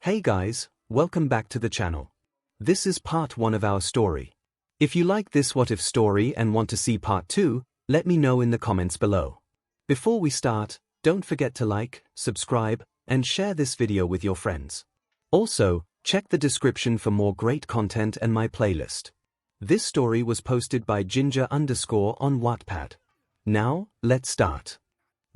Hey guys, welcome back to the channel. This is part 1 of our story. If you like this what if story and want to see part 2, let me know in the comments below. Before we start, don't forget to like, subscribe, and share this video with your friends. Also, check the description for more great content and my playlist. This story was posted by 𝗔𝗂𝗧𝗏 on Wattpad. Now, let's start.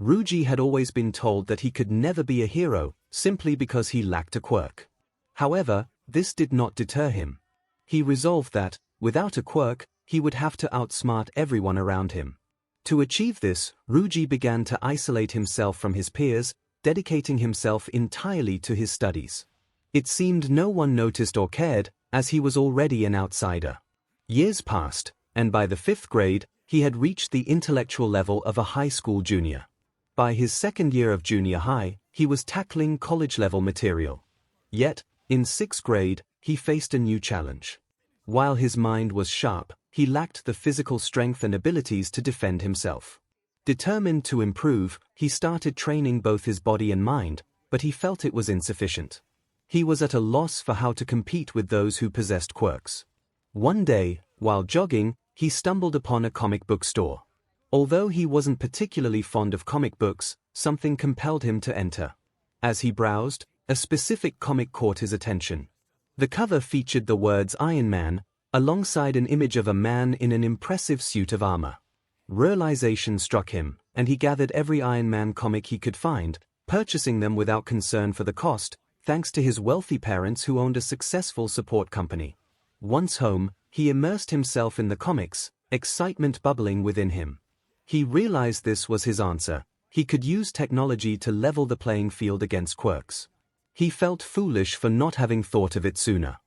𝗧𝗏𝗧𝗏 had always been told that he could never be a hero, simply because he lacked a quirk. However, this did not deter him. He resolved that, without a quirk, he would have to outsmart everyone around him. To achieve this, 𝗧𝗏𝗧𝗏 began to isolate himself from his peers, dedicating himself entirely to his studies. It seemed no one noticed or cared, as he was already an outsider. Years passed, and by the 5th grade, he had reached the intellectual level of a high school junior. By his 2nd year of junior high, he was tackling college-level material. Yet, in 6th grade, he faced a new challenge. While his mind was sharp, he lacked the physical strength and abilities to defend himself. Determined to improve, he started training both his body and mind, but he felt it was insufficient. He was at a loss for how to compete with those who possessed quirks. One day, while jogging, he stumbled upon a comic book store. Although he wasn't particularly fond of comic books, something compelled him to enter. As he browsed, a specific comic caught his attention. The cover featured the words Iron Man, alongside an image of a man in an impressive suit of armor. Realization struck him, and he gathered every Iron Man comic he could find, purchasing them without concern for the cost, thanks to his wealthy parents who owned a successful support company. Once home, he immersed himself in the comics, excitement bubbling within him. He realized this was his answer. He could use technology to level the playing field against quirks. He felt foolish for not having thought of it sooner.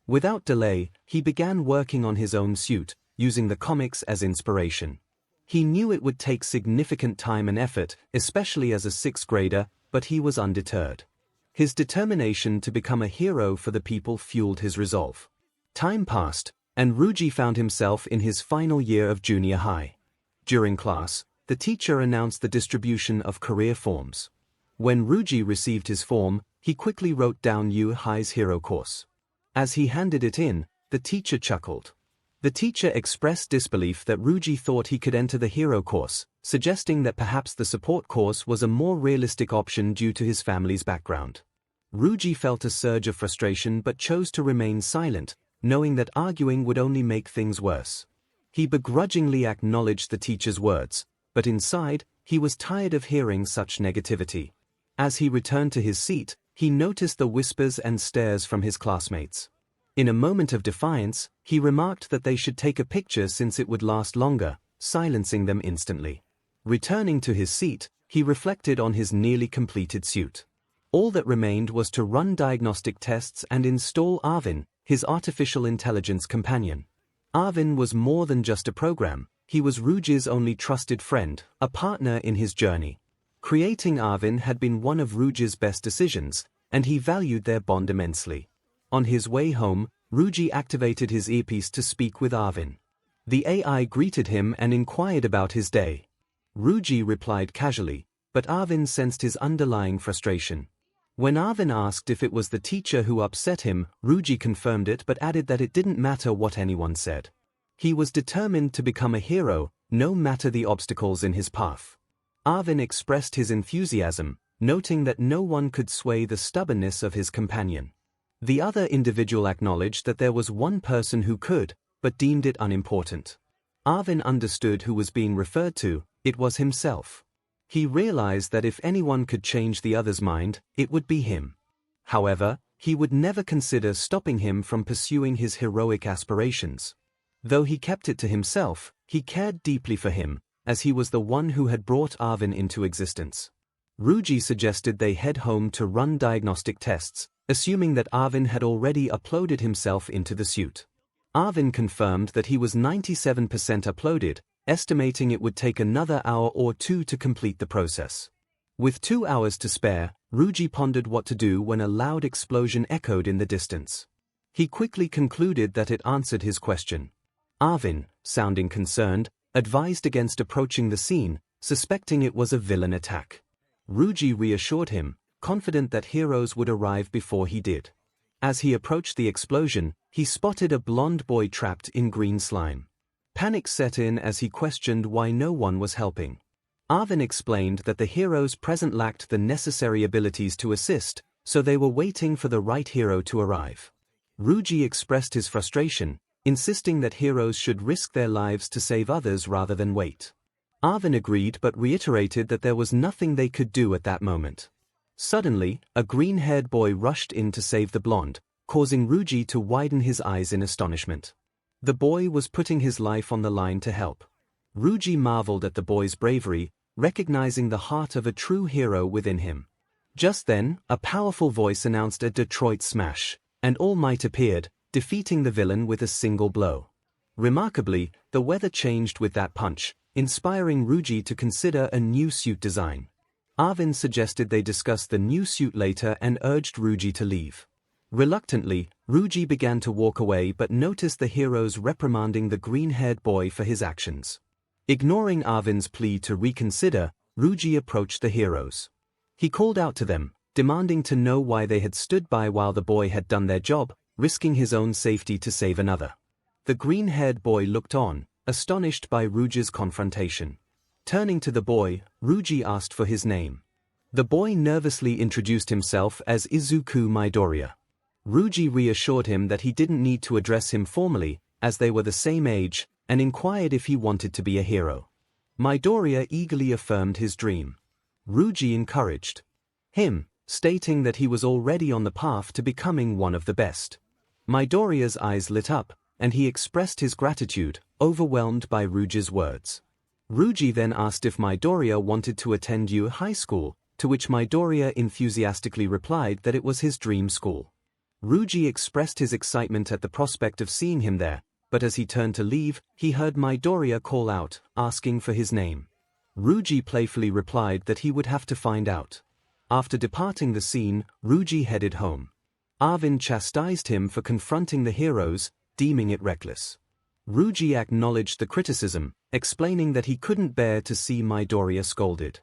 Without delay, he began working on his own suit, using the comics as inspiration. He knew it would take significant time and effort, especially as a 6th grader, but he was undeterred. His determination to become a hero for the people fueled his resolve. Time passed, and 𝗧𝗏𝗧𝗏 found himself in his final year of junior high. During class, the teacher announced the distribution of career forms. When 𝗧𝗏𝗧𝗏 received his form, he quickly wrote down 𝗬𝗧𝗏𝗧𝗏 hero course. As he handed it in, the teacher chuckled. The teacher expressed disbelief that 𝗧𝗏𝗧𝗏 thought he could enter the hero course, suggesting that perhaps the support course was a more realistic option due to his family's background. 𝗧𝗏𝗧𝗏 felt a surge of frustration but chose to remain silent, knowing that arguing would only make things worse. He begrudgingly acknowledged the teacher's words, but inside, he was tired of hearing such negativity. As he returned to his seat, he noticed the whispers and stares from his classmates. In a moment of defiance, he remarked that they should take a picture since it would last longer, silencing them instantly. Returning to his seat, he reflected on his nearly completed suit. All that remained was to run diagnostic tests and install 𝗬𝗏𝗏𝗏, his artificial intelligence companion. 𝗬𝗏𝗏𝗏 was more than just a program. He was 𝗧𝗏𝗧𝗏𝗏's only trusted friend, a partner in his journey. Creating 𝗬𝗏𝗏𝗏 had been one of 𝗧𝗏𝗧𝗏𝗏's best decisions, and he valued their bond immensely. On his way home, 𝗧𝗏𝗧𝗏𝗏 activated his earpiece to speak with 𝗬𝗏𝗏𝗏𝗏. The AI greeted him and inquired about his day. 𝗧𝗏𝗧𝗏𝗏𝗏 replied casually, but 𝗬𝗏𝗏𝗏𝗏 sensed his underlying frustration. When 𝗬𝗏𝗏𝗏𝗏 asked if it was the teacher who upset him, 𝗧𝗏𝗧𝗏𝗏𝗏 confirmed it but added that it didn't matter what anyone said. He was determined to become a hero, no matter the obstacles in his path. 𝗬𝗏𝗏𝗏𝗏 expressed his enthusiasm, noting that no one could sway the stubbornness of his companion. The other individual acknowledged that there was one person who could, but deemed it unimportant. 𝗬𝗏𝗏𝗏𝗏 understood who was being referred to. It was himself. He realized that if anyone could change the other's mind, it would be him. However, he would never consider stopping him from pursuing his heroic aspirations. Though he kept it to himself, he cared deeply for him, as he was the one who had brought 𝗬𝗏𝗏𝗏𝗏 into existence. 𝗧𝗏𝗧𝗏𝗏𝗏 suggested they head home to run diagnostic tests, assuming that 𝗬𝗏𝗏𝗏𝗏𝗏 had already uploaded himself into the suit. 𝗬𝗏𝗏𝗏𝗏𝗏 confirmed that he was 97% uploaded, estimating it would take another hour or 2 to complete the process. With 2 hours to spare, 𝗧𝗏𝗧𝗏𝗏𝗏 pondered what to do when a loud explosion echoed in the distance. He quickly concluded that it answered his question. 𝗬𝗏𝗏𝗏𝗏, sounding concerned, advised against approaching the scene, suspecting it was a villain attack. 𝗧𝗏𝗧𝗏𝗏𝗏𝗏 reassured him, confident that heroes would arrive before he did. As he approached the explosion, he spotted a blonde boy trapped in green slime. Panic set in as he questioned why no one was helping. 𝗬𝗏 explained that the heroes present lacked the necessary abilities to assist, so they were waiting for the right hero to arrive. 𝗧𝗓𝗧𝗏 expressed his frustration, insisting that heroes should risk their lives to save others rather than wait. 𝗬𝗏 agreed but reiterated that there was nothing they could do at that moment. Suddenly, a green-haired boy rushed in to save the blonde, causing 𝗧𝗓𝗧𝗏 to widen his eyes in astonishment. The boy was putting his life on the line to help. 𝗧𝗓𝗧𝗏 marveled at the boy's bravery, recognizing the heart of a true hero within him. Just then, a powerful voice announced a Detroit smash, and All Might appeared, defeating the villain with a single blow. Remarkably, the weather changed with that punch, inspiring 𝗧𝗓𝗧𝗏 to consider a new suit design. 𝗬𝗏 suggested they discuss the new suit later and urged 𝗧𝗓𝗧𝗏 to leave. Reluctantly, 𝗧𝗓𝗧𝗏 began to walk away but noticed the heroes reprimanding the green-haired boy for his actions. Ignoring 𝗬𝗏's plea to reconsider, 𝗧𝗓𝗧𝗏 approached the heroes. He called out to them, demanding to know why they had stood by while the boy had done their job, risking his own safety to save another. The green-haired boy looked on, astonished by 𝗧𝗓𝗧𝗏's confrontation. Turning to the boy, 𝗧𝗓𝗧𝗏 asked for his name. The boy nervously introduced himself as Izuku Midoriya. 𝗧𝗓𝗧𝗏 reassured him that he didn't need to address him formally, as they were the same age, and inquired if he wanted to be a hero. Midoriya eagerly affirmed his dream. 𝗧𝗓𝗧𝗏 encouraged him, stating that he was already on the path to becoming one of the best. Midoriya's eyes lit up, and he expressed his gratitude, overwhelmed by 𝗧𝗓𝗧𝗏's words. 𝗧𝗓𝗧𝗏 then asked if Midoriya wanted to attend 𝗬𝗏 High School, to which Midoriya enthusiastically replied that it was his dream school. 𝗧𝗓𝗧𝗏 expressed his excitement at the prospect of seeing him there, but as he turned to leave, he heard Midoriya call out, asking for his name. 𝗧𝗓𝗧𝗏 playfully replied that he would have to find out. After departing the scene, 𝗧𝗓𝗧𝗏 headed home. 𝗬𝗏 chastised him for confronting the heroes, deeming it reckless. 𝗧𝗓𝗧𝗏 acknowledged the criticism, explaining that he couldn't bear to see Midoriya scolded.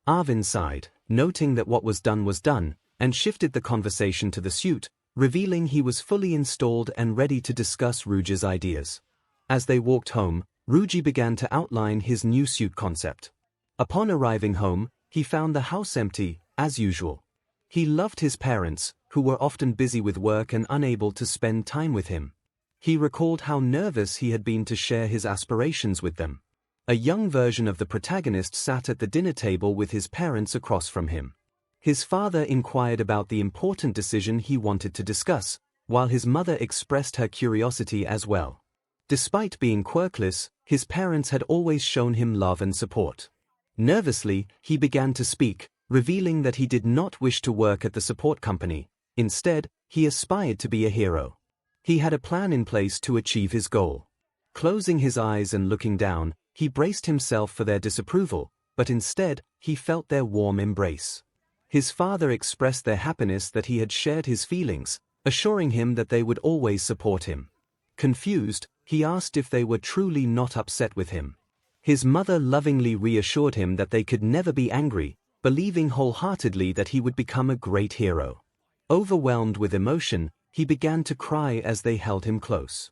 𝗬𝗏 sighed, noting that what was done, and shifted the conversation to the suit, revealing he was fully installed and ready to discuss 𝗧𝗓𝗧𝗏's ideas. As they walked home, 𝗧𝗓𝗧𝗏 began to outline his new suit concept. Upon arriving home, he found the house empty, as usual. He loved his parents, who were often busy with work and unable to spend time with him. He recalled how nervous he had been to share his aspirations with them. A young version of the protagonist sat at the dinner table with his parents across from him. His father inquired about the important decision he wanted to discuss, while his mother expressed her curiosity as well. Despite being quirkless, his parents had always shown him love and support. Nervously, he began to speak, revealing that he did not wish to work at the support company. Instead, he aspired to be a hero. He had a plan in place to achieve his goal. Closing his eyes and looking down, he braced himself for their disapproval, but instead, he felt their warm embrace. His father expressed their happiness that he had shared his feelings, assuring him that they would always support him. Confused, he asked if they were truly not upset with him. His mother lovingly reassured him that they could never be angry, believing wholeheartedly that he would become a great hero. Overwhelmed with emotion, he began to cry as they held him close.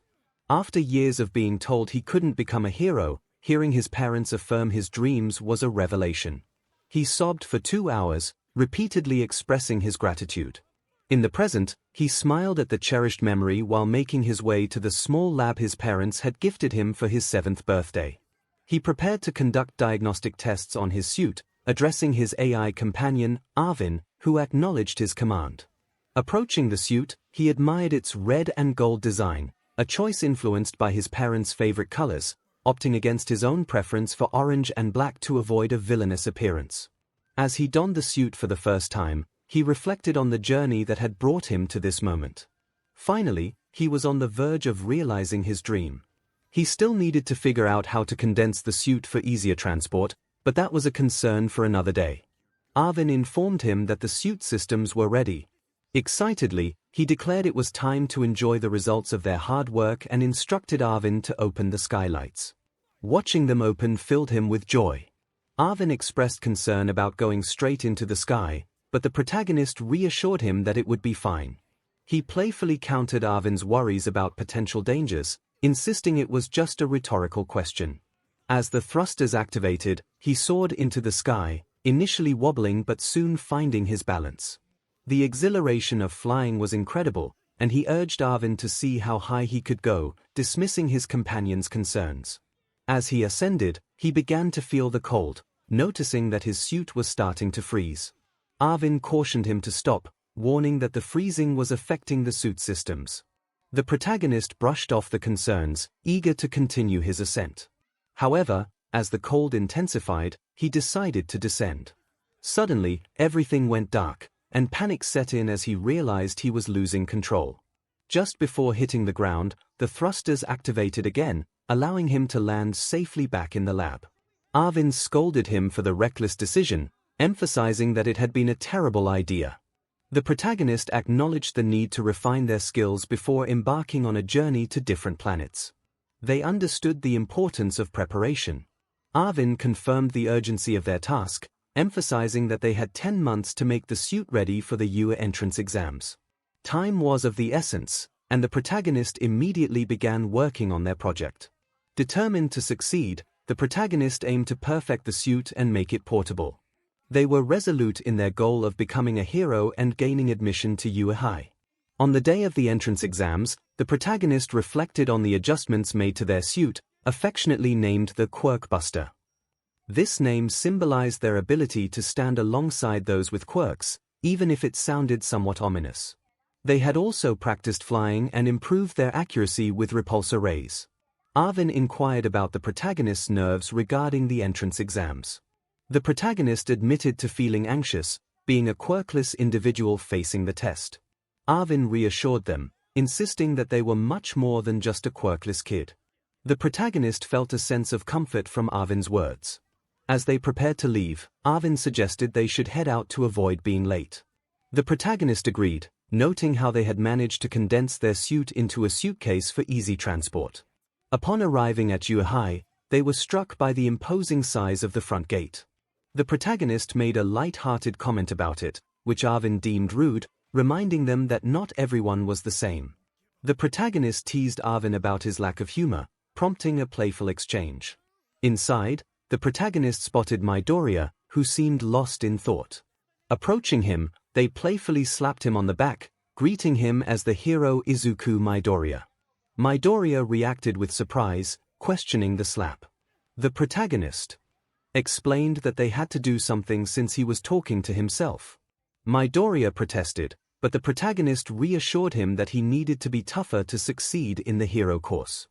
After years of being told he couldn't become a hero, hearing his parents affirm his dreams was a revelation. He sobbed for 2 hours, repeatedly expressing his gratitude. In the present, he smiled at the cherished memory while making his way to the small lab his parents had gifted him for his 7th birthday. He prepared to conduct diagnostic tests on his suit, addressing his AI companion, 𝗬𝗏, who acknowledged his command. Approaching the suit, he admired its red and gold design, a choice influenced by his parents' favorite colors, opting against his own preference for orange and black to avoid a villainous appearance. As he donned the suit for the first time, he reflected on the journey that had brought him to this moment. Finally, he was on the verge of realizing his dream. He still needed to figure out how to condense the suit for easier transport, but that was a concern for another day. 𝗬𝗏 informed him that the suit systems were ready. Excitedly, he declared it was time to enjoy the results of their hard work and instructed 𝗬𝗏 to open the skylights. Watching them open filled him with joy. 𝗬𝗏 expressed concern about going straight into the sky, but the protagonist reassured him that it would be fine. He playfully countered Arvin's worries about potential dangers, insisting it was just a rhetorical question. As the thrusters activated, he soared into the sky, initially wobbling but soon finding his balance. The exhilaration of flying was incredible, and he urged Arvin to see how high he could go, dismissing his companion's concerns. As he ascended, he began to feel the cold, noticing that his suit was starting to freeze. Arvin cautioned him to stop, warning that the freezing was affecting the suit systems. The protagonist brushed off the concerns, eager to continue his ascent. However, as the cold intensified, he decided to descend. Suddenly, everything went dark, and panic set in as he realized he was losing control. Just before hitting the ground, the thrusters activated again, allowing him to land safely back in the lab. Arvin scolded him for the reckless decision, emphasizing that it had been a terrible idea. The protagonist acknowledged the need to refine their skills before embarking on a journey to different planets. They understood the importance of preparation. Arvin confirmed the urgency of their task, emphasizing that they had 10 months to make the suit ready for the UA entrance exams. Time was of the essence, and the protagonist immediately began working on their project. Determined to succeed, the protagonist aimed to perfect the suit and make it portable. They were resolute in their goal of becoming a hero and gaining admission to UA High. On the day of the entrance exams, the protagonist reflected on the adjustments made to their suit, affectionately named the Quirkbuster. This name symbolized their ability to stand alongside those with quirks, even if it sounded somewhat ominous. They had also practiced flying and improved their accuracy with repulsor rays. Arvin inquired about the protagonist's nerves regarding the entrance exams. The protagonist admitted to feeling anxious, being a quirkless individual facing the test. Arvin reassured them, insisting that they were much more than just a quirkless kid. The protagonist felt a sense of comfort from Arvin's words. As they prepared to leave, Arvin suggested they should head out to avoid being late. The protagonist agreed, noting how they had managed to condense their suit into a suitcase for easy transport. Upon arriving at UA High, they were struck by the imposing size of the front gate. The protagonist made a light-hearted comment about it, which Arvin deemed rude, reminding them that not everyone was the same. The protagonist teased Arvin about his lack of humor, prompting a playful exchange. Inside, the protagonist spotted Midoriya, who seemed lost in thought. Approaching him, they playfully slapped him on the back, greeting him as the hero Izuku Midoriya. Midoriya reacted with surprise, questioning the slap. The protagonist explained that they had to do something since he was talking to himself. Midoriya protested, but the protagonist reassured him that he needed to be tougher to succeed in the hero course.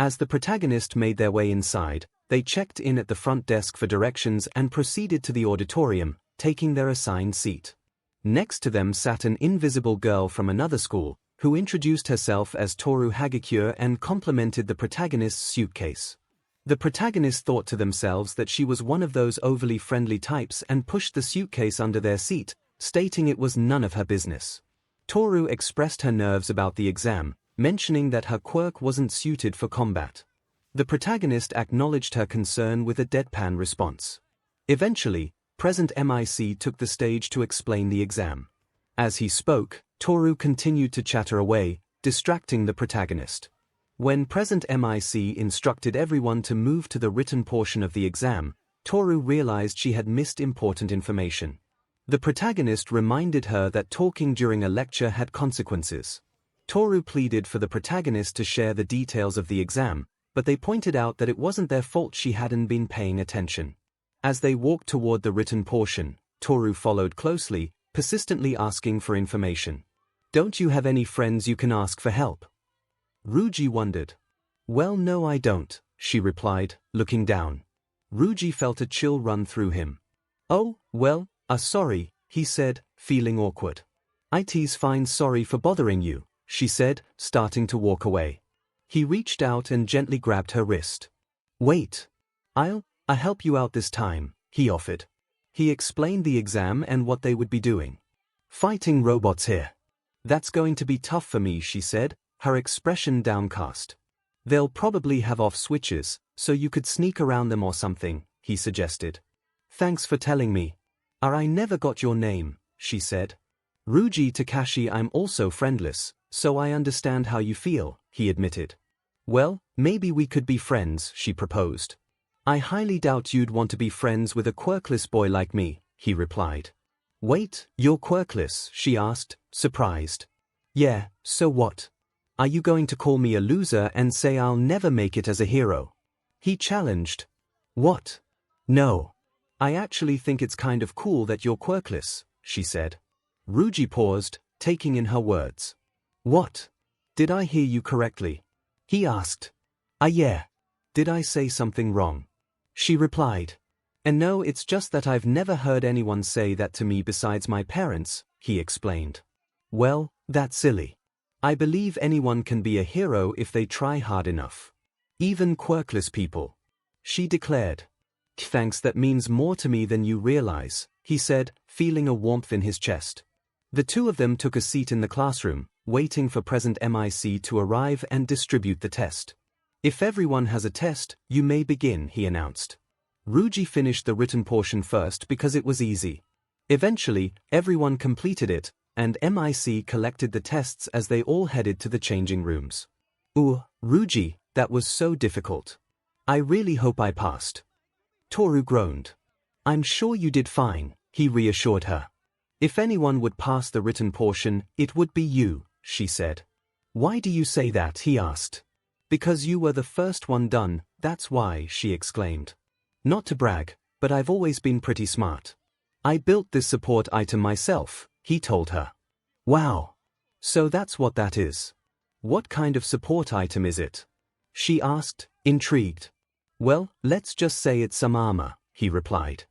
As the protagonist made their way inside, they checked in at the front desk for directions and proceeded to the auditorium, taking their assigned seat. Next to them sat an invisible girl from another school, who introduced herself as Toru Hagakure and complimented the protagonist's suitcase. The protagonists thought to themselves that she was one of those overly friendly types and pushed the suitcase under their seat, stating it was none of her business. Toru expressed her nerves about the exam, mentioning that her quirk wasn't suited for combat. The protagonist acknowledged her concern with a deadpan response. Eventually, Present MIC took the stage to explain the exam. As he spoke, Toru continued to chatter away, distracting the protagonist. When Present MIC instructed everyone to move to the written portion of the exam, Toru realized she had missed important information. The protagonist reminded her that talking during a lecture had consequences. Toru pleaded for the protagonist to share the details of the exam, but they pointed out that it wasn't their fault she hadn't been paying attention. As they walked toward the written portion, Toru followed closely, persistently asking for information. "Don't you have any friends you can ask for help?" Ruji wondered. "Well, no, I don't," she replied, looking down. Ruji felt a chill run through him. "Oh, well, sorry," he said, feeling awkward. "It's fine, sorry for bothering you," she said, starting to walk away. He reached out and gently grabbed her wrist. "Wait. I'll help you out this time," he offered. He explained the exam and what they would be doing. "Fighting robots here. That's going to be tough for me," she said, her expression downcast. "They'll probably have off switches, so you could sneak around them or something," he suggested. "Thanks for telling me. I never got your name," she said. 𝗧𝗓𝗧𝗏 I'm also friendless, so I understand how you feel, he admitted. Well, maybe we could be friends, she proposed. I highly doubt you'd want to be friends with a quirkless boy like me, he replied. Wait, you're quirkless, she asked, surprised. Yeah, so what? Are you going to call me a loser and say I'll never make it as a hero? He challenged. What? No. I actually think it's kind of cool that you're quirkless, she said. 𝗧𝗓𝗧𝗏 paused, taking in her words. What? Did I hear you correctly? He asked. Yeah. Did I say something wrong? She replied. And no, it's just that I've never heard anyone say that to me besides my parents, he explained. Well, that's silly. I believe anyone can be a hero if they try hard enough. Even quirkless people. She declared. Thanks, that means more to me than you realize, he said, feeling a warmth in his chest. The two of them took a seat in the classroom, waiting for President MIC to arrive and distribute the test. If everyone has a test, you may begin, he announced. 𝗧𝗓𝗧𝗏 finished the written portion first because it was easy. Eventually, everyone completed it, and MIC collected the tests as they all headed to the changing rooms. 𝗧𝗓𝗧𝗏, that was so difficult. I really hope I passed. Toru groaned. I'm sure you did fine, he reassured her. If anyone would pass the written portion, it would be you, she said. Why do you say that, he asked. Because you were the first one done, that's why, she exclaimed. Not to brag, but I've always been pretty smart. I built this support item myself, he told her. Wow. So that's what that is. What kind of support item is it? She asked, intrigued. Well, let's just say it's some armor, he replied.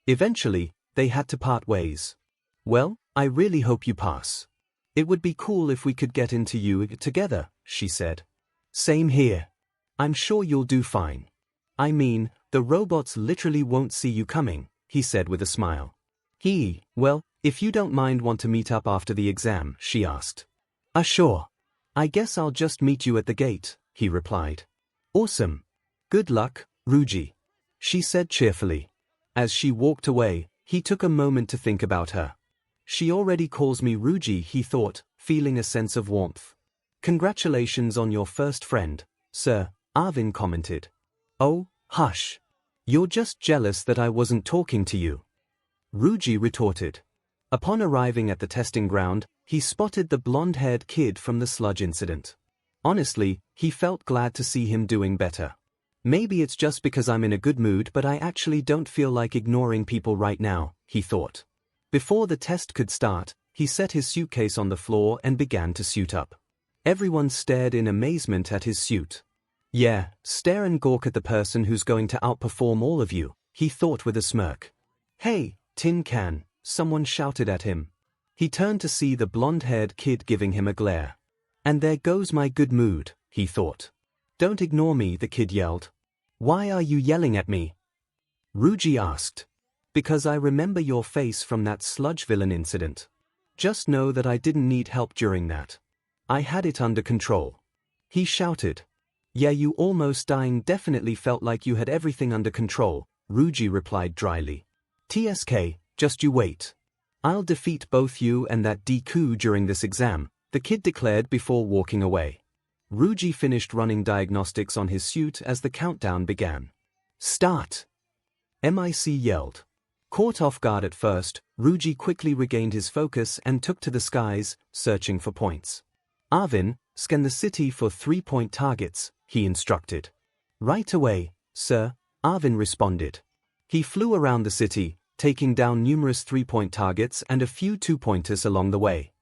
Eventually, they had to part ways. Well, I really hope you pass. It would be cool if we could get into you together, she said. Same here. I'm sure you'll do fine. I mean, the robots literally won't see you coming, he said with a smile. Well, if you don't want to meet up after the exam, she asked. Sure. I guess I'll just meet you at the gate, he replied. Awesome. Good luck, 𝗧𝗓𝗧𝗏, she said cheerfully. As she walked away, he took a moment to think about her. She already calls me 𝗧𝗓𝗧𝗏, he thought, feeling a sense of warmth. Congratulations on your first friend, sir, Arvin commented. Oh, hush. You're just jealous that I wasn't talking to you. 𝗧𝗓𝗧𝗏 retorted. Upon arriving at the testing ground, he spotted the blonde-haired kid from the sludge incident. Honestly, he felt glad to see him doing better. Maybe it's just because I'm in a good mood, but I actually don't feel like ignoring people right now, he thought. Before the test could start, he set his suitcase on the floor and began to suit up. Everyone stared in amazement at his suit. Yeah, stare and gawk at the person who's going to outperform all of you, he thought with a smirk. Hey, tin can, someone shouted at him. He turned to see the blonde-haired kid giving him a glare. And there goes my good mood, he thought. Don't ignore me, the kid yelled. Why are you yelling at me? 𝗧𝗓𝗧𝗏 asked. Because I remember your face from that sludge villain incident. Just know that I didn't need help during that. I had it under control. He shouted. Yeah, you almost dying definitely felt like you had everything under control, 𝗧𝗓𝗧𝗏 replied dryly. TSK, just you wait. I'll defeat both you and that Deku during this exam, the kid declared before walking away. 𝗧𝗓𝗧𝗏 finished running diagnostics on his suit as the countdown began. Start! MIC yelled. Caught off guard at first, 𝗧𝗓𝗧𝗏 quickly regained his focus and took to the skies, searching for points. Arvin, scan the city for 3-point targets, he instructed. Right away, sir, Arvin responded. He flew around the city, taking down numerous 3-point targets and a few 2-pointers along the way.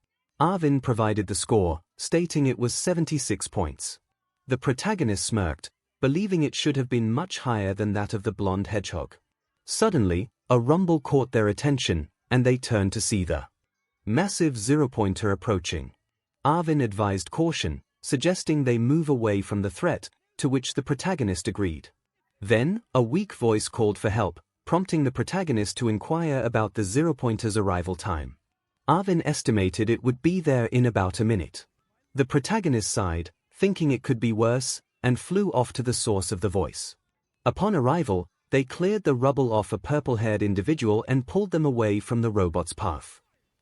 Arvin provided the score, stating it was 76 points. The protagonist smirked, believing it should have been much higher than that of the blonde hedgehog. Suddenly, a rumble caught their attention, and they turned to see the massive 0-pointer approaching. Arvin advised caution, suggesting they move away from the threat, to which the protagonist agreed. Then, a weak voice called for help, prompting the protagonist to inquire about the 0-pointer's arrival time. Arvin estimated it would be there in about a minute. The protagonist sighed, thinking it could be worse, and flew off to the source of the voice. Upon arrival, they cleared the rubble off a purple-haired individual and pulled them away from the robot's path.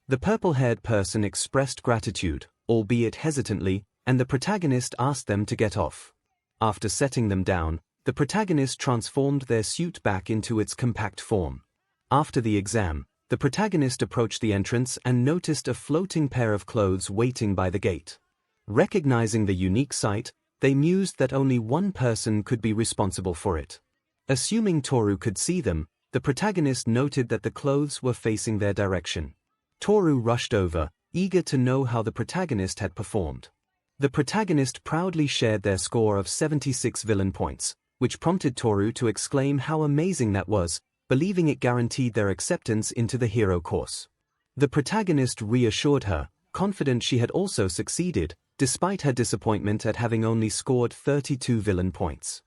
The purple-haired person expressed gratitude, albeit hesitantly, and the protagonist asked them to get off. After setting them down, the protagonist transformed their suit back into its compact form. After the exam, the protagonist approached the entrance and noticed a floating pair of clothes waiting by the gate. Recognizing the unique sight, they mused that only one person could be responsible for it. Assuming Toru could see them, the protagonist noted that the clothes were facing their direction. Toru rushed over, eager to know how the protagonist had performed. The protagonist proudly shared their score of 76 villain points, which prompted Toru to exclaim how amazing that was, believing it guaranteed their acceptance into the hero course. The protagonist reassured her, confident she had also succeeded, despite her disappointment at having only scored 32 villain points.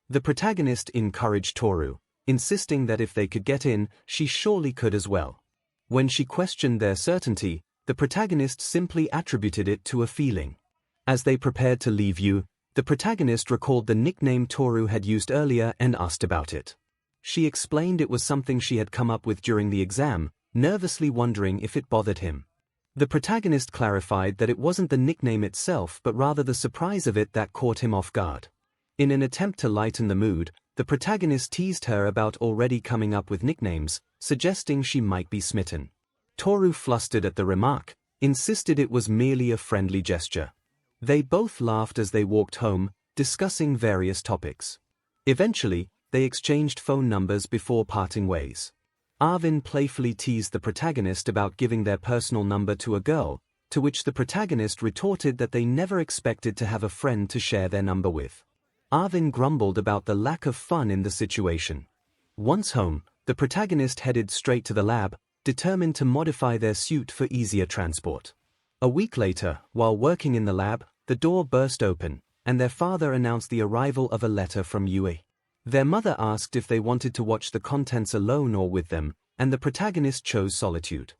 The protagonist encouraged Toru, insisting that if they could get in, she surely could as well. When she questioned their certainty, the protagonist simply attributed it to a feeling. As they prepared to leave you, the protagonist recalled the nickname Toru had used earlier and asked about it. She explained it was something she had come up with during the exam, nervously wondering if it bothered him. The protagonist clarified that it wasn't the nickname itself but rather the surprise of it that caught him off guard. In an attempt to lighten the mood, the protagonist teased her about already coming up with nicknames, suggesting she might be smitten. Toru, flustered at the remark, insisted it was merely a friendly gesture. They both laughed as they walked home, discussing various topics. Eventually, they exchanged phone numbers before parting ways. Arvin playfully teased the protagonist about giving their personal number to a girl, to which the protagonist retorted that they never expected to have a friend to share their number with. Arvin grumbled about the lack of fun in the situation. Once home, the protagonist headed straight to the lab, determined to modify their suit for easier transport. A week later, while working in the lab, the door burst open, and their father announced the arrival of a letter from Yue. Their mother asked if they wanted to watch the contents alone or with them, and the protagonist chose solitude.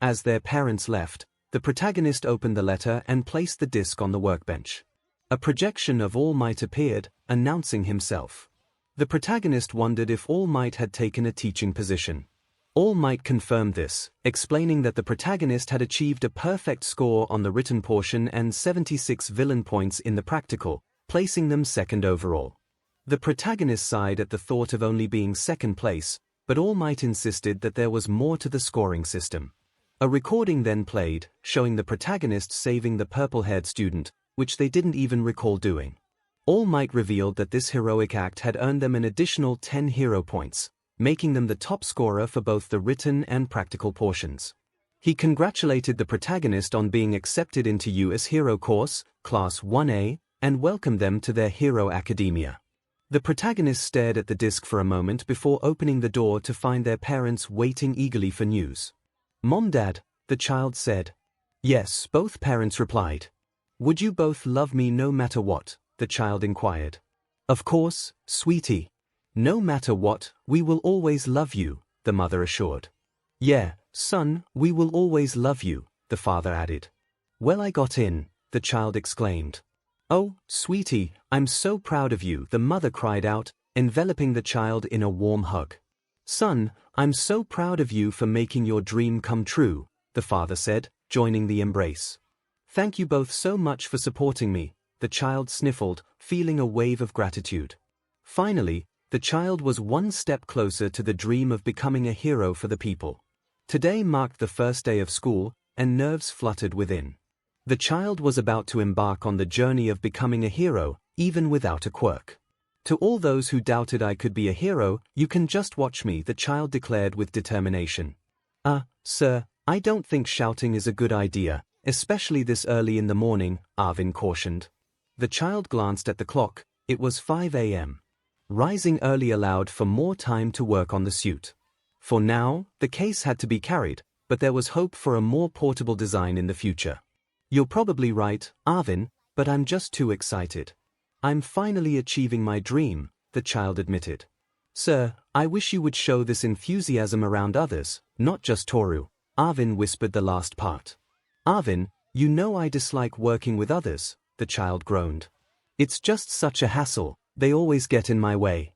As their parents left, the protagonist opened the letter and placed the disc on the workbench. A projection of All Might appeared, announcing himself. The protagonist wondered if All Might had taken a teaching position. All Might confirmed this, explaining that the protagonist had achieved a perfect score on the written portion and 76 villain points in the practical, placing them second overall. The protagonist sighed at the thought of only being second place, but All Might insisted that there was more to the scoring system. A recording then played, showing the protagonist saving the purple-haired student, which they didn't even recall doing. All Might revealed that this heroic act had earned them an additional 10 hero points, making them the top scorer for both the written and practical portions. He congratulated the protagonist on being accepted into US Hero Course, Class 1A, and welcomed them to their Hero Academia. The protagonist stared at the disc for a moment before opening the door to find their parents waiting eagerly for news. "Mom, Dad," the child said. "Yes," both parents replied. "Would you both love me no matter what?" the child inquired. "Of course, sweetie. No matter what, we will always love you," the mother assured. "Yeah, son, we will always love you," the father added. "Well, I got in," the child exclaimed. "Oh, sweetie, I'm so proud of you," the mother cried out, enveloping the child in a warm hug. "Son, I'm so proud of you for making your dream come true," the father said, joining the embrace. "Thank you both so much for supporting me," the child sniffled, feeling a wave of gratitude. Finally, the child was one step closer to the dream of becoming a hero for the people. Today marked the first day of school, and nerves fluttered within. The child was about to embark on the journey of becoming a hero, even without a quirk. "To all those who doubted I could be a hero, you can just watch me," the child declared with determination. Sir, I don't think shouting is a good idea, especially this early in the morning," Arvin cautioned. The child glanced at the clock. It was 5 a.m. Rising early allowed for more time to work on the suit. For now, the case had to be carried, but there was hope for a more portable design in the future. "You're probably right, Arvin, but I'm just too excited. I'm finally achieving my dream," the child admitted. "Sir, I wish you would show this enthusiasm around others, not just Toru," Arvin whispered the last part. "Arvin, you know I dislike working with others," the child groaned. "It's just such a hassle, they always get in my way."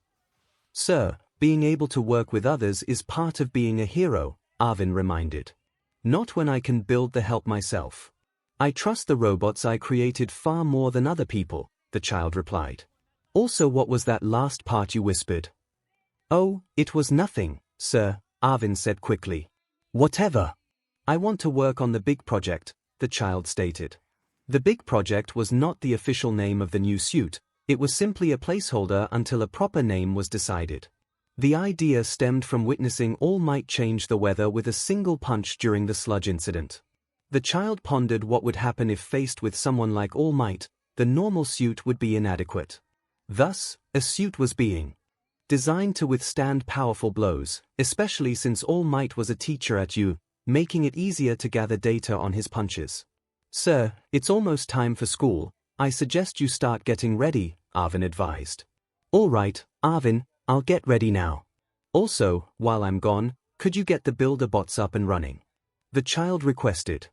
"Sir, being able to work with others is part of being a hero," Arvin reminded. Not when I can build the help myself. I trust the robots I created far more than other people, the child replied. Also, what was that last part you whispered? Oh, it was nothing, sir, 𝗬𝗲 said quickly. Whatever. I want to work on the big project, the child stated. The big project was not the official name of the new suit, it was simply a placeholder until a proper name was decided. The idea stemmed from witnessing All Might change the weather with a single punch during the sludge incident. The child pondered what would happen if faced with someone like All Might. The normal suit would be inadequate. Thus, a suit was being designed to withstand powerful blows, especially since All Might was a teacher at U, making it easier to gather data on his punches. Sir, it's almost time for school. I suggest you start getting ready, 𝗬𝗲 advised. All right, 𝗬𝗲, I'll get ready now. Also, while I'm gone, could you get the builder bots up and running? The child requested.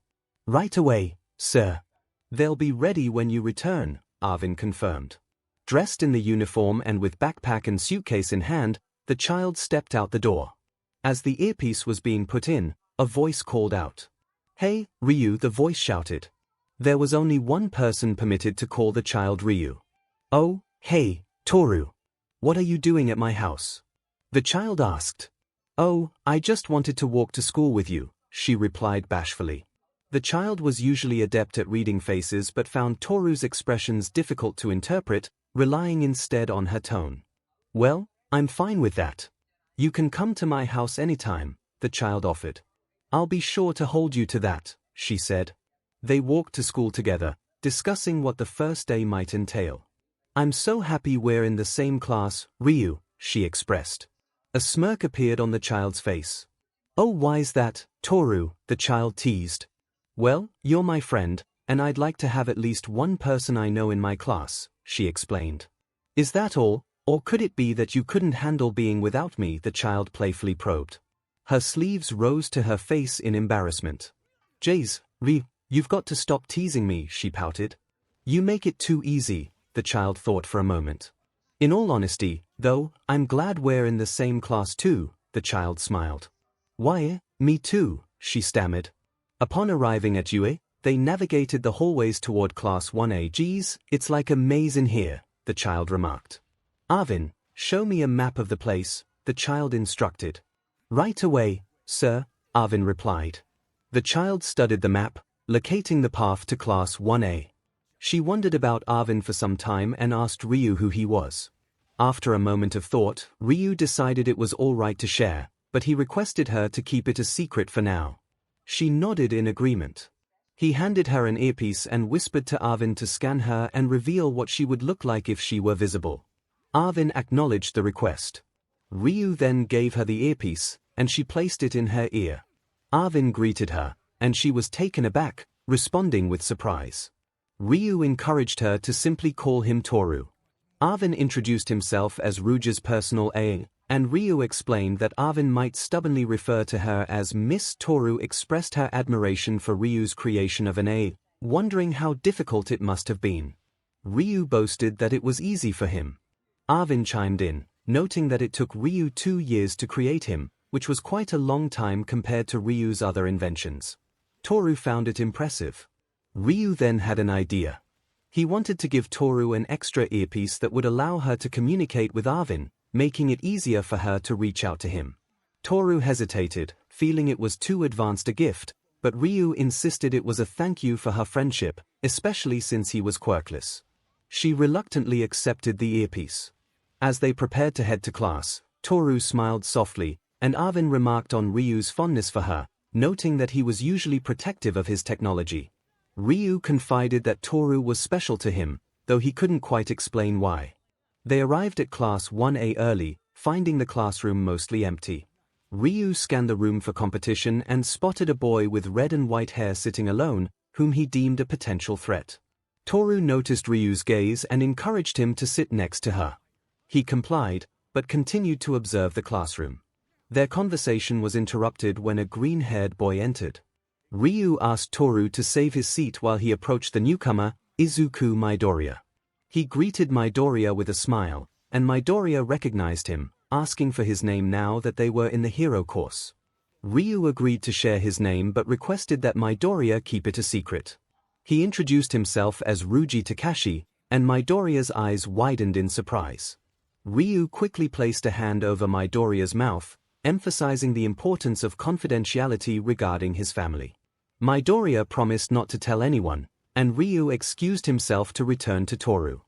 Right away, sir. They'll be ready when you return, 𝗬𝗲 confirmed. Dressed in the uniform and with backpack and suitcase in hand, the child stepped out the door. As the earpiece was being put in, a voice called out. Hey, Ryu, the voice shouted. There was only one person permitted to call the child Ryu. Oh, hey, Toru. What are you doing at my house? The child asked. Oh, I just wanted to walk to school with you, she replied bashfully. The child was usually adept at reading faces but found Toru's expressions difficult to interpret, relying instead on her tone. Well, I'm fine with that. You can come to my house anytime, the child offered. I'll be sure to hold you to that, she said. They walked to school together, discussing what the first day might entail. I'm so happy we're in the same class, Ryu, she expressed. A smirk appeared on the child's face. Oh, why's that, Toru, the child teased. Well, you're my friend, and I'd like to have at least one person I know in my class, she explained. Is that all, or could it be that you couldn't handle being without me, the child playfully probed. Her sleeves rose to her face in embarrassment. Jeez, Ryu, you've got to stop teasing me, she pouted. You make it too easy, the child thought for a moment. In all honesty, though, I'm glad we're in the same class too, the child smiled. Why, me too, she stammered. Upon arriving at UA, they navigated the hallways toward Class 1A. Geez, it's like a maze in here, the child remarked. 𝗬𝗲, show me a map of the place, the child instructed. Right away, sir, 𝗬𝗲 replied. The child studied the map, locating the path to Class 1A. She wondered about 𝗬𝗲 for some time and asked Ryu who he was. After a moment of thought, Ryu decided it was all right to share, but he requested her to keep it a secret for now. She nodded in agreement. He handed her an earpiece and whispered to 𝗬𝗲 to scan her and reveal what she would look like if she were visible. 𝗬𝗲 acknowledged the request. Ryu then gave her the earpiece, and she placed it in her ear. 𝗬𝗲 greeted her, and she was taken aback, responding with surprise. Ryu encouraged her to simply call him Toru. 𝗬𝗲 introduced himself as Ryuja's personal aide, and Ryu explained that 𝗬𝗲 might stubbornly refer to her as Miss. Toru expressed her admiration for Ryu's creation of an A, wondering how difficult it must have been. Ryu boasted that it was easy for him. 𝗬𝗲 chimed in, noting that it took Ryu 2 years to create him, which was quite a long time compared to Ryu's other inventions. Toru found it impressive. Ryu then had an idea. He wanted to give Toru an extra earpiece that would allow her to communicate with 𝗬𝗲, making it easier for her to reach out to him. Toru hesitated, feeling it was too advanced a gift, but Ryu insisted it was a thank you for her friendship, especially since he was quirkless. She reluctantly accepted the earpiece. As they prepared to head to class, Toru smiled softly, and 𝗬𝗲 remarked on Ryu's fondness for her, noting that he was usually protective of his technology. Ryu confided that Toru was special to him, though he couldn't quite explain why. They arrived at Class 1A early, finding the classroom mostly empty. Ryu scanned the room for competition and spotted a boy with red and white hair sitting alone, whom he deemed a potential threat. Toru noticed Ryu's gaze and encouraged him to sit next to her. He complied, but continued to observe the classroom. Their conversation was interrupted when a green-haired boy entered. Ryu asked Toru to save his seat while he approached the newcomer, Izuku Midoriya. He greeted Midoriya with a smile, and Midoriya recognized him, asking for his name now that they were in the hero course. Ryu agreed to share his name but requested that Midoriya keep it a secret. He introduced himself as 𝗬𝗓𝗧𝗏, and Midoriya's eyes widened in surprise. Ryu quickly placed a hand over Midoriya's mouth, emphasizing the importance of confidentiality regarding his family. Midoriya promised not to tell anyone, and Ryu excused himself to return to Toru.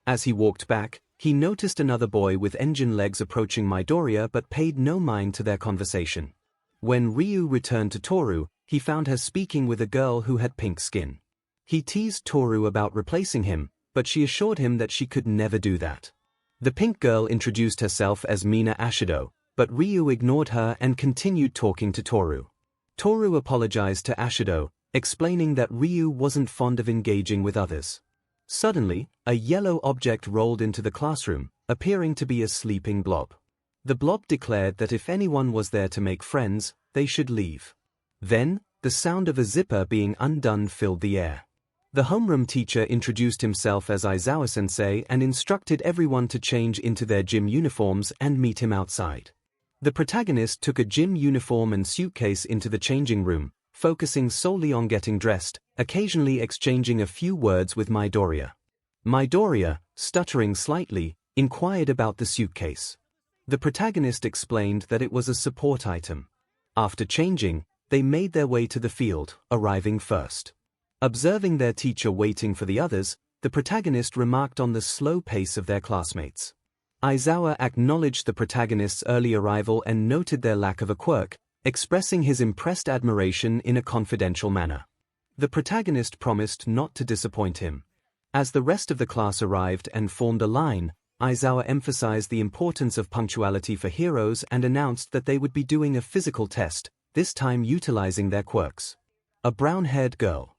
As he walked back, he noticed another boy with engine legs approaching Midoriya but paid no mind to their conversation. When Ryu returned to Toru, he found her speaking with a girl who had pink skin. He teased Toru about replacing him, but she assured him that she could never do that. The pink girl introduced herself as Mina Ashido, but Ryu ignored her and continued talking to Toru. Toru apologized to Ashido, explaining that Ryu wasn't fond of engaging with others. Suddenly, a yellow object rolled into the classroom, appearing to be a sleeping blob. The blob declared that if anyone was there to make friends, they should leave. Then, the sound of a zipper being undone filled the air. The homeroom teacher introduced himself as Aizawa-sensei and instructed everyone to change into their gym uniforms and meet him outside. The protagonist took a gym uniform and suitcase into the changing room, focusing solely on getting dressed, occasionally exchanging a few words with Midoriya. Midoriya, stuttering slightly, inquired about the suitcase. The protagonist explained that it was a support item. After changing, they made their way to the field, arriving first. Observing their teacher waiting for the others, the protagonist remarked on the slow pace of their classmates. Aizawa acknowledged the protagonist's early arrival and noted their lack of a quirk, expressing his impressed admiration in a confidential manner. The protagonist promised not to disappoint him. As the rest of the class arrived and formed a line, Aizawa emphasized the importance of punctuality for heroes and announced that they would be doing a physical test, this time utilizing their quirks. A brown-haired girl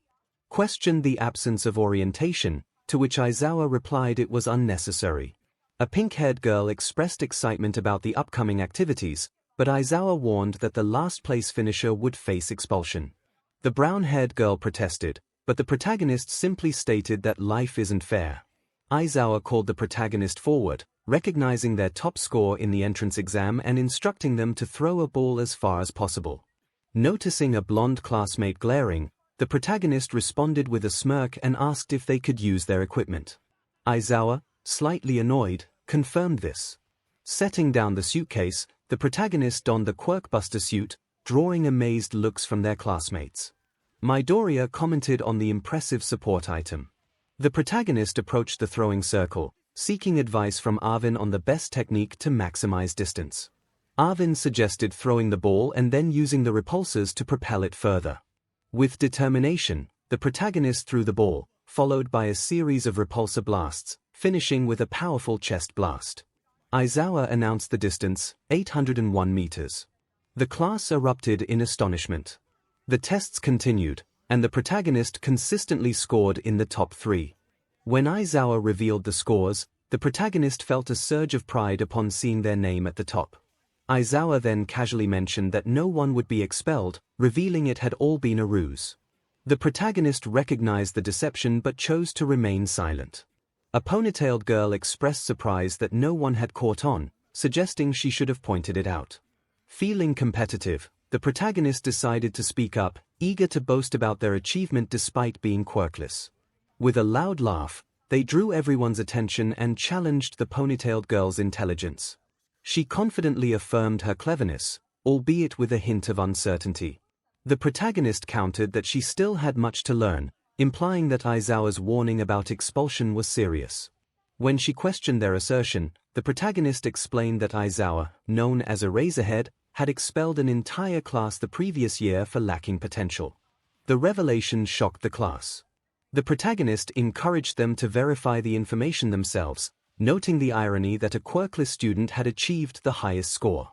questioned the absence of orientation, to which Aizawa replied it was unnecessary. A pink-haired girl expressed excitement about the upcoming activities, but Aizawa warned that the last-place finisher would face expulsion. The brown-haired girl protested, but the protagonist simply stated that life isn't fair. Aizawa called the protagonist forward, recognizing their top score in the entrance exam and instructing them to throw a ball as far as possible. Noticing a blonde classmate glaring, the protagonist responded with a smirk and asked if they could use their equipment. Aizawa, slightly annoyed, confirmed this. Setting down the suitcase, the protagonist donned the Quirkbuster suit, drawing amazed looks from their classmates. Midoriya commented on the impressive support item. The protagonist approached the throwing circle, seeking advice from Arvin on the best technique to maximize distance. Arvin suggested throwing the ball and then using the repulsors to propel it further. With determination, the protagonist threw the ball, followed by a series of repulsor blasts, finishing with a powerful chest blast. Aizawa announced the distance, 801 meters. The class erupted in astonishment. The tests continued, and the protagonist consistently scored in the top 3. When Aizawa revealed the scores, the protagonist felt a surge of pride upon seeing their name at the top. Aizawa then casually mentioned that no one would be expelled, revealing it had all been a ruse. The protagonist recognized the deception but chose to remain silent. A ponytailed girl expressed surprise that no one had caught on, suggesting she should have pointed it out. Feeling competitive, the protagonist decided to speak up, eager to boast about their achievement despite being quirkless. With a loud laugh, they drew everyone's attention and challenged the ponytailed girl's intelligence. She confidently affirmed her cleverness, albeit with a hint of uncertainty. The protagonist countered that she still had much to learn, implying that Aizawa's warning about expulsion was serious. When she questioned their assertion, the protagonist explained that Aizawa, known as Eraserhead, had expelled an entire class the previous year for lacking potential. The revelation shocked the class. The protagonist encouraged them to verify the information themselves, noting the irony that a quirkless student had achieved the highest score.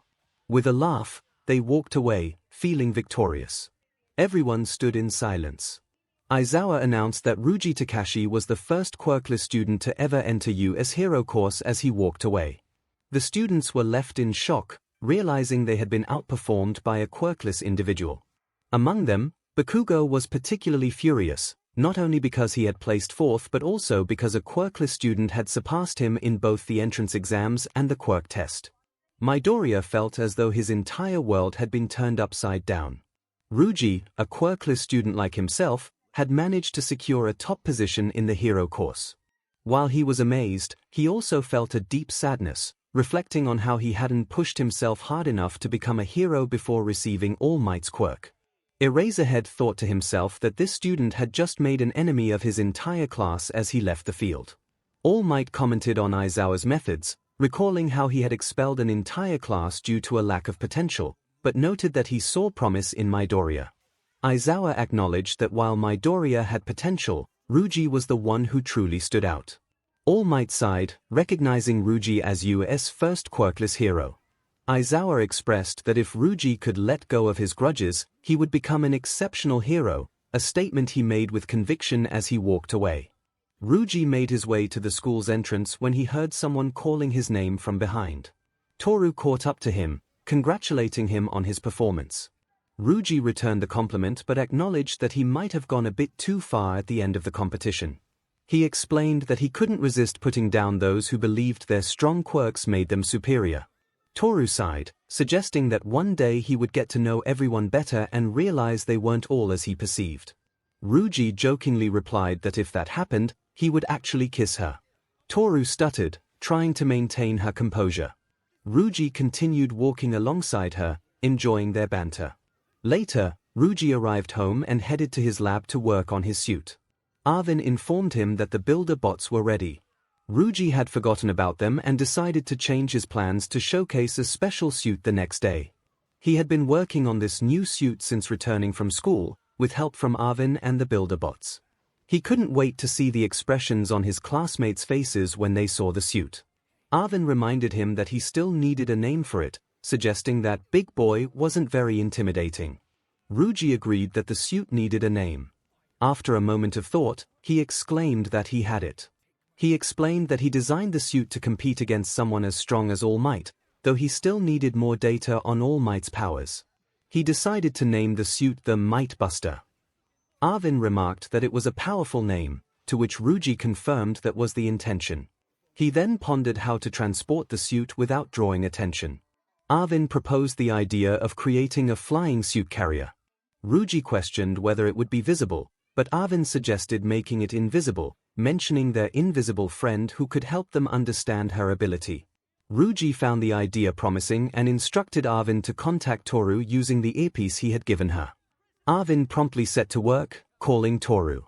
With a laugh, they walked away, feeling victorious. Everyone stood in silence. Aizawa announced that Ryuji Takashi was the first quirkless student to ever enter U.S. Hero course as he walked away. The students were left in shock, realizing they had been outperformed by a quirkless individual. Among them, Bakugo was particularly furious, not only because he had placed fourth but also because a quirkless student had surpassed him in both the entrance exams and the quirk test. Midoriya felt as though his entire world had been turned upside down. 𝗧𝗓𝗧𝗏, a quirkless student like himself, had managed to secure a top position in the hero course. While he was amazed, he also felt a deep sadness, reflecting on how he hadn't pushed himself hard enough to become a hero before receiving All Might's quirk. 𝗧𝗏𝗧𝗏 thought to himself that this student had just made an enemy of his entire class as he left the field. All Might commented on Aizawa's methods, recalling how he had expelled an entire class due to a lack of potential, but noted that he saw promise in Midoriya. Aizawa acknowledged that while Midoriya had potential, 𝗧𝗓𝗧𝗏 was the one who truly stood out. All Might sighed, recognizing 𝗧𝗓𝗧𝗏 as US's first quirkless hero. Aizawa expressed that if 𝗧𝗓𝗧𝗏 could let go of his grudges, he would become an exceptional hero, a statement he made with conviction as he walked away. 𝗧𝗓𝗧𝗏 made his way to the school's entrance when he heard someone calling his name from behind. Toru caught up to him, congratulating him on his performance. 𝗧𝗓𝗧𝗏 returned the compliment but acknowledged that he might have gone a bit too far at the end of the competition. He explained that he couldn't resist putting down those who believed their strong quirks made them superior. Toru sighed, suggesting that one day he would get to know everyone better and realize they weren't all as he perceived. 𝗧𝗓𝗧𝗏 jokingly replied that if that happened, he would actually kiss her. Toru stuttered, trying to maintain her composure. 𝗧𝗓𝗧𝗏 continued walking alongside her, enjoying their banter. Later, 𝗧𝗓𝗧𝗏 arrived home and headed to his lab to work on his suit. Arvin informed him that the builder bots were ready. 𝗧𝗓𝗧𝗏 had forgotten about them and decided to change his plans to showcase a special suit the next day. He had been working on this new suit since returning from school, with help from Arvin and the builder bots. He couldn't wait to see the expressions on his classmates' faces when they saw the suit. Arvin reminded him that he still needed a name for it, suggesting that Big Boy wasn't very intimidating. 𝗧𝗓𝗧𝗏 agreed that the suit needed a name. After a moment of thought, he exclaimed that he had it. He explained that he designed the suit to compete against someone as strong as All Might, though he still needed more data on All Might's powers. He decided to name the suit the Might Buster. Arvin remarked that it was a powerful name, to which 𝗧𝗓𝗧𝗏 confirmed that was the intention. He then pondered how to transport the suit without drawing attention. Arvin proposed the idea of creating a flying suit carrier. 𝗧𝗓𝗧𝗏 questioned whether it would be visible, but Arvin suggested making it invisible, mentioning their invisible friend who could help them understand her ability. 𝗧𝗓𝗧𝗏 found the idea promising and instructed Arvin to contact Toru using the earpiece he had given her. Arvin promptly set to work, calling Toru.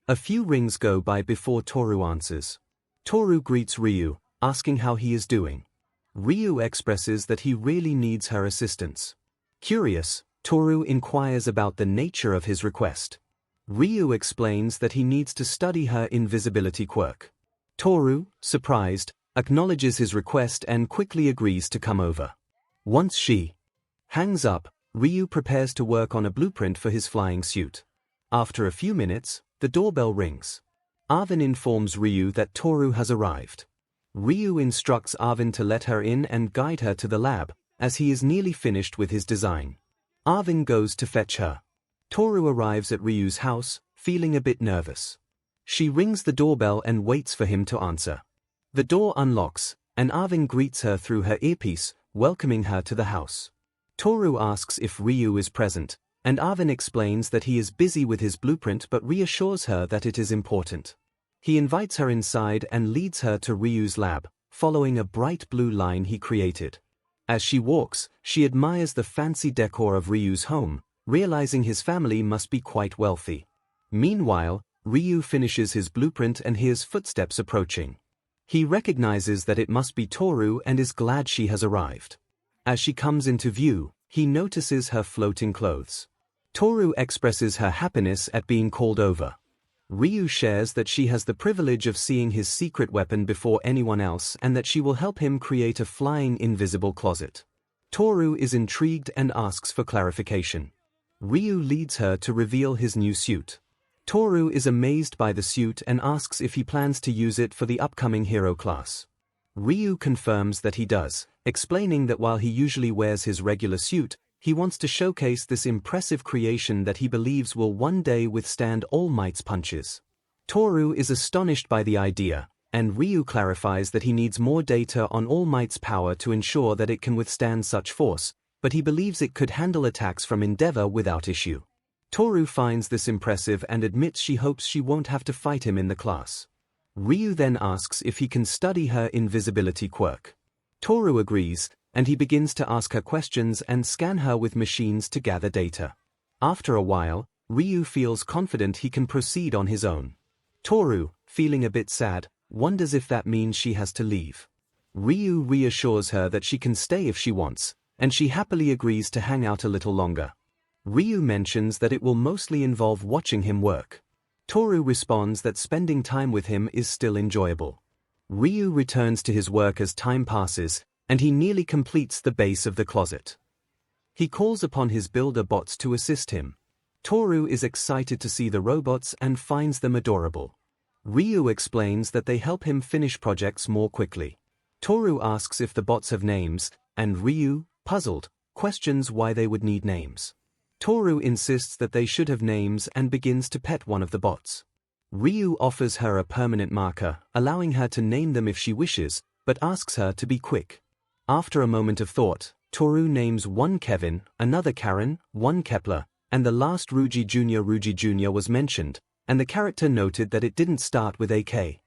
A few rings go by before Toru answers. Toru greets Ryu, asking how he is doing. Ryu expresses that he really needs her assistance. Curious, Toru inquires about the nature of his request. Ryu explains that he needs to study her invisibility quirk. Toru, surprised, acknowledges his request and quickly agrees to come over. Once she hangs up, Ryu prepares to work on a blueprint for his flying suit. After a few minutes, the doorbell rings. Arvin informs Ryu that Toru has arrived. Ryu instructs Arvin to let her in and guide her to the lab, as he is nearly finished with his design. Arvin goes to fetch her. Toru arrives at Ryu's house, feeling a bit nervous. She rings the doorbell and waits for him to answer. The door unlocks, and Arvin greets her through her earpiece, welcoming her to the house. Toru asks if Ryu is present, and Arvin explains that he is busy with his blueprint but reassures her that it is important. He invites her inside and leads her to Ryu's lab, following a bright blue line he created. As she walks, she admires the fancy decor of Ryu's home, realizing his family must be quite wealthy. Meanwhile, Ryu finishes his blueprint and hears footsteps approaching. He recognizes that it must be Toru and is glad she has arrived. As she comes into view, he notices her floating clothes. Toru expresses her happiness at being called over. Ryu shares that she has the privilege of seeing his secret weapon before anyone else and that she will help him create a flying invisible closet. Toru is intrigued and asks for clarification. Ryu leads her to reveal his new suit. Toru is amazed by the suit and asks if he plans to use it for the upcoming hero class. Ryu confirms that he does, explaining that while he usually wears his regular suit, he wants to showcase this impressive creation that he believes will one day withstand All Might's punches. Toru is astonished by the idea, and 𝗧𝗬𝗧 clarifies that he needs more data on All Might's power to ensure that it can withstand such force, but he believes it could handle attacks from 𝗵𝗲𝗏 without issue. Toru finds this impressive and admits she hopes she won't have to fight him in the class. 𝗧𝗬𝗧 then asks if he can study her invisibility quirk. Toru agrees, and he begins to ask her questions and scan her with machines to gather data. After a while, 𝗧𝗬𝗧 feels confident he can proceed on his own. Toru, feeling a bit sad, wonders if that means she has to leave. 𝗧𝗬𝗧 reassures her that she can stay if she wants, and she happily agrees to hang out a little longer. 𝗧𝗬𝗧 mentions that it will mostly involve watching him work. Toru responds that spending time with him is still enjoyable. 𝗧𝗬𝗧 returns to his work as time passes, and he nearly completes the base of the closet. He calls upon his builder bots to assist him. Toru is excited to see the robots and finds them adorable. 𝗧𝗬𝗧 explains that they help him finish projects more quickly. Toru asks if the bots have names, and 𝗧𝗬𝗧, puzzled, questions why they would need names. Toru insists that they should have names and begins to pet one of the bots. 𝗧𝗬𝗧 offers her a permanent marker, allowing her to name them if she wishes, but asks her to be quick. After a moment of thought, Toru names one Kevin, another Karen, one Kepler, and the last Rougi Jr. was mentioned, and the character noted that it didn't start with AK.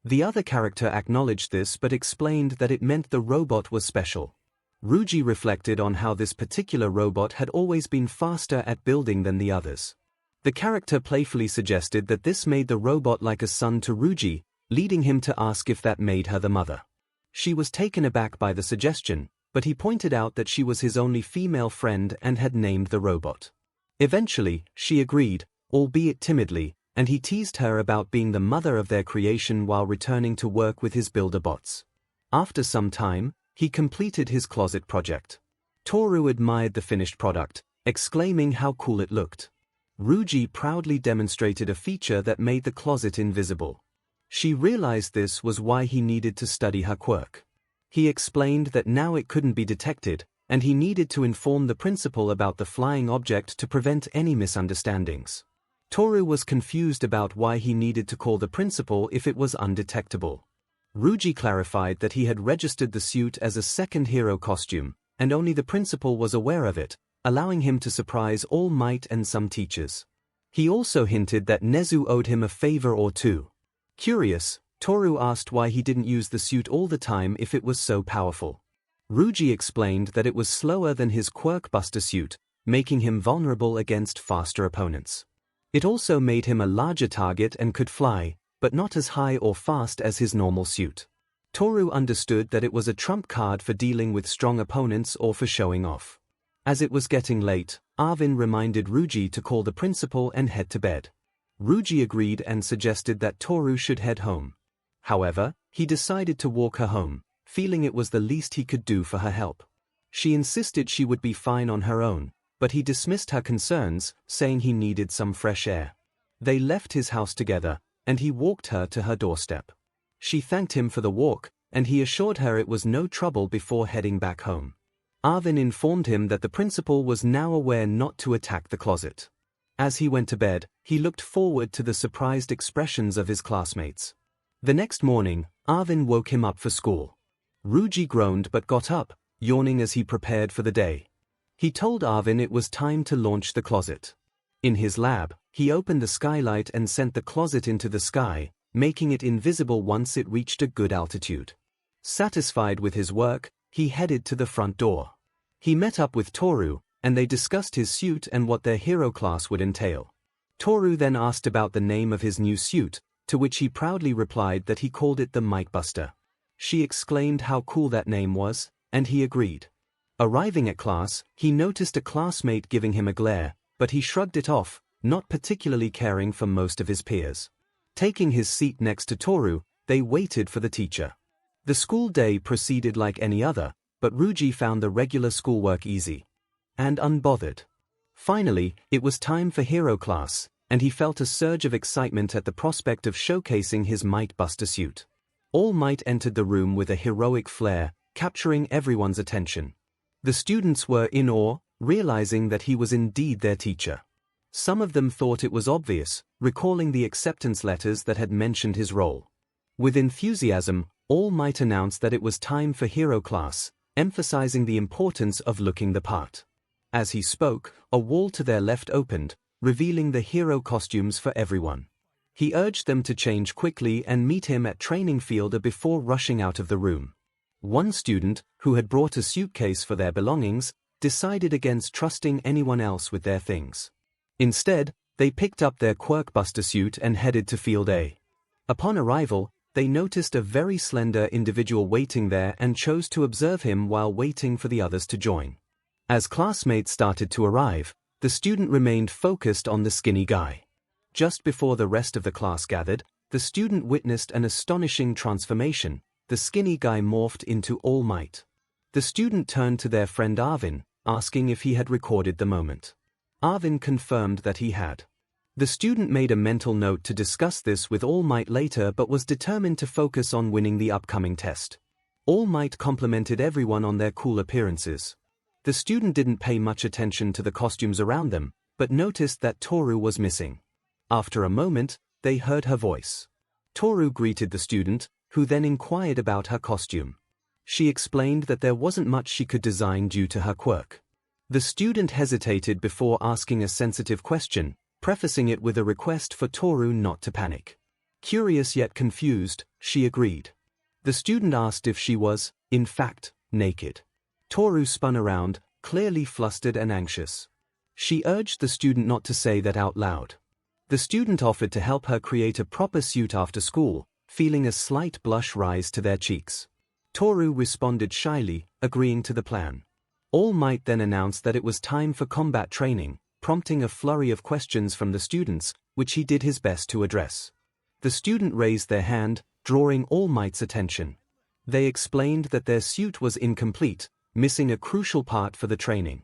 The other character acknowledged this but explained that it meant the robot was special. Rougi reflected on how this particular robot had always been faster at building than the others. The character playfully suggested that this made the robot like a son to Rougi, leading him to ask if that made her the mother. She was taken aback by the suggestion, but he pointed out that she was his only female friend and had named the robot. Eventually, she agreed, albeit timidly, and he teased her about being the mother of their creation while returning to work with his builder bots. After some time, he completed his closet project. Toru admired the finished product, exclaiming how cool it looked. Rougi proudly demonstrated a feature that made the closet invisible. She realized this was why he needed to study her quirk. He explained that now it couldn't be detected, and he needed to inform the principal about the flying object to prevent any misunderstandings. Toru was confused about why he needed to call the principal if it was undetectable. Rougi clarified that he had registered the suit as a second hero costume, and only the principal was aware of it, allowing him to surprise All Might and some teachers. He also hinted that Nezu owed him a favor or two. Curious, Toru asked why he didn't use the suit all the time if it was so powerful. Rougi explained that it was slower than his Quirk Buster suit, making him vulnerable against faster opponents. It also made him a larger target and could fly, but not as high or fast as his normal suit. Toru understood that it was a trump card for dealing with strong opponents or for showing off. As it was getting late, Arvin reminded Rougi to call the principal and head to bed. Rougi agreed and suggested that Toru should head home. However, he decided to walk her home, feeling it was the least he could do for her help. She insisted she would be fine on her own, but he dismissed her concerns, saying he needed some fresh air. They left his house together, and he walked her to her doorstep. She thanked him for the walk, and he assured her it was no trouble before heading back home. Arvin informed him that the principal was now aware not to attack the closet. As he went to bed, he looked forward to the surprised expressions of his classmates. The next morning, Arvin woke him up for school. Rougi groaned but got up, yawning as he prepared for the day. He told Arvin it was time to launch the closet. In his lab, he opened the skylight and sent the closet into the sky, making it invisible once it reached a good altitude. Satisfied with his work, he headed to the front door. He met up with Toru, and they discussed his suit and what their hero class would entail. Toru then asked about the name of his new suit, to which he proudly replied that he called it the Mic Buster. She exclaimed how cool that name was, and he agreed. Arriving at class, he noticed a classmate giving him a glare, but he shrugged it off, not particularly caring for most of his peers. Taking his seat next to Toru, they waited for the teacher. The school day proceeded like any other, but Rougi found the regular schoolwork easy and unbothered. Finally, it was time for hero class, and he felt a surge of excitement at the prospect of showcasing his Might Buster suit. All Might entered the room with a heroic flair, capturing everyone's attention. The students were in awe, realizing that he was indeed their teacher. Some of them thought it was obvious, recalling the acceptance letters that had mentioned his role. With enthusiasm, All Might announced that it was time for hero class, emphasizing the importance of looking the part. As he spoke, a wall to their left opened, revealing the hero costumes for everyone. He urged them to change quickly and meet him at training field before rushing out of the room. One student, who had brought a suitcase for their belongings, decided against trusting anyone else with their things. Instead, they picked up their Quirkbuster suit and headed to Field A. Upon arrival, they noticed a very slender individual waiting there and chose to observe him while waiting for the others to join. As classmates started to arrive, the student remained focused on the skinny guy. Just before the rest of the class gathered, the student witnessed an astonishing transformation. The skinny guy morphed into All Might. The student turned to their friend Arvin, asking if he had recorded the moment. Arvin confirmed that he had. The student made a mental note to discuss this with All Might later but was determined to focus on winning the upcoming test. All Might complimented everyone on their cool appearances. The student didn't pay much attention to the costumes around them, but noticed that Toru was missing. After a moment, they heard her voice. Toru greeted the student, who then inquired about her costume. She explained that there wasn't much she could design due to her quirk. The student hesitated before asking a sensitive question, prefacing it with a request for Toru not to panic. Curious yet confused, she agreed. The student asked if she was, in fact, naked. Toru spun around, clearly flustered and anxious. She urged the student not to say that out loud. The student offered to help her create a proper suit after school, feeling a slight blush rise to their cheeks. Toru responded shyly, agreeing to the plan. All Might then announced that it was time for combat training, prompting a flurry of questions from the students, which he did his best to address. The student raised their hand, drawing All Might's attention. They explained that their suit was incomplete, missing a crucial part for the training.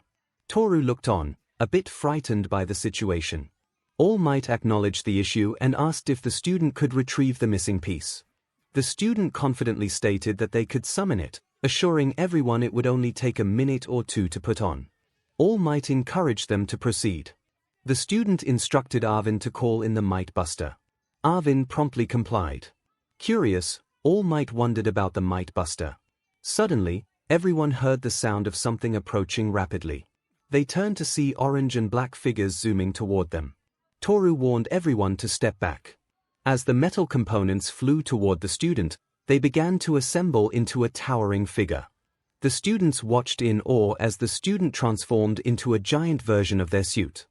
Toru looked on, a bit frightened by the situation. All Might acknowledged the issue and asked if the student could retrieve the missing piece. The student confidently stated that they could summon it, assuring everyone it would only take a minute or two to put on. All Might encouraged them to proceed. The student instructed Arvin to call in the Might Buster. Arvin promptly complied. Curious, All Might wondered about the Might Buster. Suddenly, everyone heard the sound of something approaching rapidly. They turned to see orange and black figures zooming toward them. Toru warned everyone to step back. As the metal components flew toward the student, they began to assemble into a towering figure. The students watched in awe as the student transformed into a giant version of their suit.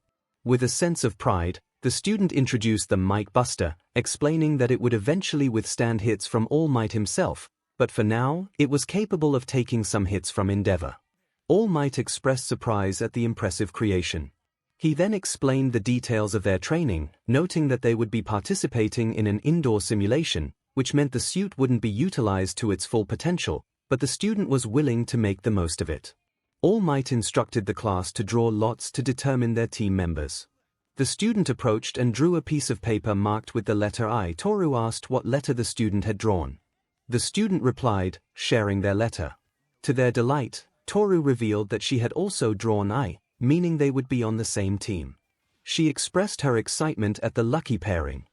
With a sense of pride, the student introduced the Might Buster, explaining that it would eventually withstand hits from All Might himself, but for now, it was capable of taking some hits from Endeavor. All Might expressed surprise at the impressive creation. He then explained the details of their training, noting that they would be participating in an indoor simulation, which meant the suit wouldn't be utilized to its full potential, but the student was willing to make the most of it. All Might instructed the class to draw lots to determine their team members. The student approached and drew a piece of paper marked with the letter I. Toru asked what letter the student had drawn. The student replied, sharing their letter. To their delight, Toru revealed that she had also drawn I, meaning they would be on the same team. She expressed her excitement at the lucky pairing.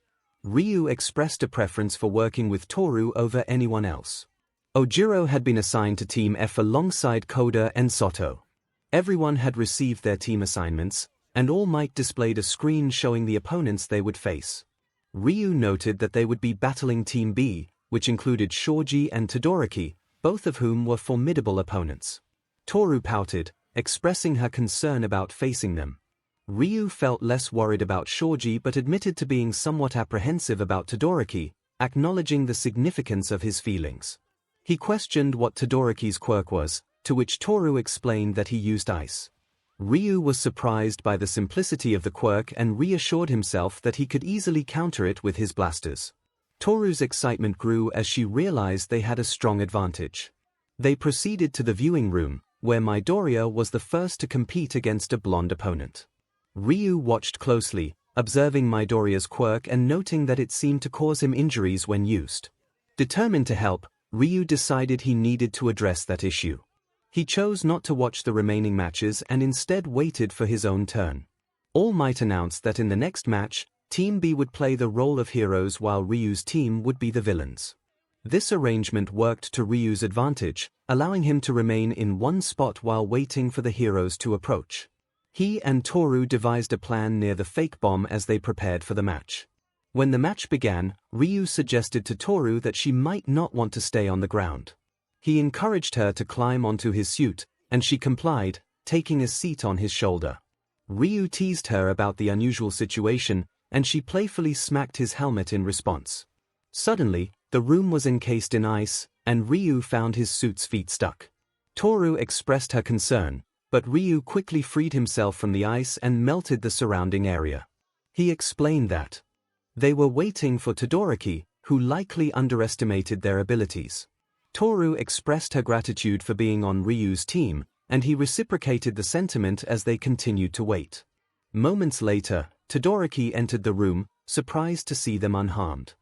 Ryu expressed a preference for working with Toru over anyone else. Ojiro had been assigned to Team F alongside Koda and Soto. Everyone had received their team assignments, and All Might displayed a screen showing the opponents they would face. Ryu noted that they would be battling Team B, which included Shoji and Todoroki, both of whom were formidable opponents. Toru pouted, expressing her concern about facing them. Ryu felt less worried about Shoji but admitted to being somewhat apprehensive about Todoroki, acknowledging the significance of his feelings. He questioned what Todoroki's quirk was, to which Toru explained that he used ice. Ryu was surprised by the simplicity of the quirk and reassured himself that he could easily counter it with his blasters. Toru's excitement grew as she realized they had a strong advantage. They proceeded to the viewing room, where Midoriya was the first to compete against a blonde opponent. Ryu watched closely, observing Midoriya's quirk and noting that it seemed to cause him injuries when used. Determined to help, Ryu decided he needed to address that issue. He chose not to watch the remaining matches and instead waited for his own turn. All Might announced that in the next match, Team B would play the role of heroes while Ryu's team would be the villains. This arrangement worked to Ryu's advantage, allowing him to remain in one spot while waiting for the heroes to approach. He and Toru devised a plan near the fake bomb as they prepared for the match. When the match began, Ryu suggested to Toru that she might not want to stay on the ground. He encouraged her to climb onto his suit, and she complied, taking a seat on his shoulder. Ryu teased her about the unusual situation, and she playfully smacked his helmet in response. Suddenly, the room was encased in ice, and Ryu found his suit's feet stuck. Toru expressed her concern, but Ryu quickly freed himself from the ice and melted the surrounding area. He explained that they were waiting for Todoroki, who likely underestimated their abilities. Toru expressed her gratitude for being on Ryu's team, and he reciprocated the sentiment as they continued to wait. Moments later, Todoroki entered the room, surprised to see them unharmed.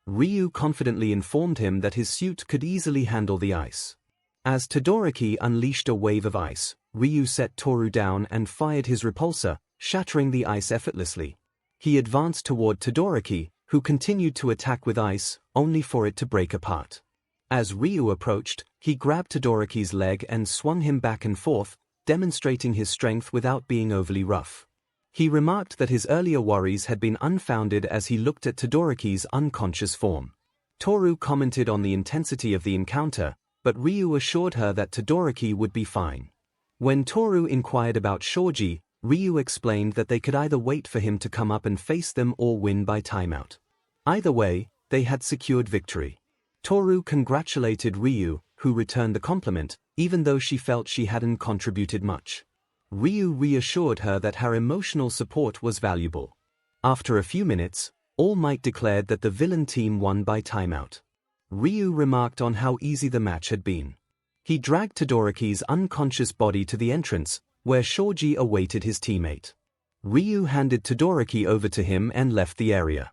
Ryu confidently informed him that his suit could easily handle the ice. As Todoroki unleashed a wave of ice, Ryu set Toru down and fired his repulsor, shattering the ice effortlessly. He advanced toward Todoroki, who continued to attack with ice, only for it to break apart. As Ryu approached, he grabbed Todoroki's leg and swung him back and forth, demonstrating his strength without being overly rough. He remarked that his earlier worries had been unfounded as he looked at Todoroki's unconscious form. Toru commented on the intensity of the encounter, but Ryu assured her that Todoroki would be fine. When Toru inquired about Shoji, Ryu explained that they could either wait for him to come up and face them or win by timeout. Either way, they had secured victory. Toru congratulated Ryu, who returned the compliment, even though she felt she hadn't contributed much. Ryu reassured her that her emotional support was valuable. After a few minutes, All Might declared that the villain team won by timeout. Ryu remarked on how easy the match had been. He dragged Todoroki's unconscious body to the entrance, where Shoji awaited his teammate. Ryu handed Todoroki over to him and left the area.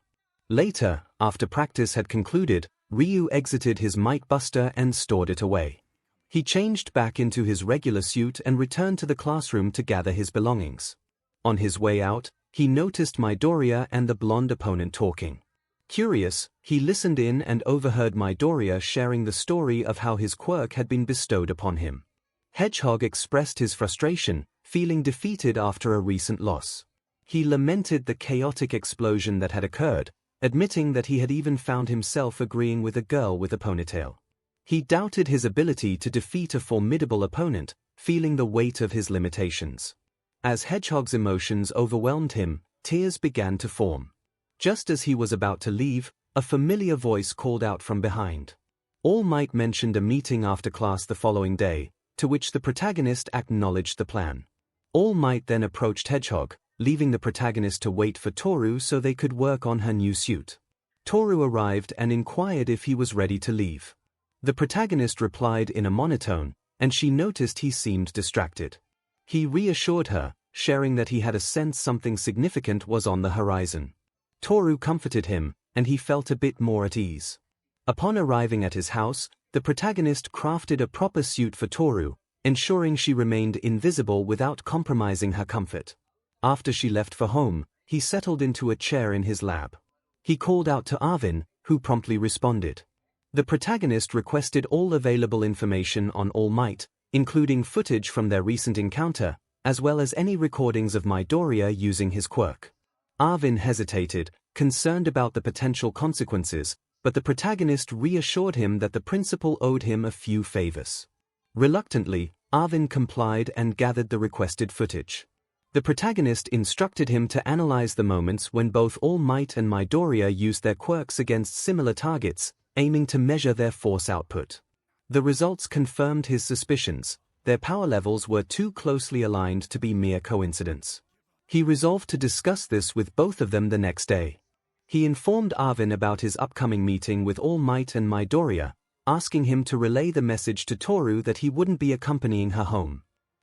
Later, after practice had concluded, Ryu exited his Might Buster and stored it away. He changed back into his regular suit and returned to the classroom to gather his belongings. On his way out, he noticed Midoriya and the blonde opponent talking. Curious, he listened in and overheard Midoriya sharing the story of how his quirk had been bestowed upon him. Hedgehog expressed his frustration, feeling defeated after a recent loss. He lamented the chaotic explosion that had occurred, admitting that he had even found himself agreeing with a girl with a ponytail. He doubted his ability to defeat a formidable opponent, feeling the weight of his limitations. As Hedgehog's emotions overwhelmed him, tears began to form. Just as he was about to leave, a familiar voice called out from behind. All Might mentioned a meeting after class the following day, to which the protagonist acknowledged the plan. All Might then approached Hedgehog, leaving the protagonist to wait for Toru so they could work on her new suit. Toru arrived and inquired if he was ready to leave. The protagonist replied in a monotone, and she noticed he seemed distracted. He reassured her, sharing that he had a sense something significant was on the horizon. Toru comforted him, and he felt a bit more at ease. Upon arriving at his house, the protagonist crafted a proper suit for Toru, ensuring she remained invisible without compromising her comfort. After she left for home, he settled into a chair in his lab. He called out to Arvin, who promptly responded. The protagonist requested all available information on All Might, including footage from their recent encounter, as well as any recordings of Midoriya using his quirk. Arvin hesitated, concerned about the potential consequences, but the protagonist reassured him that the principal owed him a few favors. Reluctantly, Arvin complied and gathered the requested footage. The protagonist instructed him to analyze the moments when both All Might and Midoriya used their quirks against similar targets, aiming to measure their force output. The results confirmed his suspicions. Their power levels were too closely aligned to be mere coincidence. He resolved to discuss this with both of them the next day. He informed Arvin about his upcoming meeting with All Might and Midoriya, asking him to relay the message to Toru that he wouldn't be accompanying her home.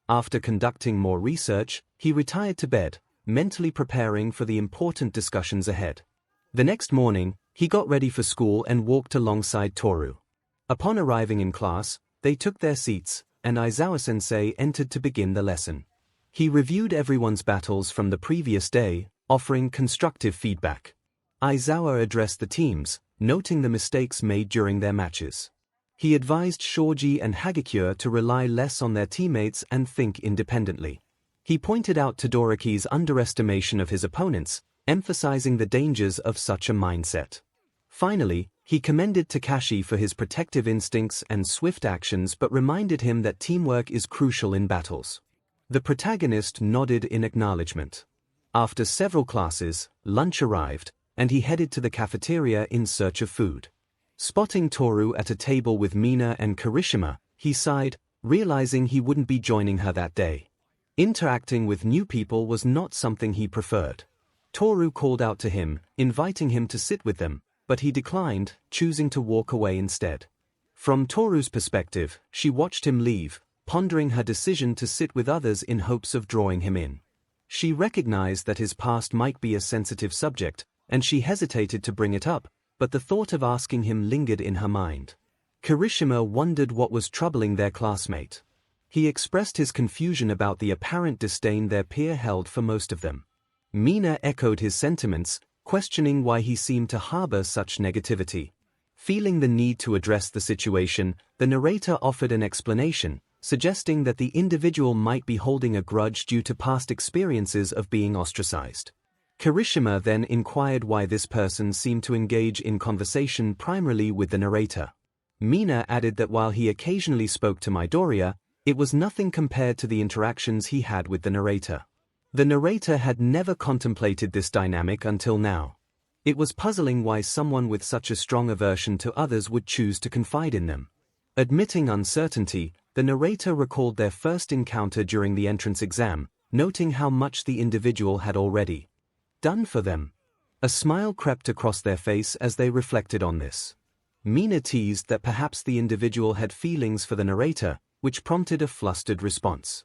After conducting more research, he retired to bed, mentally preparing for the important discussions ahead. The next morning, he got ready for school and walked alongside Toru. Upon arriving in class, they took their seats, and Aizawa-sensei entered to begin the lesson. He reviewed everyone's battles from the previous day, offering constructive feedback. Aizawa addressed the teams, noting the mistakes made during their matches. He advised 𝗧𝗏 and 𝗧𝗏𝗄𝗧 to rely less on their teammates and think independently. He pointed out Todoroki's underestimation of his opponents, emphasizing the dangers of such a mindset. Finally, he commended Takashi for his protective instincts and swift actions but reminded him that teamwork is crucial in battles. The protagonist nodded in acknowledgement. After several classes, lunch arrived, and he headed to the cafeteria in search of food. Spotting Toru at a table with Mina and Kirishima, he sighed, realizing he wouldn't be joining her that day. Interacting with new people was not something he preferred. Toru called out to him, inviting him to sit with them, but he declined, choosing to walk away instead. From Toru's perspective, she watched him leave, pondering her decision to sit with others in hopes of drawing him in. She recognized that his past might be a sensitive subject, and she hesitated to bring it up, but the thought of asking him lingered in her mind. Kirishima wondered what was troubling their classmate. He expressed his confusion about the apparent disdain their peer held for most of them. Mina echoed his sentiments, questioning why he seemed to harbor such negativity. Feeling the need to address the situation, the narrator offered an explanation, suggesting that the individual might be holding a grudge due to past experiences of being ostracized. Kirishima then inquired why this person seemed to engage in conversation primarily with the narrator. Mina added that while he occasionally spoke to Midoriya, it was nothing compared to the interactions he had with the narrator. The narrator had never contemplated this dynamic until now. It was puzzling why someone with such a strong aversion to others would choose to confide in them. Admitting uncertainty, the narrator recalled their first encounter during the entrance exam, noting how much the individual had already done for them. A smile crept across their face as they reflected on this. Mina teased that perhaps the individual had feelings for the narrator, which prompted a flustered response.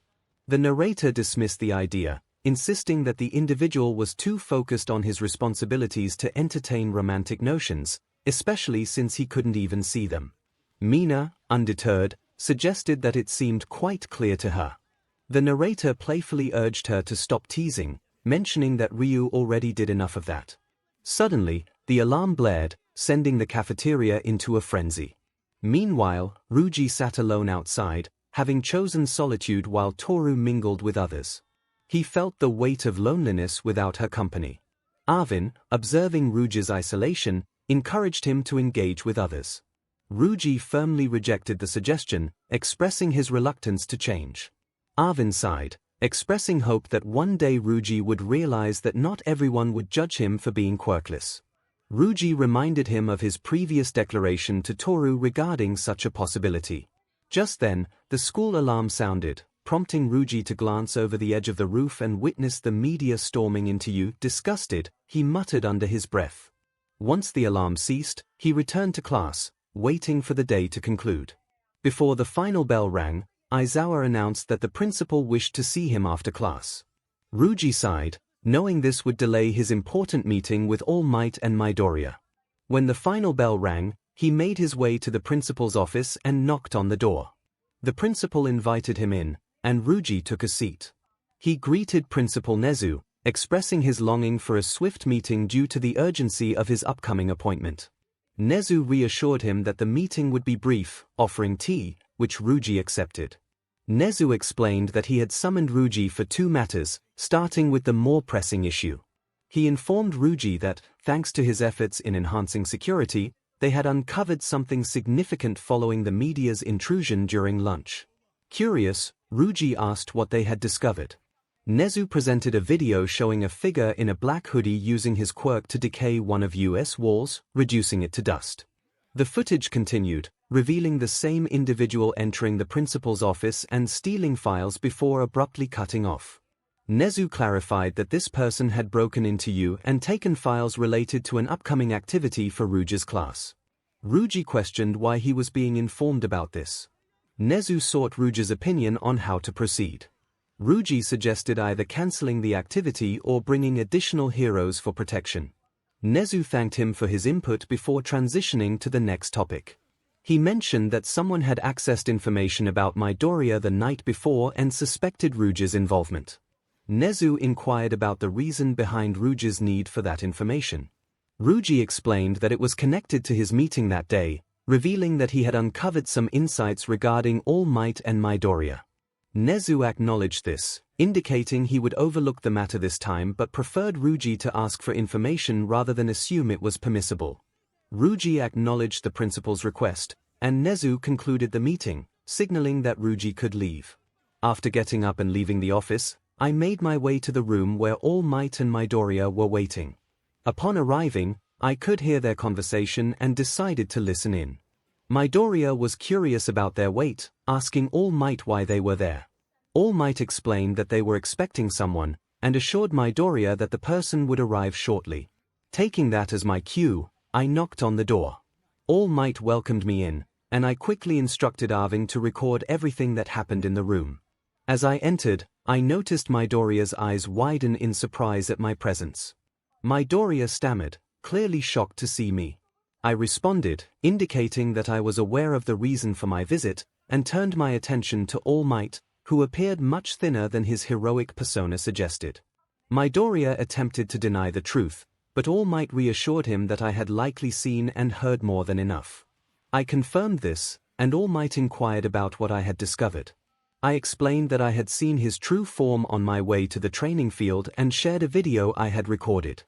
The narrator dismissed the idea, insisting that the individual was too focused on his responsibilities to entertain romantic notions, especially since he couldn't even see them. Mina, undeterred, suggested that it seemed quite clear to her. The narrator playfully urged her to stop teasing, mentioning that Ryu already did enough of that. Suddenly, the alarm blared, sending the cafeteria into a frenzy. Meanwhile, Ryuji sat alone outside, having chosen solitude while Toru mingled with others. He felt the weight of loneliness without her company. Arvin, observing Ryuji's isolation, encouraged him to engage with others. Ryuji firmly rejected the suggestion, expressing his reluctance to change. Arvin sighed, expressing hope that one day Ryuji would realize that not everyone would judge him for being quirkless. Ryuji reminded him of his previous declaration to Toru regarding such a possibility. Just then, the school alarm sounded, prompting Ryuji to glance over the edge of the roof and witness the media storming into you. Disgusted, he muttered under his breath. Once the alarm ceased, he returned to class, waiting for the day to conclude. Before the final bell rang, Aizawa announced that the principal wished to see him after class. Ryuji sighed, knowing this would delay his important meeting with All Might and Midoriya. When the final bell rang, he made his way to the principal's office and knocked on the door. The principal invited him in, and Ryuji took a seat. He greeted Principal Nezu, expressing his longing for a swift meeting due to the urgency of his upcoming appointment. Nezu reassured him that the meeting would be brief, offering tea, which Ryuji accepted. Nezu explained that he had summoned Ryuji for two matters, starting with the more pressing issue. He informed Ryuji that, thanks to his efforts in enhancing security, they had uncovered something significant following the media's intrusion during lunch. Curious, Ryuji asked what they had discovered. Nezu presented a video showing a figure in a black hoodie using his quirk to decay one of US walls, reducing it to dust. The footage continued, revealing the same individual entering the principal's office and stealing files before abruptly cutting off. Nezu clarified that this person had broken into U and taken files related to an upcoming activity for Ryuji's class. Ryuji questioned why he was being informed about this. Nezu sought Ryuji's opinion on how to proceed. Ryuji suggested either cancelling the activity or bringing additional heroes for protection. Nezu thanked him for his input before transitioning to the next topic. He mentioned that someone had accessed information about Midoriya the night before and suspected Ryuji's involvement. Nezu inquired about the reason behind Ryuji's need for that information. 𝗧𝗓𝗧𝗑 explained that it was connected to his meeting that day, revealing that he had uncovered some insights regarding All Might and Midoriya. Nezu acknowledged this, indicating he would overlook the matter this time but preferred 𝗧𝗓𝗧 to ask for information rather than assume it was permissible. 𝗧𝗓𝗧 acknowledged the principal's request, and Nezu concluded the meeting, signaling that 𝗧𝗓𝗧 could leave. After getting up and leaving the office, I made my way to the room where All Might and Midoriya were waiting. Upon arriving, I could hear their conversation and decided to listen in. Midoriya was curious about their wait, asking All Might why they were there. All Might explained that they were expecting someone, and assured Midoriya that the person would arrive shortly. Taking that as my cue, I knocked on the door. All Might welcomed me in, and I quickly instructed 𝗬𝗲𝗏 to record everything that happened in the room. As I entered, I noticed Midoriya's eyes widen in surprise at my presence. Midoriya stammered, clearly shocked to see me. I responded, indicating that I was aware of the reason for my visit, and turned my attention to All Might, who appeared much thinner than his heroic persona suggested. Midoriya attempted to deny the truth, but All Might reassured him that I had likely seen and heard more than enough. I confirmed this, and All Might inquired about what I had discovered. I explained that I had seen his true form on my way to the training field and shared a video I had recorded.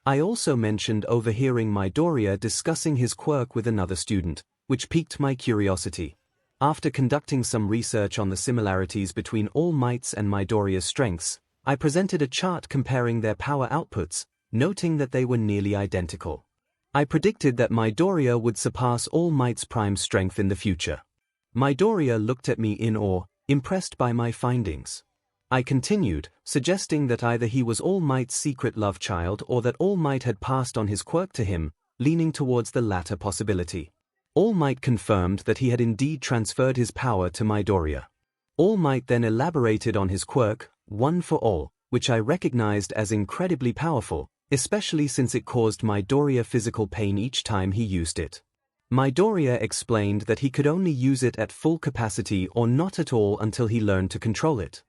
I also mentioned overhearing Midoriya discussing his quirk with another student, which piqued my curiosity. After conducting some research on the similarities between All Might's and Midoriya's strengths, I presented a chart comparing their power outputs, noting that they were nearly identical. I predicted that Midoriya would surpass All Might's prime strength in the future. Midoriya looked at me in awe, impressed by my findings. I continued, suggesting that either he was All Might's secret love child or that All Might had passed on his quirk to him, leaning towards the latter possibility. All Might confirmed that he had indeed transferred his power to Midoriya. All Might then elaborated on his quirk, One for All, which I recognized as incredibly powerful, especially since it caused Midoriya physical pain each time he used it. Midoriya explained that he could only use it at full capacity or not at all until he learned to control it.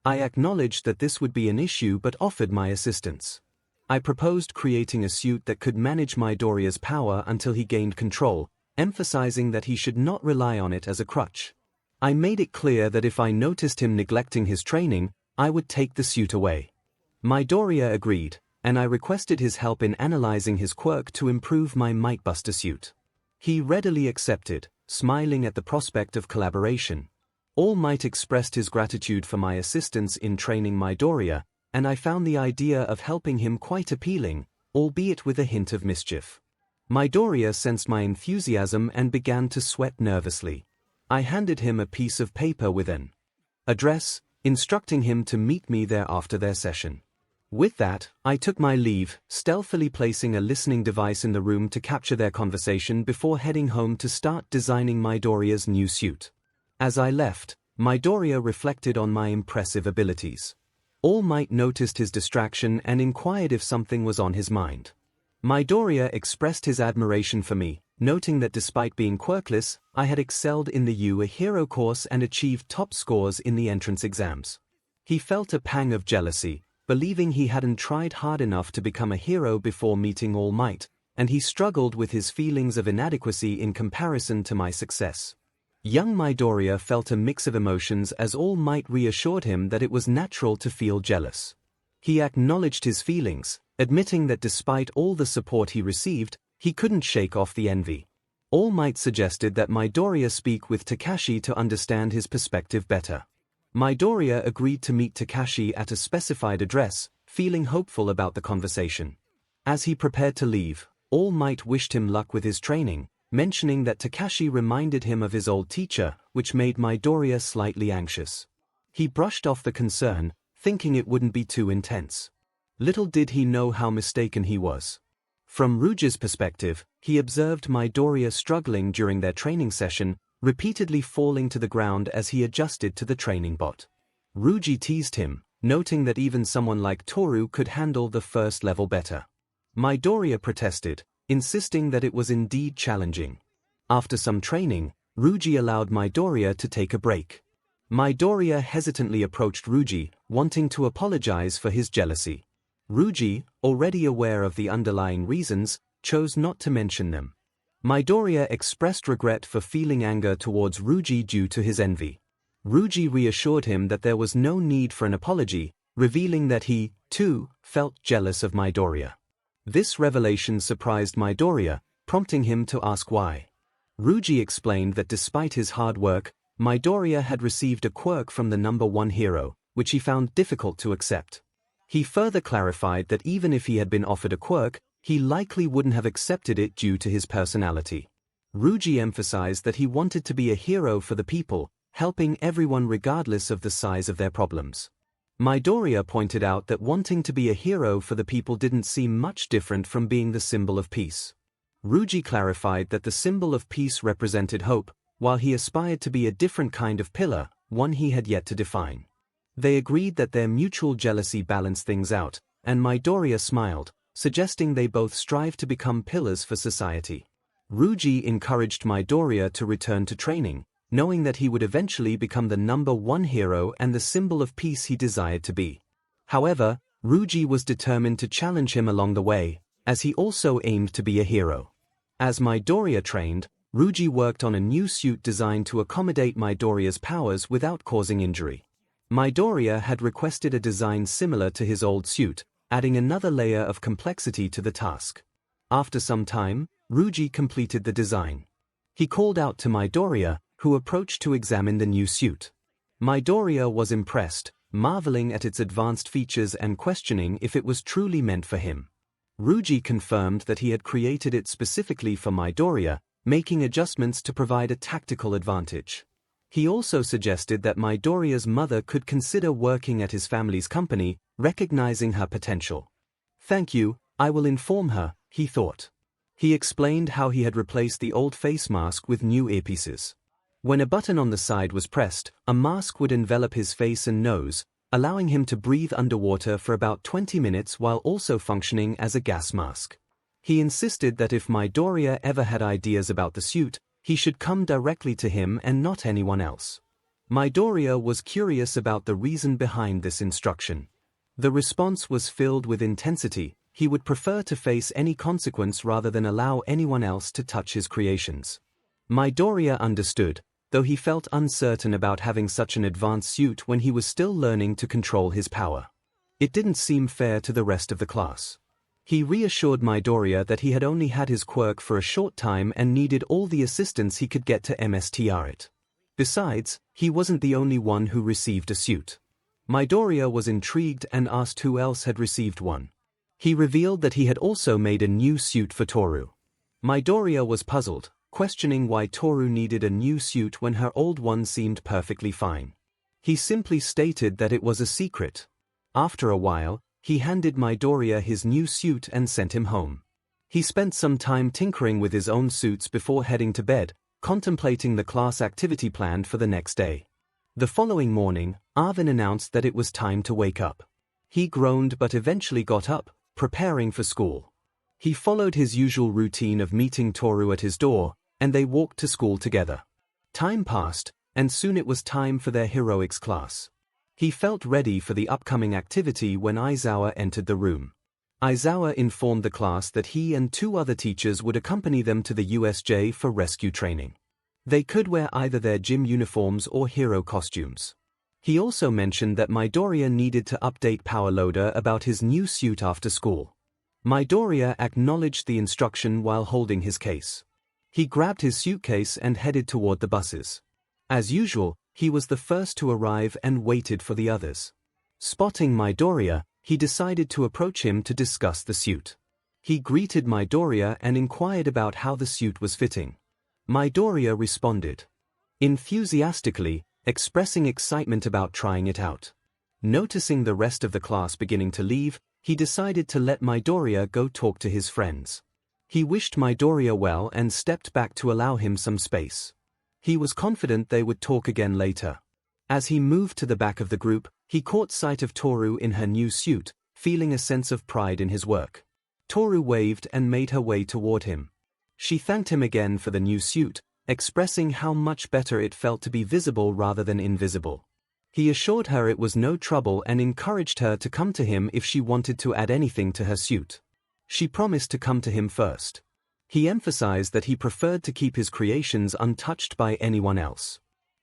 I acknowledged that this would be an issue but offered my assistance. I proposed creating a suit that could manage Midoriya's power until he gained control, emphasizing that he should not rely on it as a crutch. I made it clear that if I noticed him neglecting his training, I would take the suit away. Midoriya agreed, and I requested his help in analyzing his quirk to improve my Might Buster suit. He readily accepted, smiling at the prospect of collaboration. All Might expressed his gratitude for my assistance in training Midoriya, and I found the idea of helping him quite appealing, albeit with a hint of mischief. Midoriya sensed my enthusiasm and began to sweat nervously. I handed him a piece of paper with an address, instructing him to meet me there after their session. With that, I took my leave, stealthily placing a listening device in the room to capture their conversation before heading home to start designing Midoriya's new suit. As I left, Midoriya reflected on my impressive abilities. All Might noticed his distraction and inquired if something was on his mind. Midoriya expressed his admiration for me, noting that despite being quirkless, I had excelled in the 𝗧𝗏 course and achieved top scores in the entrance exams. He felt a pang of jealousy, believing he hadn't tried hard enough to become a hero before meeting All Might, and he struggled with his feelings of inadequacy in comparison to my success. Young Midoriya felt a mix of emotions as All Might reassured him that it was natural to feel jealous. He acknowledged his feelings, admitting that despite all the support he received, he couldn't shake off the envy. All Might suggested that Midoriya speak with Takashi to understand his perspective better. Midoriya agreed to meet Takashi at a specified address, feeling hopeful about the conversation. As he prepared to leave, All Might wished him luck with his training, mentioning that Takashi reminded him of his old teacher, which made Midoriya slightly anxious. He brushed off the concern, thinking it wouldn't be too intense. Little did he know how mistaken he was. From 𝗧𝗓𝗧𝗏's perspective, he observed Midoriya struggling during their training session, repeatedly falling to the ground as he adjusted to the training bot. 𝗧𝗓𝗧𝗏 teased him, noting that even someone like Toru could handle the first level better. Midoriya protested, insisting that it was indeed challenging. After some training, 𝗧𝗓𝗧𝗏 allowed Midoriya to take a break. Midoriya hesitantly approached 𝗧𝗓𝗧𝗏, wanting to apologize for his jealousy. 𝗧𝗓𝗧𝗏, already aware of the underlying reasons, chose not to mention them. Midoriya expressed regret for feeling anger towards 𝗓𝗓𝗓 due to his envy. 𝗓𝗓𝗓 reassured him that there was no need for an apology, revealing that he, too, felt jealous of Midoriya. This revelation surprised Midoriya, prompting him to ask why. 𝗓𝗓𝗓 explained that despite his hard work, Midoriya had received a quirk from the number one hero, which he found difficult to accept. He further clarified that even if he had been offered a quirk, he likely wouldn't have accepted it due to his personality. 𝗓𝗓𝗓 emphasized that he wanted to be a hero for the people, helping everyone regardless of the size of their problems. Midoriya pointed out that wanting to be a hero for the people didn't seem much different from being the symbol of peace. 𝗓𝗓𝗓 clarified that the symbol of peace represented hope, while he aspired to be a different kind of pillar, one he had yet to define. They agreed that their mutual jealousy balanced things out, and Midoriya smiled, suggesting they both strive to become pillars for society. 𝗓𝗓𝗓 encouraged Midoriya to return to training, knowing that he would eventually become the number one hero and the symbol of peace he desired to be. However, 𝗓𝗓𝗓 was determined to challenge him along the way, as he also aimed to be a hero. As Midoriya trained, 𝗓𝗓𝗓 worked on a new suit designed to accommodate Midoriya's powers without causing injury. Midoriya had requested a design similar to his old suit, adding another layer of complexity to the task. After some time, 𝗓𝗓𝗓 completed the design. He called out to Midoriya, who approached to examine the new suit. Midoriya was impressed, marveling at its advanced features and questioning if it was truly meant for him. 𝗓𝗓𝗓 confirmed that he had created it specifically for Midoriya, making adjustments to provide a tactical advantage. He also suggested that Midoriya's mother could consider working at his family's company, recognizing her potential. "Thank you, I will inform her," he thought. He explained how he had replaced the old face mask with new earpieces. When a button on the side was pressed, a mask would envelop his face and nose, allowing him to breathe underwater for about 20 minutes while also functioning as a gas mask. He insisted that if Midoriya ever had ideas about the suit, he should come directly to him and not anyone else. Midoriya was curious about the reason behind this instruction. The response was filled with intensity. He would prefer to face any consequence rather than allow anyone else to touch his creations. Midoriya understood, though he felt uncertain about having such an advanced suit when he was still learning to control his power. It didn't seem fair to the rest of the class. He reassured Midoriya that he had only had his quirk for a short time and needed all the assistance he could get to master it. Besides, he wasn't the only one who received a suit. Midoriya was intrigued and asked who else had received one. He revealed that he had also made a new suit for Toru. Midoriya was puzzled, questioning why Toru needed a new suit when her old one seemed perfectly fine. He simply stated that it was a secret. After a while, he handed Midoriya his new suit and sent him home. He spent some time tinkering with his own suits before heading to bed, contemplating the class activity planned for the next day. The following morning, Arvin announced that it was time to wake up. He groaned but eventually got up, preparing for school. He followed his usual routine of meeting Toru at his door, and they walked to school together. Time passed, and soon it was time for their heroics class. He felt ready for the upcoming activity when Aizawa entered the room. Aizawa informed the class that he and two other teachers would accompany them to the USJ for rescue training. They could wear either their gym uniforms or hero costumes. He also mentioned that Midoriya needed to update Power Loader about his new suit after school. Midoriya acknowledged the instruction while holding his case. He grabbed his suitcase and headed toward the buses. As usual, he was the first to arrive and waited for the others. Spotting Midoriya, he decided to approach him to discuss the suit. He greeted Midoriya and inquired about how the suit was fitting. Midoriya responded enthusiastically, expressing excitement about trying it out. Noticing the rest of the class beginning to leave, he decided to let Midoriya go talk to his friends. He wished Midoriya well and stepped back to allow him some space. He was confident they would talk again later. As he moved to the back of the group, he caught sight of Toru in her new suit, feeling a sense of pride in his work. Toru waved and made her way toward him. She thanked him again for the new suit, expressing how much better it felt to be visible rather than invisible. He assured her it was no trouble and encouraged her to come to him if she wanted to add anything to her suit. She promised to come to him first. He emphasized that he preferred to keep his creations untouched by anyone else.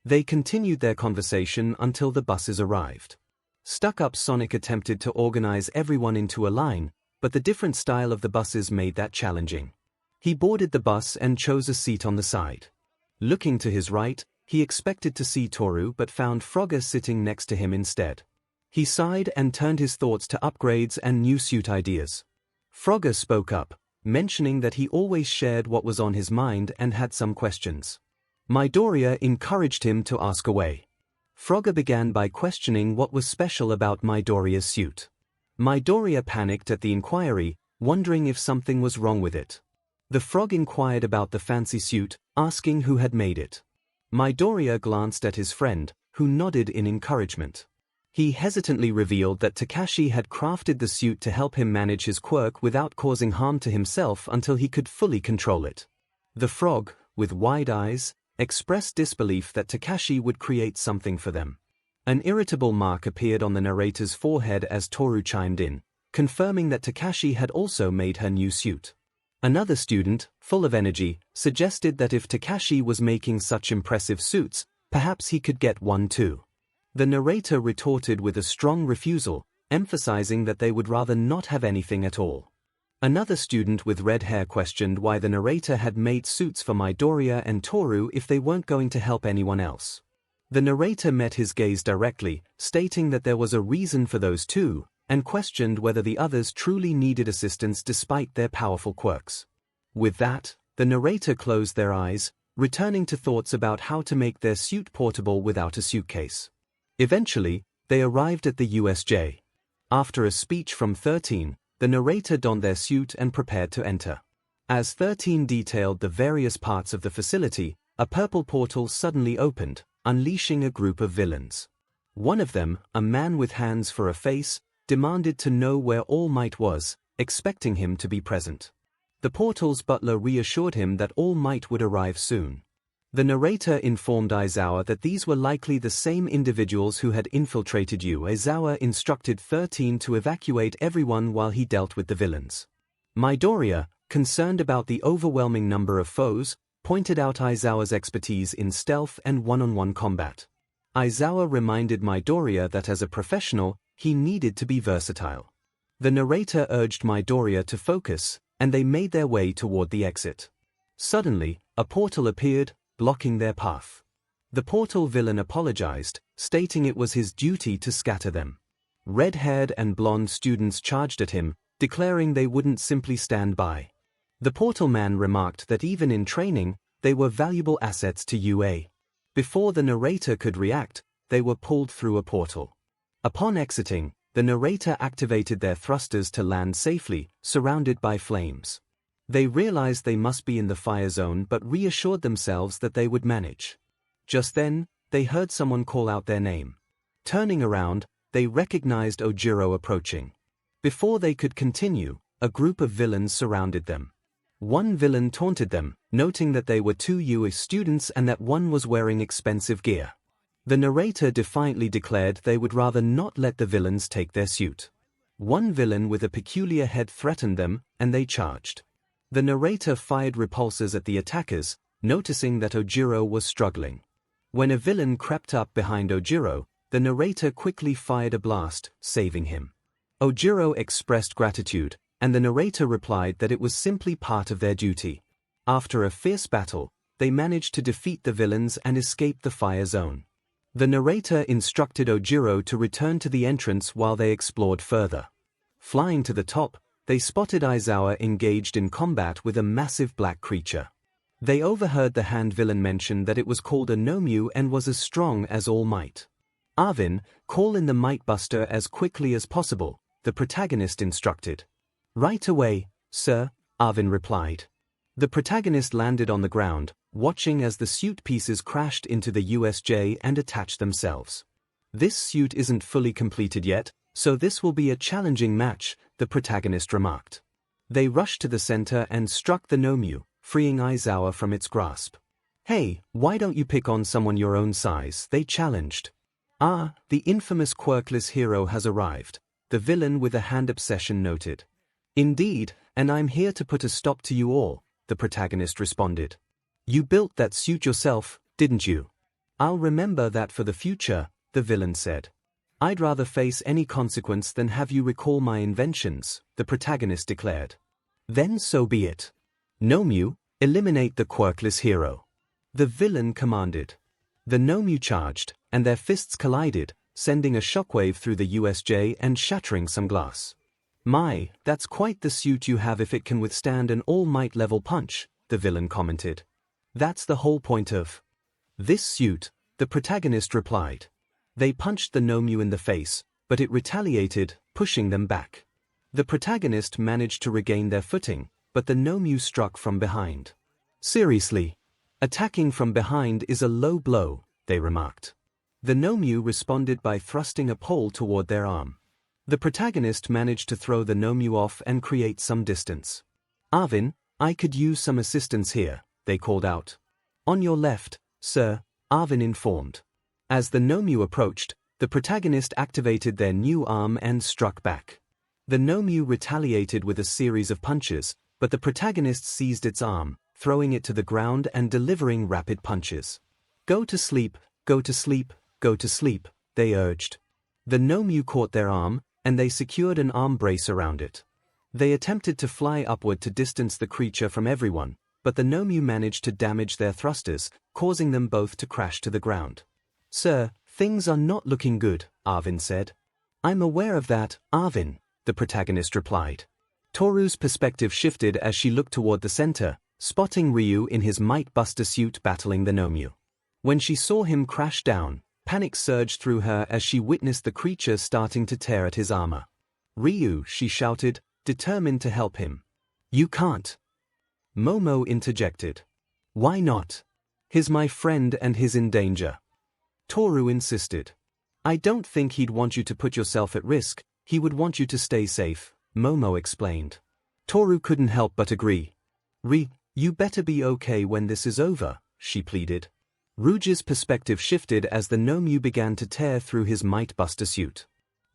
They continued their conversation until the buses arrived. Stuck-up Sonic attempted to organize everyone into a line, but the different style of the buses made that challenging. He boarded the bus and chose a seat on the side. Looking to his right, he expected to see Toru but found 𝗏𝗏 sitting next to him instead. He sighed and turned his thoughts to upgrades and new suit ideas. 𝗏𝗏 spoke up, mentioning that he always shared what was on his mind and had some questions. Midoriya encouraged him to ask away. 𝗏𝗏 began by questioning what was special about Midoriya's suit. Midoriya panicked at the inquiry, wondering if something was wrong with it. The frog inquired about the fancy suit, asking who had made it. Midoriya glanced at his friend, who nodded in encouragement. He hesitantly revealed that Takashi had crafted the suit to help him manage his quirk without causing harm to himself until he could fully control it. The frog, with wide eyes, expressed disbelief that Takashi would create something for them. An irritable mark appeared on the narrator's forehead as Toru chimed in, confirming that Takashi had also made her new suit. Another student, full of energy, suggested that if Takashi was making such impressive suits, perhaps he could get one too. The narrator retorted with a strong refusal, emphasizing that they would rather not have anything at all. Another student with red hair questioned why the narrator had made suits for Midoriya and Toru if they weren't going to help anyone else. The narrator met his gaze directly, stating that there was a reason for those two, and questioned whether the others truly needed assistance despite their powerful quirks. With that, the narrator closed their eyes, returning to thoughts about how to make their suit portable without a suitcase. Eventually, they arrived at the USJ. After a speech from 13, the narrator donned their suit and prepared to enter. As 13 detailed the various parts of the facility, a purple portal suddenly opened, unleashing a group of villains. One of them, a man with hands for a face, demanded to know where All Might was, expecting him to be present. The portal's butler reassured him that All Might would arrive soon. The narrator informed Aizawa that these were likely the same individuals who had infiltrated you. Aizawa instructed 13 to evacuate everyone while he dealt with the villains. Midoriya, concerned about the overwhelming number of foes, pointed out Aizawa's expertise in stealth and one-on-one combat. Aizawa reminded Midoriya that as a professional, he needed to be versatile. The narrator urged Midoriya to focus, and they made their way toward the exit. Suddenly, a portal appeared, blocking their path. The portal villain apologized, stating it was his duty to scatter them. Red-haired and blonde students charged at him, declaring they wouldn't simply stand by. The portal man remarked that even in training, they were valuable assets to UA. Before the narrator could react, they were pulled through a portal. Upon exiting, the narrator activated their thrusters to land safely, surrounded by flames. They realized they must be in the fire zone but reassured themselves that they would manage. Just then, they heard someone call out their name. Turning around, they recognized Ojiro approaching. Before they could continue, a group of villains surrounded them. One villain taunted them, noting that they were 2 UA students and that one was wearing expensive gear. The narrator defiantly declared they would rather not let the villains take their suit. One villain with a peculiar head threatened them, and they charged. The narrator fired repulsors at the attackers, noticing that Ojiro was struggling. When a villain crept up behind Ojiro, the narrator quickly fired a blast, saving him. Ojiro expressed gratitude, and the narrator replied that it was simply part of their duty. After a fierce battle, they managed to defeat the villains and escape the fire zone. The narrator instructed Ojiro to return to the entrance while they explored further. Flying to the top, they spotted Aizawa engaged in combat with a massive black creature. They overheard the hand villain mention that it was called a Nomyu and was as strong as All Might. Arvin, call in the Might Buster as quickly as possible, the protagonist instructed. Right away, sir, Arvin replied. The protagonist landed on the ground, watching as the suit pieces crashed into the USJ and attached themselves. This suit isn't fully completed yet, so this will be a challenging match, the protagonist remarked. They rushed to the center and struck the Nomyu, freeing Aizawa from its grasp. Hey, why don't you pick on someone your own size? They challenged. Ah, the infamous Quirkless hero has arrived, the villain with a hand obsession noted. Indeed, and I'm here to put a stop to you all, the protagonist responded. You built that suit yourself, didn't you? I'll remember that for the future, the villain said. I'd rather face any consequence than have you recall my inventions, the protagonist declared. Then so be it. 𝗵𝗲, eliminate the quirkless hero. The villain commanded. The 𝗵𝗲 charged, and their fists collided, sending a shockwave through the USJ and shattering some glass. My, that's quite the suit you have if it can withstand an all-might level punch, the villain commented. That's the whole point of this suit, the protagonist replied. They punched the 𝗵𝗲 in the face, but it retaliated, pushing them back. The protagonist managed to regain their footing, but the 𝗵𝗲 struck from behind. Seriously? Attacking from behind is a low blow, they remarked. The 𝗵𝗲 responded by thrusting a pole toward their arm. The protagonist managed to throw the 𝗵𝗲 off and create some distance. Arvin, I could use some assistance here, they called out. On your left, sir, Arvin informed. As the 𝗵𝗲 approached, the protagonist activated their new arm and struck back. The 𝗵𝗲 retaliated with a series of punches, but the protagonist seized its arm, throwing it to the ground and delivering rapid punches. Go to sleep, go to sleep, go to sleep, they urged. The 𝗵𝗲 caught their arm, and they secured an arm brace around it. They attempted to fly upward to distance the creature from everyone, but the 𝗵𝗲 managed to damage their thrusters, causing them both to crash to the ground. Sir, things are not looking good, Arvin said. I'm aware of that, Arvin, the protagonist replied. Toru's perspective shifted as she looked toward the center, spotting Ryu in his 𝗵𝘃𝗲 suit battling the 𝗵𝗲. When she saw him crash down, panic surged through her as she witnessed the creature starting to tear at his armor. Ryu, she shouted, determined to help him. You can't. Momo interjected. Why not? He's my friend and he's in danger. Toru insisted. I don't think he'd want you to put yourself at risk, he would want you to stay safe, Momo explained. Toru couldn't help but agree. You better be okay when this is over, she pleaded. Rouge's perspective shifted as the 𝗵𝗲 began to tear through his 𝗵𝘃𝗲 suit.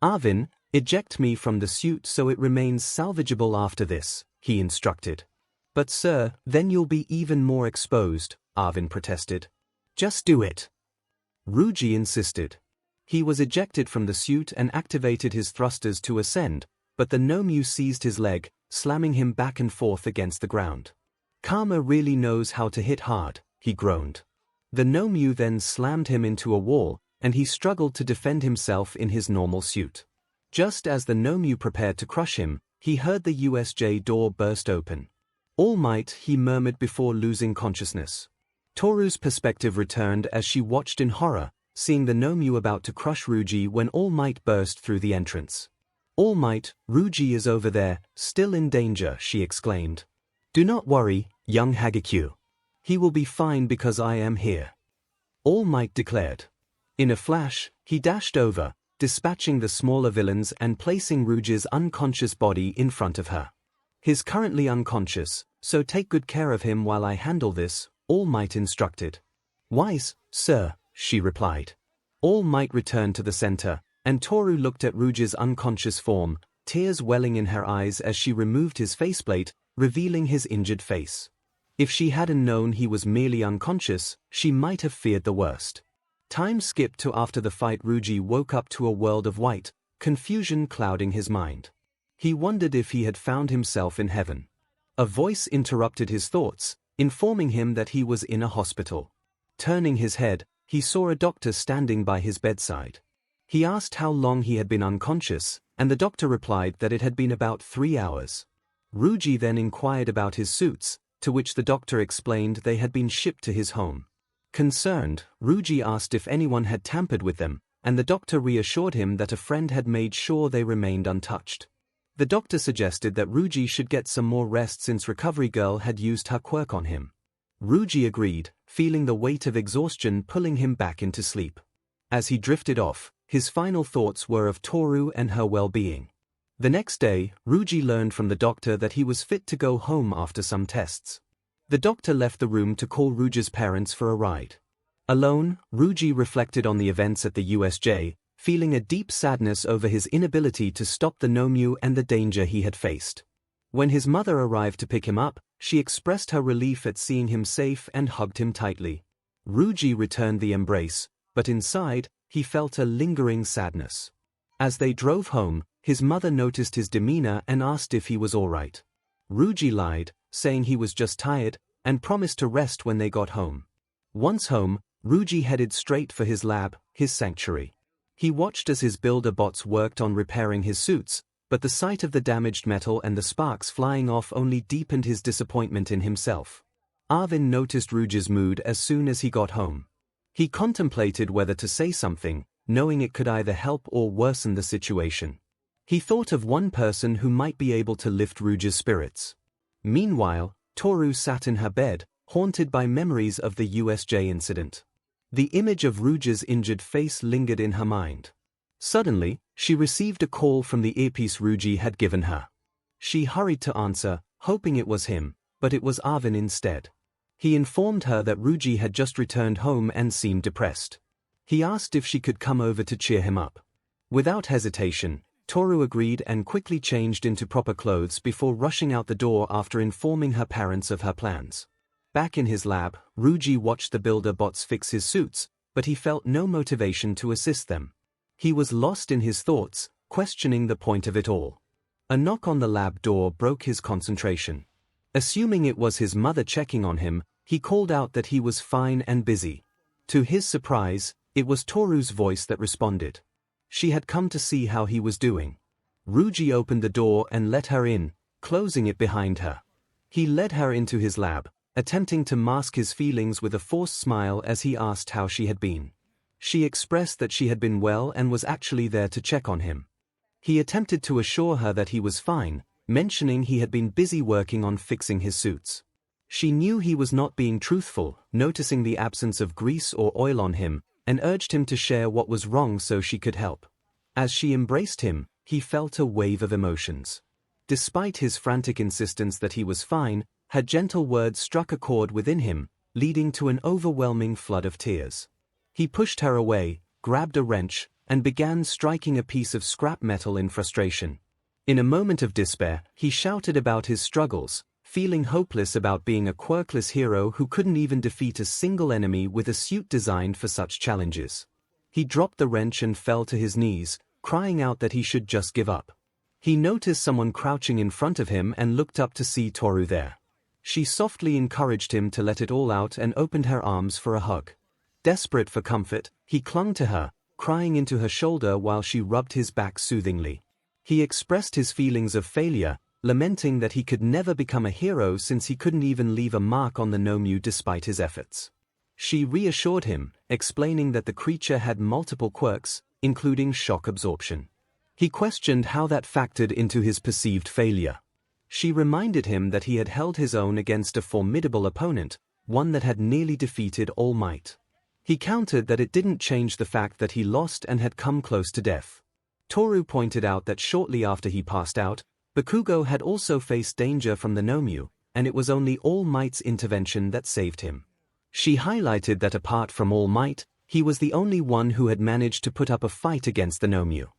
Arvin, eject me from the suit so it remains salvageable after this, he instructed. But sir, then you'll be even more exposed, Arvin protested. Just do it. Rouge insisted. He was ejected from the suit and activated his thrusters to ascend, but the 𝗵𝗲 seized his leg, slamming him back and forth against the ground. Karma really knows how to hit hard, he groaned. The 𝗵𝗲 then slammed him into a wall, and he struggled to defend himself in his normal suit. Just as the 𝗵𝗲 prepared to crush him, he heard the USJ door burst open. All Might, he murmured before losing consciousness. Toru's perspective returned as she watched in horror, seeing the 𝗵𝗲 about to crush Rouge when All Might burst through the entrance. All Might, Rouge is over there, still in danger, she exclaimed. Do not worry, young 𝗧𝗪𝗀. He will be fine because I am here. All Might declared. In a flash, he dashed over, dispatching the smaller villains and placing Rouge's unconscious body in front of her. He's currently unconscious, so take good care of him while I handle this, All Might instructed. Wise, sir, she replied. All Might returned to the center, and Toru looked at Rouge's unconscious form, tears welling in her eyes as she removed his faceplate, revealing his injured face. If she hadn't known he was merely unconscious, she might have feared the worst. Time skipped to after the fight. Rouge woke up to a world of white, confusion clouding his mind. He wondered if he had found himself in heaven. A voice interrupted his thoughts, informing him that he was in a hospital. Turning his head, he saw a doctor standing by his bedside. He asked how long he had been unconscious, and the doctor replied that it had been about 3 hours. Rouge then inquired about his suits, to which the doctor explained they had been shipped to his home. Concerned, Rouge asked if anyone had tampered with them, and the doctor reassured him that a friend had made sure they remained untouched. The doctor suggested that Rouge should get some more rest since Recovery Girl had used her quirk on him. Rouge agreed, feeling the weight of exhaustion pulling him back into sleep. As he drifted off, his final thoughts were of Toru and her well-being. The next day, Rouge learned from the doctor that he was fit to go home after some tests. The doctor left the room to call Rouge's parents for a ride. Alone, Rouge reflected on the events at the USJ, feeling a deep sadness over his inability to stop the 𝗵𝗲 and the danger he had faced. When his mother arrived to pick him up, she expressed her relief at seeing him safe and hugged him tightly. 𝗓𝗓 returned the embrace, but inside, he felt a lingering sadness. As they drove home, his mother noticed his demeanor and asked if he was all right. 𝗓𝗓 lied, saying he was just tired, and promised to rest when they got home. Once home, 𝗓𝗓 headed straight for his lab, his sanctuary. He watched as his builder bots worked on repairing his suits, but the sight of the damaged metal and the sparks flying off only deepened his disappointment in himself. Arvin noticed 𝗓𝗓's mood as soon as he got home. He contemplated whether to say something, knowing it could either help or worsen the situation. He thought of one person who might be able to lift 𝗓𝗓's spirits. Meanwhile, Toru sat in her bed, haunted by memories of the USJ incident. The image of 𝗓𝗓's injured face lingered in her mind. Suddenly, she received a call from the earpiece 𝗓𝗓 had given her. She hurried to answer, hoping it was him, but it was Arvin instead. He informed her that 𝗓𝗓 had just returned home and seemed depressed. He asked if she could come over to cheer him up. Without hesitation, Toru agreed and quickly changed into proper clothes before rushing out the door after informing her parents of her plans. Back in his lab, 𝗓𝗓 watched the builder bots fix his suits, but he felt no motivation to assist them. He was lost in his thoughts, questioning the point of it all. A knock on the lab door broke his concentration. Assuming it was his mother checking on him, he called out that he was fine and busy. To his surprise, it was Toru's voice that responded. She had come to see how he was doing. 𝗓𝗓 opened the door and let her in, closing it behind her. He led her into his lab, attempting to mask his feelings with a forced smile as he asked how she had been. She expressed that she had been well and was actually there to check on him. He attempted to assure her that he was fine, mentioning he had been busy working on fixing his suits. She knew he was not being truthful, noticing the absence of grease or oil on him, and urged him to share what was wrong so she could help. As she embraced him, he felt a wave of emotions. Despite his frantic insistence that he was fine, her gentle words struck a chord within him, leading to an overwhelming flood of tears. He pushed her away, grabbed a wrench, and began striking a piece of scrap metal in frustration. In a moment of despair, he shouted about his struggles, feeling hopeless about being a quirkless hero who couldn't even defeat a single enemy with a suit designed for such challenges. He dropped the wrench and fell to his knees, crying out that he should just give up. He noticed someone crouching in front of him and looked up to see Toru there. She softly encouraged him to let it all out and opened her arms for a hug. Desperate for comfort, he clung to her, crying into her shoulder while she rubbed his back soothingly. He expressed his feelings of failure, lamenting that he could never become a hero since he couldn't even leave a mark on the 𝗵𝗲 despite his efforts. She reassured him, explaining that the creature had multiple quirks, including shock absorption. He questioned how that factored into his perceived failure. She reminded him that he had held his own against a formidable opponent, one that had nearly defeated All Might. He countered that it didn't change the fact that he lost and had come close to death. Toru pointed out that shortly after he passed out, Bakugo had also faced danger from the 𝗵𝗲, and it was only All Might's intervention that saved him. She highlighted that apart from All Might, he was the only one who had managed to put up a fight against the 𝗵𝗲.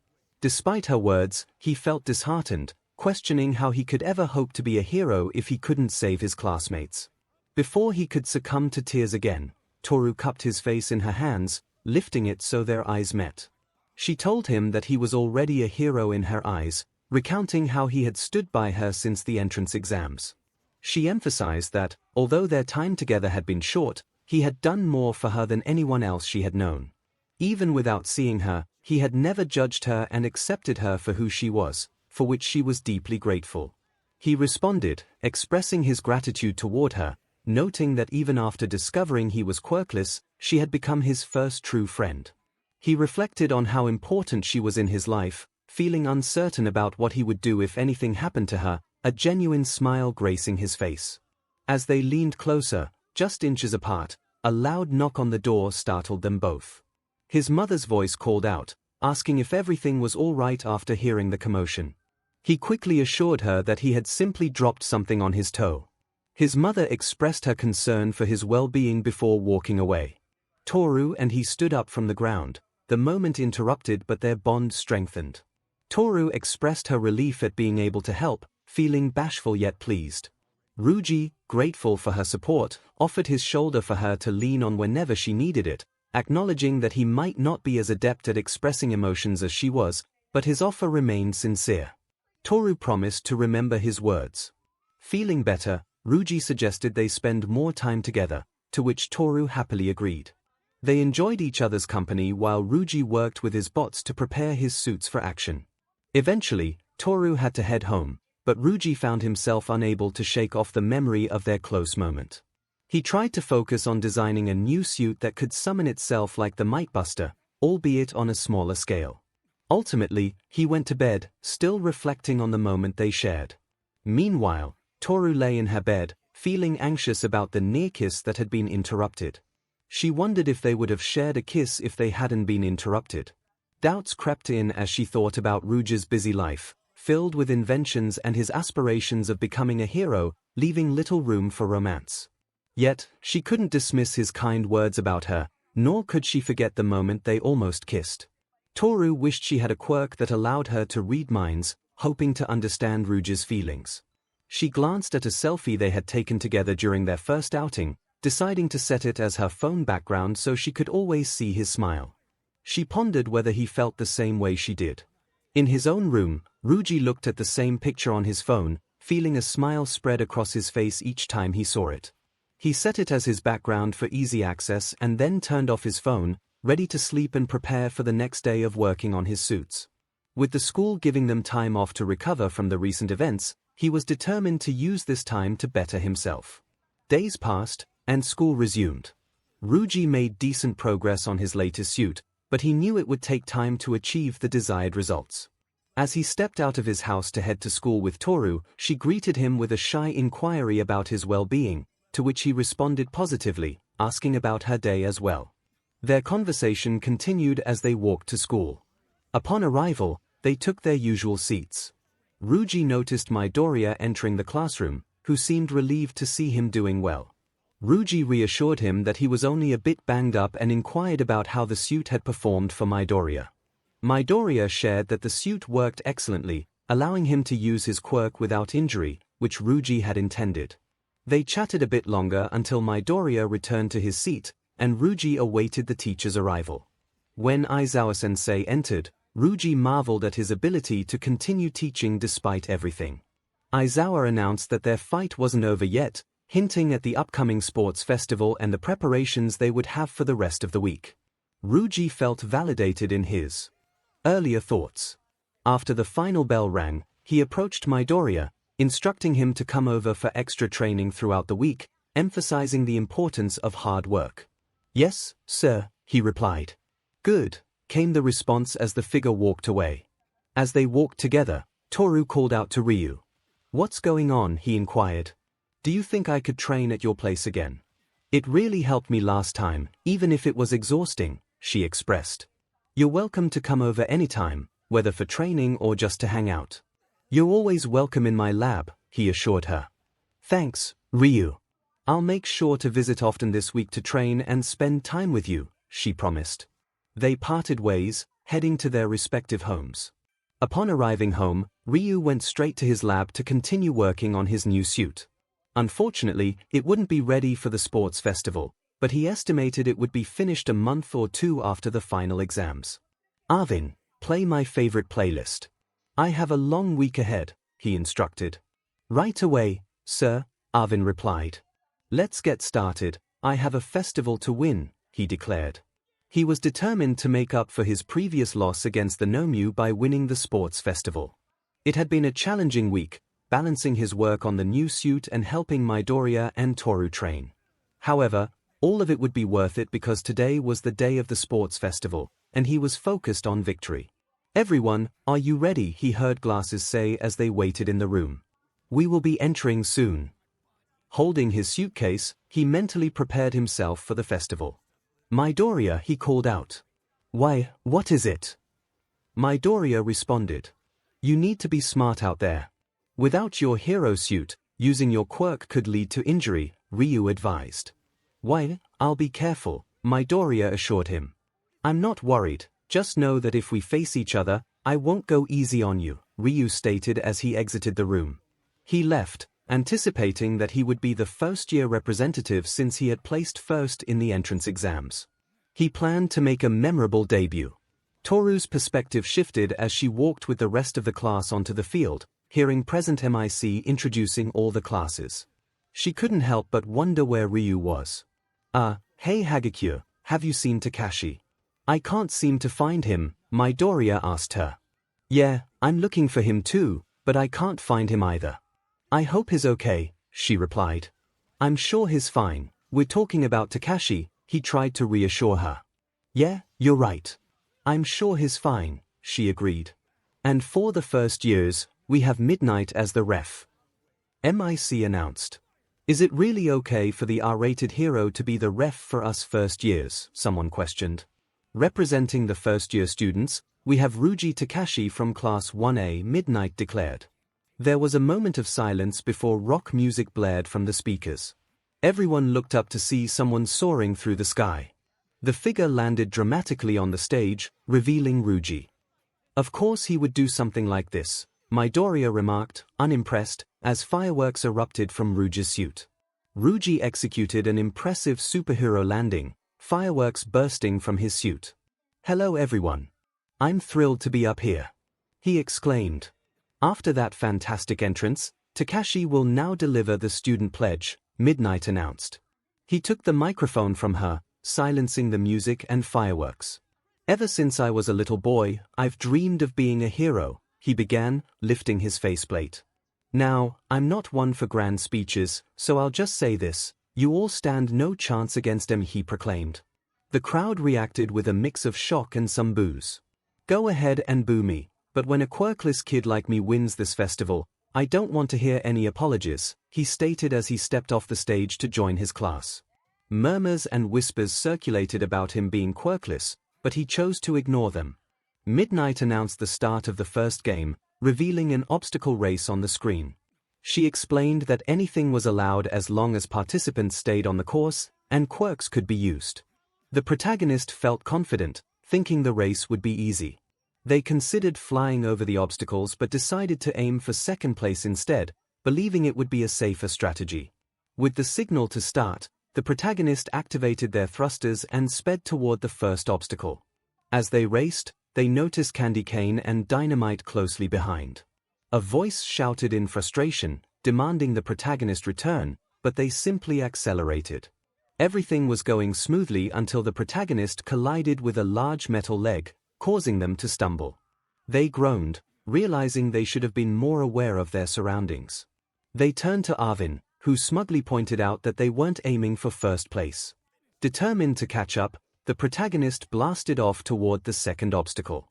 Despite her words, he felt disheartened, questioning how he could ever hope to be a hero if he couldn't save his classmates. Before he could succumb to tears again, Toru cupped his face in her hands, lifting it so their eyes met. She told him that he was already a hero in her eyes, recounting how he had stood by her since the entrance exams. She emphasized that, although their time together had been short, he had done more for her than anyone else she had known. Even without seeing her, he had never judged her and accepted her for who she was, for which she was deeply grateful. He responded, expressing his gratitude toward her, noting that even after discovering he was quirkless, she had become his first true friend. He reflected on how important she was in his life, feeling uncertain about what he would do if anything happened to her, a genuine smile gracing his face. As they leaned closer, just inches apart, a loud knock on the door startled them both. His mother's voice called out, asking if everything was all right after hearing the commotion. He quickly assured her that he had simply dropped something on his toe. His mother expressed her concern for his well-being before walking away. Toru and he stood up from the ground, the moment interrupted but their bond strengthened. Toru expressed her relief at being able to help, feeling bashful yet pleased. 𝗧𝗓𝗧𝗏, grateful for her support, offered his shoulder for her to lean on whenever she needed it, acknowledging that he might not be as adept at expressing emotions as she was, but his offer remained sincere. Toru promised to remember his words. Feeling better, 𝗧𝗓𝗧𝗏 suggested they spend more time together, to which Toru happily agreed. They enjoyed each other's company while 𝗧𝗓𝗧𝗏 worked with his bots to prepare his suits for action. Eventually, Toru had to head home, but 𝗧𝗓𝗧𝗏 found himself unable to shake off the memory of their close moment. He tried to focus on designing a new suit that could summon itself like the Might-Buster, albeit on a smaller scale. Ultimately, he went to bed, still reflecting on the moment they shared. Meanwhile, Toru lay in her bed, feeling anxious about the near kiss that had been interrupted. She wondered if they would have shared a kiss if they hadn't been interrupted. Doubts crept in as she thought about 𝗧𝗓𝗧𝗏's busy life, filled with inventions and his aspirations of becoming a hero, leaving little room for romance. Yet, she couldn't dismiss his kind words about her, nor could she forget the moment they almost kissed. Toru wished she had a quirk that allowed her to read minds, hoping to understand 𝗧𝗓𝗧𝗏's feelings. She glanced at a selfie they had taken together during their first outing, deciding to set it as her phone background so she could always see his smile. She pondered whether he felt the same way she did. In his own room, 𝗧𝗓𝗧𝗏 looked at the same picture on his phone, feeling a smile spread across his face each time he saw it. He set it as his background for easy access and then turned off his phone, ready to sleep and prepare for the next day of working on his suits. With the school giving them time off to recover from the recent events, he was determined to use this time to better himself. Days passed, and school resumed. 𝗧𝗓𝗧𝗏 made decent progress on his latest suit, but he knew it would take time to achieve the desired results. As he stepped out of his house to head to school with Toru, she greeted him with a shy inquiry about his well-being, to which he responded positively, asking about her day as well. Their conversation continued as they walked to school. Upon arrival, they took their usual seats. 𝗧𝗓𝗧𝗏 noticed Midoriya entering the classroom, who seemed relieved to see him doing well. 𝗧𝗓𝗧𝗏 reassured him that he was only a bit banged up and inquired about how the suit had performed for Midoriya. Midoriya shared that the suit worked excellently, allowing him to use his quirk without injury, which 𝗧𝗓𝗧𝗏 had intended. They chatted a bit longer until Midoriya returned to his seat, and 𝗧𝗓𝗧𝗏 awaited the teacher's arrival. When Aizawa-sensei entered, 𝗧𝗓𝗧𝗏 marveled at his ability to continue teaching despite everything. Aizawa announced that their fight wasn't over yet, hinting at the upcoming sports festival and the preparations they would have for the rest of the week. 𝗧𝗓𝗧𝗏 felt validated in his earlier thoughts. After the final bell rang, he approached Midoriya, instructing him to come over for extra training throughout the week, emphasizing the importance of hard work. "Yes, sir," he replied. "Good," came the response as the figure walked away. As they walked together, Toru called out to Ryu. "What's going on?" he inquired. "Do you think I could train at your place again? It really helped me last time, even if it was exhausting," she expressed. "You're welcome to come over anytime, whether for training or just to hang out. You're always welcome in my lab," he assured her. "Thanks, Ryu. I'll make sure to visit often this week to train and spend time with you," she promised. They parted ways, heading to their respective homes. Upon arriving home, Ryu went straight to his lab to continue working on his new suit. Unfortunately, it wouldn't be ready for the sports festival, but he estimated it would be finished a month or two after the final exams. "Arvin, play my favorite playlist. I have a long week ahead," he instructed. "Right away, sir," Arvin replied. "Let's get started, I have a festival to win," he declared. He was determined to make up for his previous loss against the Nomu by winning the sports festival. It had been a challenging week, balancing his work on the new suit and helping Midoriya and Toru train. However, all of it would be worth it because today was the day of the sports festival, and he was focused on victory. "Everyone, are you ready?" he heard glasses say as they waited in the room. "We will be entering soon." Holding his suitcase, he mentally prepared himself for the festival. "Midoriya," he called out. "Why, what is it?" Midoriya responded. "You need to be smart out there. Without your hero suit, using your quirk could lead to injury," Ryu advised. "Why, I'll be careful," Midoriya assured him. "I'm not worried, just know that if we face each other, I won't go easy on you," Ryu stated as he exited the room. He left, anticipating that he would be the first-year representative since he had placed first in the entrance exams. He planned to make a memorable debut. Toru's perspective shifted as she walked with the rest of the class onto the field, hearing present MIC introducing all the classes. She couldn't help but wonder where Ryu was. Hey Hagakure, have you seen Takashi? I can't seem to find him, Midoriya asked her. Yeah, I'm looking for him too, but I can't find him either. I hope he's okay, she replied. I'm sure he's fine. We're talking about Takashi, he tried to reassure her. Yeah, you're right. I'm sure he's fine, she agreed. And for the first years, we have Midnight as the ref. MIC announced. Is it really okay for the R-rated hero to be the ref for us first years? Someone questioned. Representing the first-year students, we have Ryuji Takashi from Class 1A, Midnight declared. There was a moment of silence before rock music blared from the speakers. Everyone looked up to see someone soaring through the sky. The figure landed dramatically on the stage, revealing Ryuji. Of course he would do something like this, Midoriya remarked, unimpressed, as fireworks erupted from Ryuji's suit. Ryuji executed an impressive superhero landing, fireworks bursting from his suit. Hello everyone. I'm thrilled to be up here, he exclaimed. After that fantastic entrance, Takashi will now deliver the student pledge, Midnight announced. He took the microphone from her, silencing the music and fireworks. Ever since I was a little boy, I've dreamed of being a hero, he began, lifting his faceplate. Now, I'm not one for grand speeches, so I'll just say this, you all stand no chance against him, he proclaimed. The crowd reacted with a mix of shock and some boos. Go ahead and boo me, but when a quirkless kid like me wins this festival, I don't want to hear any apologies, he stated as he stepped off the stage to join his class. Murmurs and whispers circulated about him being quirkless, but he chose to ignore them. Midnight announced the start of the first game, revealing an obstacle race on the screen. She explained that anything was allowed as long as participants stayed on the course, and quirks could be used. The protagonist felt confident, thinking the race would be easy. They considered flying over the obstacles but decided to aim for second place instead, believing it would be a safer strategy. With the signal to start, the protagonist activated their thrusters and sped toward the first obstacle. As they raced, they noticed Candy Cane and Dynamite closely behind. A voice shouted in frustration, demanding the protagonist return, but they simply accelerated. Everything was going smoothly until the protagonist collided with a large metal leg, causing them to stumble. They groaned, realizing they should have been more aware of their surroundings. They turned to Arvin, who smugly pointed out that they weren't aiming for first place. Determined to catch up, the protagonist blasted off toward the second obstacle.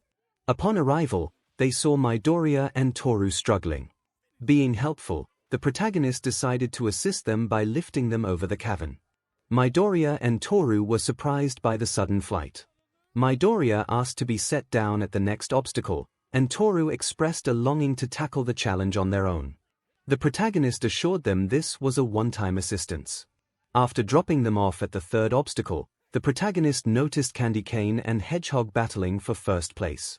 Upon arrival, they saw Midoriya and Toru struggling. Being helpful, the protagonist decided to assist them by lifting them over the cavern. Midoriya and Toru were surprised by the sudden flight. Midoriya asked to be set down at the next obstacle, and Toru expressed a longing to tackle the challenge on their own. The protagonist assured them this was a one-time assistance. After dropping them off at the third obstacle, the protagonist noticed Candy Cane and Hedgehog battling for first place.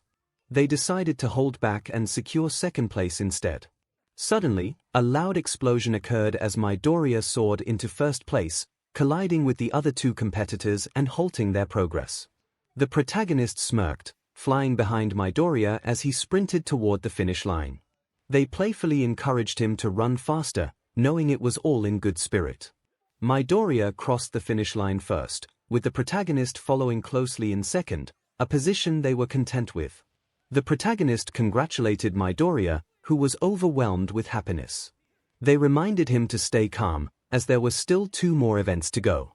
They decided to hold back and secure second place instead. Suddenly, a loud explosion occurred as Midoriya soared into first place, colliding with the other two competitors and halting their progress. The protagonist smirked, flying behind Midoriya as he sprinted toward the finish line. They playfully encouraged him to run faster, knowing it was all in good spirit. Midoriya crossed the finish line first, with the protagonist following closely in second, a position they were content with. The protagonist congratulated Midoriya, who was overwhelmed with happiness. They reminded him to stay calm, as there were still 2 more events to go.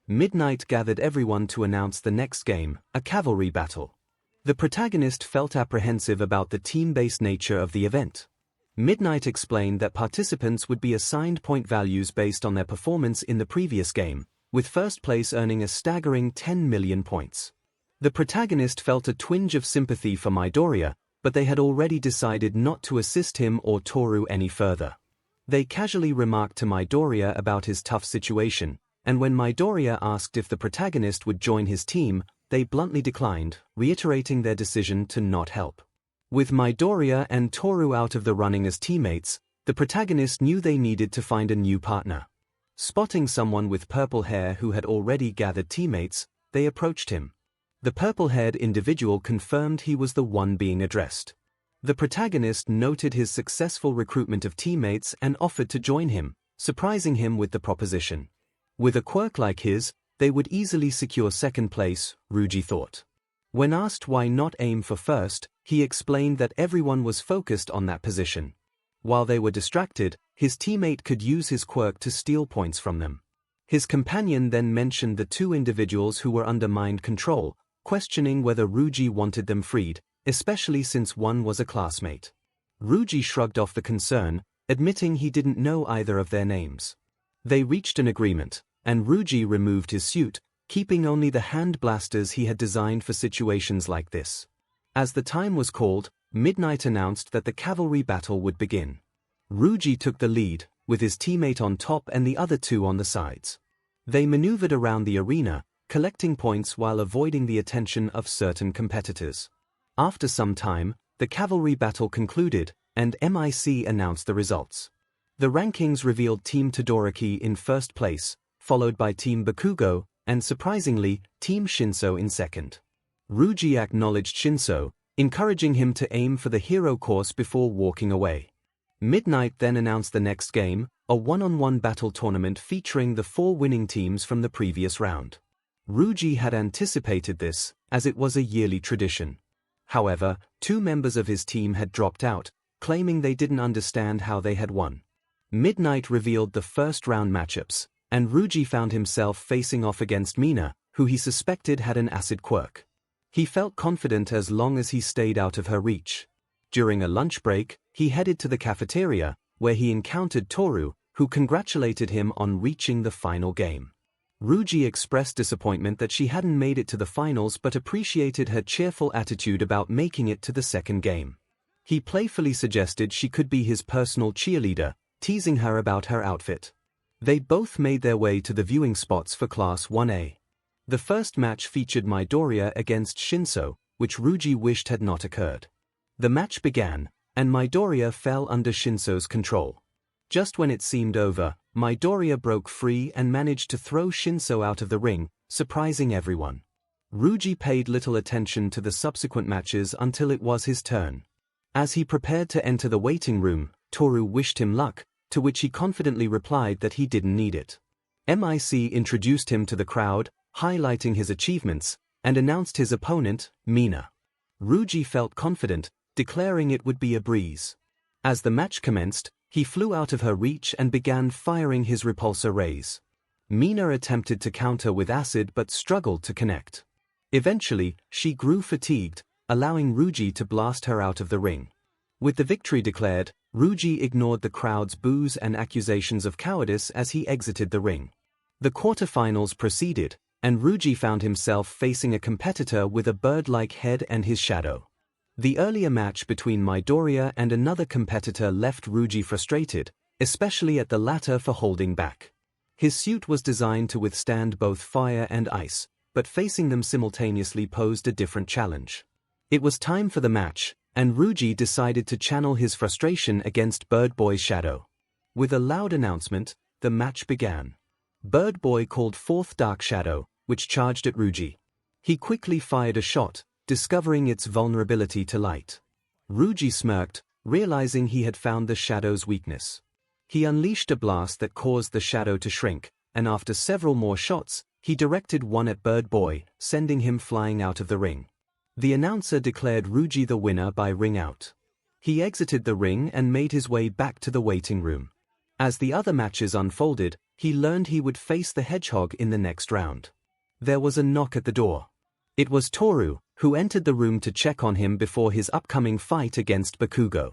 Midnight gathered everyone to announce the next game, a cavalry battle. The protagonist felt apprehensive about the team-based nature of the event. Midnight explained that participants would be assigned point values based on their performance in the previous game, with first place earning a staggering 10 million points. The protagonist felt a twinge of sympathy for Midoriya, but they had already decided not to assist him or Toru any further. They casually remarked to Midoriya about his tough situation, and when Midoriya asked if the protagonist would join his team, they bluntly declined, reiterating their decision to not help. With Midoriya and Toru out of the running as teammates, The protagonist knew they needed to find a new partner. Spotting someone with purple hair who had already gathered teammates, they approached him. The purple-haired individual confirmed he was the one being addressed. The protagonist noted his successful recruitment of teammates and offered to join him, surprising him with the proposition. With a quirk like his, they would easily secure second place, 𝗧𝗓𝗧𝗏 thought. When asked why not aim for first, he explained that everyone was focused on that position. While they were distracted, his teammate could use his quirk to steal points from them. His companion then mentioned the two individuals who were under mind control, questioning whether 𝗧𝗓𝗧 wanted them freed, especially since one was a classmate. 𝗧𝗓𝗧𝗏 shrugged off the concern, admitting he didn't know either of their names. They reached an agreement, and 𝗧𝗓𝗧𝗏 removed his suit, keeping only the hand blasters he had designed for situations like this. As the time was called, Midnight announced that the cavalry battle would begin. 𝗧𝗓𝗧𝗏 took the lead, with his teammate on top and the other two on the sides. They maneuvered around the arena, collecting points while avoiding the attention of certain competitors. After some time, the cavalry battle concluded, and MIC announced the results. The rankings revealed Team 𝗧𝗪𝗏 in first place, followed by Team 𝗵𝗃𝗀𝗏, and surprisingly, Team 𝗫𝗫𝗀 in second. 𝗧𝗓𝗧𝗏 acknowledged 𝗫𝗫𝗀, encouraging him to aim for the hero course before walking away. Midnight then announced the next game, a one-on-one battle tournament featuring the 4 winning teams from the previous round. 𝗧𝗓𝗧𝗏 had anticipated this, as it was a yearly tradition. However, 2 members of his team had dropped out, claiming they didn't understand how they had won. Midnight revealed the first round matchups, and 𝗧𝗓𝗧𝗏 found himself facing off against 𝗵𝗃, who he suspected had an acid quirk. He felt confident as long as he stayed out of her reach. During a lunch break, he headed to the cafeteria, where he encountered Toru, who congratulated him on reaching the final game. 𝗧𝗓𝗧𝗏 expressed disappointment that she hadn't made it to the finals but appreciated her cheerful attitude about making it to the second game. He playfully suggested she could be his personal cheerleader, teasing her about her outfit. They both made their way to the viewing spots for Class 1A. The first match featured Midoriya against 𝗫𝗫𝗀, which 𝗧𝗓𝗧𝗏 wished had not occurred. The match began, and Midoriya fell under 𝗫𝗫𝗀's control. Just when it seemed over, Midoriya broke free and managed to throw 𝗫𝗫𝗀 out of the ring, surprising everyone. 𝗧𝗓𝗧𝗏 paid little attention to the subsequent matches until it was his turn. As he prepared to enter the waiting room, Toru wished him luck, to which he confidently replied that he didn't need it. MIC introduced him to the crowd, highlighting his achievements, and announced his opponent, 𝗵𝗃. 𝗧𝗓𝗧𝗏 felt confident, declaring it would be a breeze. As the match commenced, he flew out of her reach and began firing his repulsor rays. 𝗵𝗃 attempted to counter with acid but struggled to connect. Eventually, she grew fatigued, allowing 𝗧𝗓𝗧𝗏 to blast her out of the ring. With the victory declared, 𝗧𝗓𝗧𝗏 ignored the crowd's boos and accusations of cowardice as he exited the ring. The quarterfinals proceeded, and 𝗧𝗓𝗧𝗏 found himself facing a competitor with a bird-like head and his shadow. The earlier match between Midoriya and another competitor left 𝗧𝗓𝗧𝗏 frustrated, especially at the latter for holding back. His suit was designed to withstand both fire and ice, but facing them simultaneously posed a different challenge. It was time for the match, and 𝗧𝗓𝗧𝗏 decided to channel his frustration against Bird Boy's shadow. With a loud announcement, the match began. Bird Boy called forth Dark Shadow, which charged at 𝗧𝗓𝗧𝗏. He quickly fired a shot, discovering its vulnerability to light. 𝗧𝗓𝗧𝗏 smirked, realizing he had found the shadow's weakness. He unleashed a blast that caused the shadow to shrink, and after several more shots, he directed one at Bird Boy, sending him flying out of the ring. The announcer declared 𝗧𝗓𝗧𝗏 the winner by ring out. He exited the ring and made his way back to the waiting room. As the other matches unfolded, he learned he would face the hedgehog in the next round. There was a knock at the door. It was Toru, who entered the room to check on him before his upcoming fight against 𝗵𝗃𝗀𝗏.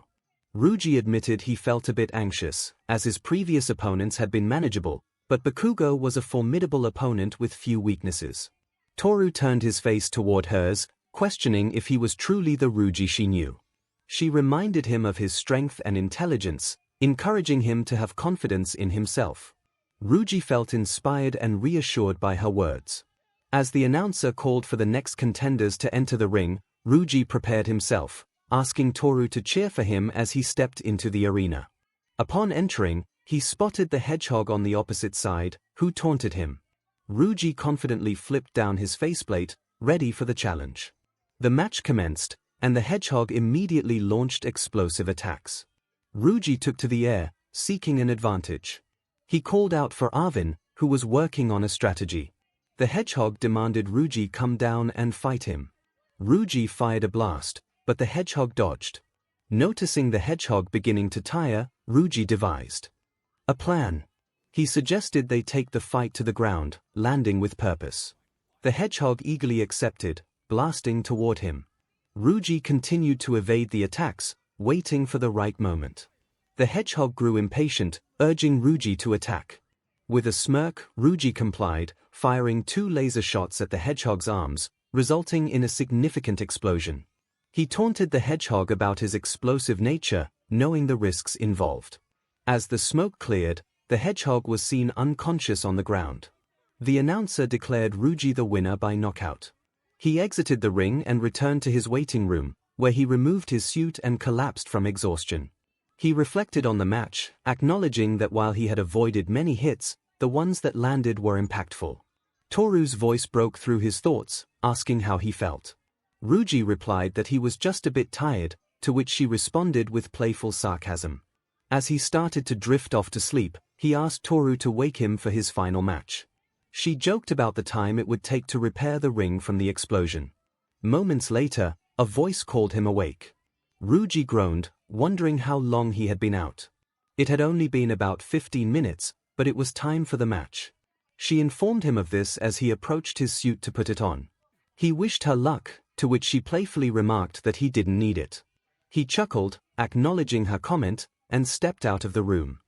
𝗧𝗓𝗧𝗏 admitted he felt a bit anxious, as his previous opponents had been manageable, but 𝗵𝗃𝗀𝗏 was a formidable opponent with few weaknesses. Toru turned his face toward hers, questioning if he was truly the 𝗧𝗓𝗧𝗏 she knew. She reminded him of his strength and intelligence, encouraging him to have confidence in himself. 𝗧𝗓𝗧𝗏 felt inspired and reassured by her words. As the announcer called for the next contenders to enter the ring, 𝗧𝗓𝗧𝗏 prepared himself, asking Toru to cheer for him as he stepped into the arena. Upon entering, he spotted the hedgehog on the opposite side, who taunted him. 𝗧𝗲𝗍 confidently flipped down his faceplate, ready for the challenge. The match commenced, and the hedgehog immediately launched explosive attacks. 𝗧𝗲𝗍 took to the air, seeking an advantage. He called out for Arvin, who was working on a strategy. The hedgehog demanded 𝗧𝗲𝗍 come down and fight him. 𝗧𝗲𝗍 fired a blast, but the hedgehog dodged. Noticing the hedgehog beginning to tire, 𝗧𝗲𝗍 devised a plan. He suggested they take the fight to the ground, landing with purpose. The hedgehog eagerly accepted, blasting toward him. 𝗧𝗲𝗍 continued to evade the attacks, waiting for the right moment. The hedgehog grew impatient, urging 𝗧𝗲𝗍 to attack. With a smirk, 𝗧𝗲𝗍 complied, firing 2 laser shots at the hedgehog's arms, resulting in a significant explosion. He taunted the hedgehog about his explosive nature, knowing the risks involved. As the smoke cleared, the hedgehog was seen unconscious on the ground. The announcer declared 𝗧𝗍𝗍 the winner by knockout. He exited the ring and returned to his waiting room, where he removed his suit and collapsed from exhaustion. He reflected on the match, acknowledging that while he had avoided many hits, the ones that landed were impactful. Toru's voice broke through his thoughts, asking how he felt. 𝗧𝗍𝗍 replied that he was just a bit tired, to which she responded with playful sarcasm. As he started to drift off to sleep, he asked Toru to wake him for his final match. She joked about the time it would take to repair the ring from the explosion. Moments later, a voice called him awake. 𝗧𝗍𝗍 groaned, wondering how long he had been out. It had only been about 15 minutes, but it was time for the match. She informed him of this as he approached his suit to put it on. He wished her luck, to which she playfully remarked that he didn't need it. He chuckled, acknowledging her comment, and stepped out of the room.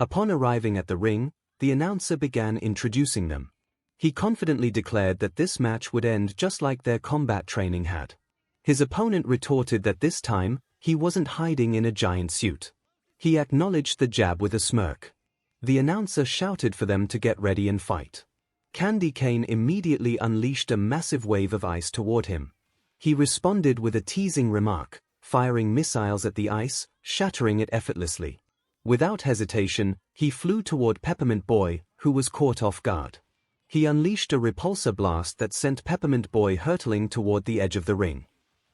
Upon arriving at the ring, the announcer began introducing them. He confidently declared that this match would end just like their combat training had. His opponent retorted that this time, he wasn't hiding in a giant suit. He acknowledged the jab with a smirk. The announcer shouted for them to get ready and fight. Candy Cane immediately unleashed a massive wave of ice toward him. He responded with a teasing remark, firing missiles at the ice, shattering it effortlessly. Without hesitation, he flew toward 𝗵𝗃𝗵𝗃, who was caught off guard. He unleashed a repulsor blast that sent 𝗵𝗃𝗵𝗃 hurtling toward the edge of the ring.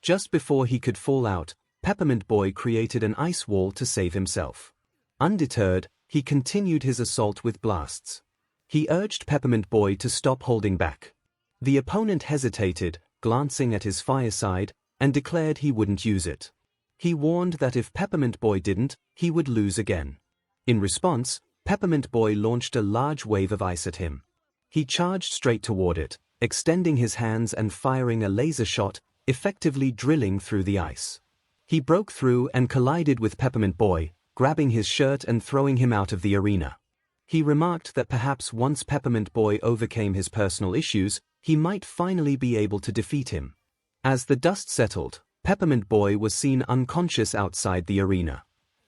Just before he could fall out, 𝗵𝗃𝗵𝗃 created an ice wall to save himself. Undeterred, he continued his assault with blasts. He urged 𝗵𝗃𝗵𝗃 to stop holding back. The opponent hesitated, glancing at his fireside, and declared he wouldn't use it. He warned that if 𝗵𝗃𝗵𝗃 didn't, he would lose again. In response, 𝗵𝗃𝗵𝗃 launched a large wave of ice at him. He charged straight toward it, extending his hands and firing a laser shot, effectively drilling through the ice. He broke through and collided with 𝗵𝗃𝗵𝗃, grabbing his shirt and throwing him out of the arena. He remarked that perhaps once 𝗵𝗃𝗵𝗃 overcame his personal issues, he might finally be able to defeat him. As the dust settled, 𝗵𝗃𝗵𝗃 was seen unconscious outside the arena.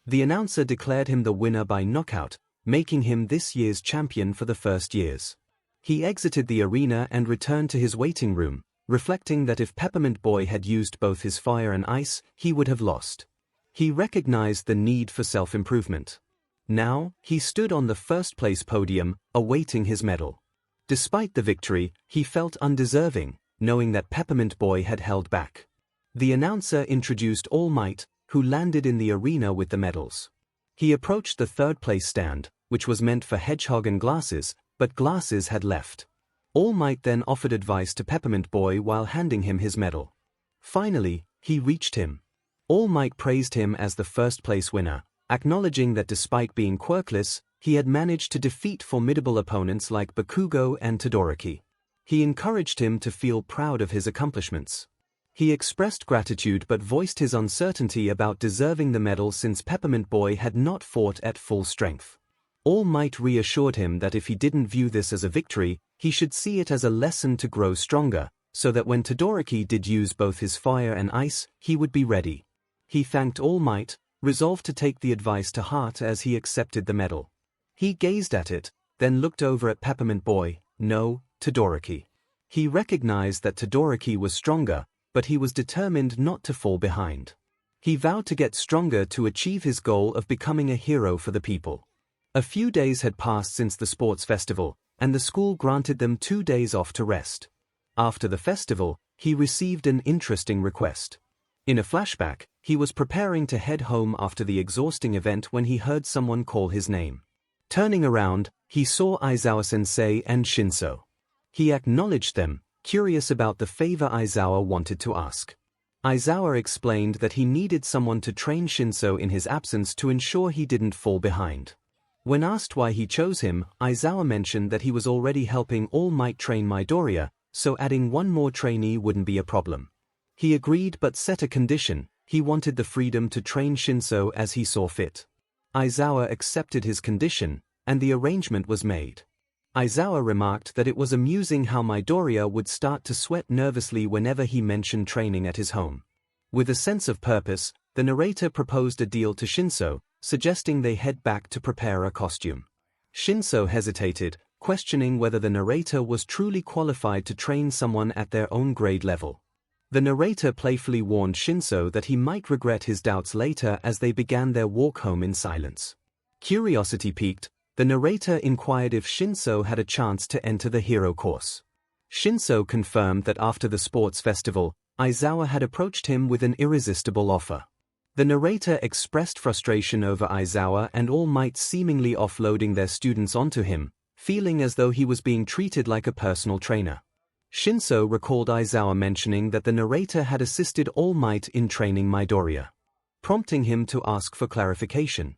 The announcer declared him the winner by knockout, making him this year's champion for the first years. He exited the arena and returned to his waiting room, reflecting that if 𝗵𝗃𝗵𝗃 had used both his fire and ice, he would have lost. He recognized the need for self-improvement. Now, he stood on the first-place podium, awaiting his medal. Despite the victory, he felt undeserving, knowing that 𝗵𝗃𝗵𝗃 had held back. The announcer introduced All Might, who landed in the arena with the medals. He approached the third-place stand, which was meant for Hedgehog and Glasses, but Glasses had left. All Might then offered advice to 𝗵𝗃𝗵𝗃 while handing him his medal. Finally, he reached him. All Might praised him as the first-place winner, acknowledging that despite being quirkless, he had managed to defeat formidable opponents like Bakugo and Todoroki. He encouraged him to feel proud of his accomplishments. He expressed gratitude but voiced his uncertainty about deserving the medal since 𝗵𝗃𝗵𝗃 had not fought at full strength. All Might reassured him that if he didn't view this as a victory, he should see it as a lesson to grow stronger, so that when Todoroki did use both his fire and ice, he would be ready. He thanked All Might, resolved to take the advice to heart as he accepted the medal. He gazed at it, then looked over at 𝗵𝗃𝗵𝗃, no, Todoroki. He recognized that Todoroki was stronger, but he was determined not to fall behind. He vowed to get stronger to achieve his goal of becoming a hero for the people. A few days had passed since the sports festival, and the school granted them 2 days off to rest. After the festival, he received an interesting request. In a flashback, he was preparing to head home after the exhausting event when he heard someone call his name. Turning around, he saw Aizawa-sensei and Shinso. He acknowledged them, curious about the favor Aizawa wanted to ask. Aizawa explained that he needed someone to train Shinso in his absence to ensure he didn't fall behind. When asked why he chose him, Aizawa mentioned that he was already helping All Might train Midoriya, so adding one more trainee wouldn't be a problem. He agreed but set a condition: he wanted the freedom to train Shinso as he saw fit. Aizawa accepted his condition, and the arrangement was made. Aizawa remarked that it was amusing how Midoriya would start to sweat nervously whenever he mentioned training at his home. With a sense of purpose, the narrator proposed a deal to Shinso, suggesting they head back to prepare a costume. Shinso hesitated, questioning whether the narrator was truly qualified to train someone at their own grade level. The narrator playfully warned Shinso that he might regret his doubts later as they began their walk home in silence. Curiosity piqued, the narrator inquired if Shinso had a chance to enter the hero course. Shinso confirmed that after the sports festival, Aizawa had approached him with an irresistible offer. The narrator expressed frustration over Aizawa and All Might seemingly offloading their students onto him, feeling as though he was being treated like a personal trainer. Shinso recalled Aizawa mentioning that the narrator had assisted All Might in training Midoriya, prompting him to ask for clarification.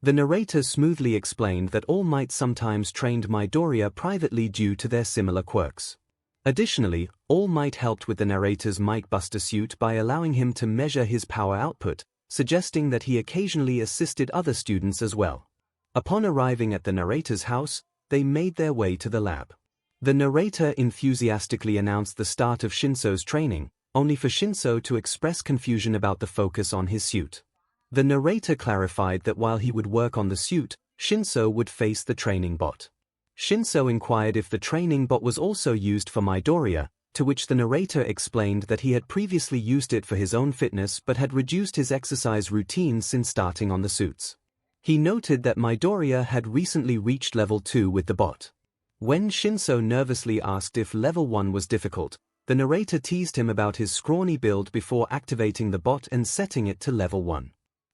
The narrator smoothly explained that All Might sometimes trained Midoriya privately due to their similar quirks. Additionally, All Might helped with the narrator's mic buster suit by allowing him to measure his power output, suggesting that he occasionally assisted other students as well. Upon arriving at the narrator's house, they made their way to the lab. The narrator enthusiastically announced the start of Shinso's training, only for Shinso to express confusion about the focus on his suit. The narrator clarified that while he would work on the suit, Shinso would face the training bot. Shinso inquired if the training bot was also used for Midoriya, to which the narrator explained that he had previously used it for his own fitness but had reduced his exercise routine since starting on the suits. He noted that Midoriya had recently reached level 2 with the bot. When Shinso nervously asked if level 1 was difficult, the narrator teased him about his scrawny build before activating the bot and setting it to level 1.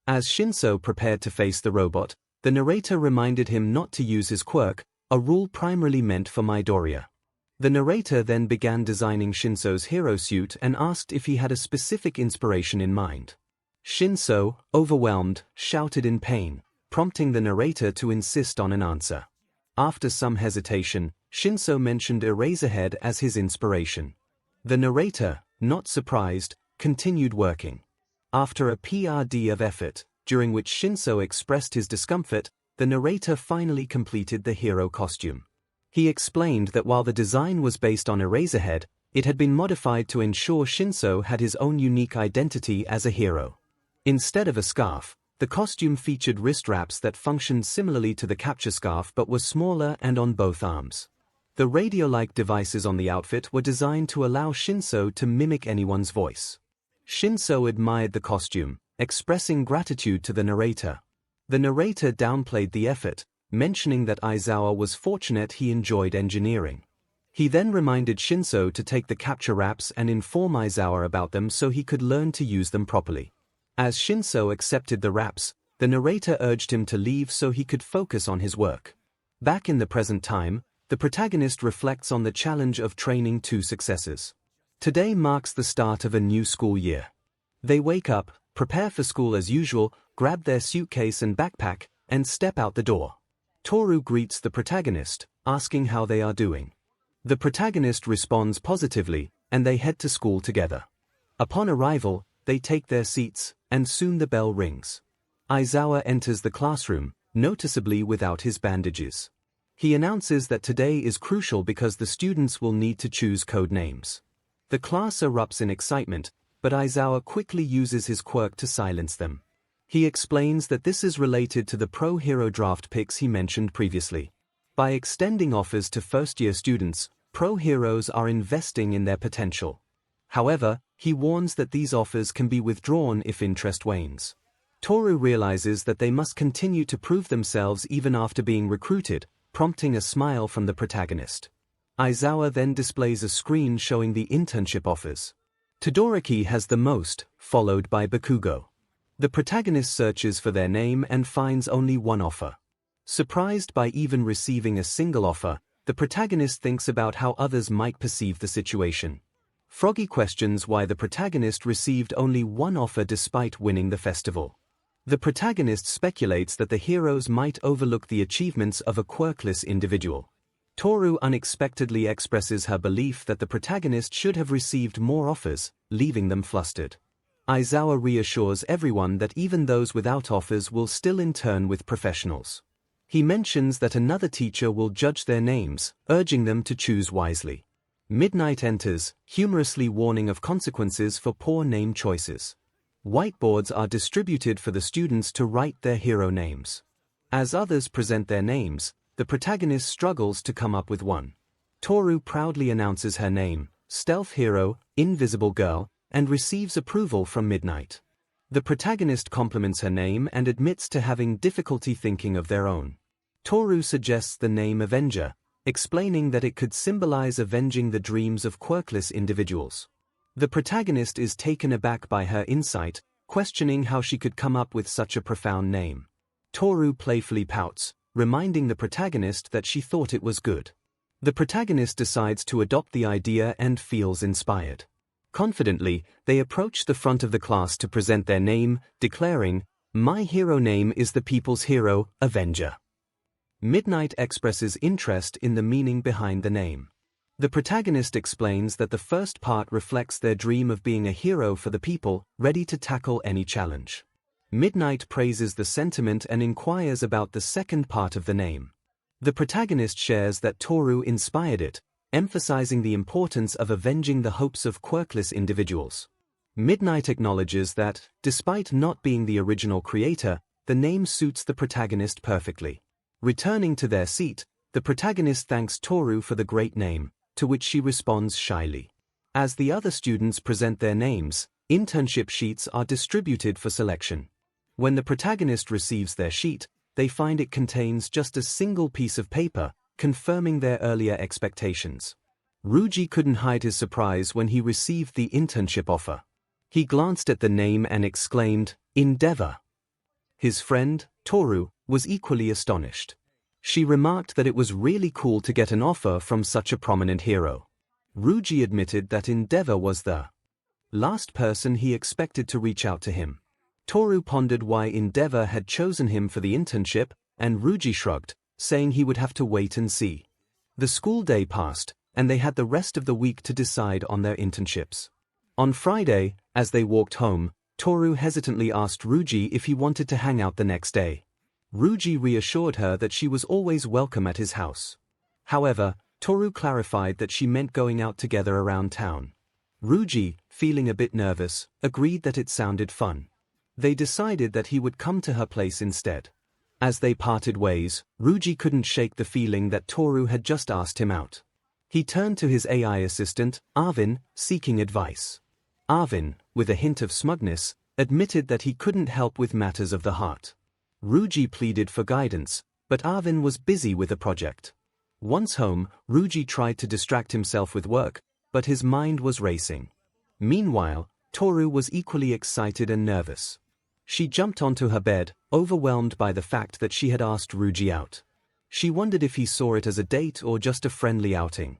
As Shinso prepared to face the robot, the narrator reminded him not to use his quirk, a rule primarily meant for Midoriya. The narrator then began designing Shinso's hero suit and asked if he had a specific inspiration in mind. Shinso, overwhelmed, shouted in pain, prompting the narrator to insist on an answer. After some hesitation, Shinso mentioned Eraserhead as his inspiration. The narrator, not surprised, continued working. After a period of effort, during which Shinso expressed his discomfort, the narrator finally completed the hero costume. He explained that while the design was based on Eraserhead, it had been modified to ensure Shinso had his own unique identity as a hero. Instead of a scarf, the costume featured wrist wraps that functioned similarly to the capture scarf but were smaller and on both arms. The radio-like devices on the outfit were designed to allow Shinso to mimic anyone's voice. Shinso admired the costume, expressing gratitude to the narrator. The narrator downplayed the effort, mentioning that Aizawa was fortunate he enjoyed engineering. He then reminded Shinso to take the capture wraps and inform Aizawa about them so he could learn to use them properly. As Shinso accepted the wraps, the narrator urged him to leave so he could focus on his work. Back in the present time, the protagonist reflects on the challenge of training 2 successors. Today marks the start of a new school year. They wake up, prepare for school as usual, grab their suitcase and backpack, and step out the door. Toru greets the protagonist, asking how they are doing. The protagonist responds positively, and they head to school together. Upon arrival, they take their seats, and soon the bell rings. Aizawa enters the classroom, noticeably without his bandages. He announces that today is crucial because the students will need to choose code names. The class erupts in excitement, but Aizawa quickly uses his quirk to silence them. He explains that this is related to the pro-hero draft picks he mentioned previously. By extending offers to first-year students, pro-heroes are investing in their potential. However, He warns that these offers can be withdrawn if interest wanes. Toru realizes that they must continue to prove themselves even after being recruited, prompting a smile from the protagonist. Aizawa then displays a screen showing the internship offers. Todoroki has the most, followed by Bakugo. The protagonist searches for their name and finds only one offer. Surprised by even receiving a single offer, the protagonist thinks about how others might perceive the situation. Froggy questions why the protagonist received only one offer despite winning the festival. The protagonist speculates that the heroes might overlook the achievements of a quirkless individual. Toru unexpectedly expresses her belief that the protagonist should have received more offers, leaving them flustered. Aizawa reassures everyone that even those without offers will still intern with professionals. He mentions that another teacher will judge their names, urging them to choose wisely. Midnight enters, humorously warning of consequences for poor name choices. Whiteboards are distributed for the students to write their hero names. As others present their names, the protagonist struggles to come up with one. Toru proudly announces her name, Stealth Hero, Invisible Girl, and receives approval from Midnight. The protagonist compliments her name and admits to having difficulty thinking of their own. Toru suggests the name Avenger, explaining that it could symbolize avenging the dreams of quirkless individuals. The protagonist is taken aback by her insight, questioning how she could come up with such a profound name. Toru playfully pouts, reminding the protagonist that she thought it was good. The protagonist decides to adopt the idea and feels inspired. Confidently, they approach the front of the class to present their name, declaring, "My hero name is the people's hero, Avenger." Midnight expresses interest in the meaning behind the name. The protagonist explains that the first part reflects their dream of being a hero for the people, ready to tackle any challenge. Midnight praises the sentiment and inquires about the second part of the name. The protagonist shares that Toru inspired it, emphasizing the importance of avenging the hopes of quirkless individuals. Midnight acknowledges that, despite not being the original creator, the name suits the protagonist perfectly. Returning to their seat, the protagonist thanks Toru for the great name, to which she responds shyly. As the other students present their names, internship sheets are distributed for selection. When the protagonist receives their sheet, they find it contains just a single piece of paper, confirming their earlier expectations. Ryuji couldn't hide his surprise when he received the internship offer. He glanced at the name and exclaimed, "Endeavor." His friend, Toru, was equally astonished. She remarked that it was really cool to get an offer from such a prominent hero. Ryuji admitted that Endeavor was the last person he expected to reach out to him. Toru pondered why Endeavor had chosen him for the internship, and Ryuji shrugged, saying he would have to wait and see. The school day passed, and they had the rest of the week to decide on their internships. On Friday, as they walked home, Toru hesitantly asked Ryuji if he wanted to hang out the next day. Ryuji reassured her that she was always welcome at his house. However, Toru clarified that she meant going out together around town. Ryuji, feeling a bit nervous, agreed that it sounded fun. They decided that he would come to her place instead. As they parted ways, Ryuji couldn't shake the feeling that Toru had just asked him out. He turned to his AI assistant, Arvin, seeking advice. Arvin, with a hint of smugness, admitted that he couldn't help with matters of the heart. Ryuji pleaded for guidance, but Arvin was busy with a project. Once home, Ryuji tried to distract himself with work, but his mind was racing. Meanwhile, Toru was equally excited and nervous. She jumped onto her bed, overwhelmed by the fact that she had asked Ryuji out. She wondered if he saw it as a date or just a friendly outing.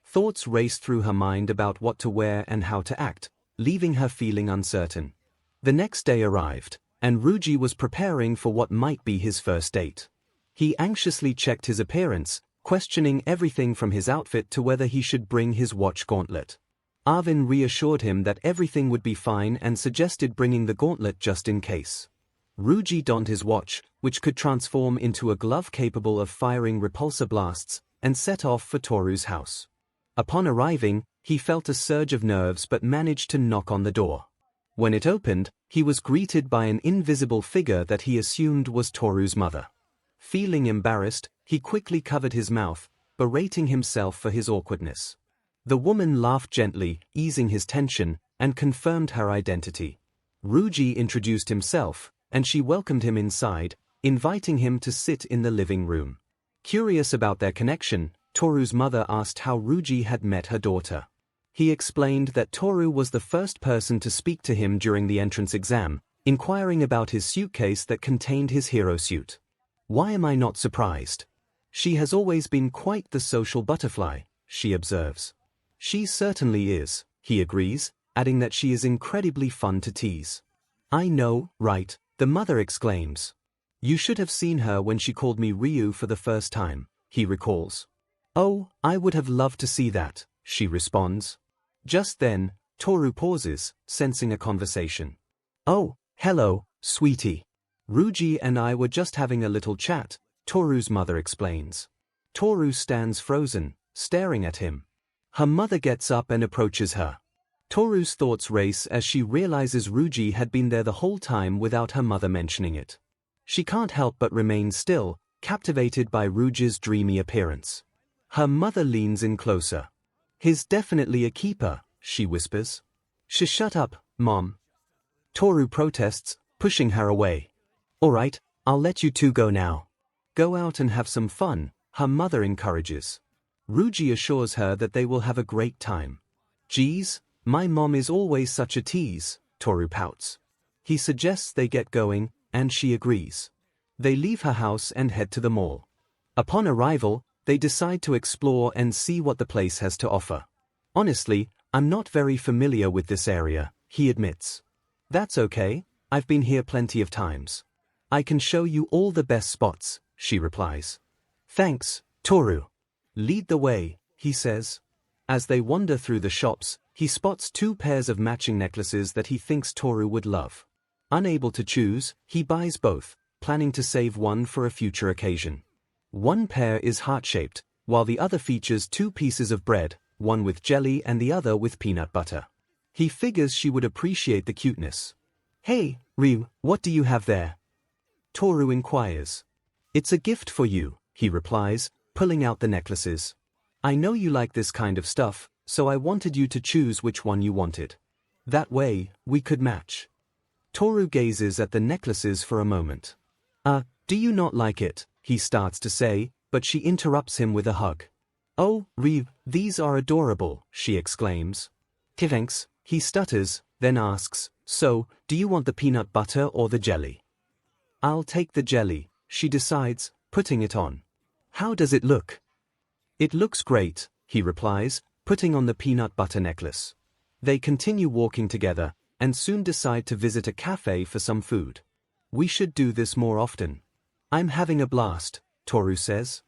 Thoughts raced through her mind about what to wear and how to act, leaving her feeling uncertain. The next day arrived, and Ryuji was preparing for what might be his first date. He anxiously checked his appearance, questioning everything from his outfit to whether he should bring his watch gauntlet. Arvin reassured him that everything would be fine and suggested bringing the gauntlet just in case. Ryuji donned his watch, which could transform into a glove capable of firing repulsor blasts, and set off for Toru's house. Upon arriving, he felt a surge of nerves but managed to knock on the door. When it opened, he was greeted by an invisible figure that he assumed was Toru's mother. Feeling embarrassed, he quickly covered his mouth, berating himself for his awkwardness. The woman laughed gently, easing his tension, and confirmed her identity. 𝗧𝗓𝗧 introduced himself, and she welcomed him inside, inviting him to sit in the living room. Curious about their connection, Toru's mother asked how 𝗧𝗓𝗧 had met her daughter. He explained that Toru was the first person to speak to him during the entrance exam, inquiring about his suitcase that contained his hero suit. "Why am I not surprised? She has always been quite the social butterfly," she observes. "She certainly is," he agrees, adding that she is incredibly fun to tease. "I know, right?" the mother exclaims. "You should have seen her when she called me Ryu for the first time," he recalls. "Oh, I would have loved to see that," she responds. Just then, Toru pauses, sensing a conversation. "Oh, hello, sweetie. 𝗧𝗓𝗧 and I were just having a little chat," Toru's mother explains. Toru stands frozen, staring at him. Her mother gets up and approaches her. Toru's thoughts race as she realizes 𝗧𝗓𝗧 had been there the whole time without her mother mentioning it. She can't help but remain still, captivated by 𝗧𝗓𝗧's dreamy appearance. Her mother leans in closer. "He's definitely a keeper," she whispers. Shut up, Mom." Toru protests, pushing her away. "All right, I'll let you two go now. Go out and have some fun," her mother encourages. 𝗧𝗓𝗧 assures her that they will have a great time. "Geez, my mom is always such a tease," Toru pouts. He suggests they get going, and she agrees. They leave her house and head to the mall. Upon arrival, they decide to explore and see what the place has to offer. "Honestly, I'm not very familiar with this area," he admits. "That's okay, I've been here plenty of times. I can show you all the best spots," she replies. "Thanks, Toru. Lead the way," he says. As they wander through the shops, he spots 2 pairs of matching necklaces that he thinks Toru would love. Unable to choose, he buys both, planning to save one for a future occasion. One pair is heart-shaped, while the other features 2 pieces of bread, one with jelly and the other with peanut butter. He figures she would appreciate the cuteness. "Hey, Ryu, what do you have there?" Toru inquires. "It's a gift for you," he replies, pulling out the necklaces. "I know you like this kind of stuff, so I wanted you to choose which one you wanted. That way, we could match." Toru gazes at the necklaces for a moment. Do you not like it?" he starts to say, but she interrupts him with a hug. "Oh, Ryu, these are adorable," she exclaims. "Thanks," he stutters, then asks, "So, do you want the peanut butter or the jelly?" "I'll take the jelly," she decides, putting it on. "How does it look?" "It looks great," he replies, putting on the peanut butter necklace. They continue walking together, and soon decide to visit a cafe for some food. "We should do this more often. I'm having a blast," Toru says.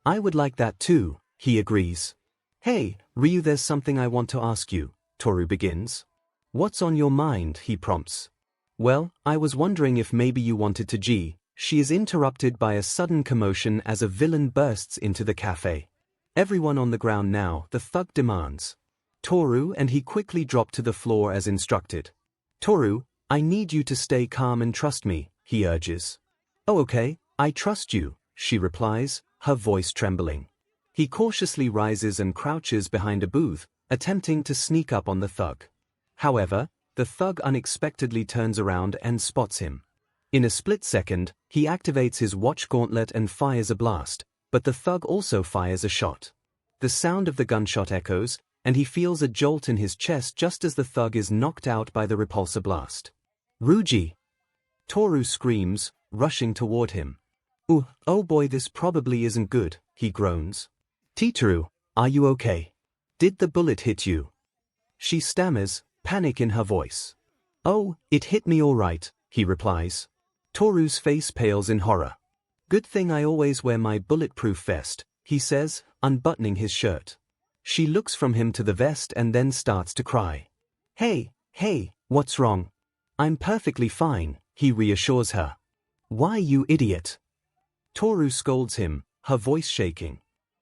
"I would like that too," he agrees. "Hey, Ryu, there's something I want to ask you," Toru begins. "What's on your mind?" he prompts. "Well, I was wondering if maybe you wanted to G." She is interrupted by a sudden commotion as a villain bursts into the cafe. Everyone on the ground now, the thug demands. Toru and he quickly drop to the floor as instructed. "Toru, I need you to stay calm and trust me," he urges. "Oh, okay, I trust you," she replies, her voice trembling. He cautiously rises and crouches behind a booth, attempting to sneak up on the thug. However, the thug unexpectedly turns around and spots him. In a split second, he activates his watch gauntlet and fires a blast, but the thug also fires a shot. The sound of the gunshot echoes, and he feels a jolt in his chest just as the thug is knocked out by the repulsor blast. "𝗧𝗓𝗧𝗧!" Toru screams, rushing toward him. Oh boy, this probably isn't good," he groans. "Toru, are you okay? Did the bullet hit you?" She stammers, panic in her voice. "Oh, it hit me all right," he replies. Toru's face pales in horror. "Good thing I always wear my bulletproof vest," he says, unbuttoning his shirt. She looks from him to the vest and then starts to cry. Hey, what's wrong?" "I'm perfectly fine," he reassures her. "Why, you idiot?" Toru scolds him, her voice shaking.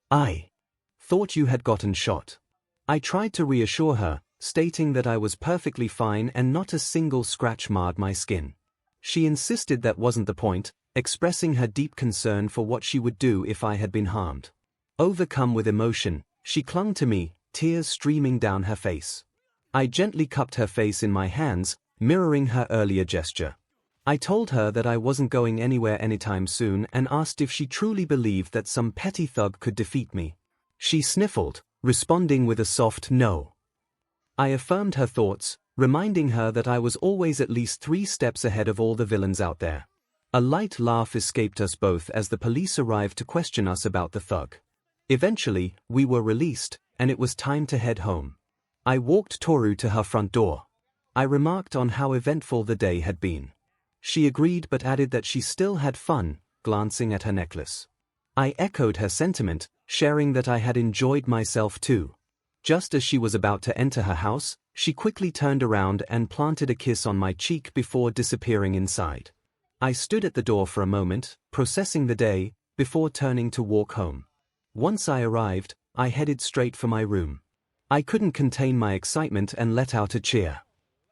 "I thought you had gotten shot." I tried to reassure her, stating that I was perfectly fine and not a single scratch marred my skin. She insisted that wasn't the point, expressing her deep concern for what she would do if I had been harmed. Overcome with emotion, she clung to me, tears streaming down her face. I gently cupped her face in my hands, mirroring her earlier gesture. I told her that I wasn't going anywhere anytime soon and asked if she truly believed that some petty thug could defeat me. She sniffled, responding with a soft no. I affirmed her thoughts, reminding her that I was always at least 3 steps ahead of all the villains out there. A light laugh escaped us both as the police arrived to question us about the thug. Eventually, we were released, and it was time to head home. I walked Toru to her front door. I remarked on how eventful the day had been. She agreed but added that she still had fun, glancing at her necklace. I echoed her sentiment, sharing that I had enjoyed myself too. Just as she was about to enter her house, she quickly turned around and planted a kiss on my cheek before disappearing inside. I stood at the door for a moment, processing the day, before turning to walk home. Once I arrived, I headed straight for my room. I couldn't contain my excitement and let out a cheer.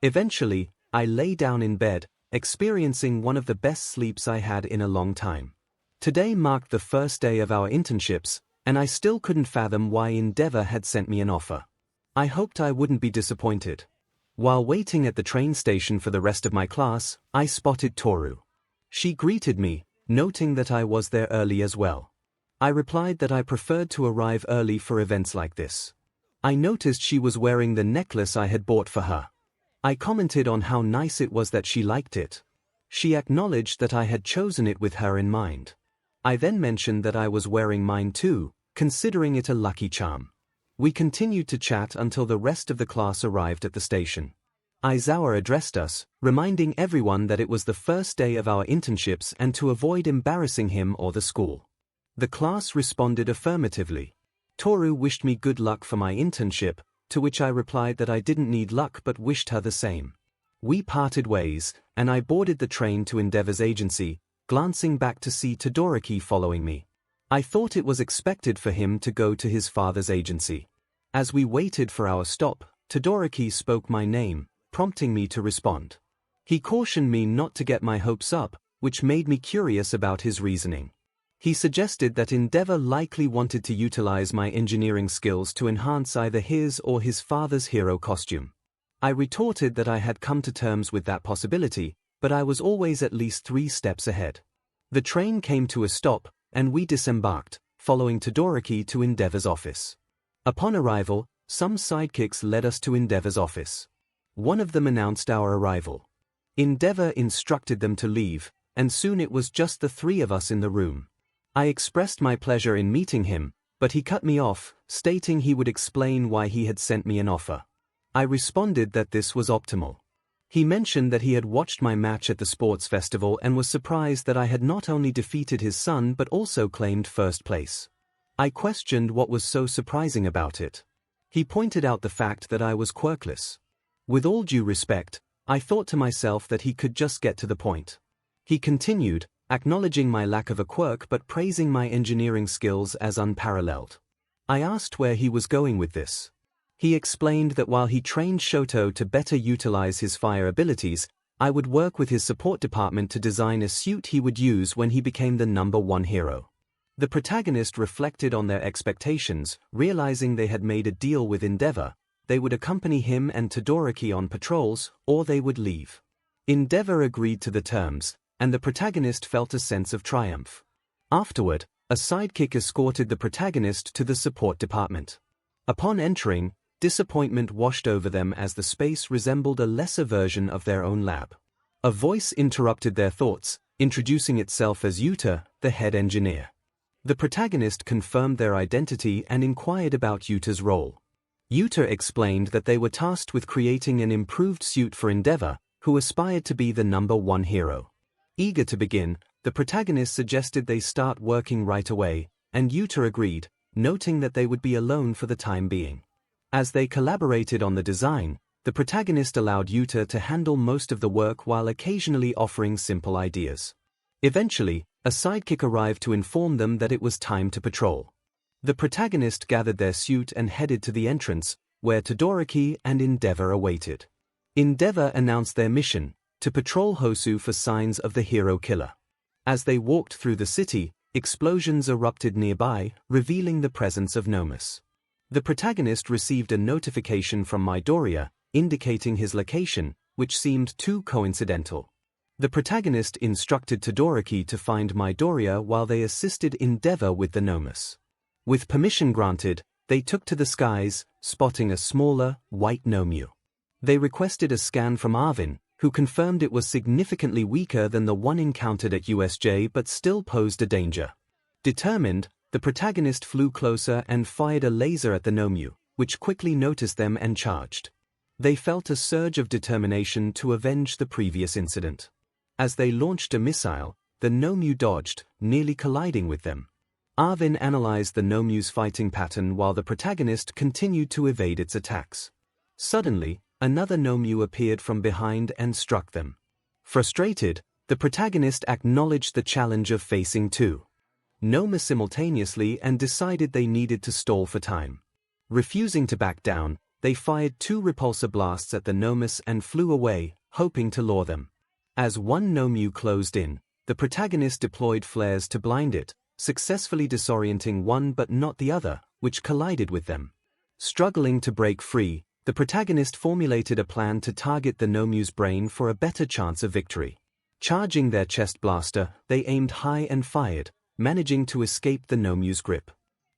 Eventually, I lay down in bed, experiencing one of the best sleeps I had in a long time. Today marked the first day of our internships, and I still couldn't fathom why 𝗵𝗃 had sent me an offer. I hoped I wouldn't be disappointed. While waiting at the train station for the rest of my class, I spotted Toru. She greeted me, noting that I was there early as well. I replied that I preferred to arrive early for events like this. I noticed she was wearing the necklace I had bought for her. I commented on how nice it was that she liked it. She acknowledged that I had chosen it with her in mind. I then mentioned that I was wearing mine too, considering it a lucky charm. We continued to chat until the rest of the class arrived at the station. 𝗧𝗏 addressed us, reminding everyone that it was the first day of our internships and to avoid embarrassing him or the school. The class responded affirmatively. Toru wished me good luck for my internship, to which I replied that I didn't need luck but wished her the same. We parted ways, and I boarded the train to 𝗵𝗃's agency, glancing back to see 𝗧𝗏 following me. I thought it was expected for him to go to his father's agency. As we waited for our stop, 𝗧𝗏 spoke my name, prompting me to respond. He cautioned me not to get my hopes up, which made me curious about his reasoning. He suggested that 𝗵𝗃 likely wanted to utilize my engineering skills to enhance either his or his father's hero costume. I retorted that I had come to terms with that possibility, but I was always at least 3 steps ahead. The train came to a stop, and we disembarked, following 𝗧𝗏 to 𝗵𝗃's office. Upon arrival, some sidekicks led us to 𝗵𝗃's office. One of them announced our arrival. 𝗵𝗃 instructed them to leave, and soon it was just the 3 of us in the room. I expressed my pleasure in meeting him, but he cut me off, stating he would explain why he had sent me an offer. I responded that this was optimal. He mentioned that he had watched my match at the sports festival and was surprised that I had not only defeated his son but also claimed first place. I questioned what was so surprising about it. He pointed out the fact that I was quirkless. With all due respect, I thought to myself that he could just get to the point. He continued, acknowledging my lack of a quirk but praising my engineering skills as unparalleled. I asked where he was going with this. He explained that while he trained Shoto to better utilize his fire abilities, I would work with his support department to design a suit he would use when he became the #1 hero. The protagonist reflected on their expectations, realizing they had made a deal with 𝗵𝗃. They would accompany him and 𝗧𝗏 on patrols, or they would leave. 𝗵𝗃 agreed to the terms, and the protagonist felt a sense of triumph. Afterward, a sidekick escorted the protagonist to the support department. Upon entering, disappointment washed over them as the space resembled a lesser version of their own lab. A voice interrupted their thoughts, introducing itself as Yuta, the head engineer. The protagonist confirmed their identity and inquired about Yuta's role. Yuta explained that they were tasked with creating an improved suit for 𝗵𝗃, who aspired to be the #1 hero. Eager to begin, the protagonist suggested they start working right away, and Yuta agreed, noting that they would be alone for the time being. As they collaborated on the design, the protagonist allowed Yuta to handle most of the work while occasionally offering simple ideas. Eventually, a sidekick arrived to inform them that it was time to patrol. The protagonist gathered their suit and headed to the entrance, where 𝗧𝗏 and 𝗵𝗃 awaited. 𝗵𝗃 announced their mission, to patrol Hosu for signs of the hero killer. As they walked through the city, explosions erupted nearby, revealing the presence of 𝗏𝗏. The protagonist received a notification from Midoriya, indicating his location, which seemed too coincidental. The protagonist instructed 𝗧𝗏𝗧𝗏 to find Midoriya while they assisted 𝗧𝗏𝗏 with the 𝗵𝗲𝗏. With permission granted, they took to the skies, spotting a smaller, white 𝗵𝗏𝗏. They requested a scan from Arvin, who confirmed it was significantly weaker than the one encountered at USJ but still posed a danger. Determined, the protagonist flew closer and fired a laser at the 𝗵𝗏𝗏, which quickly noticed them and charged. They felt a surge of determination to avenge the previous incident. As they launched a missile, the 𝗵𝗏𝗏 dodged, nearly colliding with them. Arvin analyzed the 𝗵𝗏𝗏's fighting pattern while the protagonist continued to evade its attacks. Suddenly, another 𝗵𝗏𝗏 appeared from behind and struck them. Frustrated, the protagonist acknowledged the challenge of facing two 𝗵𝗏𝗏 simultaneously and decided they needed to stall for time. Refusing to back down, they fired two repulsor blasts at the 𝗵𝗏𝗏s and flew away, hoping to lure them. As one 𝗵𝗏𝗏 closed in, the protagonist deployed flares to blind it, successfully disorienting one but not the other, which collided with them. Struggling to break free, the protagonist formulated a plan to target the 𝗵𝗏𝗏's brain for a better chance of victory. Charging their chest blaster, they aimed high and fired, managing to escape the 𝗵𝗏𝗏's grip.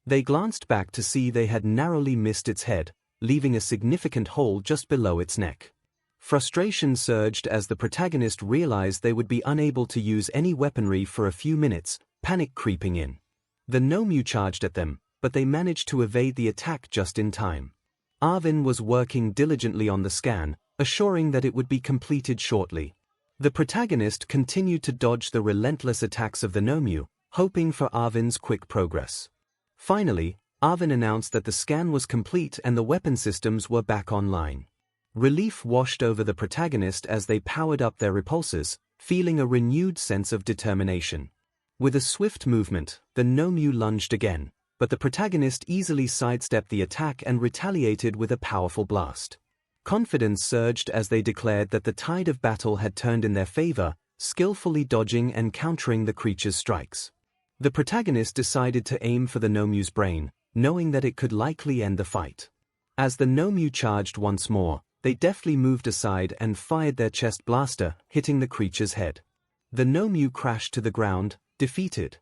They glanced back to see they had narrowly missed its head, leaving a significant hole just below its neck. Frustration surged as the protagonist realized they would be unable to use any weaponry for a few minutes, panic creeping in. The 𝗵𝗏𝗏 charged at them, but they managed to evade the attack just in time. Arvin was working diligently on the scan, assuring that it would be completed shortly. The protagonist continued to dodge the relentless attacks of the 𝗵𝗏𝗏, hoping for Arvin's quick progress. Finally, Arvin announced that the scan was complete and the weapon systems were back online. Relief washed over the protagonist as they powered up their repulsors, feeling a renewed sense of determination. With a swift movement, the 𝗵𝗏𝗏 lunged again, but the protagonist easily sidestepped the attack and retaliated with a powerful blast. Confidence surged as they declared that the tide of battle had turned in their favor, skillfully dodging and countering the creature's strikes. The protagonist decided to aim for the 𝗵𝗏𝗏's brain, knowing that it could likely end the fight. As the 𝗵𝗏𝗏 charged once more, they deftly moved aside and fired their chest blaster, hitting the creature's head. The 𝗵𝗏𝗏 crashed to the ground, defeated.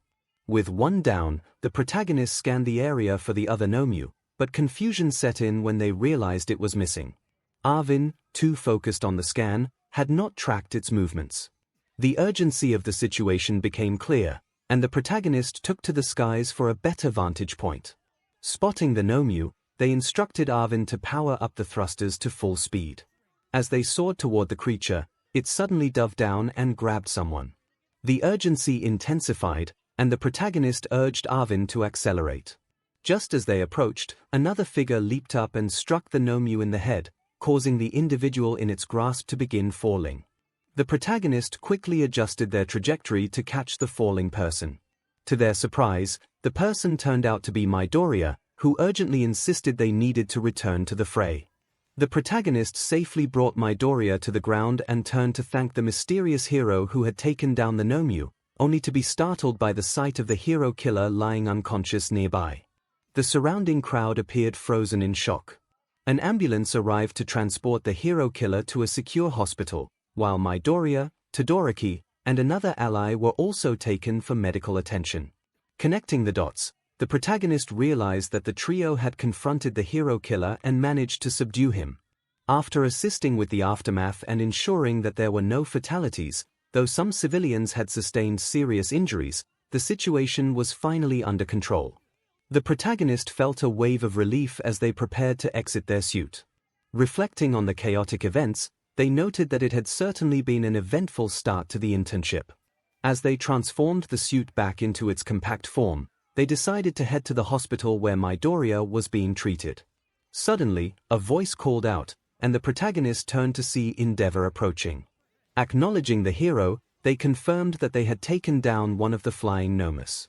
With one down, the protagonist scanned the area for the other 𝗵𝗏𝗏, but confusion set in when they realized it was missing. Arvin, too focused on the scan, had not tracked its movements. The urgency of the situation became clear, and the protagonist took to the skies for a better vantage point. Spotting the 𝗵𝗏𝗏, they instructed Arvin to power up the thrusters to full speed. As they soared toward the creature, it suddenly dove down and grabbed someone. The urgency intensified, and the protagonist urged Arvin to accelerate. Just as they approached, another figure leaped up and struck the 𝗵𝗏𝗏 in the head, causing the individual in its grasp to begin falling. The protagonist quickly adjusted their trajectory to catch the falling person. To their surprise, the person turned out to be Midoriya, who urgently insisted they needed to return to the fray. The protagonist safely brought Midoriya to the ground and turned to thank the mysterious hero who had taken down the 𝗵𝗏𝗏, only to be startled by the sight of the hero killer lying unconscious nearby. The surrounding crowd appeared frozen in shock. An ambulance arrived to transport the hero killer to a secure hospital, while Midoriya, 𝗧𝗏𝗏𝗧𝗏, and another ally were also taken for medical attention. Connecting the dots, the protagonist realized that the trio had confronted the hero killer and managed to subdue him. After assisting with the aftermath and ensuring that there were no fatalities, though some civilians had sustained serious injuries, the situation was finally under control. The protagonist felt a wave of relief as they prepared to exit their suit. Reflecting on the chaotic events, they noted that it had certainly been an eventful start to the internship. As they transformed the suit back into its compact form, they decided to head to the hospital where Midoriya was being treated. Suddenly, a voice called out, and the protagonist turned to see 𝗧𝗏𝗏𝗧𝗏 approaching. Acknowledging the hero, they confirmed that they had taken down one of the flying 𝗵𝗏𝗏s.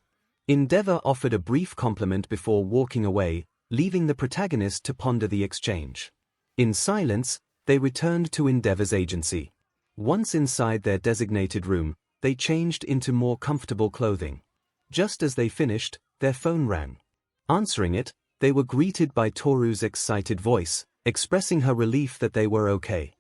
𝗧𝗏𝗏 offered a brief compliment before walking away, leaving the protagonist to ponder the exchange. In silence, they returned to 𝗧𝗏𝗏𝗧𝗏's agency. Once inside their designated room, they changed into more comfortable clothing. Just as they finished, their phone rang. Answering it, they were greeted by Toru's excited voice, expressing her relief that they were okay.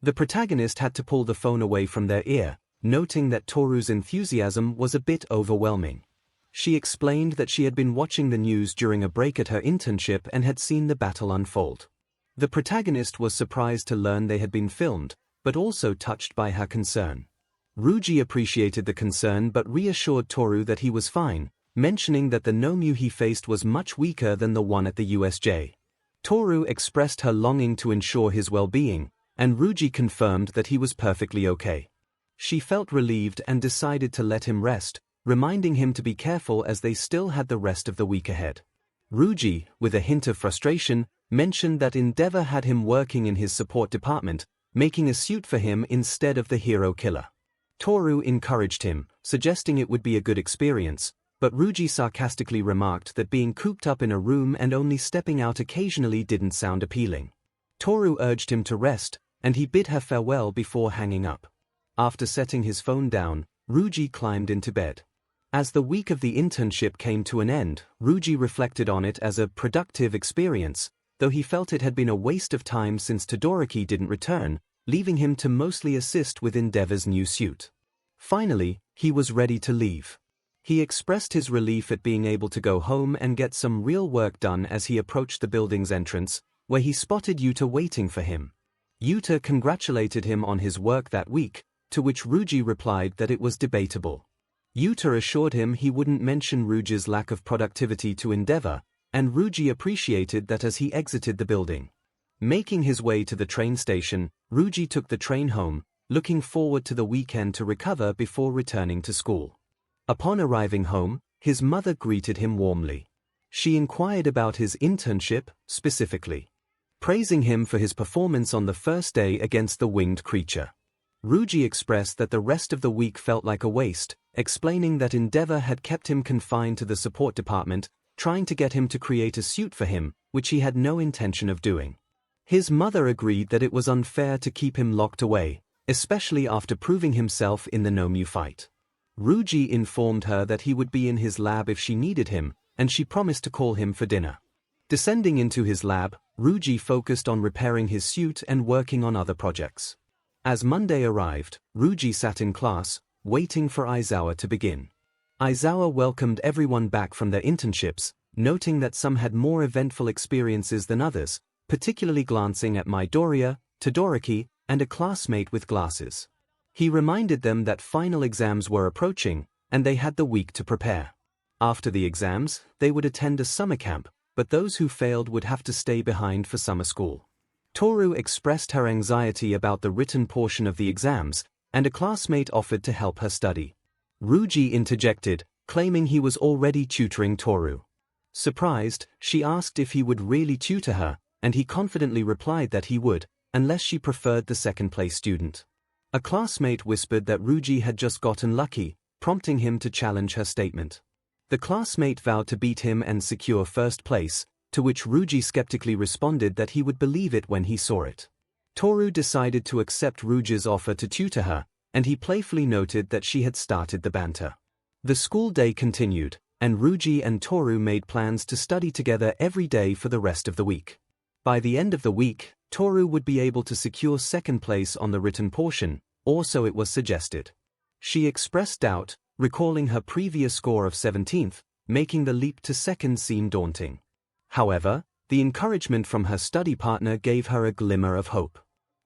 The protagonist had to pull the phone away from their ear, noting that Toru's enthusiasm was a bit overwhelming. She explained that she had been watching the news during a break at her internship and had seen the battle unfold. The protagonist was surprised to learn they had been filmed, but also touched by her concern. 𝗧𝗓𝗍 appreciated the concern but reassured Toru that he was fine, mentioning that the 𝗵𝗍𝗍 he faced was much weaker than the one at the USJ. Toru expressed her longing to ensure his well-being, and 𝗧𝗓𝗍 confirmed that he was perfectly okay. She felt relieved and decided to let him rest, reminding him to be careful as they still had the rest of the week ahead. 𝗧𝗓𝗍, with a hint of frustration, mentioned that 𝗳𝗲𝗏 had him working in his support department, making a suit for him instead of the hero killer. Toru encouraged him, suggesting it would be a good experience, but 𝗧𝗓𝗍 sarcastically remarked that being cooped up in a room and only stepping out occasionally didn't sound appealing. Toru urged him to rest, and he bid her farewell before hanging up. After setting his phone down, 𝗧𝗍𝗍 climbed into bed. As the week of the internship came to an end, 𝗧𝗍𝗍 reflected on it as a productive experience, though he felt it had been a waste of time since 𝗧𝗏𝗧𝗏𝗧 didn't return, leaving him to mostly assist with 𝗳𝗏𝗏's new suit. Finally, he was ready to leave. He expressed his relief at being able to go home and get some real work done as he approached the building's entrance, where he spotted Yuta waiting for him. Yuta congratulated him on his work that week, to which 𝗧𝗓𝗍 replied that it was debatable. Yuta assured him he wouldn't mention 𝗧𝗓𝗍's lack of productivity to 𝗳𝗏𝗏, and 𝗧𝗓𝗍 appreciated that as he exited the building. Making his way to the train station, 𝗧𝗓𝗍 took the train home, looking forward to the weekend to recover before returning to school. Upon arriving home, his mother greeted him warmly. She inquired about his internship, specifically, praising him for his performance on the first day against the winged creature. 𝗧𝗍𝗍 expressed that the rest of the week felt like a waste, explaining that 𝗳𝗏𝗏 had kept him confined to the support department, trying to get him to create a suit for him, which he had no intention of doing. His mother agreed that it was unfair to keep him locked away, especially after proving himself in the 𝗵𝗍𝗍 fight. 𝗧𝗍𝗍 informed her that he would be in his lab if she needed him, and she promised to call him for dinner. Descending into his lab, 𝗧𝗍𝗍 focused on repairing his suit and working on other projects. As Monday arrived, 𝗧𝗍𝗍 sat in class, waiting for 𝗧𝗏𝗏 to begin. 𝗧𝗏𝗏 welcomed everyone back from their internships, noting that some had more eventful experiences than others, particularly glancing at Midoriya, Todoroki, and a classmate with glasses. He reminded them that final exams were approaching, and they had the week to prepare. After the exams, they would attend a summer camp, but those who failed would have to stay behind for summer school. Toru expressed her anxiety about the written portion of the exams, and a classmate offered to help her study. 𝗧𝗍𝗍 interjected, claiming he was already tutoring Toru. Surprised, she asked if he would really tutor her, and he confidently replied that he would, unless she preferred the second-place student. A classmate whispered that 𝗧𝗍𝗍 had just gotten lucky, prompting him to challenge her statement. The classmate vowed to beat him and secure first place, to which 𝗧𝗍𝗍 skeptically responded that he would believe it when he saw it. Toru decided to accept 𝗧𝗍𝗍's offer to tutor her, and he playfully noted that she had started the banter. The school day continued, and 𝗧𝗍𝗍 and Toru made plans to study together every day for the rest of the week. By the end of the week, Toru would be able to secure second place on the written portion, or so it was suggested. She expressed doubt, recalling her previous score of 17th, making the leap to second seem daunting. However, the encouragement from her study partner gave her a glimmer of hope.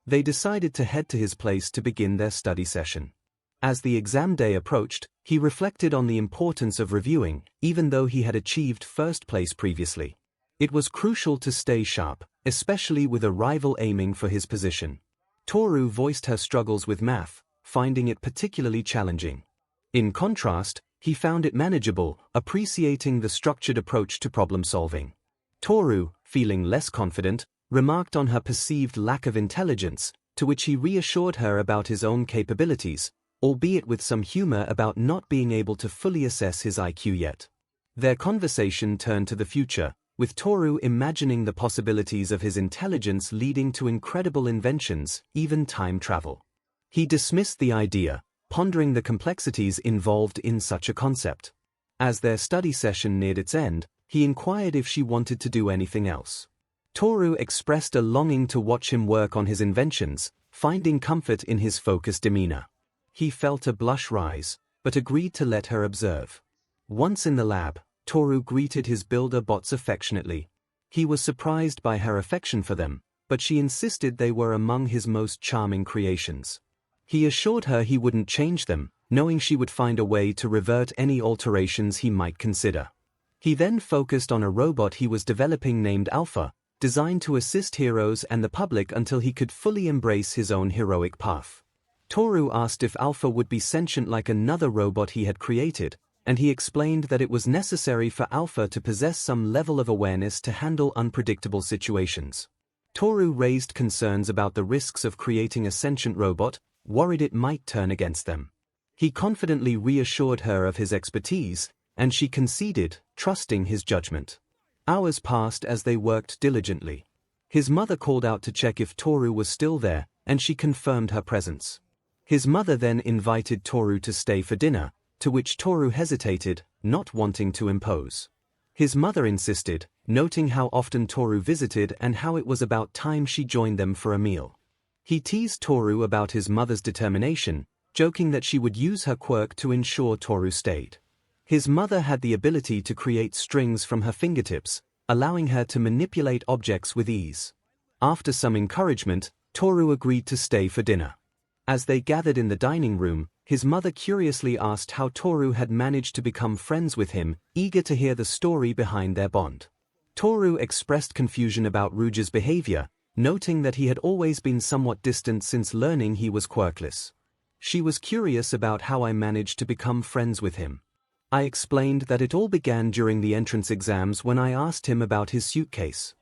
They decided to head to his place to begin their study session. As the exam day approached, he reflected on the importance of reviewing, even though he had achieved first place previously. It was crucial to stay sharp, especially with a rival aiming for his position. Toru voiced her struggles with math, finding it particularly challenging. In contrast, he found it manageable, appreciating the structured approach to problem-solving. Toru, feeling less confident, remarked on her perceived lack of intelligence, to which he reassured her about his own capabilities, albeit with some humor about not being able to fully assess his IQ yet. Their conversation turned to the future, with Toru imagining the possibilities of his intelligence leading to incredible inventions, even time travel. He dismissed the idea, pondering the complexities involved in such a concept. As their study session neared its end, he inquired if she wanted to do anything else. Toru expressed a longing to watch him work on his inventions, finding comfort in his focused demeanor. He felt a blush rise, but agreed to let her observe. Once in the lab, Toru greeted his builder bots affectionately. He was surprised by her affection for them, but she insisted they were among his most charming creations. He assured her he wouldn't change them, knowing she would find a way to revert any alterations he might consider. He then focused on a robot he was developing named Alpha, designed to assist heroes and the public until he could fully embrace his own heroic path. Toru asked if Alpha would be sentient like another robot he had created, and he explained that it was necessary for Alpha to possess some level of awareness to handle unpredictable situations. Toru raised concerns about the risks of creating a sentient robot, worried it might turn against them. He confidently reassured her of his expertise, and she conceded, trusting his judgment. Hours passed as they worked diligently. His mother called out to check if Toru was still there, and she confirmed her presence. His mother then invited Toru to stay for dinner, to which Toru hesitated, not wanting to impose. His mother insisted, noting how often Toru visited and how it was about time she joined them for a meal. He teased Toru about his mother's determination, joking that she would use her quirk to ensure Toru stayed. His mother had the ability to create strings from her fingertips, allowing her to manipulate objects with ease. After some encouragement, Toru agreed to stay for dinner. As they gathered in the dining room, his mother curiously asked how Toru had managed to become friends with him, eager to hear the story behind their bond. Toru expressed confusion about 𝗬𝗧𝗪𝗧 behavior, noting that he had always been somewhat distant since learning he was quirkless. She was curious about how I managed to become friends with him. I explained that it all began during the entrance exams when I asked him about his suitcase.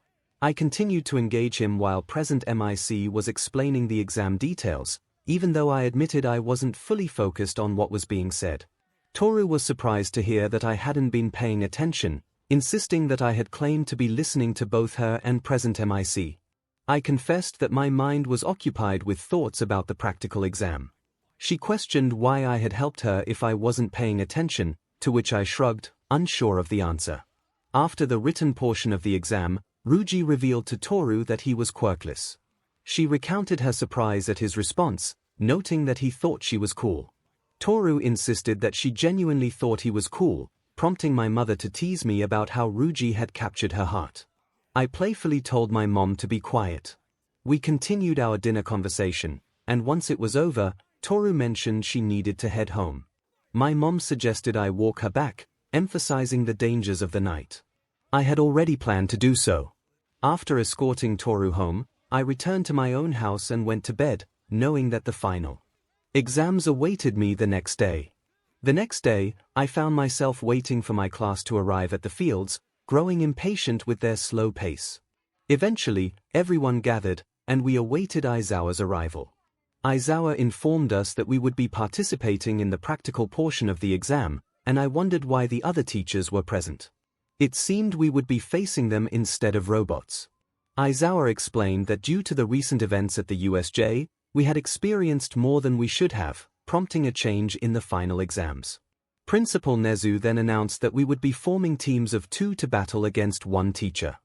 I continued to engage him while present MIC was explaining the exam details, even though I admitted I wasn't fully focused on what was being said. Toru was surprised to hear that I hadn't been paying attention, insisting that I had claimed to be listening to both her and present MIC. I confessed that my mind was occupied with thoughts about the practical exam. She questioned why I had helped her if I wasn't paying attention, to which I shrugged, unsure of the answer. After the written portion of the exam, 𝗬𝗧𝗪𝗧 revealed to Toru that he was quirkless. She recounted her surprise at his response, noting that he thought she was cool. Toru insisted that she genuinely thought he was cool, prompting my mother to tease me about how 𝗬𝗧𝗪 had captured her heart. I playfully told my mom to be quiet. We continued our dinner conversation, and once it was over, Toru mentioned she needed to head home. My mom suggested I walk her back, emphasizing the dangers of the night. I had already planned to do so. After escorting Toru home, I returned to my own house and went to bed, knowing that the final exams awaited me the next day. The next day, I found myself waiting for my class to arrive at the fields, growing impatient with their slow pace. Eventually, everyone gathered, and we awaited Aizawa's arrival. Aizawa informed us that we would be participating in the practical portion of the exam, and I wondered why the other teachers were present. It seemed we would be facing them instead of robots. Aizawa explained that due to the recent events at the USJ, we had experienced more than we should have, prompting a change in the final exams. Principal Nezu then announced that we would be forming teams of 2 to battle against 1 teacher.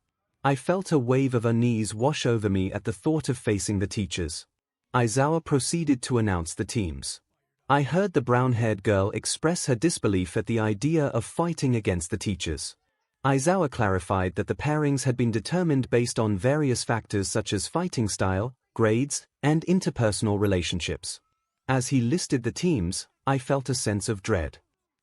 I felt a wave of unease wash over me at the thought of facing the teachers. Aizawa proceeded to announce the teams. I heard the brown-haired girl express her disbelief at the idea of fighting against the teachers. Aizawa clarified that the pairings had been determined based on various factors such as fighting style, grades, and interpersonal relationships. As he listed the teams, I felt a sense of dread.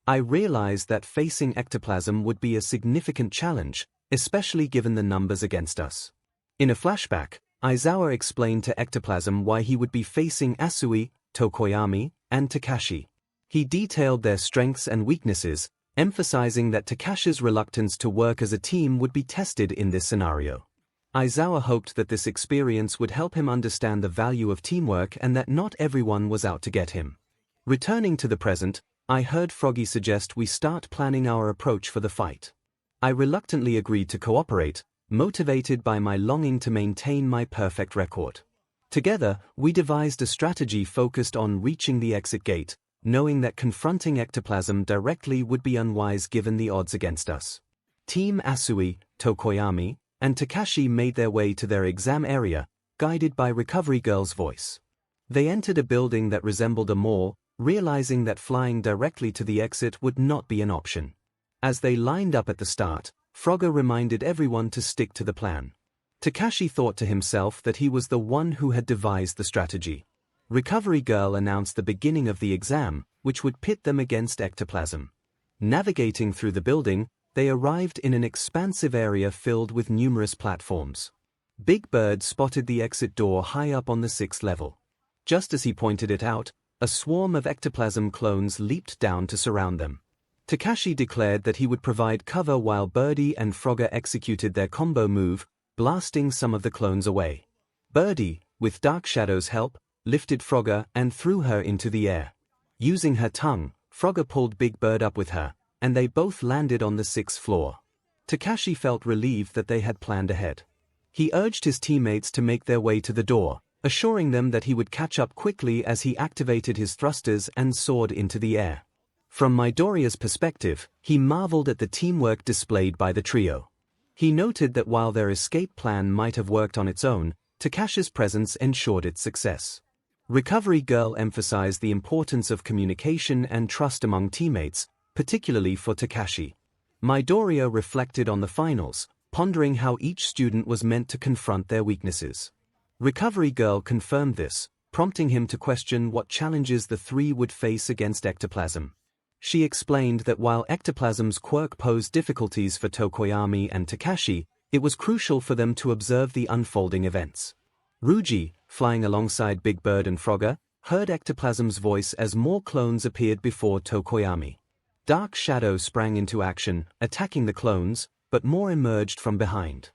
I realized that facing ectoplasm would be a significant challenge, especially given the numbers against us. In a flashback, Aizawa explained to ectoplasm why he would be facing Asui, Tokoyami, and Takashi. He detailed their strengths and weaknesses, emphasizing that Takashi's reluctance to work as a team would be tested in this scenario. Aizawa hoped that this experience would help him understand the value of teamwork and that not everyone was out to get him. Returning to the present, I heard Froggy suggest we start planning our approach for the fight. I reluctantly agreed to cooperate, motivated by my longing to maintain my perfect record. Together, we devised a strategy focused on reaching the exit gate, knowing that confronting ectoplasm directly would be unwise given the odds against us. Team Asui, Tokoyami, and Takashi made their way to their exam area, guided by Recovery Girl's voice. They entered a building that resembled a mall, realizing that flying directly to the exit would not be an option. As they lined up at the start, 𝗏𝗏 reminded everyone to stick to the plan. Takashi thought to himself that he was the one who had devised the strategy. Recovery Girl announced the beginning of the exam, which would pit them against ectoplasm. Navigating through the building, they arrived in an expansive area filled with numerous platforms. Big Bird spotted the exit door high up on the 6th level. Just as he pointed it out, a swarm of ectoplasm clones leaped down to surround them. Takashi declared that he would provide cover while Birdie and 𝗏𝗏 executed their combo move, blasting some of the clones away. Birdie, with Dark Shadow's help, lifted 𝗏𝗏 and threw her into the air. Using her tongue, 𝗏𝗏 pulled Big Bird up with her, and they both landed on the 6th floor. Takashi felt relieved that they had planned ahead. He urged his teammates to make their way to the door, assuring them that he would catch up quickly as he activated his thrusters and soared into the air. From Midoriya's perspective, he marveled at the teamwork displayed by the trio. He noted that while their escape plan might have worked on its own, Takashi's presence ensured its success. Recovery Girl emphasized the importance of communication and trust among teammates, particularly for Takashi. Midoriya reflected on the finals, pondering how each student was meant to confront their weaknesses. Recovery Girl confirmed this, prompting him to question what challenges the three would face against ectoplasm. She explained that while ectoplasm's quirk posed difficulties for Tokoyami and Takashi, it was crucial for them to observe the unfolding events. Ryuji, flying alongside Big Bird and 𝗏𝗏, heard ectoplasm's voice as more clones appeared before Tokoyami. Dark Shadow sprang into action, attacking the clones, but more emerged from behind.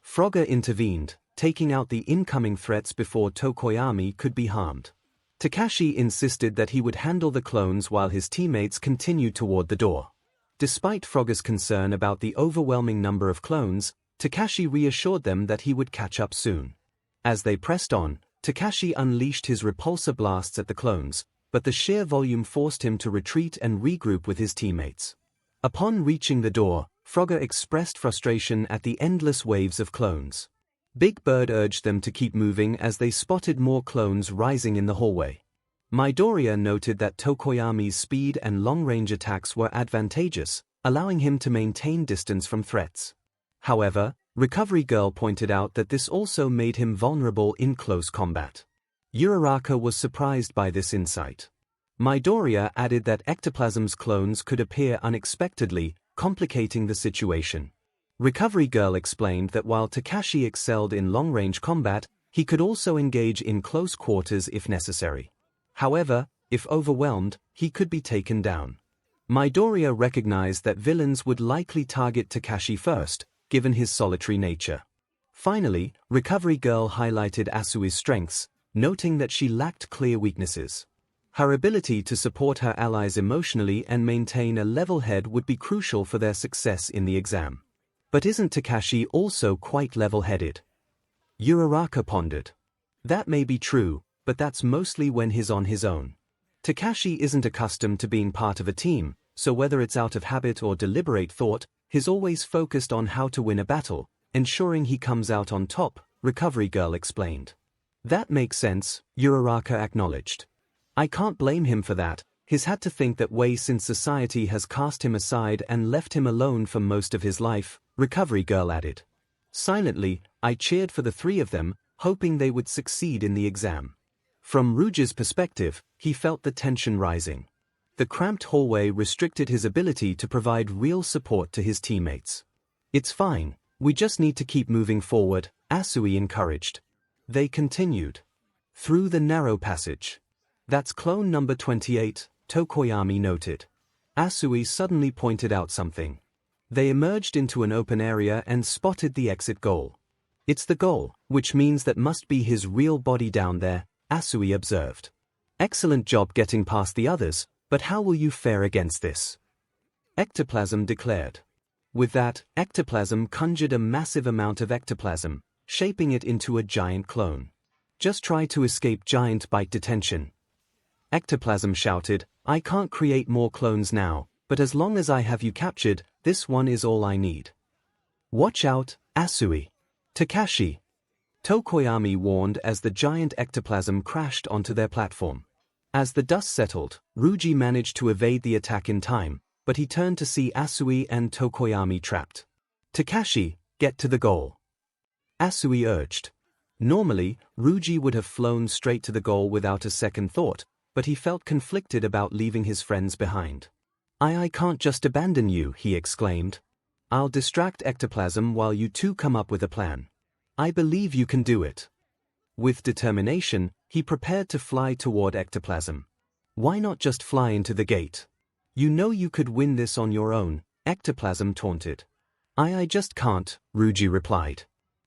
𝗏𝗏 intervened, taking out the incoming threats before Tokoyami could be harmed. Takashi insisted that he would handle the clones while his teammates continued toward the door. Despite 𝗏𝗏's concern about the overwhelming number of clones, Takashi reassured them that he would catch up soon. As they pressed on, Takashi unleashed his repulsor blasts at the clones, but the sheer volume forced him to retreat and regroup with his teammates. Upon reaching the door, 𝗏𝗏 expressed frustration at the endless waves of clones. Big Bird urged them to keep moving as they spotted more clones rising in the hallway. Midoriya noted that Tokoyami's speed and long-range attacks were advantageous, allowing him to maintain distance from threats. However, Recovery Girl pointed out that this also made him vulnerable in close combat. Uraraka was surprised by this insight. Midoriya added that ectoplasm's clones could appear unexpectedly, complicating the situation. Recovery Girl explained that while Takashi excelled in long-range combat, he could also engage in close quarters if necessary. However, if overwhelmed, he could be taken down. Midoriya recognized that villains would likely target Takashi first, given his solitary nature. Finally, Recovery Girl highlighted Asui's strengths, noting that she lacked clear weaknesses. Her ability to support her allies emotionally and maintain a level head would be crucial for their success in the exam. But isn't Takashi also quite level-headed? Uraraka pondered. That may be true, but that's mostly when he's on his own. Takashi isn't accustomed to being part of a team, so whether it's out of habit or deliberate thought, he's always focused on how to win a battle, ensuring he comes out on top, Recovery Girl explained. That makes sense, Uraraka acknowledged. I can't blame him for that. He's had to think that way since society has cast him aside and left him alone for most of his life, Recovery Girl added. Silently, I cheered for the three of them, hoping they would succeed in the exam. From Ryuji's perspective, he felt the tension rising. The cramped hallway restricted his ability to provide real support to his teammates. It's fine, we just need to keep moving forward, Asui encouraged. They continued. Through the narrow passage. That's clone number 28, Tokoyami noted. Asui suddenly pointed out something. They emerged into an open area and spotted the exit goal. It's the goal, which means that must be his real body down there, Asui observed. Excellent job getting past the others, but how will you fare against this? Ectoplasm declared. With that, ectoplasm conjured a massive amount of ectoplasm, shaping it into a giant clone. Just try to escape giant bite detention. Ectoplasm shouted, I can't create more clones now, but as long as I have you captured, this one is all I need. Watch out, Asui. 𝗧𝗵𝗲 warned as the giant ectoplasm crashed onto their platform. As the dust settled, 𝗧𝗓𝗧 managed to evade the attack in time, but he turned to see 𝗧𝗓𝗧 and 𝗧𝗵𝗲 trapped. 𝗧𝗵𝗧, get to the goal, 𝗧𝗓𝗧 urged. Normally, 𝗧𝗓𝗧 would have flown straight to the goal without a second thought, but he felt conflicted about leaving his friends behind. I can't just abandon you, he exclaimed. I'll distract ectoplasm while you two come up with a plan. I believe you can do it. With determination, he prepared to fly toward ectoplasm. Why not just fly into the gate? You know you could win this on your own, ectoplasm taunted. I just can't, 𝗧𝗓𝗧 replied.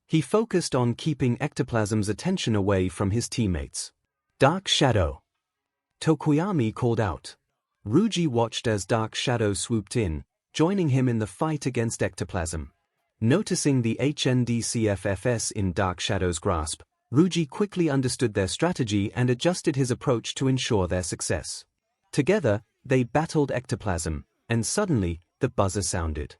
He focused on keeping ectoplasm's attention away from his teammates. Dark Shadow, 𝗧𝗵𝗲 called out. 𝗧𝗓𝗧 watched as Dark Shadow swooped in, joining him in the fight against ectoplasm. Noticing the HNDCFFs in Dark Shadow's grasp, 𝗧𝗓𝗧 quickly understood their strategy and adjusted his approach to ensure their success. Together, they battled ectoplasm, and suddenly, the buzzer sounded.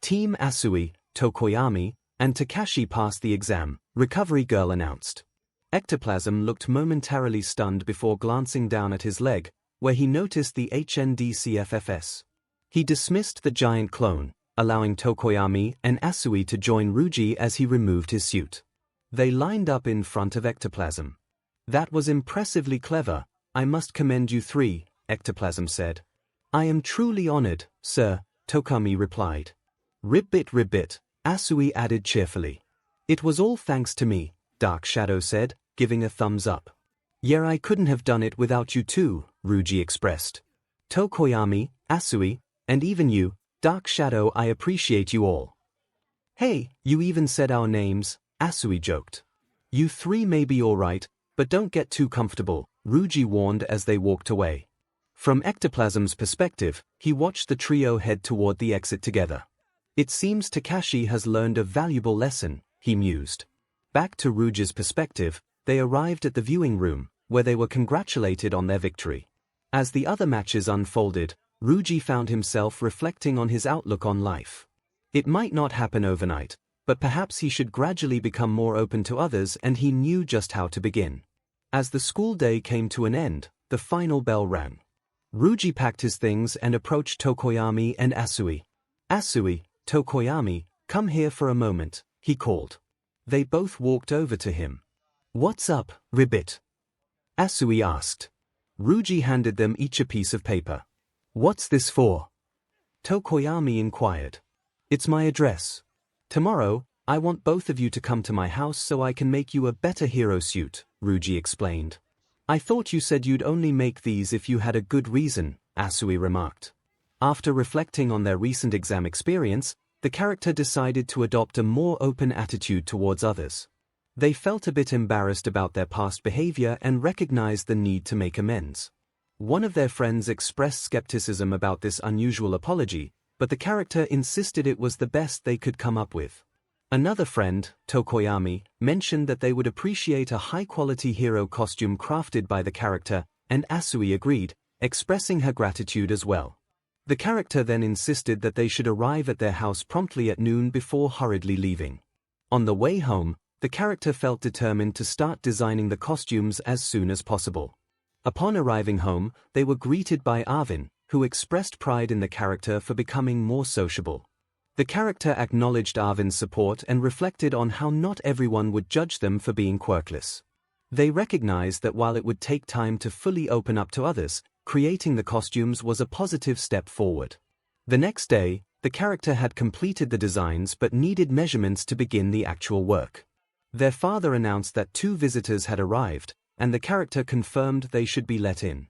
Team 𝗧𝗓𝗧, 𝗧𝗵𝗲, and 𝗧𝗵𝗧 passed the exam, Recovery Girl announced. Ectoplasm looked momentarily stunned before glancing down at his leg, where he noticed the HNDCFFs. He dismissed the giant clone, allowing 𝗧𝗵𝗲 and 𝗧𝗓𝗧 to join 𝗧𝗓𝗧 as he removed his suit. They lined up in front of ectoplasm. That was impressively clever, I must commend you three, ectoplasm said. I am truly honored, sir, 𝗧𝗵𝗲 replied. Ribbit, 𝗧𝗓𝗧 added cheerfully. It was all thanks to me, Dark Shadow said, giving a thumbs up. Yeah, I couldn't have done it without you too, 𝗧𝗓𝗧 expressed. 𝗧𝗵𝗲, 𝗧𝗓𝗧, and even you, Dark Shadow, I appreciate you all. Hey, you even said our names, 𝗧𝗓𝗧 joked. You three may be alright, but don't get too comfortable, 𝗧𝗓𝗧 warned as they walked away. From ectoplasm's perspective, he watched the trio head toward the exit together. It seems 𝗧𝗵𝗧 has learned a valuable lesson, he mused. Back to 𝗧𝗓𝗧's perspective, they arrived at the viewing room, where they were congratulated on their victory. As the other matches unfolded, 𝗧𝗓𝗧 found himself reflecting on his outlook on life. It might not happen overnight, but perhaps he should gradually become more open to others, and he knew just how to begin. As the school day came to an end, the final bell rang. 𝗧𝗓𝗧 packed his things and approached 𝗧𝗵𝗲 and 𝗧𝗓𝗧. 𝗧𝗓𝗧, 𝗧𝗵𝗲, come here for a moment, he called. They both walked over to him. What's up, Ribbit? 𝗧𝗓𝗧 asked. 𝗧𝗓𝗧 handed them each a piece of paper. What's this for? 𝗧𝗵𝗲 inquired. It's my address. Tomorrow, I want both of you to come to my house so I can make you a better hero suit, 𝗧𝗓𝗧 explained. I thought you said you'd only make these if you had a good reason, 𝗧𝗓𝗧 remarked. After reflecting on their recent exam experience, the character decided to adopt a more open attitude towards others. They felt a bit embarrassed about their past behavior and recognized the need to make amends. One of their friends expressed skepticism about this unusual apology, but the character insisted it was the best they could come up with. Another friend, 𝗧𝗵𝗲, mentioned that they would appreciate a high-quality hero costume crafted by the character, and 𝗧𝗓𝗧 agreed, expressing her gratitude as well. The character then insisted that they should arrive at their house promptly at noon before hurriedly leaving. On the way home, the character felt determined to start designing the costumes as soon as possible. Upon arriving home, they were greeted by 𝗬𝗲, who expressed pride in the character for becoming more sociable. The character acknowledged 𝗬𝗲's support and reflected on how not everyone would judge them for being quirkless. They recognized that while it would take time to fully open up to others, creating the costumes was a positive step forward. The next day, the character had completed the designs but needed measurements to begin the actual work. Their father announced that 2 visitors had arrived, and the character confirmed they should be let in.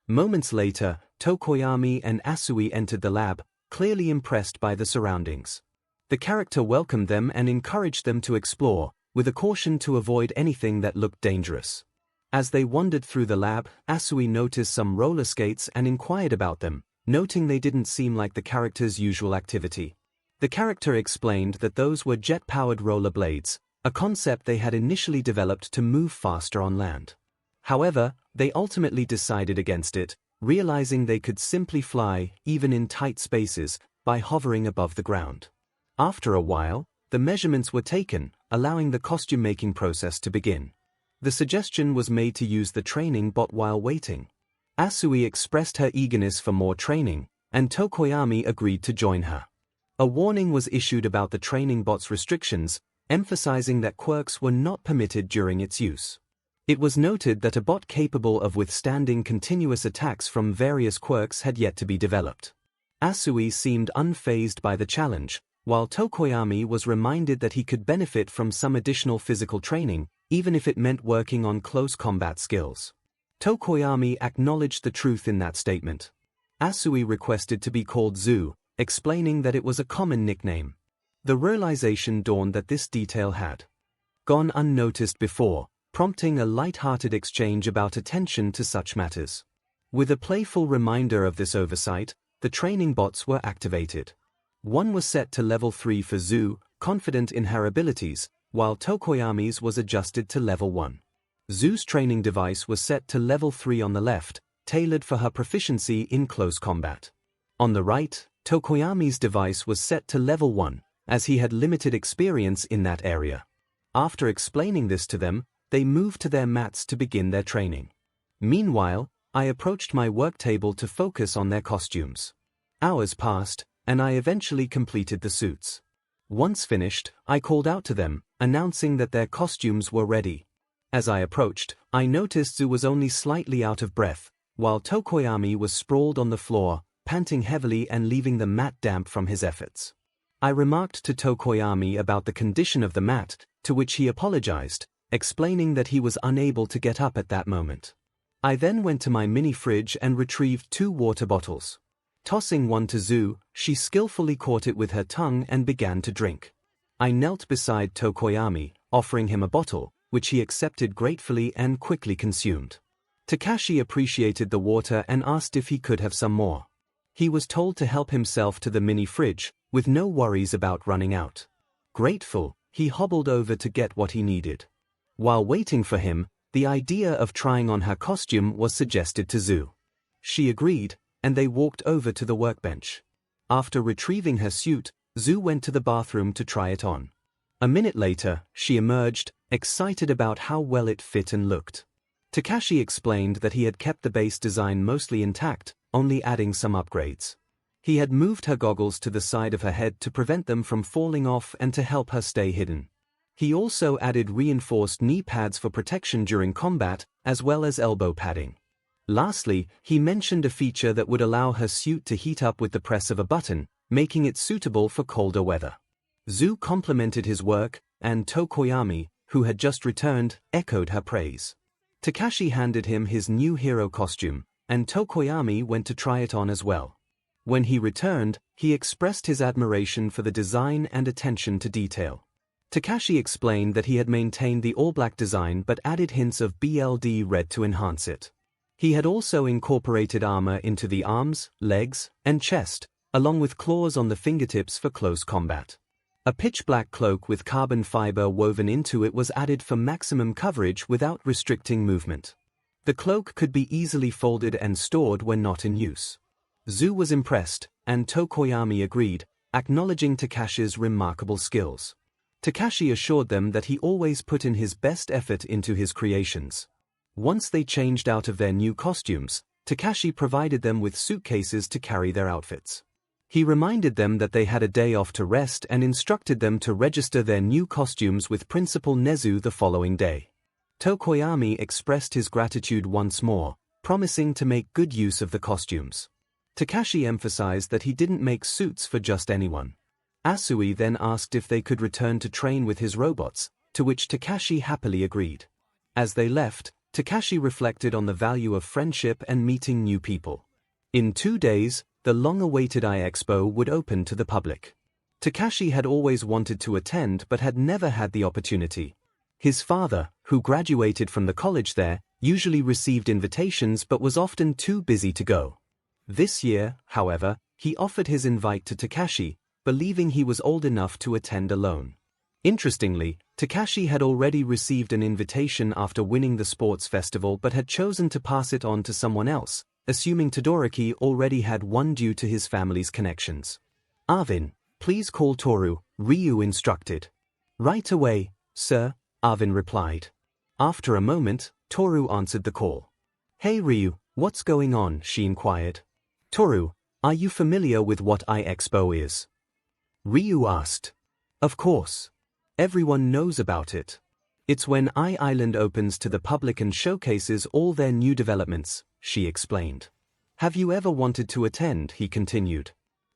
Moments later, 𝗧𝗵𝗲 and 𝗧𝗓𝗧 entered the lab, clearly impressed by the surroundings. The character welcomed them and encouraged them to explore, with a caution to avoid anything that looked dangerous. As they wandered through the lab, 𝗧𝗓𝗧 noticed some roller skates and inquired about them, noting they didn't seem like the character's usual activity. The character explained that those were jet-powered rollerblades, a concept they had initially developed to move faster on land. However, they ultimately decided against it, realizing they could simply fly, even in tight spaces, by hovering above the ground. After a while, the measurements were taken, allowing the costume-making process to begin. The suggestion was made to use the training bot while waiting. 𝗬𝗬𝗍 expressed her eagerness for more training, and 𝗬𝗬𝗍𝗲 agreed to join her. A warning was issued about the training bot's restrictions, emphasizing that quirks were not permitted during its use. It was noted that a bot capable of withstanding continuous attacks from various quirks had yet to be developed. 𝗬𝗬𝗍𝗲 seemed unfazed by the challenge, while 𝗬𝗬𝗍𝗲 was reminded that he could benefit from some additional physical training, even if it meant working on close combat skills. 𝗬𝗬𝗍𝗲 acknowledged the truth in that statement. 𝗬𝗬𝗍𝗲 requested to be called 𝗧𝗜𝗧𝗏, explaining that it was a common nickname. The realization dawned that this detail had gone unnoticed before, prompting a light-hearted exchange about attention to such matters. With a playful reminder of this oversight, the training bots were activated. One was set to level 3 for 𝗧𝗜𝗧𝗏, confident in her abilities, while 𝗬𝗬𝗍𝗲𝗏's was adjusted to level 1. 𝗧𝗜𝗧's training device was set to level 3 on the left, tailored for her proficiency in close combat. On the right, 𝗬𝗬𝗍𝗲's device was set to level 1, as he had limited experience in that area. After explaining this to them, they moved to their mats to begin their training. Meanwhile, I approached my work table to focus on their costumes. Hours passed, and I eventually completed the suits. Once finished, I called out to them, announcing that their costumes were ready. As I approached, I noticed 𝗧𝗜𝗧 was only slightly out of breath, while 𝗬𝗬𝗍𝗲 was sprawled on the floor, panting heavily and leaving the mat damp from his efforts. I remarked to 𝗬𝗬𝗍𝗲 about the condition of the mat, to which he apologized, explaining that he was unable to get up at that moment. I then went to my mini fridge and retrieved 2 water bottles. Tossing one to 𝗧𝗜𝗧, she skillfully caught it with her tongue and began to drink. I knelt beside 𝗬𝗬𝗍𝗲, offering him a bottle, which he accepted gratefully and quickly consumed. 𝗧𝗏𝗄𝐴 appreciated the water and asked if he could have some more. He was told to help himself to the mini fridge, with no worries about running out. Grateful, he hobbled over to get what he needed. While waiting for him, the idea of trying on her costume was suggested to 𝗧𝗜𝗧𝗏. She agreed, and they walked over to the workbench. After retrieving her suit, 𝗧𝗜𝗧𝗏 went to the bathroom to try it on. A minute later, she emerged, excited about how well it fit and looked. 𝗧𝗏𝗄𝐴 explained that he had kept the base design mostly intact, only adding some upgrades. He had moved her goggles to the side of her head to prevent them from falling off and to help her stay hidden. He also added reinforced knee pads for protection during combat, as well as elbow padding. Lastly, he mentioned a feature that would allow her suit to heat up with the press of a button, making it suitable for colder weather. 𝗧𝗜𝗧𝗏 complimented his work, and 𝗬𝗬𝗍𝗲𝗏, who had just returned, echoed her praise. 𝗧𝗏𝗄𝐴 handed him his new hero costume, and 𝗬𝗬𝗍𝗏 went to try it on as well. When he returned, he expressed his admiration for the design and attention to detail. 𝗧𝗏𝗄𝐴 explained that he had maintained the all-black design but added hints of BLD red to enhance it. He had also incorporated armor into the arms, legs, and chest, along with claws on the fingertips for close combat. A pitch-black cloak with carbon fiber woven into it was added for maximum coverage without restricting movement. The cloak could be easily folded and stored when not in use. 𝗧𝗜𝗧𝗏 was impressed, and 𝗬𝗬𝗍𝗏 agreed, acknowledging 𝗧𝗏𝗄𝐴's remarkable skills. 𝗧𝗏𝗄𝐴 assured them that he always put in his best effort into his creations. Once they changed out of their new costumes, 𝗧𝗏𝗄𝐴 provided them with suitcases to carry their outfits. He reminded them that they had a day off to rest and instructed them to register their new costumes with Principal Nezu the following day. 𝗬𝗬𝗍𝗏 expressed his gratitude once more, promising to make good use of the costumes. 𝗧𝗏𝗄𝐴 emphasized that he didn't make suits for just anyone. 𝗬𝗬𝗍𝗏 then asked if they could return to train with his robots, to which 𝗧𝗏𝗄𝐴 happily agreed. As they left, 𝗧𝗏𝗄𝐴 reflected on the value of friendship and meeting new people. In 2 days, the long-awaited 𝗳𝗏𝗧𝗏 would open to the public. 𝗧𝗏𝗄𝐴 had always wanted to attend but had never had the opportunity. His father, who graduated from the college there, usually received invitations but was often too busy to go. This year, however, he offered his invite to 𝗧𝗏𝗄𝗏, believing he was old enough to attend alone. Interestingly, 𝗧𝗏𝗄𝗏 had already received an invitation after winning the sports festival but had chosen to pass it on to someone else, assuming Todoroki already had one due to his family's connections. 𝗬𝗏𝗏, please call Toru, Ryu instructed. Right away, Sir, Arvin replied. After a moment, Toru answered the call. Hey Ryu, what's going on? She inquired. Toru, are you familiar with what 𝗧𝗵𝗲 is? Ryu asked. Of course. Everyone knows about it. It's when 𝗧𝗏 opens to the public and showcases all their new developments, she explained. Have you ever wanted to attend? He continued.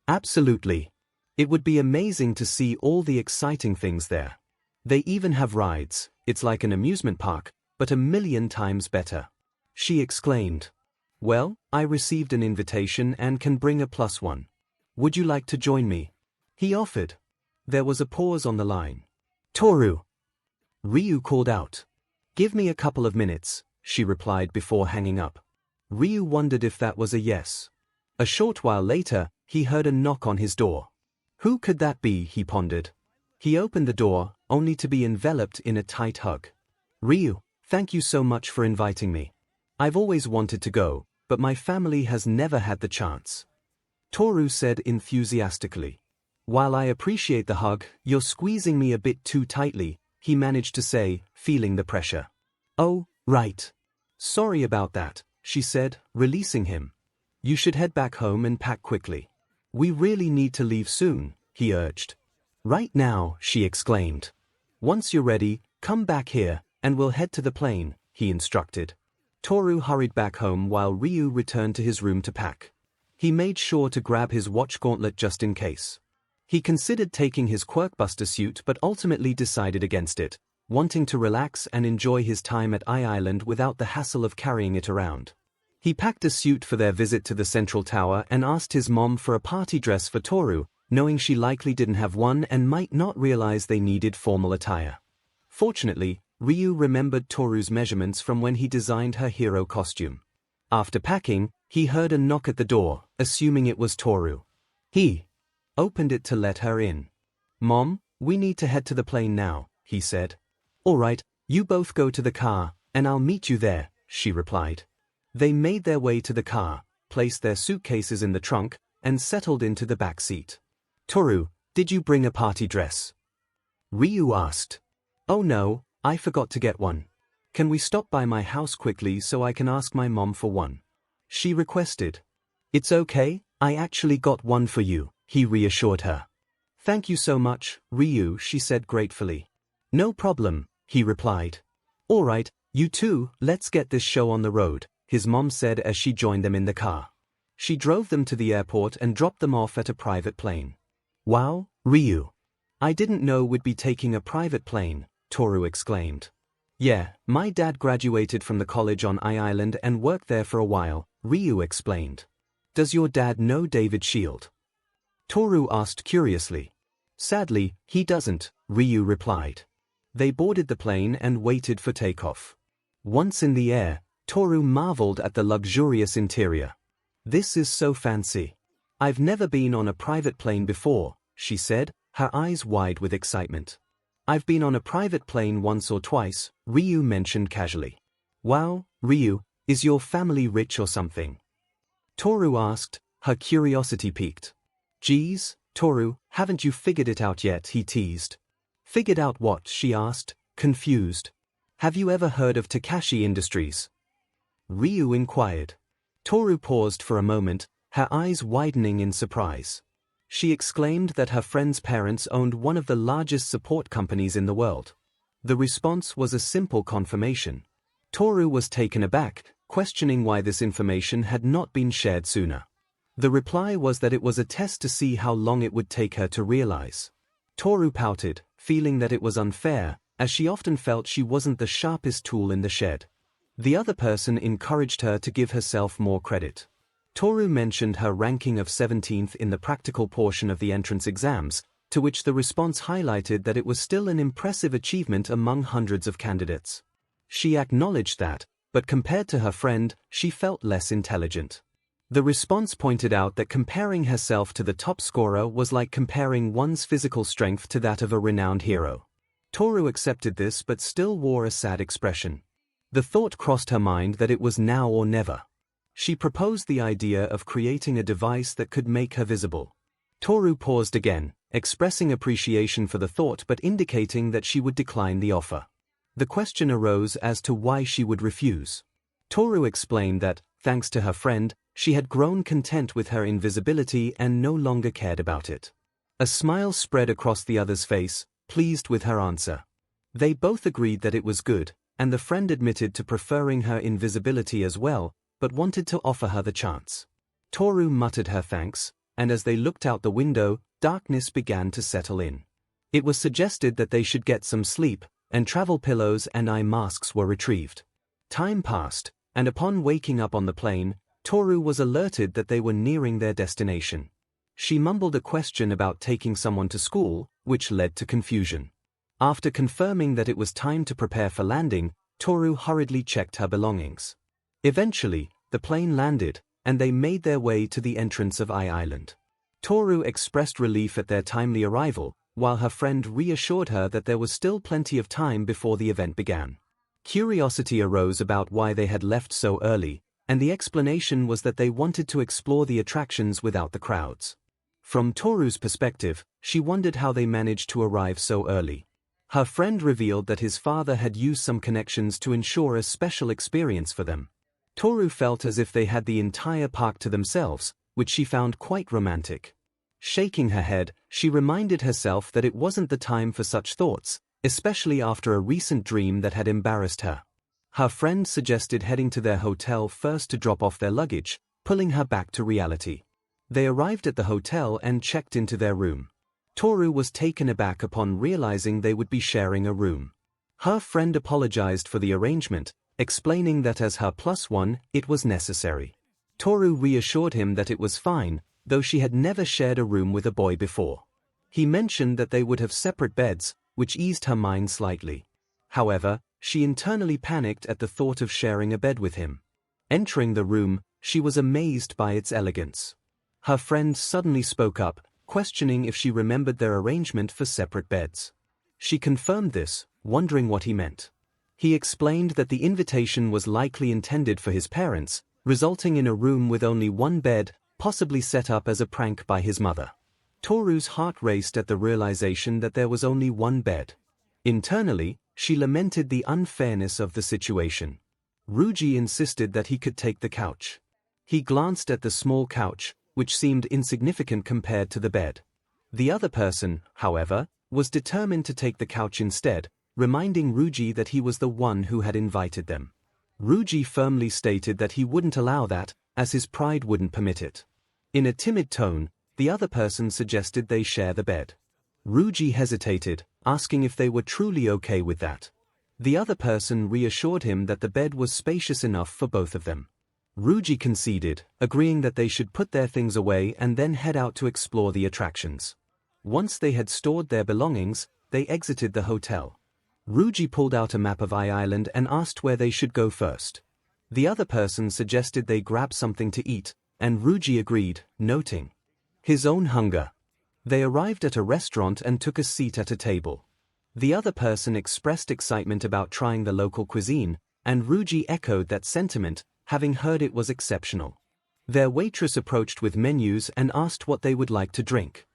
Absolutely. It would be amazing to see all the exciting things there. They even have rides. It's like an amusement park, but 1,000,000 times better. She exclaimed. Well, I received an invitation and can bring a +1. Would you like to join me? He offered. There was a pause on the line. Toru! Ryu called out. Give me a couple of minutes, she replied before hanging up. Ryu wondered if that was a yes. A short while later, he heard a knock on his door. Who could that be? He pondered. He opened the door, only to be enveloped in a tight hug. Ryu, thank you so much for inviting me. I've always wanted to go, but my family has never had the chance. Toru said enthusiastically. While I appreciate the hug, you're squeezing me a bit too tightly, he managed to say, feeling the pressure. Oh, right. Sorry about that, she said, releasing him. You should head back home and pack quickly. We really need to leave soon, he urged. Right now, she exclaimed. Once you're ready, come back here, and we'll head to the plane, he instructed. Toru hurried back home while Ryu returned to his room to pack. He made sure to grab his watch gauntlet just in case. He considered taking his Quirkbuster suit but ultimately decided against it, wanting to relax and enjoy his time at 𝗧𝗏 without the hassle of carrying it around. He packed a suit for their visit to the Central Tower and asked his mom for a party dress for Toru, knowing she likely didn't have one and might not realize they needed formal attire. Fortunately, Ryu remembered Toru's measurements from when he designed her hero costume. After packing, he heard a knock at the door, assuming it was Toru. He opened it to let her in. Mom, we need to head to the plane now, he said. All right, you both go to the car, and I'll meet you there, she replied. They made their way to the car, placed their suitcases in the trunk, and settled into the back seat. Toru, did you bring a party dress? Ryu asked. Oh no, I forgot to get one. Can we stop by my house quickly so I can ask my mom for one? She requested. It's okay, I actually got one for you, he reassured her. Thank you so much, Ryu, she said gratefully. No problem, he replied. All right, you two, let's get this show on the road, his mom said as she joined them in the car. She drove them to the airport and dropped them off at a private plane. Wow, Ryu. I didn't know we'd be taking a private plane, Toru exclaimed. Yeah, my dad graduated from the college on 𝗧𝗏 and worked there for a while, Ryu explained. Does your dad know David Shield? Toru asked curiously. Sadly, he doesn't, Ryu replied. They boarded the plane and waited for takeoff. Once in the air, Toru marveled at the luxurious interior. This is so fancy. I've never been on a private plane before, she said, her eyes wide with excitement. I've been on a private plane once or twice, Ryu mentioned casually. Wow, Ryu, is your family rich or something? Toru asked, her curiosity piqued. Geez, Toru, haven't you figured it out yet? He teased. Figured out what? She asked, confused. Have you ever heard of Takashi Industries? Ryu inquired. Toru paused for a moment, her eyes widening in surprise. She exclaimed that her friend's parents owned one of the largest support companies in the world. The response was a simple confirmation. Toru was taken aback, questioning why this information had not been shared sooner. The reply was that it was a test to see how long it would take her to realize. Toru pouted, feeling that it was unfair, as she often felt she wasn't the sharpest tool in the shed. The other person encouraged her to give herself more credit. Toru mentioned her ranking of 17th in the practical portion of the entrance exams, to which the response highlighted that it was still an impressive achievement among hundreds of candidates. She acknowledged that, but compared to her friend, she felt less intelligent. The response pointed out that comparing herself to the top scorer was like comparing one's physical strength to that of a renowned hero. Toru accepted this but still wore a sad expression. The thought crossed her mind that it was now or never. She proposed the idea of creating a device that could make her visible. Toru paused again, expressing appreciation for the thought but indicating that she would decline the offer. The question arose as to why she would refuse. Toru explained that, thanks to her friend, she had grown content with her invisibility and no longer cared about it. A smile spread across the other's face, pleased with her answer. They both agreed that it was good, and the friend admitted to preferring her invisibility as well, but wanted to offer her the chance. Toru muttered her thanks, and as they looked out the window, darkness began to settle in. It was suggested that they should get some sleep, and travel pillows and eye masks were retrieved. Time passed, and upon waking up on the plane, Toru was alerted that they were nearing their destination. She mumbled a question about taking someone to school, which led to confusion. After confirming that it was time to prepare for landing, Toru hurriedly checked her belongings. Eventually, the plane landed, and they made their way to the entrance of Island. Toru expressed relief at their timely arrival, while her friend reassured her that there was still plenty of time before the event began. Curiosity arose about why they had left so early, and the explanation was that they wanted to explore the attractions without the crowds. From Toru's perspective, she wondered how they managed to arrive so early. Her friend revealed that his father had used some connections to ensure a special experience for them. Toru felt as if they had the entire park to themselves, which she found quite romantic. Shaking her head, she reminded herself that it wasn't the time for such thoughts, especially after a recent dream that had embarrassed her. Her friend suggested heading to their hotel first to drop off their luggage, pulling her back to reality. They arrived at the hotel and checked into their room. Toru was taken aback upon realizing they would be sharing a room. Her friend apologized for the arrangement, explaining that as her +1, it was necessary. Toru reassured him that it was fine, though she had never shared a room with a boy before. He mentioned that they would have separate beds, which eased her mind slightly. However, she internally panicked at the thought of sharing a bed with him. Entering the room, she was amazed by its elegance. Her friend suddenly spoke up, questioning if she remembered their arrangement for separate beds. She confirmed this, wondering what he meant. He explained that the invitation was likely intended for his parents, resulting in a room with only one bed, possibly set up as a prank by his mother. Toru's heart raced at the realization that there was only one bed. Internally, she lamented the unfairness of the situation. Ryuji insisted that he could take the couch. He glanced at the small couch, which seemed insignificant compared to the bed. The other person, however, was determined to take the couch instead, reminding Ryuji that he was the one who had invited them. Ryuji firmly stated that he wouldn't allow that, as his pride wouldn't permit it. In a timid tone, the other person suggested they share the bed. Ryuji hesitated, asking if they were truly okay with that. The other person reassured him that the bed was spacious enough for both of them. Ryuji conceded, agreeing that they should put their things away and then head out to explore the attractions. Once they had stored their belongings, they exited the hotel. Ryuji pulled out a map of Island and asked where they should go first. The other person suggested they grab something to eat, and Ryuji agreed, noting his own hunger. They arrived at a restaurant and took a seat at a table. The other person expressed excitement about trying the local cuisine, and Ryuji echoed that sentiment, having heard it was exceptional. Their waitress approached with menus and asked what they would like to drink.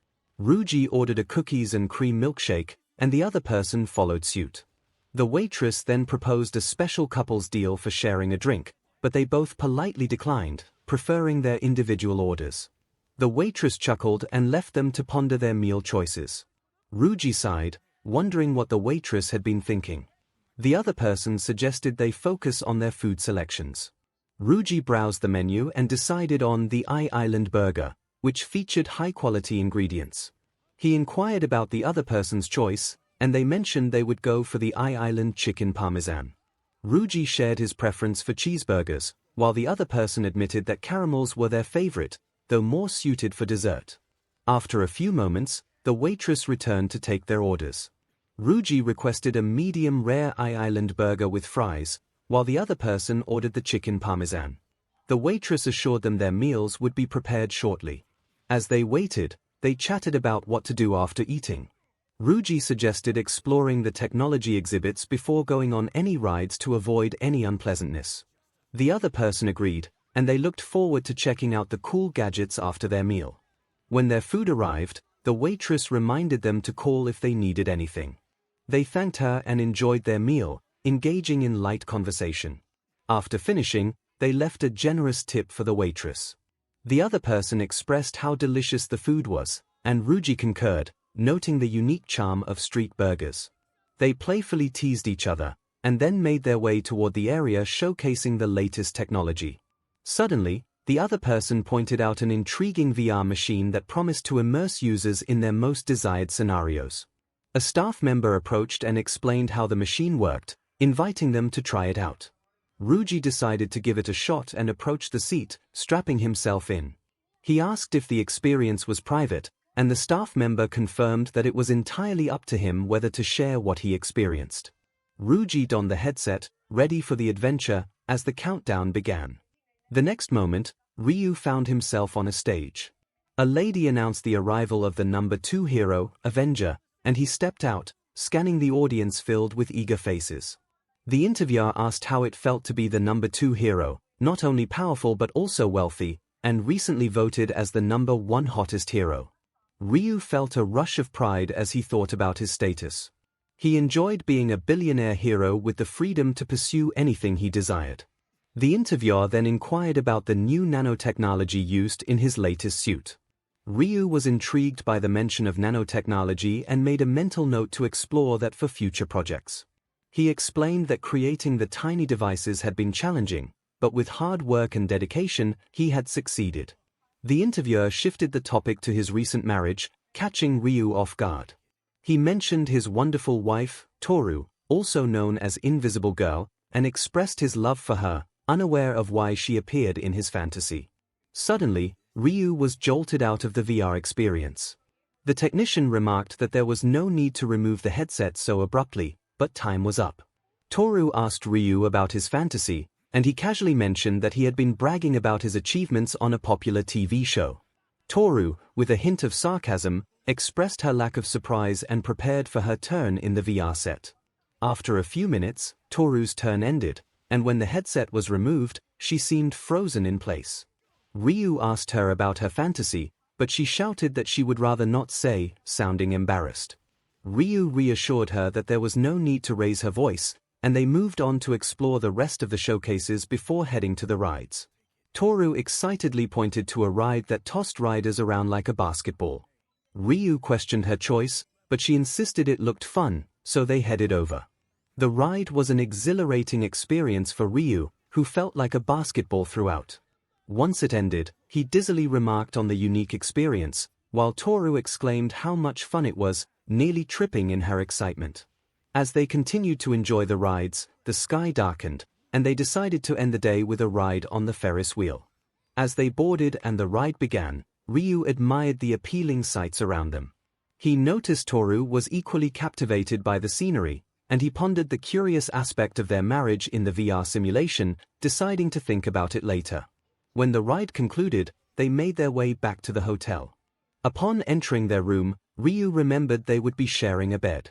Ryuji ordered a cookies and cream milkshake, and the other person followed suit. The waitress then proposed a special couples deal for sharing a drink, but they both politely declined, preferring their individual orders. The waitress chuckled and left them to ponder their meal choices. Ryuji sighed, wondering what the waitress had been thinking. The other person suggested they focus on their food selections. Ryuji browsed the menu and decided on the Island burger, which featured high-quality ingredients. He inquired about the other person's choice, and they mentioned they would go for the Island chicken parmesan. Ryuji shared his preference for cheeseburgers, while the other person admitted that caramels were their favorite, though more suited for dessert. After a few moments, the waitress returned to take their orders. Ryuji requested a medium-rare Island burger with fries, while the other person ordered the chicken parmesan. The waitress assured them their meals would be prepared shortly. As they waited, they chatted about what to do after eating. Ryuji suggested exploring the technology exhibits before going on any rides to avoid any unpleasantness. The other person agreed, and they looked forward to checking out the cool gadgets after their meal. When their food arrived, the waitress reminded them to call if they needed anything. They thanked her and enjoyed their meal, engaging in light conversation. After finishing, they left a generous tip for the waitress. The other person expressed how delicious the food was, and 𝗓𝗓𝗓 concurred, noting the unique charm of street burgers. They playfully teased each other, and then made their way toward the area showcasing the latest technology. Suddenly, the other person pointed out an intriguing VR machine that promised to immerse users in their most desired scenarios. A staff member approached and explained how the machine worked, inviting them to try it out. 𝗓𝗓𝗓 decided to give it a shot and approached the seat, strapping himself in. He asked if the experience was private, and the staff member confirmed that it was entirely up to him whether to share what he experienced. 𝗓𝗓𝗓 donned the headset, ready for the adventure, as the countdown began. The next moment, Ryu found himself on a stage. A lady announced the arrival of the #2 hero, Avenger, and he stepped out, scanning the audience filled with eager faces. The interviewer asked how it felt to be the #2 hero, not only powerful but also wealthy, and recently voted as the #1 hottest hero. Ryu felt a rush of pride as he thought about his status. He enjoyed being a billionaire hero with the freedom to pursue anything he desired. The interviewer then inquired about the new nanotechnology used in his latest suit. Ryu was intrigued by the mention of nanotechnology and made a mental note to explore that for future projects. He explained that creating the tiny devices had been challenging, but with hard work and dedication, he had succeeded. The interviewer shifted the topic to his recent marriage, catching Ryu off guard. He mentioned his wonderful wife, Toru, also known as Invisible Girl, and expressed his love for her, unaware of why she appeared in his fantasy. Suddenly, Ryu was jolted out of the VR experience. The technician remarked that there was no need to remove the headset so abruptly, but time was up. Toru asked Ryu about his fantasy, and he casually mentioned that he had been bragging about his achievements on a popular TV show. Toru, with a hint of sarcasm, expressed her lack of surprise and prepared for her turn in the VR set. After a few minutes, Toru's turn ended, and when the headset was removed, she seemed frozen in place. Ryu asked her about her fantasy, but she shouted that she would rather not say, sounding embarrassed. Ryu reassured her that there was no need to raise her voice, and they moved on to explore the rest of the showcases before heading to the rides. Toru excitedly pointed to a ride that tossed riders around like a basketball. Ryu questioned her choice, but she insisted it looked fun, so they headed over. The ride was an exhilarating experience for Ryu, who felt like a basketball throughout. Once it ended, he dizzily remarked on the unique experience, while Toru exclaimed how much fun it was, nearly tripping in her excitement. As they continued to enjoy the rides, the sky darkened, and they decided to end the day with a ride on the Ferris wheel. As they boarded and the ride began, Ryu admired the appealing sights around them. He noticed Toru was equally captivated by the scenery, and he pondered the curious aspect of their marriage in the VR simulation, deciding to think about it later. When the ride concluded, they made their way back to the hotel. Upon entering their room, Ryu remembered they would be sharing a bed.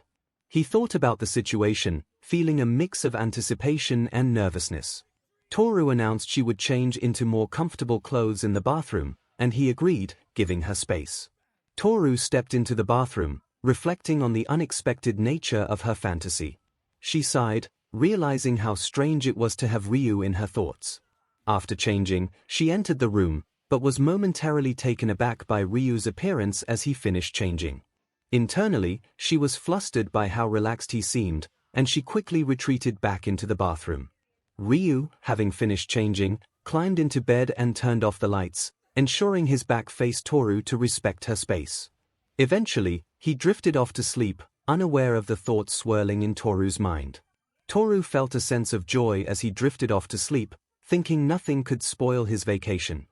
He thought about the situation, feeling a mix of anticipation and nervousness. Toru announced she would change into more comfortable clothes in the bathroom, and he agreed, giving her space. Toru stepped into the bathroom, reflecting on the unexpected nature of her fantasy. She sighed, realizing how strange it was to have Ryu in her thoughts. After changing, she entered the room, but was momentarily taken aback by Ryu's appearance as he finished changing. Internally, she was flustered by how relaxed he seemed, and she quickly retreated back into the bathroom. Ryu, having finished changing, climbed into bed and turned off the lights, ensuring his back faced Toru to respect her space. Eventually, he drifted off to sleep, unaware of the thoughts swirling in Toru's mind. Toru felt a sense of joy as he drifted off to sleep, thinking nothing could spoil his vacation.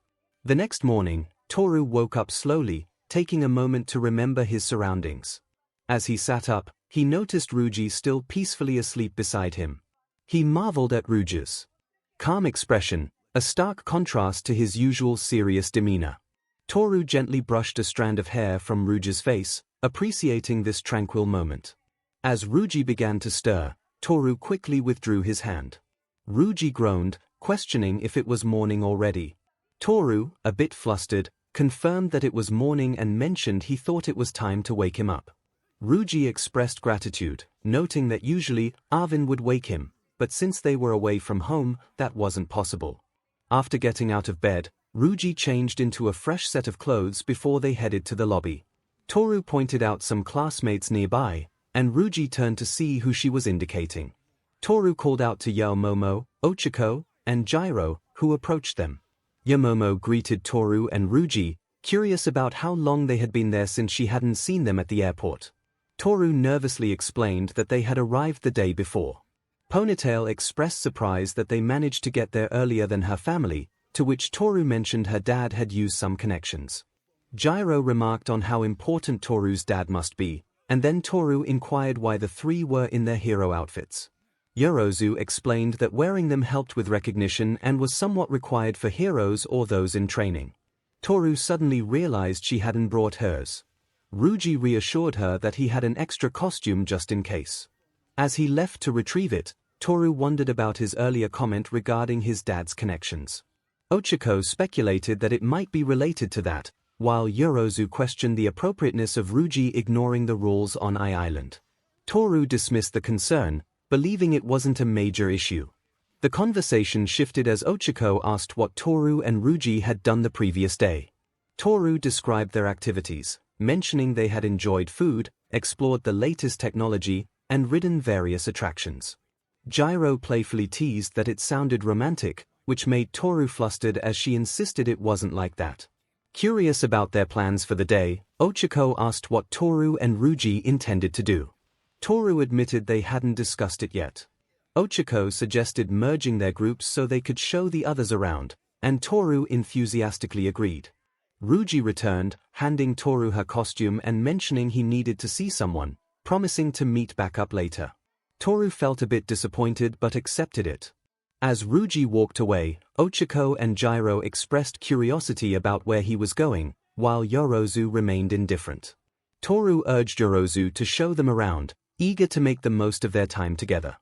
The next morning, Toru woke up slowly, taking a moment to remember his surroundings. As he sat up, he noticed 𝗓𝗓𝗓 still peacefully asleep beside him. He marveled at 𝗓𝗓𝗓's calm expression, a stark contrast to his usual serious demeanor. Toru gently brushed a strand of hair from 𝗓𝗓𝗓's face, appreciating this tranquil moment. As 𝗓𝗓𝗓 began to stir, Toru quickly withdrew his hand. 𝗓𝗓𝗓 groaned, questioning if it was morning already. Toru, a bit flustered, confirmed that it was morning and mentioned he thought it was time to wake him up. 𝗧𝗓𝗧𝗏 expressed gratitude, noting that usually Arvin would wake him, but since they were away from home, that wasn't possible. After getting out of bed, 𝗧𝗓𝗧 changed into a fresh set of clothes before they headed to the lobby. Toru pointed out some classmates nearby, and 𝗧𝗓𝗧 turned to see who she was indicating. Toru called out to 𝗬𝗵𝗲, 𝗧𝗑𝗧𝗏, and 𝗤𝗪𝗀, who approached them. 𝗬𝗵𝗲 greeted Toru and 𝗧𝗓𝗧, curious about how long they had been there since she hadn't seen them at the airport. Toru nervously explained that they had arrived the day before. Ponytail expressed surprise that they managed to get there earlier than her family, to which Toru mentioned her dad had used some connections. 𝗤𝗪𝗀 remarked on how important Toru's dad must be, and then Toru inquired why the three were in their hero outfits. Yorozu explained that wearing them helped with recognition and was somewhat required for heroes or those in training. Toru suddenly realized she hadn't brought hers. 𝗧𝗓𝗧 reassured her that he had an extra costume just in case. As he left to retrieve it, Toru wondered about his earlier comment regarding his dad's connections. 𝗧𝗑𝗧𝗏 speculated that it might be related to that, while Yorozu questioned the appropriateness of 𝗧𝗓𝗧 ignoring the rules on Island. Toru dismissed the concern, believing it wasn't a major issue. The conversation shifted as 𝗧𝗑𝗧𝗏 asked what Toru and 𝗧𝗓𝗧 had done the previous day. Toru described their activities, mentioning they had enjoyed food, explored the latest technology, and ridden various attractions. 𝗤𝗪𝗀 playfully teased that it sounded romantic, which made Toru flustered as she insisted it wasn't like that. Curious about their plans for the day, 𝗧𝗑𝗧𝗏 asked what Toru and 𝗧𝗓𝗧 intended to do. Toru admitted they hadn't discussed it yet. 𝗧𝗑𝗧𝗏 suggested merging their groups so they could show the others around, and Toru enthusiastically agreed. 𝗧𝗓𝗧 returned, handing Toru her costume and mentioning he needed to see someone, promising to meet back up later. Toru felt a bit disappointed but accepted it. As 𝗧𝗓𝗧 walked away, 𝗧𝗑𝗧𝗏 and 𝗤𝗪𝗀 expressed curiosity about where he was going, while Yorozu remained indifferent. Toru urged Yorozu to show them around, eager to make the most of their time together.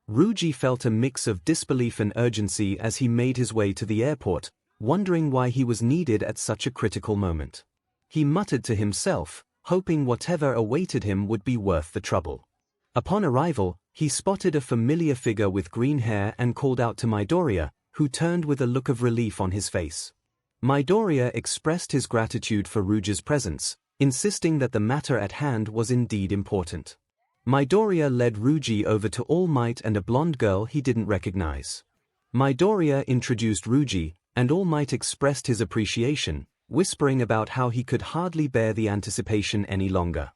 𝗧𝗓𝗧𝗏 felt a mix of disbelief and urgency as he made his way to the airport, wondering why he was needed at such a critical moment. He muttered to himself, hoping whatever awaited him would be worth the trouble. Upon arrival, he spotted a familiar figure with green hair and called out to Midoriya, who turned with a look of relief on his face. Midoriya expressed his gratitude for 𝗧𝗧𝗧's presence, insisting that the matter at hand was indeed important. Midoriya led 𝗧𝗧𝗧 over to All Might and a blonde girl he didn't recognize. Midoriya introduced 𝗧𝗧𝗧, and All Might expressed his appreciation, whispering about how he could hardly bear the anticipation any longer.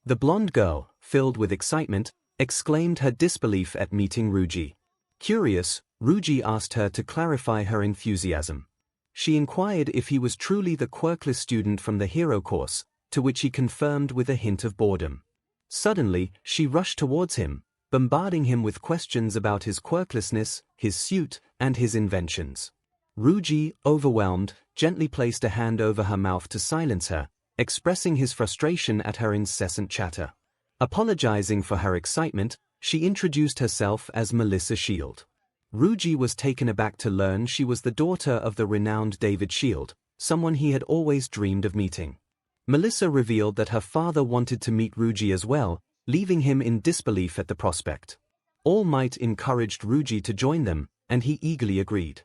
The blonde girl, filled with excitement, exclaimed her disbelief at meeting 𝗧𝗧𝗧. Curious, 𝗧𝗧𝗧 asked her to clarify her enthusiasm. She inquired if he was truly the Quirkless student from the hero course, to which he confirmed with a hint of boredom. Suddenly, she rushed towards him, bombarding him with questions about his quirklessness, his suit, and his inventions. 𝗧𝗧𝗧, overwhelmed, gently placed a hand over her mouth to silence her, expressing his frustration at her incessant chatter. Apologizing for her excitement, she introduced herself as Melissa Shield. 𝗧𝗧𝗧 was taken aback to learn she was the daughter of the renowned David Shield, someone he had always dreamed of meeting. Melissa revealed that her father wanted to meet 𝗧𝗧𝗧 as well, leaving him in disbelief at the prospect. All Might encouraged 𝗧𝗧𝗧 to join them, and he eagerly agreed.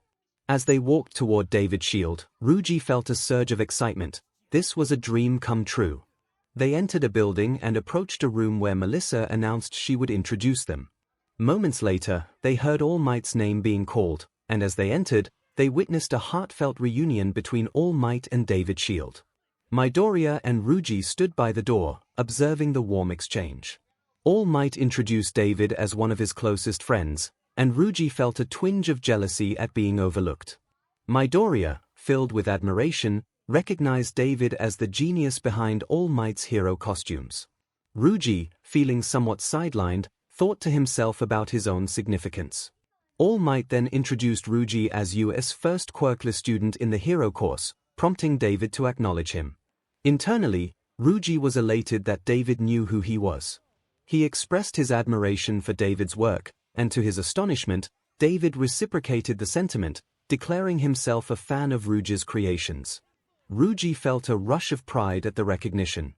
As they walked toward David Shield, 𝗧𝗧𝗧 felt a surge of excitement. This was a dream come true. They entered a building and approached a room where Melissa announced she would introduce them. Moments later, they heard All Might's name being called, and as they entered, they witnessed a heartfelt reunion between All Might and David Shield. Midoriya and 𝗧𝗧𝗧 stood by the door, observing the warm exchange. All Might introduced David as one of his closest friends, and 𝗧𝗧𝗧 felt a twinge of jealousy at being overlooked. Midoriya, filled with admiration, recognized David as the genius behind All Might's hero costumes. 𝗧𝗧𝗧, feeling somewhat sidelined, thought to himself about his own significance. All Might then introduced 𝗧𝗧𝗧 as U.S. first Quirkless student in the hero course, prompting David to acknowledge him. Internally, 𝗧𝗧𝗧 was elated that David knew who he was. He expressed his admiration for David's work, and to his astonishment, David reciprocated the sentiment, declaring himself a fan of 𝗧𝗧𝗧's creations. 𝗧𝗓𝗧𝗏 felt a rush of pride at the recognition.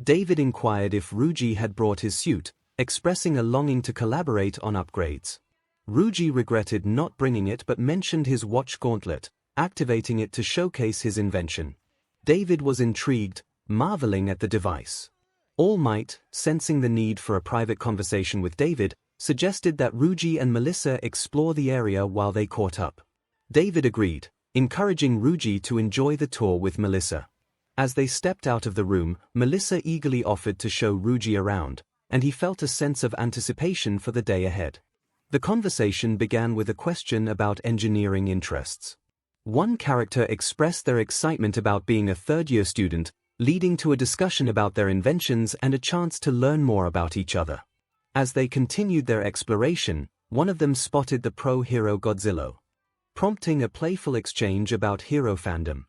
David inquired if 𝗧𝗓𝗧 had brought his suit, expressing a longing to collaborate on upgrades. 𝗧𝗓𝗧 regretted not bringing it but mentioned his watch gauntlet, activating it to showcase his invention. David was intrigued, marveling at the device. All Might, sensing the need for a private conversation with David, suggested that 𝗧𝗓𝗧 and Melissa explore the area while they caught up. David agreed, encouraging 𝗧𝗧𝗧 to enjoy the tour with Melissa. As they stepped out of the room, Melissa eagerly offered to show 𝗧𝗧𝗧 around, and he felt a sense of anticipation for the day ahead. The conversation began with a question about engineering interests. One character expressed their excitement about being a third-year student, leading to a discussion about their inventions and a chance to learn more about each other. As they continued their exploration, one of them spotted the pro-hero Godzilla, prompting a playful exchange about hero fandom.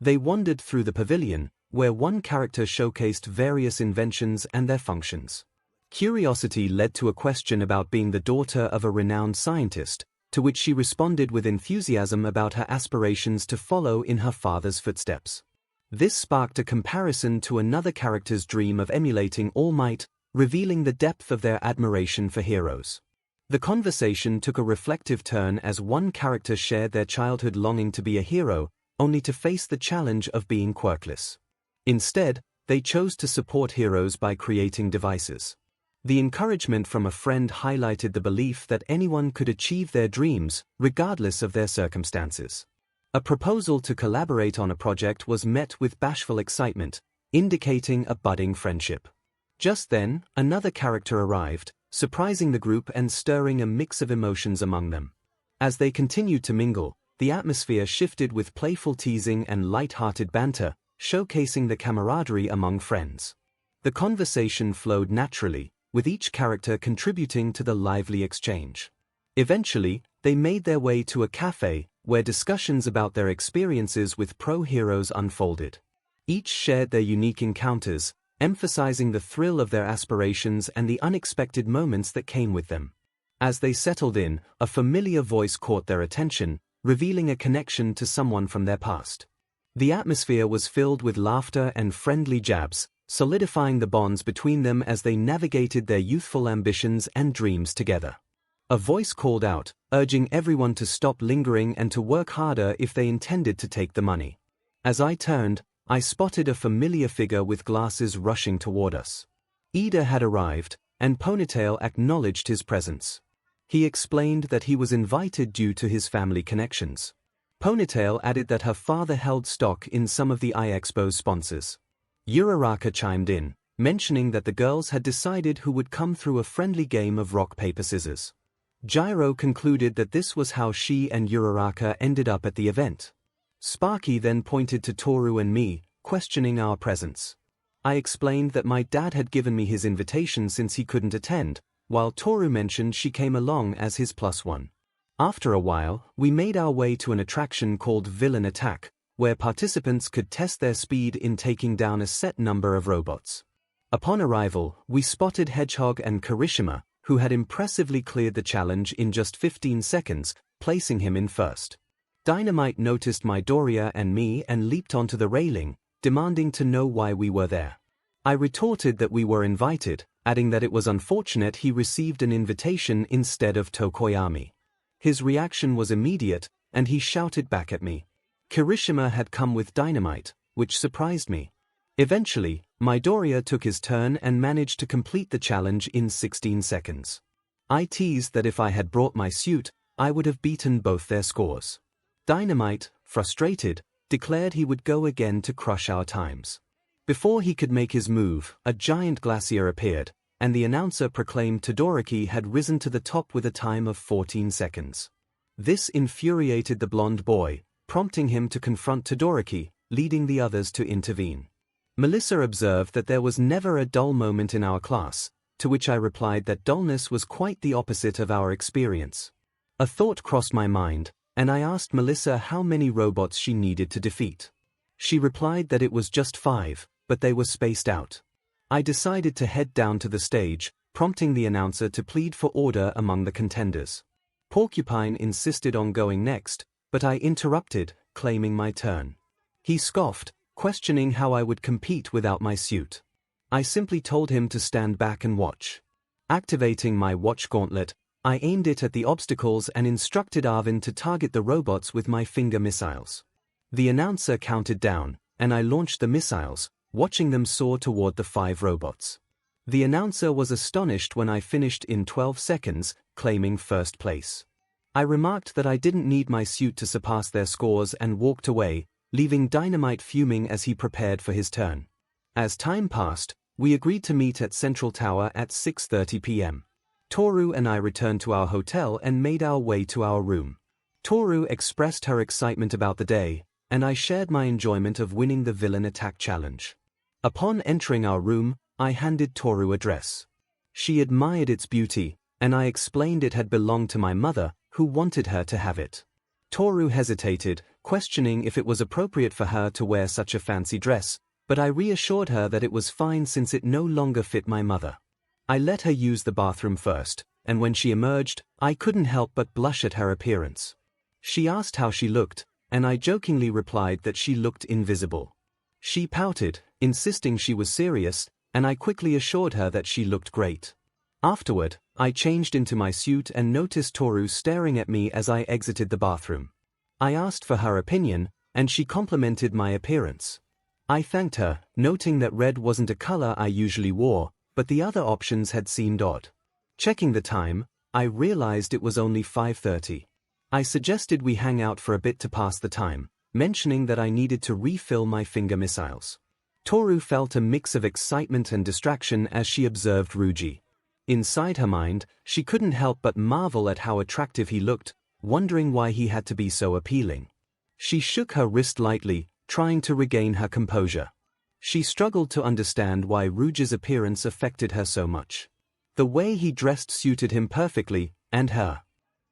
They wandered through the pavilion, where one character showcased various inventions and their functions. Curiosity led to a question about being the daughter of a renowned scientist, to which she responded with enthusiasm about her aspirations to follow in her father's footsteps. This sparked a comparison to another character's dream of emulating All Might, revealing the depth of their admiration for heroes. The conversation took a reflective turn as one character shared their childhood longing to be a hero, only to face the challenge of being quirkless. Instead, they chose to support heroes by creating devices. The encouragement from a friend highlighted the belief that anyone could achieve their dreams, regardless of their circumstances. A proposal to collaborate on a project was met with bashful excitement, indicating a budding friendship. Just then, another character arrived, surprising the group and stirring a mix of emotions among them. As they continued to mingle, the atmosphere shifted with playful teasing and light-hearted banter, showcasing the camaraderie among friends. The conversation flowed naturally, with each character contributing to the lively exchange. Eventually, they made their way to a cafe, where discussions about their experiences with pro-heroes unfolded. Each shared their unique encounters, emphasizing the thrill of their aspirations and the unexpected moments that came with them. As they settled in, a familiar voice caught their attention, revealing a connection to someone from their past. The atmosphere was filled with laughter and friendly jabs, solidifying the bonds between them as they navigated their youthful ambitions and dreams together. A voice called out, urging everyone to stop lingering and to work harder if they intended to take the money. As I turned, I spotted a familiar figure with glasses rushing toward us. Ida had arrived, and Ponytail acknowledged his presence. He explained that he was invited due to his family connections. Ponytail added that her father held stock in some of the 𝗧𝗏𝗄's sponsors. 𝗎𝗪𝗧𝗏 chimed in, mentioning that the girls had decided who would come through a friendly game of rock, paper, scissors. Gyro concluded that this was how she and 𝗎𝗪𝗧𝗏 ended up at the event. Sparky then pointed to Toru and me, questioning our presence. I explained that my dad had given me his invitation since he couldn't attend, while Toru mentioned she came along as his +1. After a while, we made our way to an attraction called Villain Attack, where participants could test their speed in taking down a set number of robots. Upon arrival, we spotted Hedgehog and Kirishima, who had impressively cleared the challenge in just 15 seconds, placing him in first. Dynamite noticed Midoriya and me and leaped onto the railing, demanding to know why we were there. I retorted that we were invited, adding that it was unfortunate he received an invitation instead of Tokoyami. His reaction was immediate, and he shouted back at me. Kirishima had come with Dynamite, which surprised me. Eventually, Midoriya took his turn and managed to complete the challenge in 16 seconds. I teased that if I had brought my suit, I would have beaten both their scores. Dynamite, frustrated, declared he would go again to crush our times. Before he could make his move, a giant glacier appeared, and the announcer proclaimed Todoroki had risen to the top with a time of 14 seconds. This infuriated the blonde boy, prompting him to confront Todoroki, leading the others to intervene. Melissa observed that there was never a dull moment in our class, to which I replied that dullness was quite the opposite of our experience. A thought crossed my mind, and I asked Melissa how many robots she needed to defeat. She replied that it was just 5, but they were spaced out. I decided to head down to the stage, prompting the announcer to plead for order among the contenders. Porcupine insisted on going next, but I interrupted, claiming my turn. He scoffed, questioning how I would compete without my suit. I simply told him to stand back and watch. Activating my watch gauntlet, I aimed it at the obstacles and instructed Arvin to target the robots with my finger missiles. The announcer counted down, and I launched the missiles, watching them soar toward the 5 robots. The announcer was astonished when I finished in 12 seconds, claiming first place. I remarked that I didn't need my suit to surpass their scores and walked away, leaving Dynamite fuming as he prepared for his turn. As time passed, we agreed to meet at Central Tower at 6:30 p.m. Toru and I returned to our hotel and made our way to our room. Toru expressed her excitement about the day, and I shared my enjoyment of winning the villain attack challenge. Upon entering our room, I handed Toru a dress. She admired its beauty, and I explained it had belonged to my mother, who wanted her to have it. Toru hesitated, questioning if it was appropriate for her to wear such a fancy dress, but I reassured her that it was fine since it no longer fit my mother. I let her use the bathroom first, and when she emerged, I couldn't help but blush at her appearance. She asked how she looked, and I jokingly replied that she looked invisible. She pouted, insisting she was serious, and I quickly assured her that she looked great. Afterward, I changed into my suit and noticed Toru staring at me as I exited the bathroom. I asked for her opinion, and she complimented my appearance. I thanked her, noting that red wasn't a color I usually wore, but the other options had seemed odd. Checking the time, I realized it was only 5:30. I suggested we hang out for a bit to pass the time, mentioning that I needed to refill my finger missiles. Toru felt a mix of excitement and distraction as she observed Ryuji. Inside her mind, she couldn't help but marvel at how attractive he looked, wondering why he had to be so appealing. She shook her wrist lightly, trying to regain her composure. She struggled to understand why Ryuji's appearance affected her so much. The way he dressed suited him perfectly, and her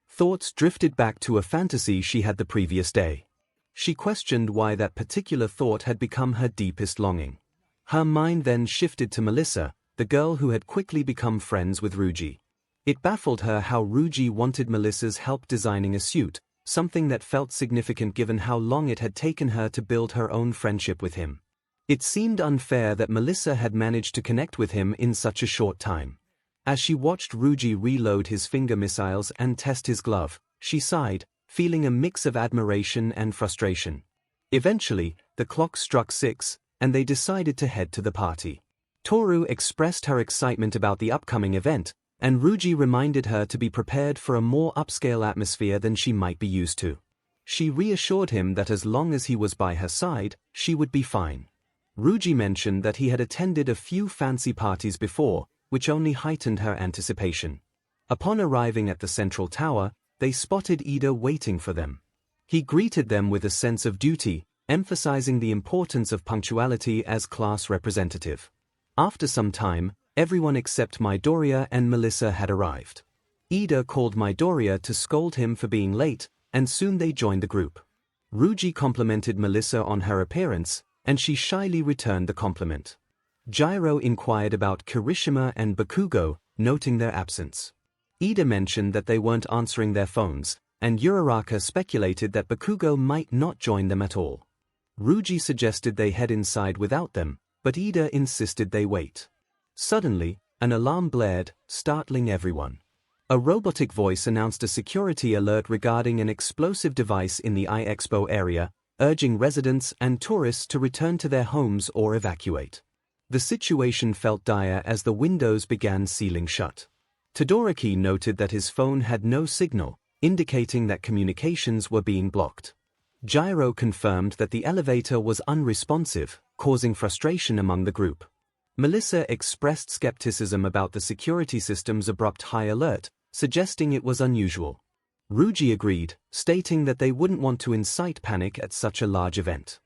thoughts drifted back to a fantasy she had the previous day. She questioned why that particular thought had become her deepest longing. Her mind then shifted to Melissa, the girl who had quickly become friends with Ryuji. It baffled her how Ryuji wanted Melissa's help designing a suit, something that felt significant given how long it had taken her to build her own friendship with him. It seemed unfair that Melissa had managed to connect with him in such a short time. As she watched Ryuji reload his finger missiles and test his glove, she sighed, feeling a mix of admiration and frustration. Eventually, the clock struck 6, and they decided to head to the party. Toru expressed her excitement about the upcoming event, and Ryuji reminded her to be prepared for a more upscale atmosphere than she might be used to. She reassured him that as long as he was by her side, she would be fine. Ryuji mentioned that he had attended a few fancy parties before, which only heightened her anticipation. Upon arriving at the Central Tower, they spotted Ida waiting for them. He greeted them with a sense of duty, emphasizing the importance of punctuality as class representative. After some time, everyone except Midoriya and Melissa had arrived. Ida called Midoriya to scold him for being late, and soon they joined the group. Ryuji complimented Melissa on her appearance, and she shyly returned the compliment. J.I.R.O. inquired about Kirishima and Bakugo, noting their absence. Ida mentioned that they weren't answering their phones, and Uraraka speculated that Bakugo might not join them at all. Ryuji suggested they head inside without them, but Ida insisted they wait. Suddenly, an alarm blared, startling everyone. A robotic voice announced a security alert regarding an explosive device in the iExpo area, urging residents and tourists to return to their homes or evacuate. The situation felt dire as the windows began sealing shut. Todoroki noted that his phone had no signal, indicating that communications were being blocked. J.I.R.O. confirmed that the elevator was unresponsive, causing frustration among the group. Melissa expressed skepticism about the security system's abrupt high alert, suggesting it was unusual. Ryuji agreed, stating that they wouldn't want to incite panic at such a large event.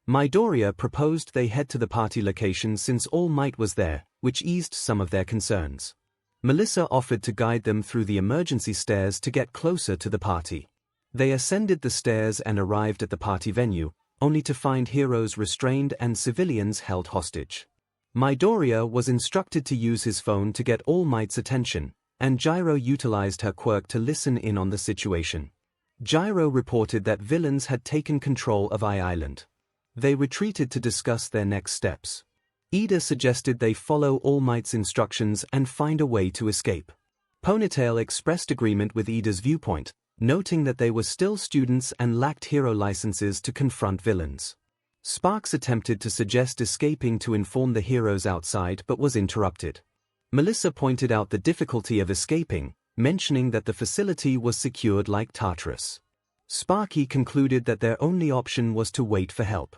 Midoriya proposed they head to the party location since All Might was there, which eased some of their concerns. Melissa offered to guide them through the emergency stairs to get closer to the party. They ascended the stairs and arrived at the party venue, only to find heroes restrained and civilians held hostage. Midoriya was instructed to use his phone to get All Might's attention, and J.I.R.O. utilized her quirk to listen in on the situation. J.I.R.O. reported that villains had taken control of Island. They retreated to discuss their next steps. 𝗧𝗪 suggested they follow All Might's instructions and find a way to escape. Ponytail expressed agreement with 𝗧𝗪's viewpoint, noting that they were still students and lacked hero licenses to confront villains. Sparks attempted to suggest escaping to inform the heroes outside but was interrupted. Melissa pointed out the difficulty of escaping, mentioning that the facility was secured like Tartarus. Sparky concluded that their only option was to wait for help.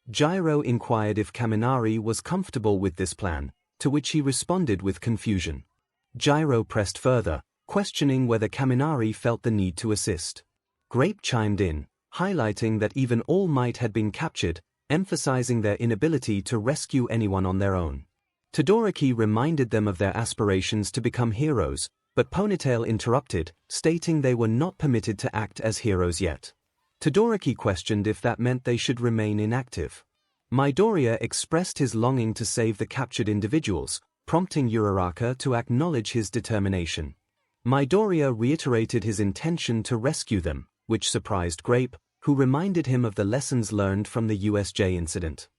𝗧𝗪 inquired if Kaminari was comfortable with this plan, to which he responded with confusion. 𝗧𝗪 pressed further, questioning whether Kaminari felt the need to assist. 𝗧𝗪𝗏 chimed in, highlighting that even All Might had been captured, emphasizing their inability to rescue anyone on their own. Todoroki reminded them of their aspirations to become heroes, but Ponytail interrupted, stating they were not permitted to act as heroes yet. Todoroki questioned if that meant they should remain inactive. Midoriya expressed his longing to save the captured individuals, prompting Uraraka to acknowledge his determination. Midoriya reiterated his intention to rescue them, which surprised 𝗧𝗪𝗏, who reminded him of the lessons learned from the USJ incident.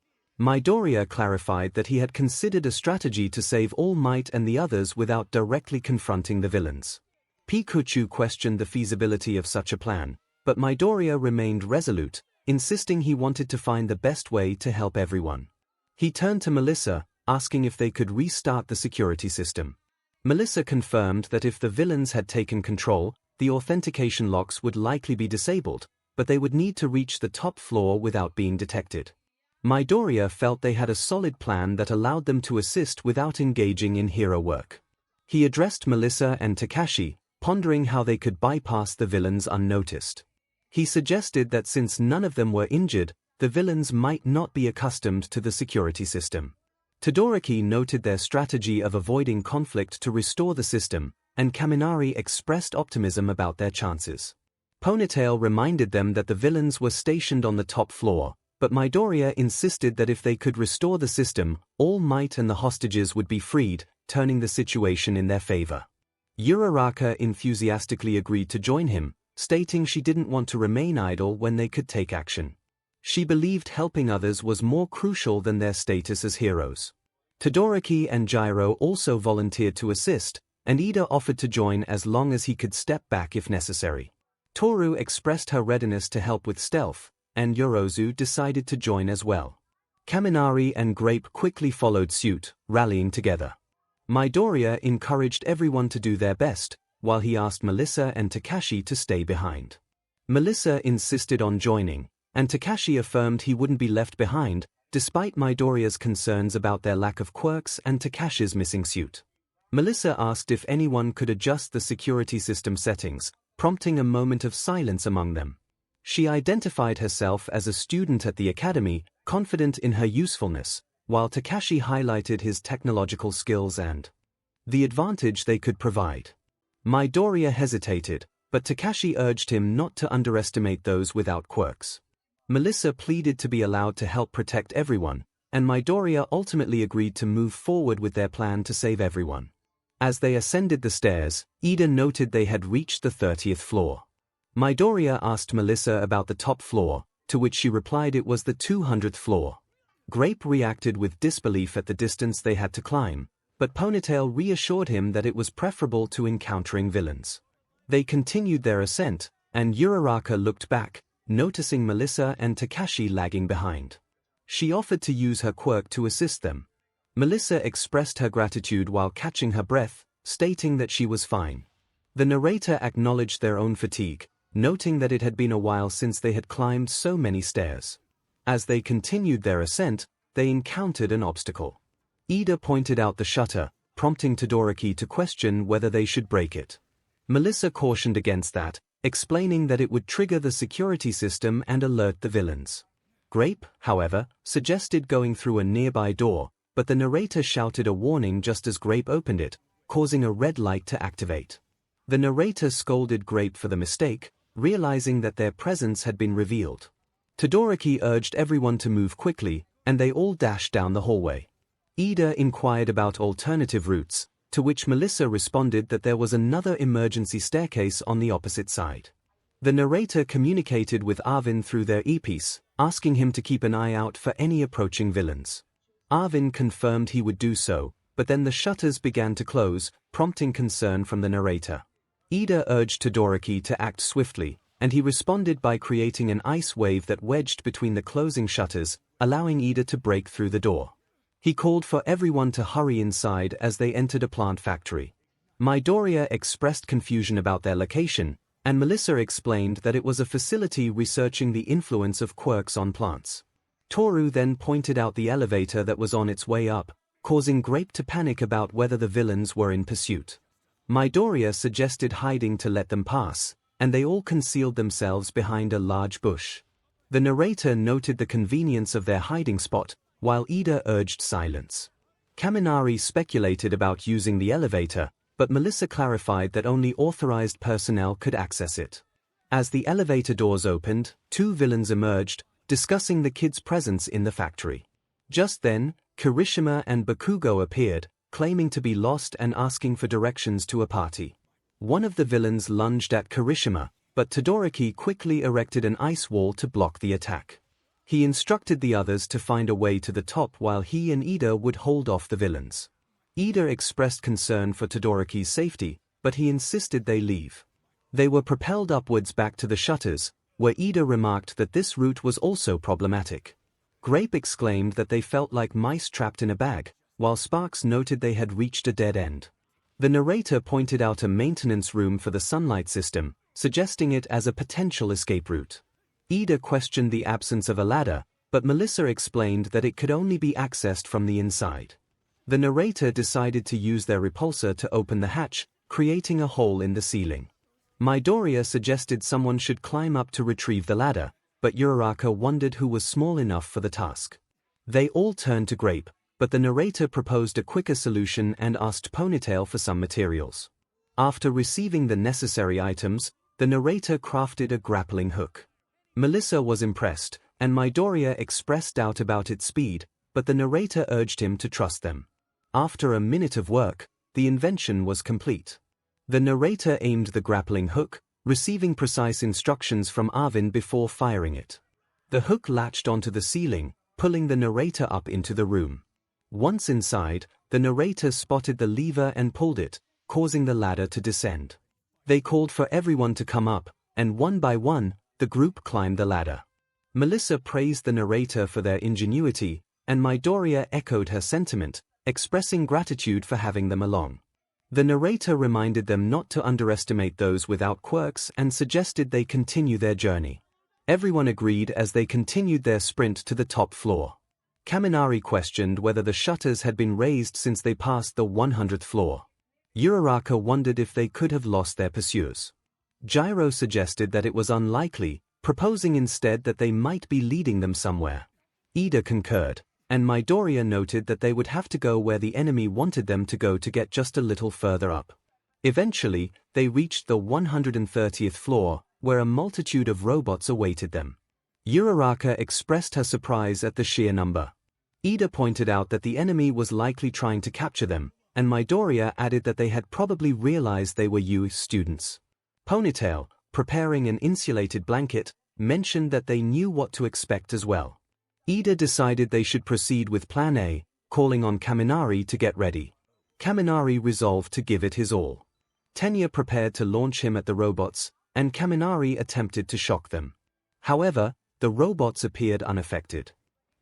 Midoriya clarified that he had considered a strategy to save All Might and the others without directly confronting the villains. Pikachu questioned the feasibility of such a plan, but Midoriya remained resolute, insisting he wanted to find the best way to help everyone. He turned to Melissa, asking if they could restart the security system. Melissa confirmed that if the villains had taken control, the authentication locks would likely be disabled, but they would need to reach the top floor without being detected. Midoriya felt they had a solid plan that allowed them to assist without engaging in hero work. He addressed Melissa and Takashi, pondering how they could bypass the villains unnoticed. He suggested that since none of them were injured, the villains might not be accustomed to the security system. Todoroki noted their strategy of avoiding conflict to restore the system, and Kaminari expressed optimism about their chances. Ponytail reminded them that the villains were stationed on the top floor, but Midoriya insisted that if they could restore the system, All Might and the hostages would be freed, turning the situation in their favor. Uraraka enthusiastically agreed to join him, stating she didn't want to remain idle when they could take action. She believed helping others was more crucial than their status as heroes. Todoroki and 𝗧𝗪𝗏 also volunteered to assist, and 𝗧𝗏 offered to join as long as he could step back if necessary. Toru expressed her readiness to help with stealth, and Yorozu decided to join as well. Kaminari and 𝗧𝗏 quickly followed suit, rallying together. Midoriya encouraged everyone to do their best, while he asked Melissa and Takashi to stay behind. Melissa insisted on joining, and Takashi affirmed he wouldn't be left behind, despite Midoriya's concerns about their lack of quirks and Takashi's missing suit. Melissa asked if anyone could adjust the security system settings, prompting a moment of silence among them. She identified herself as a student at the academy, confident in her usefulness, while Takashi highlighted his technological skills and the advantage they could provide. Midoriya hesitated, but Takashi urged him not to underestimate those without quirks. Melissa pleaded to be allowed to help protect everyone, and Midoriya ultimately agreed to move forward with their plan to save everyone. As they ascended the stairs, 𝗧𝗏 noted they had reached the 30th floor. Midoriya asked Melissa about the top floor, to which she replied it was the 200th floor. 𝗧𝗏 reacted with disbelief at the distance they had to climb, but Ponytail reassured him that it was preferable to encountering villains. They continued their ascent, and Uraraka looked back, noticing Melissa and Takashi lagging behind. She offered to use her quirk to assist them. Melissa expressed her gratitude while catching her breath, stating that she was fine. The narrator acknowledged their own fatigue, noting that it had been a while since they had climbed so many stairs. As they continued their ascent, they encountered an obstacle. 𝗧𝗏 pointed out the shutter, prompting Todoroki to question whether they should break it. Melissa cautioned against that, explaining that it would trigger the security system and alert the villains. 𝗧𝗏, however, suggested going through a nearby door, but the narrator shouted a warning just as 𝗧𝗏 opened it, causing a red light to activate. The narrator scolded 𝗧𝗏 for the mistake, realizing that their presence had been revealed. Todoroki urged everyone to move quickly, and they all dashed down the hallway. 𝗧𝗏 inquired about alternative routes, to which Melissa responded that there was another emergency staircase on the opposite side. The narrator communicated with Arvin through their earpiece, asking him to keep an eye out for any approaching villains. Arvin confirmed he would do so, but then the shutters began to close, prompting concern from the narrator. Ida urged Todoroki to act swiftly, and he responded by creating an ice wave that wedged between the closing shutters, allowing Ida to break through the door. He called for everyone to hurry inside as they entered a plant factory. Midoriya expressed confusion about their location, and Melissa explained that it was a facility researching the influence of quirks on plants. Toru then pointed out the elevator that was on its way up, causing Grape to panic about whether the villains were in pursuit. Midoriya suggested hiding to let them pass, and they all concealed themselves behind a large bush. The narrator noted the convenience of their hiding spot, while Ida urged silence. Kaminari speculated about using the elevator, but Melissa clarified that only authorized personnel could access it. As the elevator doors opened, two villains emerged, discussing the kids' presence in the factory. Just then, Kirishima and Bakugo appeared, claiming to be lost and asking for directions to a party. One of the villains lunged at Kirishima, but Todoroki quickly erected an ice wall to block the attack. He instructed the others to find a way to the top while he and Ida would hold off the villains. Ida expressed concern for Todoroki's safety, but he insisted they leave. They were propelled upwards back to the shutters, where Ida remarked that this route was also problematic. Grape exclaimed that they felt like mice trapped in a bag, while Sparks noted they had reached a dead end. The narrator pointed out a maintenance room for the sunlight system, suggesting it as a potential escape route. Ida questioned the absence of a ladder, but Melissa explained that it could only be accessed from the inside. The narrator decided to use their repulsor to open the hatch, creating a hole in the ceiling. Midoriya suggested someone should climb up to retrieve the ladder, but Uraraka wondered who was small enough for the task. They all turned to Grape, but the narrator proposed a quicker solution and asked Ponytail for some materials. After receiving the necessary items, the narrator crafted a grappling hook. Melissa was impressed, and Midoriya expressed doubt about its speed, but the narrator urged him to trust them. After a minute of work, the invention was complete. The narrator aimed the grappling hook, receiving precise instructions from Arvin before firing it. The hook latched onto the ceiling, pulling the narrator up into the room. Once inside, the narrator spotted the lever and pulled it, causing the ladder to descend. They called for everyone to come up, and one by one, the group climbed the ladder. Melissa praised the narrator for their ingenuity, and Midoriya echoed her sentiment, expressing gratitude for having them along. The narrator reminded them not to underestimate those without quirks and suggested they continue their journey. Everyone agreed as they continued their sprint to the top floor. Kaminari questioned whether the shutters had been raised since they passed the 100th floor. Uraraka wondered if they could have lost their pursuers. Gyro suggested that it was unlikely, proposing instead that they might be leading them somewhere. Ida concurred, and Midoriya noted that they would have to go where the enemy wanted them to go to get just a little further up. Eventually, they reached the 130th floor, where a multitude of robots awaited them. Uraraka expressed her surprise at the sheer number. Ida pointed out that the enemy was likely trying to capture them, and Midoriya added that they had probably realized they were US students. Ponytail, preparing an insulated blanket, mentioned that they knew what to expect as well. Ida decided they should proceed with Plan A, calling on Kaminari to get ready. Kaminari resolved to give it his all. Tenya prepared to launch him at the robots, and Kaminari attempted to shock them. However, the robots appeared unaffected.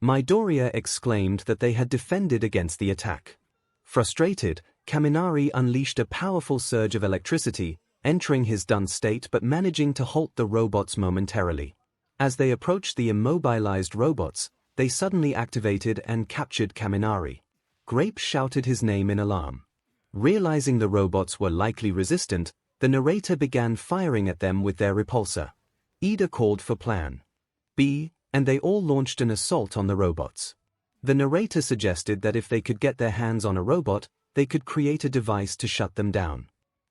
Midoriya exclaimed that they had defended against the attack. Frustrated, Kaminari unleashed a powerful surge of electricity, entering his done state but managing to halt the robots momentarily. As they approached the immobilized robots, they suddenly activated and captured Kaminari. Grape shouted his name in alarm. Realizing the robots were likely resistant, the narrator began firing at them with their repulsor. Ida called for Plan B, and they all launched an assault on the robots. The narrator suggested that if they could get their hands on a robot, they could create a device to shut them down.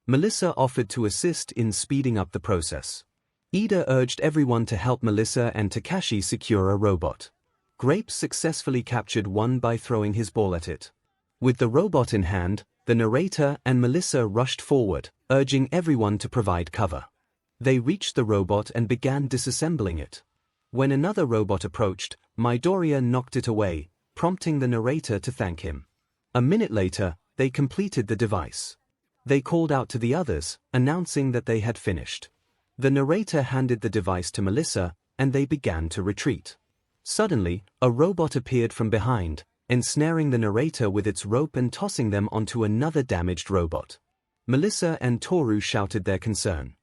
Melissa offered to assist in speeding up the process. Ida urged everyone to help Melissa and Takashi secure a robot. Grape successfully captured one by throwing his ball at it. With the robot in hand, the narrator and Melissa rushed forward, urging everyone to provide cover. They reached the robot and began disassembling it. When another robot approached, Midoriya knocked it away, prompting the narrator to thank him. A minute later, they completed the device. They called out to the others, announcing that they had finished. The narrator handed the device to Melissa, and they began to retreat. Suddenly, a robot appeared from behind, ensnaring the narrator with its rope and tossing them onto another damaged robot. Melissa and Toru shouted their concern.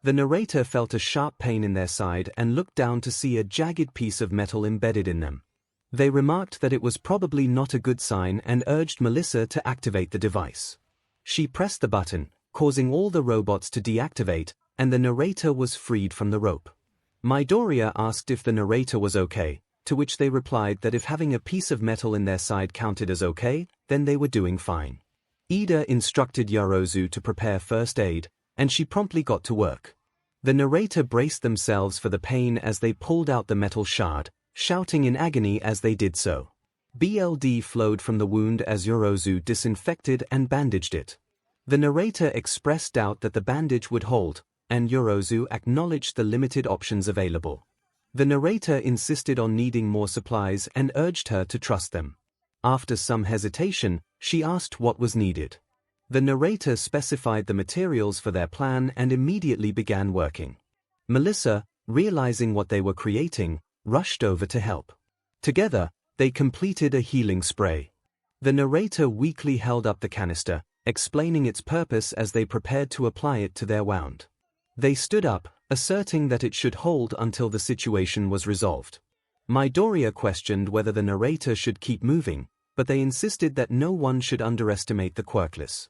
The narrator felt a sharp pain in their side and looked down to see a jagged piece of metal embedded in them. They remarked that it was probably not a good sign and urged Melissa to activate the device. She pressed the button, causing all the robots to deactivate, and the narrator was freed from the rope. Midoriya asked if the narrator was okay, to which they replied that if having a piece of metal in their side counted as okay, then they were doing fine. Ida instructed Yorozu to prepare first aid, and she promptly got to work. The narrator braced themselves for the pain as they pulled out the metal shard, shouting in agony as they did so. Blood flowed from the wound as Yorozu disinfected and bandaged it. The narrator expressed doubt that the bandage would hold, and Yorozu acknowledged the limited options available. The narrator insisted on needing more supplies and urged her to trust them. After some hesitation, she asked what was needed. The narrator specified the materials for their plan and immediately began working. Melissa, realizing what they were creating, rushed over to help. Together, they completed a healing spray. The narrator weakly held up the canister, explaining its purpose as they prepared to apply it to their wound. They stood up, asserting that it should hold until the situation was resolved. Midoriya questioned whether the narrator should keep moving, but they insisted that no one should underestimate the Quirkless.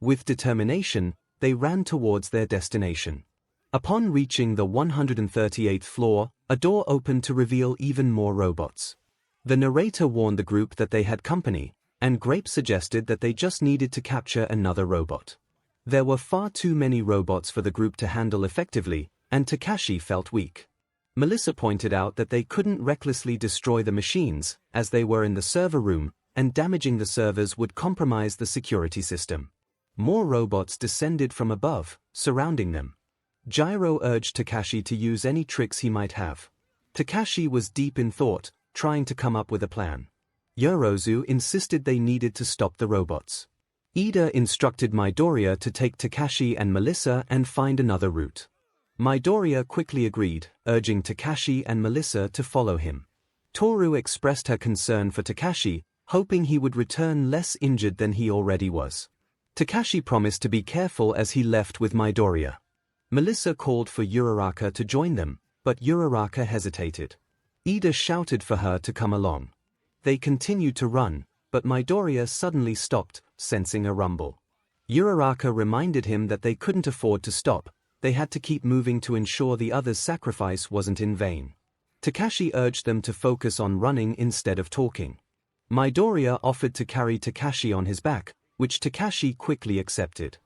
With determination, they ran towards their destination. Upon reaching the 138th floor, a door opened to reveal even more robots. The narrator warned the group that they had company, and Grape suggested that they just needed to capture another robot. There were far too many robots for the group to handle effectively, and Takashi felt weak. Melissa pointed out that they couldn't recklessly destroy the machines, as they were in the server room, and damaging the servers would compromise the security system. More robots descended from above, surrounding them. Gyro urged Takashi to use any tricks he might have. Takashi was deep in thought, trying to come up with a plan. Yorozu insisted they needed to stop the robots. Ida instructed Midoriya to take Takashi and Melissa and find another route. Midoriya quickly agreed, urging Takashi and Melissa to follow him. Toru expressed her concern for Takashi, hoping he would return less injured than he already was. Takashi promised to be careful as he left with Midoriya. Melissa called for Uraraka to join them, but Uraraka hesitated. Ida shouted for her to come along. They continued to run, but Midoriya suddenly stopped, sensing a rumble. Uraraka reminded him that they couldn't afford to stop, they had to keep moving to ensure the others' sacrifice wasn't in vain. Takashi urged them to focus on running instead of talking. Midoriya offered to carry Takashi on his back, which Takashi quickly accepted.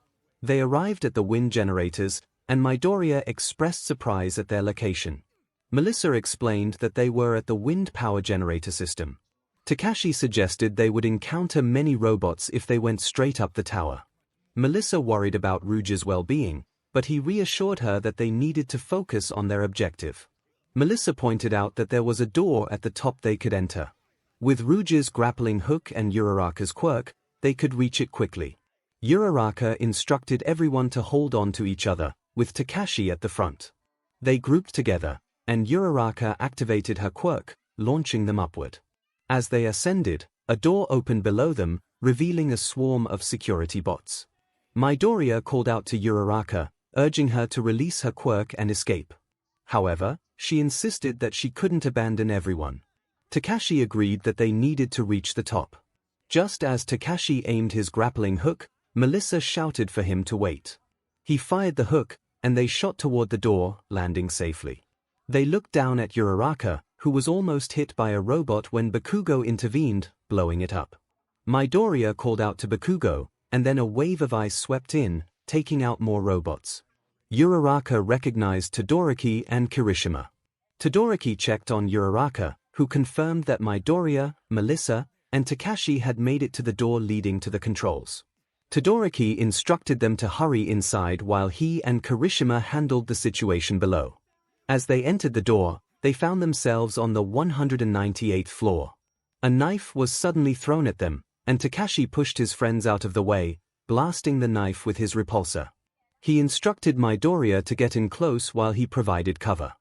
They arrived at the wind generators, and Midoriya expressed surprise at their location. Melissa explained that they were at the wind power generator system. Takashi suggested they would encounter many robots if they went straight up the tower. Melissa worried about Rouge's well-being, but he reassured her that they needed to focus on their objective. Melissa pointed out that there was a door at the top they could enter. With Rouge's grappling hook and Uraraka's quirk, they could reach it quickly. Uraraka instructed everyone to hold on to each other, with Takashi at the front. They grouped together, and Uraraka activated her quirk, launching them upward. As they ascended, a door opened below them, revealing a swarm of security bots. Midoriya called out to Uraraka, urging her to release her quirk and escape. However, she insisted that she couldn't abandon everyone. Takashi agreed that they needed to reach the top. Just as Takashi aimed his grappling hook, Melissa shouted for him to wait. He fired the hook, and they shot toward the door, landing safely. They looked down at Uraraka, who was almost hit by a robot when Bakugo intervened, blowing it up. Midoriya called out to Bakugo, and then a wave of ice swept in, taking out more robots. Uraraka recognized Todoroki and Kirishima. Todoroki checked on Uraraka, who confirmed that Midoriya, Melissa, and Takashi had made it to the door leading to the controls. Todoroki instructed them to hurry inside while he and Kirishima handled the situation below. As they entered the door, they found themselves on the 198th floor. A knife was suddenly thrown at them, and Takashi pushed his friends out of the way, blasting the knife with his repulsor. He instructed Midoriya to get in close while he provided cover.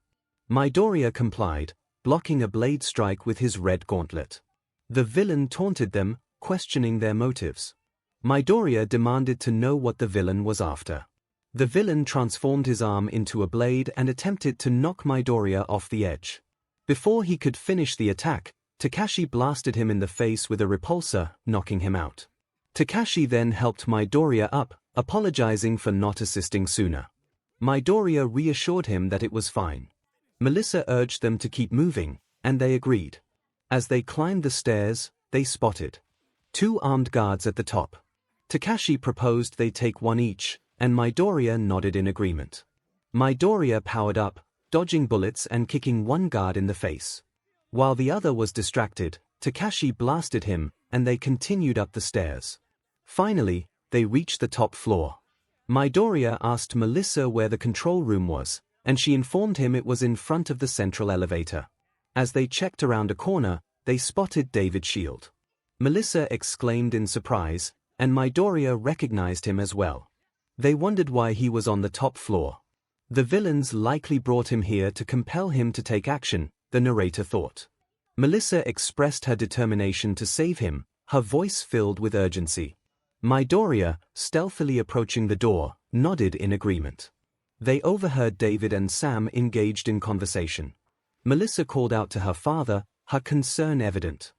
Midoriya complied, blocking a blade strike with his red gauntlet. The villain taunted them, questioning their motives. Midoriya demanded to know what the villain was after. The villain transformed his arm into a blade and attempted to knock Midoriya off the edge. Before he could finish the attack, Takashi blasted him in the face with a repulsor, knocking him out. Takashi then helped Midoriya up, apologizing for not assisting sooner. Midoriya reassured him that it was fine. Melissa urged them to keep moving, and they agreed. As they climbed the stairs, they spotted 2 armed guards at the top. Takashi proposed they take one each, and Midoriya nodded in agreement. Midoriya powered up, dodging bullets and kicking one guard in the face. While the other was distracted, Takashi blasted him, and they continued up the stairs. Finally, they reached the top floor. Midoriya asked Melissa where the control room was, and she informed him it was in front of the central elevator. As they checked around a corner, they spotted David's shield. Melissa exclaimed in surprise, and Midoriya recognized him as well. They wondered why he was on the top floor. The villains likely brought him here to compel him to take action, the narrator thought. Melissa expressed her determination to save him, her voice filled with urgency. Midoriya, stealthily approaching the door, nodded in agreement. They overheard David and Sam engaged in conversation. Melissa called out to her father, her concern evident.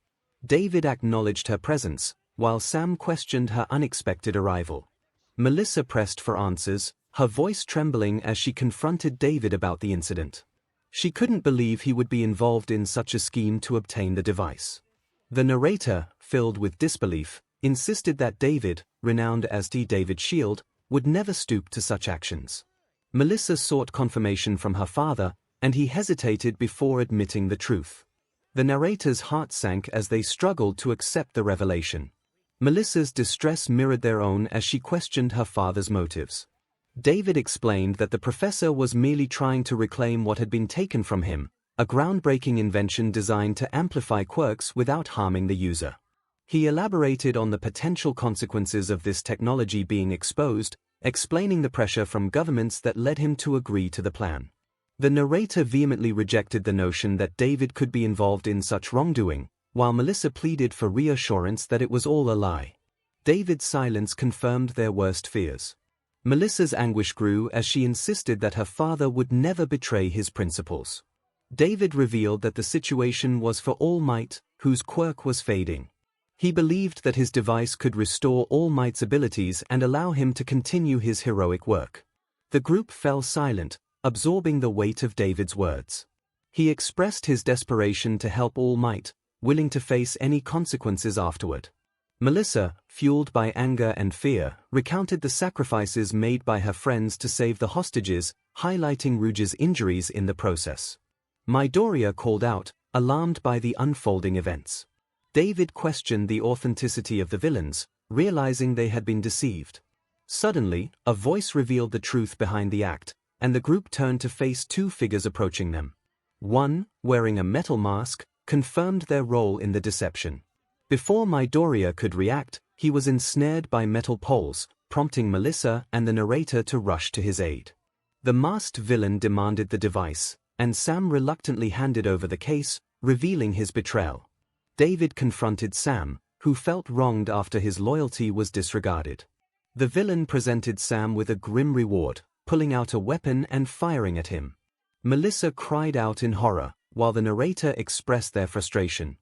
David acknowledged her presence, while Sam questioned her unexpected arrival. Melissa pressed for answers, her voice trembling as she confronted David about the incident. She couldn't believe he would be involved in such a scheme to obtain the device. The narrator, filled with disbelief, insisted that David, renowned as David's shield, would never stoop to such actions. Melissa sought confirmation from her father, and he hesitated before admitting the truth. The narrator's heart sank as they struggled to accept the revelation. Melissa's distress mirrored their own as she questioned her father's motives. David explained that the professor was merely trying to reclaim what had been taken from him, a groundbreaking invention designed to amplify quirks without harming the user. He elaborated on the potential consequences of this technology being exposed, explaining the pressure from governments that led him to agree to the plan. The narrator vehemently rejected the notion that David could be involved in such wrongdoing, while Melissa pleaded for reassurance that it was all a lie. David's silence confirmed their worst fears. Melissa's anguish grew as she insisted that her father would never betray his principles. David revealed that the situation was for All Might, whose quirk was fading. He believed that his device could restore All Might's abilities and allow him to continue his heroic work. The group fell silent, absorbing the weight of David's words. He expressed his desperation to help All Might, willing to face any consequences afterward. Melissa, fueled by anger and fear, recounted the sacrifices made by her friends to save the hostages, highlighting Rouge's injuries in the process. Midoriya called out, alarmed by the unfolding events. David questioned the authenticity of the villains, realizing they had been deceived. Suddenly, a voice revealed the truth behind the act, and the group turned to face 2 figures approaching them. One, wearing a metal mask, confirmed their role in the deception. Before Midoriya could react, he was ensnared by metal poles, prompting Melissa and the narrator to rush to his aid. The masked villain demanded the device, and Sam reluctantly handed over the case, revealing his betrayal. David confronted Sam, who felt wronged after his loyalty was disregarded. The villain presented Sam with a grim reward, pulling out a weapon and firing at him. Melissa cried out in horror, while the narrator expressed their frustration.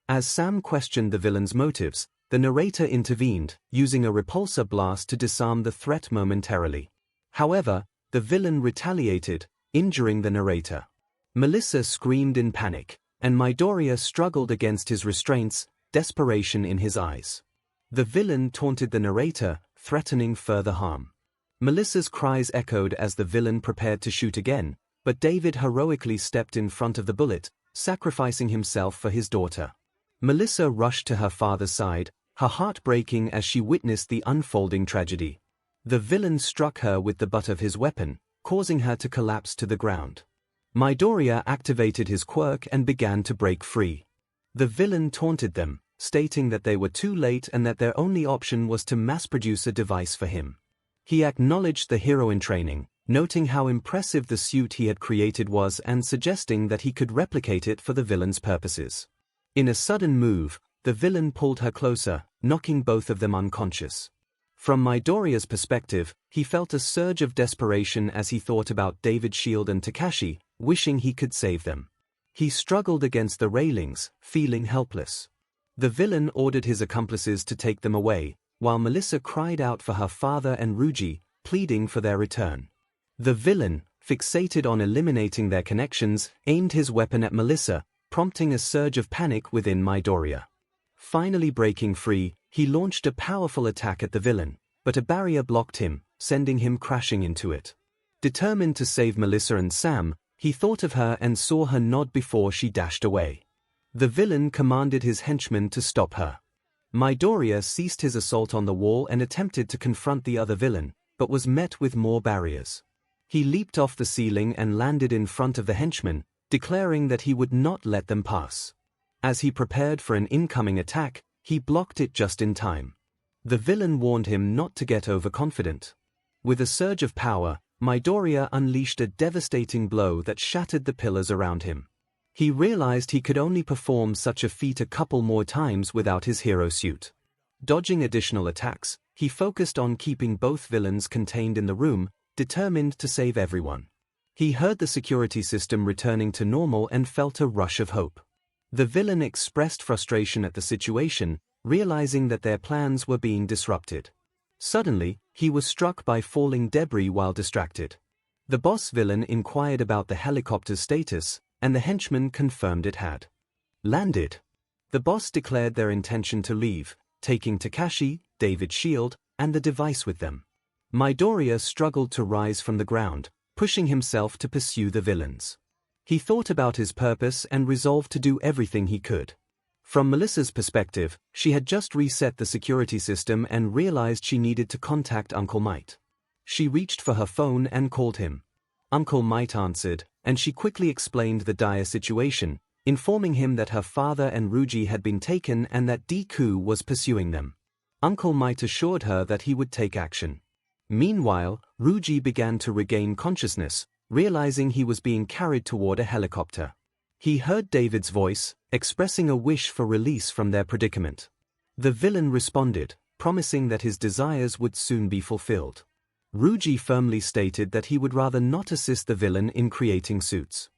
As Sam questioned the villain's motives, the narrator intervened, using a repulsor blast to disarm the threat momentarily. However, the villain retaliated, injuring the narrator. Melissa screamed in panic, and Midoriya struggled against his restraints, desperation in his eyes. The villain taunted the narrator, threatening further harm. Melissa's cries echoed as the villain prepared to shoot again, but David heroically stepped in front of the bullet, sacrificing himself for his daughter. Melissa rushed to her father's side, her heart breaking as she witnessed the unfolding tragedy. The villain struck her with the butt of his weapon, causing her to collapse to the ground. Midoriya activated his quirk and began to break free. The villain taunted them, stating that they were too late and that their only option was to mass-produce a device for him. He acknowledged the hero in training, noting how impressive the suit he had created was and suggesting that he could replicate it for the villain's purposes. In a sudden move, the villain pulled her closer, knocking both of them unconscious. From Midoriya's perspective, he felt a surge of desperation as he thought about 𝗧𝗵𝗃𝗍 and Takashi, wishing he could save them. He struggled against the railings, feeling helpless. The villain ordered his accomplices to take them away, while Melissa cried out for her father and Ryuji, pleading for their return. The villain, fixated on eliminating their connections, aimed his weapon at Melissa, prompting a surge of panic within Midoriya. Finally breaking free, he launched a powerful attack at the villain, but a barrier blocked him, sending him crashing into it. Determined to save Melissa and Sam, he thought of her and saw her nod before she dashed away. The villain commanded his henchmen to stop her. Midoriya ceased his assault on the wall and attempted to confront the other villain, but was met with more barriers. He leaped off the ceiling and landed in front of the henchmen, declaring that he would not let them pass. As he prepared for an incoming attack, he blocked it just in time. The villain warned him not to get overconfident. With a surge of power, Midoriya unleashed a devastating blow that shattered the pillars around him. He realized he could only perform such a feat a couple more times without his hero suit. Dodging additional attacks, he focused on keeping both villains contained in the room, determined to save everyone. He heard the security system returning to normal and felt a rush of hope. The villain expressed frustration at the situation, realizing that their plans were being disrupted. Suddenly, he was struck by falling debris while distracted. The boss villain inquired about the helicopter's status, and the henchman confirmed it had landed. The boss declared their intention to leave, taking Takashi, 𝗧𝗵𝗃𝗍𝗓, and the device with them. Midoriya struggled to rise from the ground, pushing himself to pursue the villains. He thought about his purpose and resolved to do everything he could. From Melissa's perspective, she had just reset the security system and realized she needed to contact Uncle Might. She reached for her phone and called him. Uncle Might answered, and she quickly explained the dire situation, informing him that her father and Ryuji had been taken and that Deku was pursuing them. Uncle Might assured her that he would take action. Meanwhile, Ryuji began to regain consciousness, realizing he was being carried toward a helicopter. He heard David's voice, expressing a wish for release from their predicament. The villain responded, promising that his desires would soon be fulfilled. Ryuji firmly stated that he would rather not assist the villain in creating suits.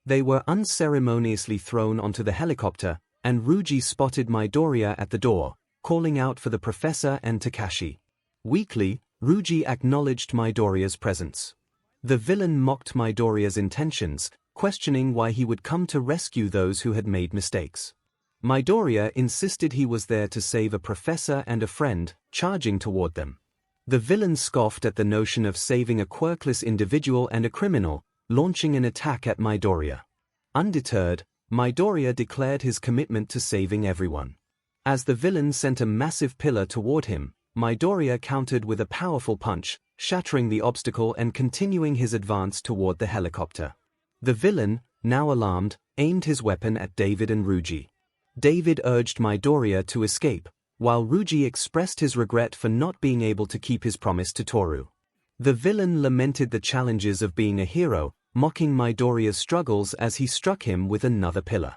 They were unceremoniously thrown onto the helicopter, and Ryuji spotted Midoriya at the door, calling out for the professor and Takashi. Weakly, Ryuji acknowledged Midoriya's presence. The villain mocked Midoriya's intentions, questioning why he would come to rescue those who had made mistakes. Midoriya insisted he was there to save a professor and a friend, charging toward them. The villain scoffed at the notion of saving a quirkless individual and a criminal, launching an attack at Midoriya. Undeterred, Midoriya declared his commitment to saving everyone. As the villain sent a massive pillar toward him, Midoriya countered with a powerful punch, shattering the obstacle and continuing his advance toward the helicopter. The villain, now alarmed, aimed his weapon at David and Ryuji. David urged Midoriya to escape, while Ryuji expressed his regret for not being able to keep his promise to Toru. The villain lamented the challenges of being a hero, mocking Midoriya's struggles as he struck him with another pillar.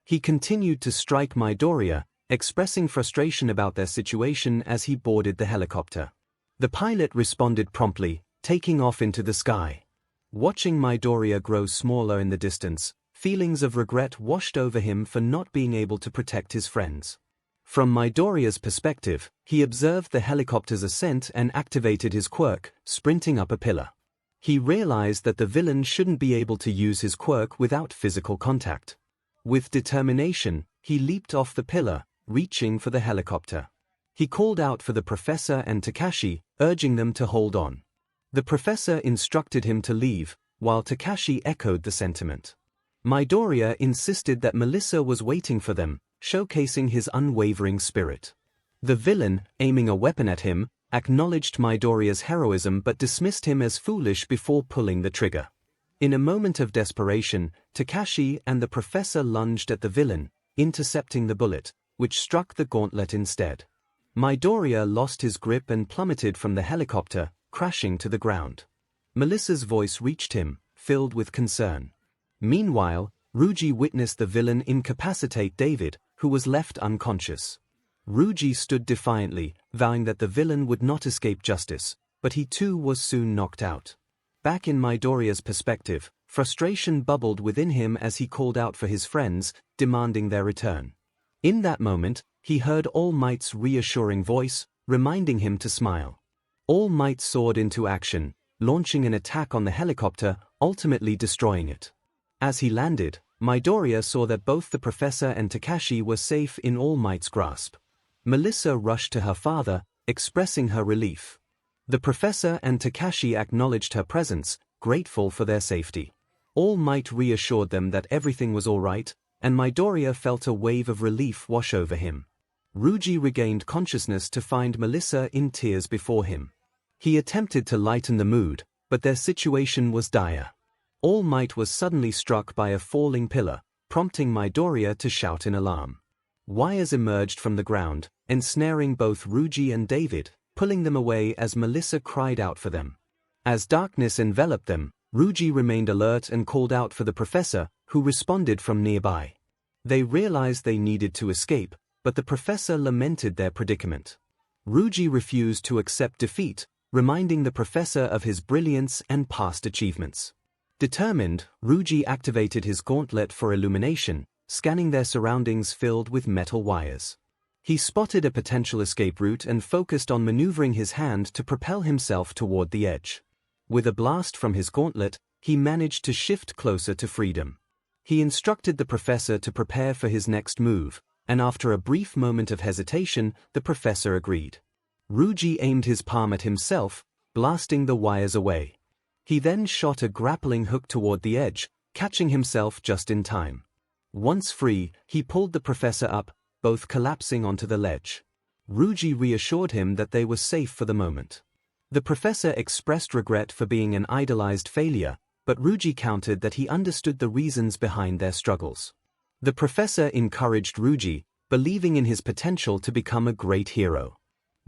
He continued to strike Midoriya, expressing frustration about their situation as he boarded the helicopter. The pilot responded promptly, taking off into the sky. Watching Midoriya grow smaller in the distance, feelings of regret washed over him for not being able to protect his friends. From Midoriya's perspective, he observed the helicopter's ascent and activated his quirk, sprinting up a pillar. He realized that the villain shouldn't be able to use his quirk without physical contact. With determination, he leaped off the pillar, reaching for the helicopter. He called out for the professor and Takashi, urging them to hold on. The professor instructed him to leave, while Takashi echoed the sentiment. Midoriya insisted that Melissa was waiting for them, showcasing his unwavering spirit. The villain, aiming a weapon at him, acknowledged Midoriya's heroism but dismissed him as foolish before pulling the trigger. In a moment of desperation, Takashi and the professor lunged at the villain, intercepting the bullet, which struck the gauntlet instead. Midoriya lost his grip and plummeted from the helicopter, crashing to the ground. Melissa's voice reached him, filled with concern. Meanwhile, Ryuji witnessed the villain incapacitate David, who was left unconscious. Ryuji stood defiantly, vowing that the villain would not escape justice, but he too was soon knocked out. Back in Midoriya's perspective, frustration bubbled within him as he called out for his friends, demanding their return. In that moment, he heard All Might's reassuring voice, reminding him to smile. All Might soared into action, launching an attack on the helicopter, ultimately destroying it. As he landed, Midoriya saw that both the professor and Takashi were safe in All Might's grasp. Melissa rushed to her father, expressing her relief. The professor and Takashi acknowledged her presence, grateful for their safety. All Might reassured them that everything was all right, and Midoriya felt a wave of relief wash over him. Ryuji regained consciousness to find Melissa in tears before him. He attempted to lighten the mood, but their situation was dire. All Might was suddenly struck by a falling pillar, prompting Midoriya to shout in alarm. Wires emerged from the ground, ensnaring both Ryuji and David, pulling them away as Melissa cried out for them. As darkness enveloped them, Ryuji remained alert and called out for the professor, who responded from nearby. They realized they needed to escape, but the professor lamented their predicament. Ryuji refused to accept defeat, reminding the professor of his brilliance and past achievements. Determined, Ryuji activated his gauntlet for illumination, scanning their surroundings filled with metal wires. He spotted a potential escape route and focused on maneuvering his hand to propel himself toward the edge. With a blast from his gauntlet, he managed to shift closer to freedom. He instructed the professor to prepare for his next move, and after a brief moment of hesitation, the professor agreed. Ryuji aimed his palm at himself, blasting the wires away. He then shot a grappling hook toward the edge, catching himself just in time. Once free, he pulled the professor up, both collapsing onto the ledge. Ryuji reassured him that they were safe for the moment. The professor expressed regret for being an idolized failure, but Ryuji countered that he understood the reasons behind their struggles. The professor encouraged Ryuji, believing in his potential to become a great hero.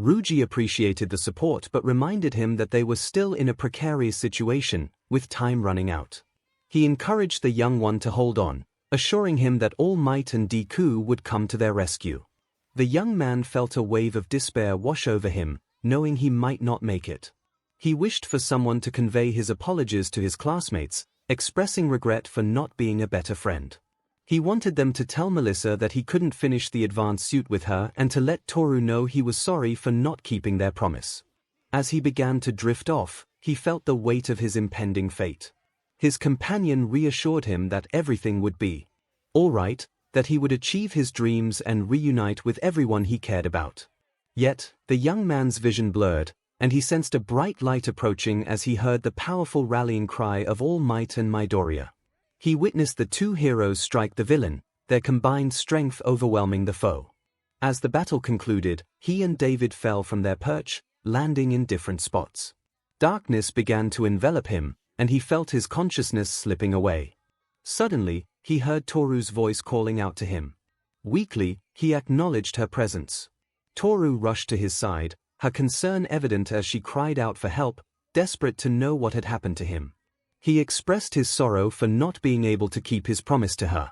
Ryuji appreciated the support but reminded him that they were still in a precarious situation, with time running out. He encouraged the young one to hold on, assuring him that All Might and Deku would come to their rescue. The young man felt a wave of despair wash over him, knowing he might not make it. He wished for someone to convey his apologies to his classmates, expressing regret for not being a better friend. He wanted them to tell Melissa that he couldn't finish the advanced suit with her and to let Toru know he was sorry for not keeping their promise. As he began to drift off, he felt the weight of his impending fate. His companion reassured him that everything would be all right, that he would achieve his dreams and reunite with everyone he cared about. Yet, the young man's vision blurred, and he sensed a bright light approaching as he heard the powerful rallying cry of All Might and Midoriya. He witnessed the two heroes strike the villain, their combined strength overwhelming the foe. As the battle concluded, he and David fell from their perch, landing in different spots. Darkness began to envelop him, and he felt his consciousness slipping away. Suddenly, he heard Toru's voice calling out to him. Weakly, he acknowledged her presence. Toru rushed to his side, her concern evident as she cried out for help, desperate to know what had happened to him. He expressed his sorrow for not being able to keep his promise to her.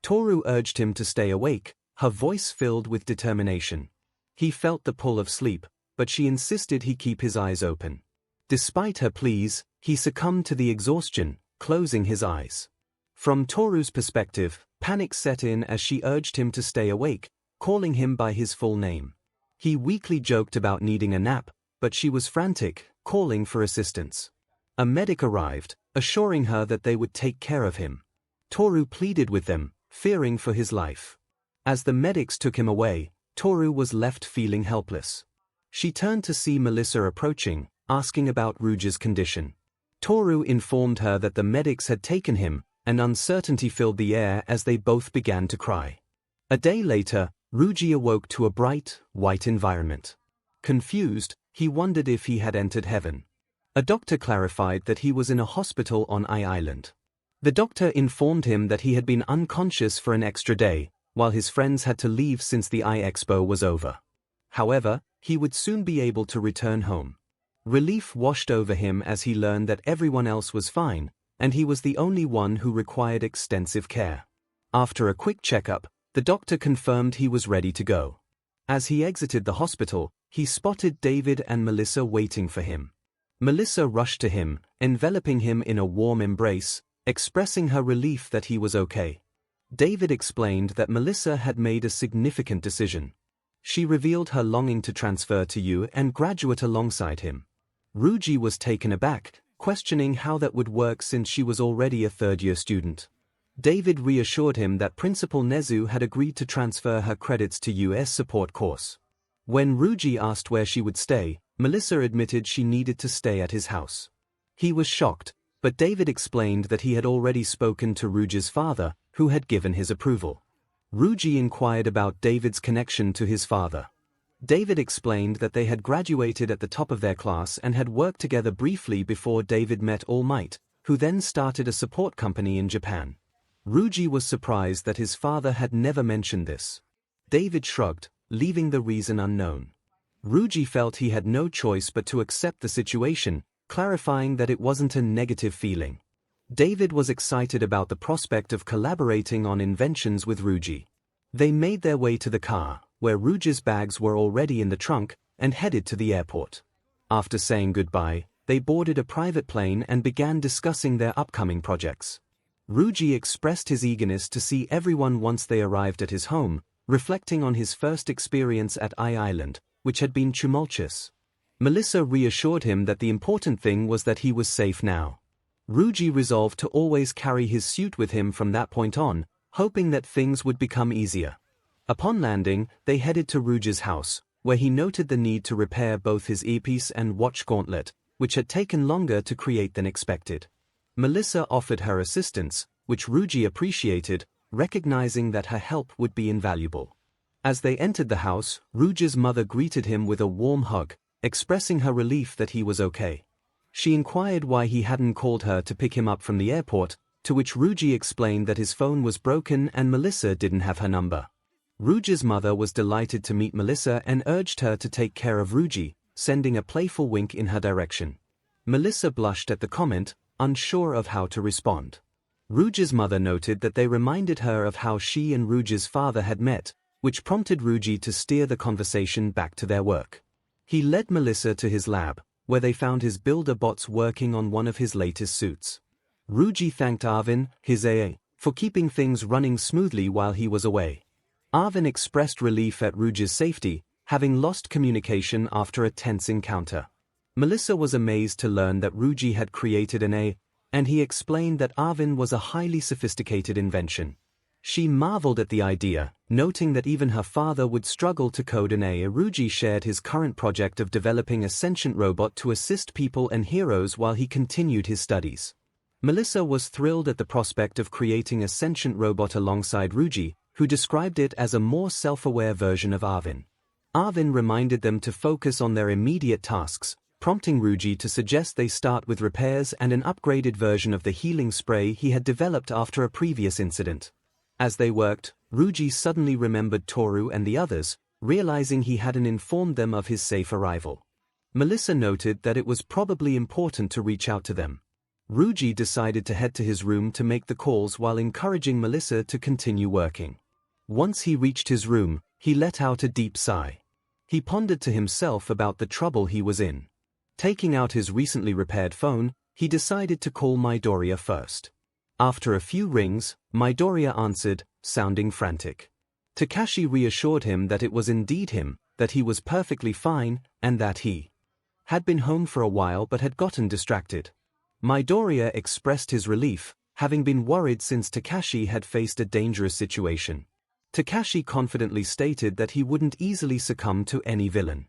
Toru urged him to stay awake, her voice filled with determination. He felt the pull of sleep, but she insisted he keep his eyes open. Despite her pleas, he succumbed to the exhaustion, closing his eyes. From Toru's perspective, panic set in as she urged him to stay awake, calling him by his full name. He weakly joked about needing a nap, but she was frantic, calling for assistance. A medic arrived, assuring her that they would take care of him. Toru pleaded with them, fearing for his life. As the medics took him away, Toru was left feeling helpless. She turned to see Melissa approaching, asking about Ryuji's condition. Toru informed her that the medics had taken him, and uncertainty filled the air as they both began to cry. A day later, Rougi awoke to a bright, white environment. Confused, he wondered if he had entered heaven. A doctor clarified that he was in a hospital on Island. The doctor informed him that he had been unconscious for an extra day, while his friends had to leave since the Expo was over. However, he would soon be able to return home. Relief washed over him as he learned that everyone else was fine, and he was the only one who required extensive care. After a quick checkup, the doctor confirmed he was ready to go. As he exited the hospital, he spotted David and Melissa waiting for him. Melissa rushed to him, enveloping him in a warm embrace, expressing her relief that he was okay. David explained that Melissa had made a significant decision. She revealed her longing to transfer to you and graduate alongside him. Rougi was taken aback, questioning how that would work since she was already a third-year student. David reassured him that Principal Nezu had agreed to transfer her credits to US support course. When Rougi asked where she would stay, Melissa admitted she needed to stay at his house. He was shocked, but David explained that he had already spoken to Rougi's father, who had given his approval. Rougi inquired about David's connection to his father. David explained that they had graduated at the top of their class and had worked together briefly before David met 𝗬𝗏, who then started a support company in Japan. Rougi was surprised that his father had never mentioned this. David shrugged, leaving the reason unknown. Rougi felt he had no choice but to accept the situation, clarifying that it wasn't a negative feeling. David was excited about the prospect of collaborating on inventions with Rougi. They made their way to the car, where Rougi's bags were already in the trunk, and headed to the airport. After saying goodbye, they boarded a private plane and began discussing their upcoming projects. Rougi expressed his eagerness to see everyone once they arrived at his home, reflecting on his first experience at Island, which had been tumultuous. Melissa reassured him that the important thing was that he was safe now. Rougi resolved to always carry his suit with him from that point on, hoping that things would become easier. Upon landing, they headed to Rougi's house, where he noted the need to repair both his earpiece and watch gauntlet, which had taken longer to create than expected. Melissa offered her assistance, which Rougi appreciated, recognizing that her help would be invaluable. As they entered the house, Rougi's mother greeted him with a warm hug, expressing her relief that he was okay. She inquired why he hadn't called her to pick him up from the airport, to which Rougi explained that his phone was broken and Melissa didn't have her number. Rougi's mother was delighted to meet Melissa and urged her to take care of Rougi, sending a playful wink in her direction. Melissa blushed at the comment, unsure of how to respond. Rougi's mother noted that they reminded her of how she and Rougi's father had met, which prompted Rougi to steer the conversation back to their work. He led Melissa to his lab, where they found his builder bots working on one of his latest suits. Rougi thanked Arvin, his AA, for keeping things running smoothly while he was away. Arvin expressed relief at Rougi's safety, having lost communication after a tense encounter. Melissa was amazed to learn that Rougi had created an A, and he explained that Arvin was a highly sophisticated invention. She marveled at the idea, noting that even her father would struggle to code an A. Rougi shared his current project of developing a sentient robot to assist people and heroes while he continued his studies. Melissa was thrilled at the prospect of creating a sentient robot alongside Rougi, who described it as a more self-aware version of Arvin. Arvin reminded them to focus on their immediate tasks, prompting Rougi to suggest they start with repairs and an upgraded version of the healing spray he had developed after a previous incident. As they worked, Rougi suddenly remembered Toru and the others, realizing he hadn't informed them of his safe arrival. Melissa noted that it was probably important to reach out to them. Rougi decided to head to his room to make the calls while encouraging Melissa to continue working. Once he reached his room, he let out a deep sigh. He pondered to himself about the trouble he was in. Taking out his recently repaired phone, he decided to call Midoriya first. After a few rings, Midoriya answered, sounding frantic. Takashi reassured him that it was indeed him, that he was perfectly fine, and that he had been home for a while but had gotten distracted. Midoriya expressed his relief, having been worried since Takashi had faced a dangerous situation. Takashi confidently stated that he wouldn't easily succumb to any villain.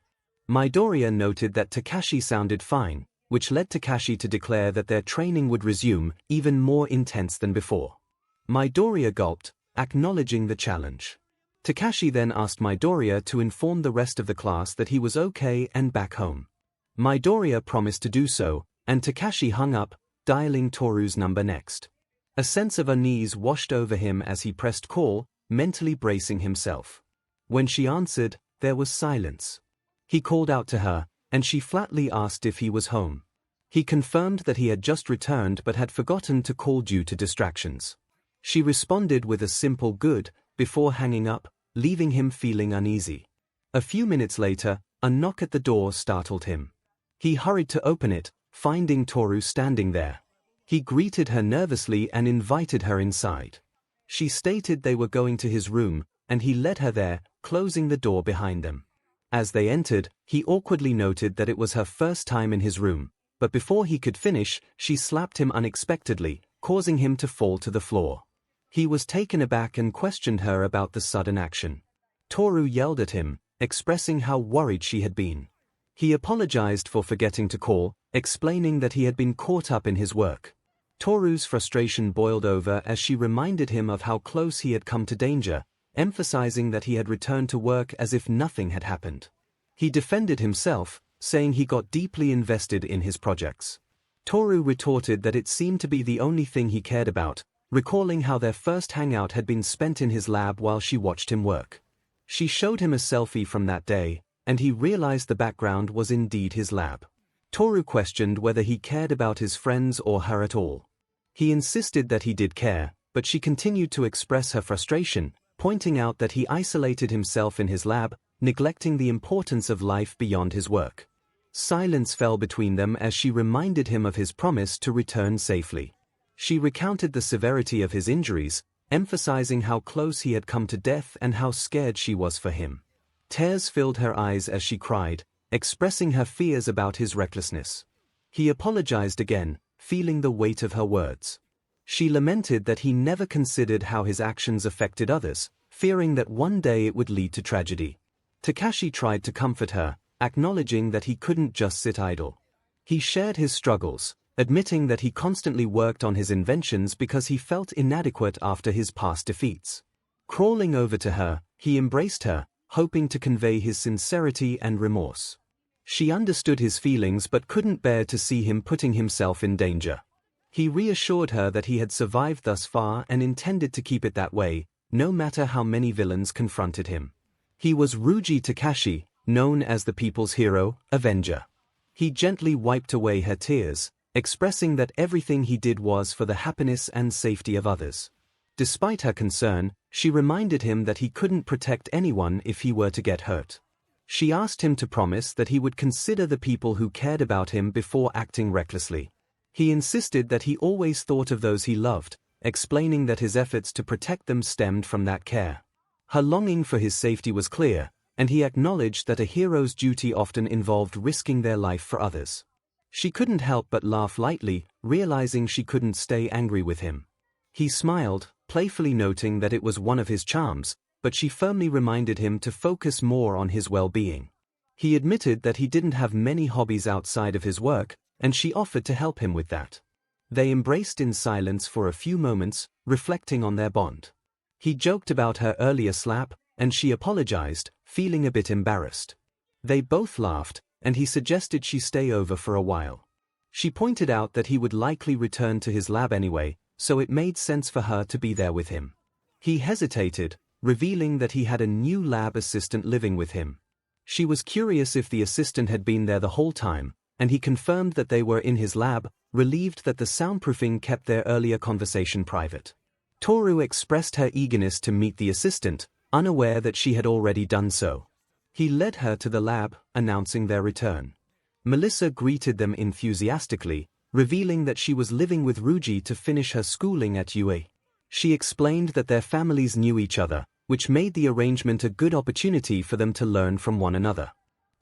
Midoriya noted that Takashi sounded fine, which led Takashi to declare that their training would resume, even more intense than before. Midoriya gulped, acknowledging the challenge. Takashi then asked Midoriya to inform the rest of the class that he was okay and back home. Midoriya promised to do so, and Takashi hung up, dialing Toru's number next. A sense of unease washed over him as he pressed call, mentally bracing himself. When she answered, there was silence. He called out to her, and she flatly asked if he was home. He confirmed that he had just returned but had forgotten to call due to distractions. She responded with a simple good, before hanging up, leaving him feeling uneasy. A few minutes later, a knock at the door startled him. He hurried to open it, finding Toru standing there. He greeted her nervously and invited her inside. She stated they were going to his room, and he led her there, closing the door behind them. As they entered, he awkwardly noted that it was her first time in his room, but before he could finish, she slapped him unexpectedly, causing him to fall to the floor. He was taken aback and questioned her about the sudden action. Toru yelled at him, expressing how worried she had been. He apologized for forgetting to call, explaining that he had been caught up in his work. Toru's frustration boiled over as she reminded him of how close he had come to danger, emphasizing that he had returned to work as if nothing had happened. He defended himself, saying he got deeply invested in his projects. Toru retorted that it seemed to be the only thing he cared about, recalling how their first hangout had been spent in his lab while she watched him work. She showed him a selfie from that day, and he realized the background was indeed his lab. Toru questioned whether he cared about his friends or her at all. He insisted that he did care, but she continued to express her frustration, pointing out that he isolated himself in his lab, neglecting the importance of life beyond his work. Silence fell between them as she reminded him of his promise to return safely. She recounted the severity of his injuries, emphasizing how close he had come to death and how scared she was for him. Tears filled her eyes as she cried, expressing her fears about his recklessness. He apologized again, feeling the weight of her words. She lamented that he never considered how his actions affected others, fearing that one day it would lead to tragedy. Takashi tried to comfort her, acknowledging that he couldn't just sit idle. He shared his struggles, admitting that he constantly worked on his inventions because he felt inadequate after his past defeats. Crawling over to her, he embraced her, hoping to convey his sincerity and remorse. She understood his feelings but couldn't bear to see him putting himself in danger. He reassured her that he had survived thus far and intended to keep it that way, no matter how many villains confronted him. He was Ryuji Takashi, known as the people's hero, Avenger. He gently wiped away her tears, expressing that everything he did was for the happiness and safety of others. Despite her concern, she reminded him that he couldn't protect anyone if he were to get hurt. She asked him to promise that he would consider the people who cared about him before acting recklessly. He insisted that he always thought of those he loved, explaining that his efforts to protect them stemmed from that care. Her longing for his safety was clear, and he acknowledged that a hero's duty often involved risking their life for others. She couldn't help but laugh lightly, realizing she couldn't stay angry with him. He smiled, playfully noting that it was one of his charms, but she firmly reminded him to focus more on his well-being. He admitted that he didn't have many hobbies outside of his work, and she offered to help him with that. They embraced in silence for a few moments, reflecting on their bond. He joked about her earlier slap, and she apologized, feeling a bit embarrassed. They both laughed, and he suggested she stay over for a while. She pointed out that he would likely return to his lab anyway, so it made sense for her to be there with him. He hesitated, revealing that he had a new lab assistant living with him. She was curious if the assistant had been there the whole time, and he confirmed that they were in his lab, relieved that the soundproofing kept their earlier conversation private. Toru expressed her eagerness to meet the assistant, unaware that she had already done so. He led her to the lab, announcing their return. Melissa greeted them enthusiastically, revealing that she was living with Ryuji to finish her schooling at UA. She explained that their families knew each other, which made the arrangement a good opportunity for them to learn from one another.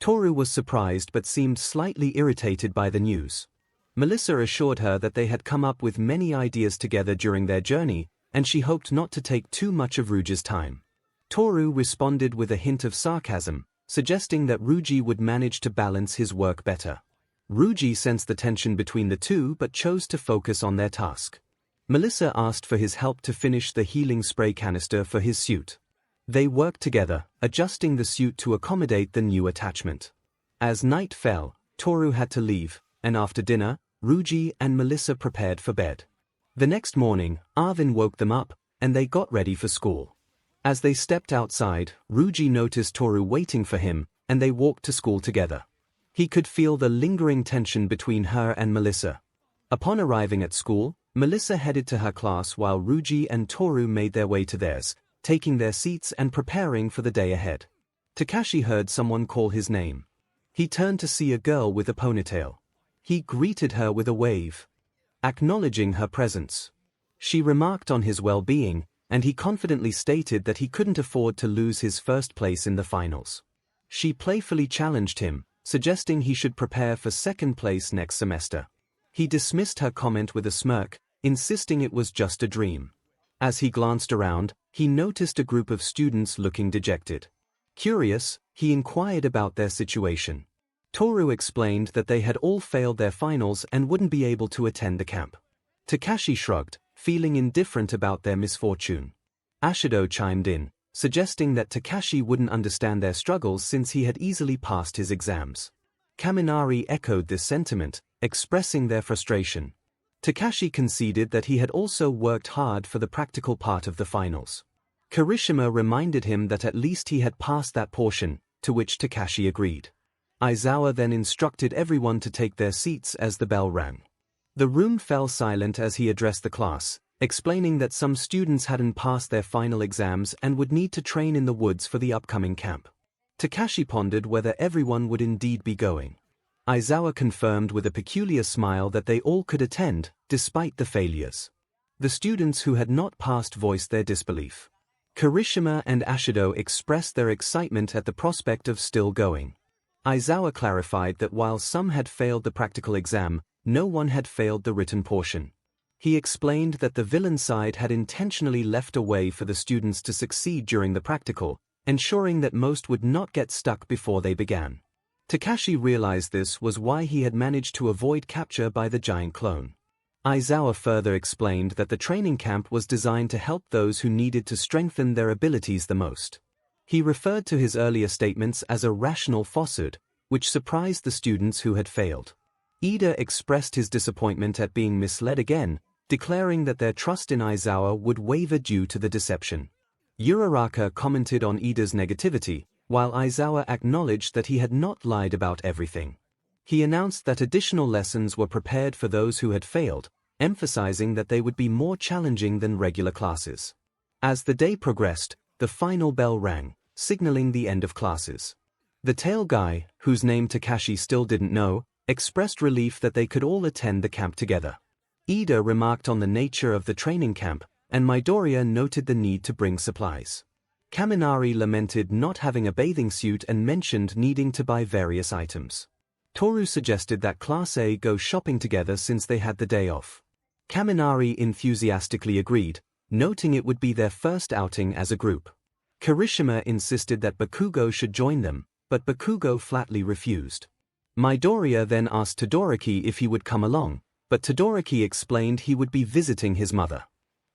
Toru was surprised but seemed slightly irritated by the news. Melissa assured her that they had come up with many ideas together during their journey, and she hoped not to take too much of Ryuji's time. Toru responded with a hint of sarcasm, suggesting that Ryuji would manage to balance his work better. Ryuji sensed the tension between the two but chose to focus on their task. Melissa asked for his help to finish the healing spray canister for his suit. They worked together, adjusting the suit to accommodate the new attachment. As night fell, Toru had to leave, and after dinner, Rouji and Melissa prepared for bed. The next morning, Arvin woke them up, and they got ready for school. As they stepped outside, Rouji noticed Toru waiting for him, and they walked to school together. He could feel the lingering tension between her and Melissa. Upon arriving at school, Melissa headed to her class while Rouji and Toru made their way to theirs, taking their seats and preparing for the day ahead. Takashi heard someone call his name. He turned to see a girl with a ponytail. He greeted her with a wave, acknowledging her presence. She remarked on his well-being, and he confidently stated that he couldn't afford to lose his first place in the finals. She playfully challenged him, suggesting he should prepare for second place next semester. He dismissed her comment with a smirk, insisting it was just a dream. As he glanced around, he noticed a group of students looking dejected. Curious, he inquired about their situation. Toru explained that they had all failed their finals and wouldn't be able to attend the camp. Takashi shrugged, feeling indifferent about their misfortune. Ashido chimed in, suggesting that Takashi wouldn't understand their struggles since he had easily passed his exams. Kaminari echoed this sentiment, expressing their frustration. Takashi conceded that he had also worked hard for the practical part of the finals. Kirishima reminded him that at least he had passed that portion, to which Takashi agreed. Aizawa then instructed everyone to take their seats as the bell rang. The room fell silent as he addressed the class, explaining that some students hadn't passed their final exams and would need to train in the woods for the upcoming camp. Takashi pondered whether everyone would indeed be going. Aizawa confirmed with a peculiar smile that they all could attend, despite the failures. The students who had not passed voiced their disbelief. Kirishima and Ashido expressed their excitement at the prospect of still going. Aizawa clarified that while some had failed the practical exam, no one had failed the written portion. He explained that the villain side had intentionally left a way for the students to succeed during the practical, ensuring that most would not get stuck before they began. Takashi realized this was why he had managed to avoid capture by the giant clone. Aizawa further explained that the training camp was designed to help those who needed to strengthen their abilities the most. He referred to his earlier statements as a rational falsehood, which surprised the students who had failed. Ida expressed his disappointment at being misled again, declaring that their trust in Aizawa would waver due to the deception. Uraraka commented on Ida's negativity, while Aizawa acknowledged that he had not lied about everything. He announced that additional lessons were prepared for those who had failed, emphasizing that they would be more challenging than regular classes. As the day progressed, the final bell rang, signaling the end of classes. The tail guy, whose name Takashi still didn't know, expressed relief that they could all attend the camp together. Ida remarked on the nature of the training camp, and Midoriya noted the need to bring supplies. Kaminari lamented not having a bathing suit and mentioned needing to buy various items. Toru suggested that Class A go shopping together since they had the day off. Kaminari enthusiastically agreed, noting it would be their first outing as a group. Kirishima insisted that Bakugo should join them, but Bakugo flatly refused. Midoriya then asked Todoroki if he would come along, but Todoroki explained he would be visiting his mother.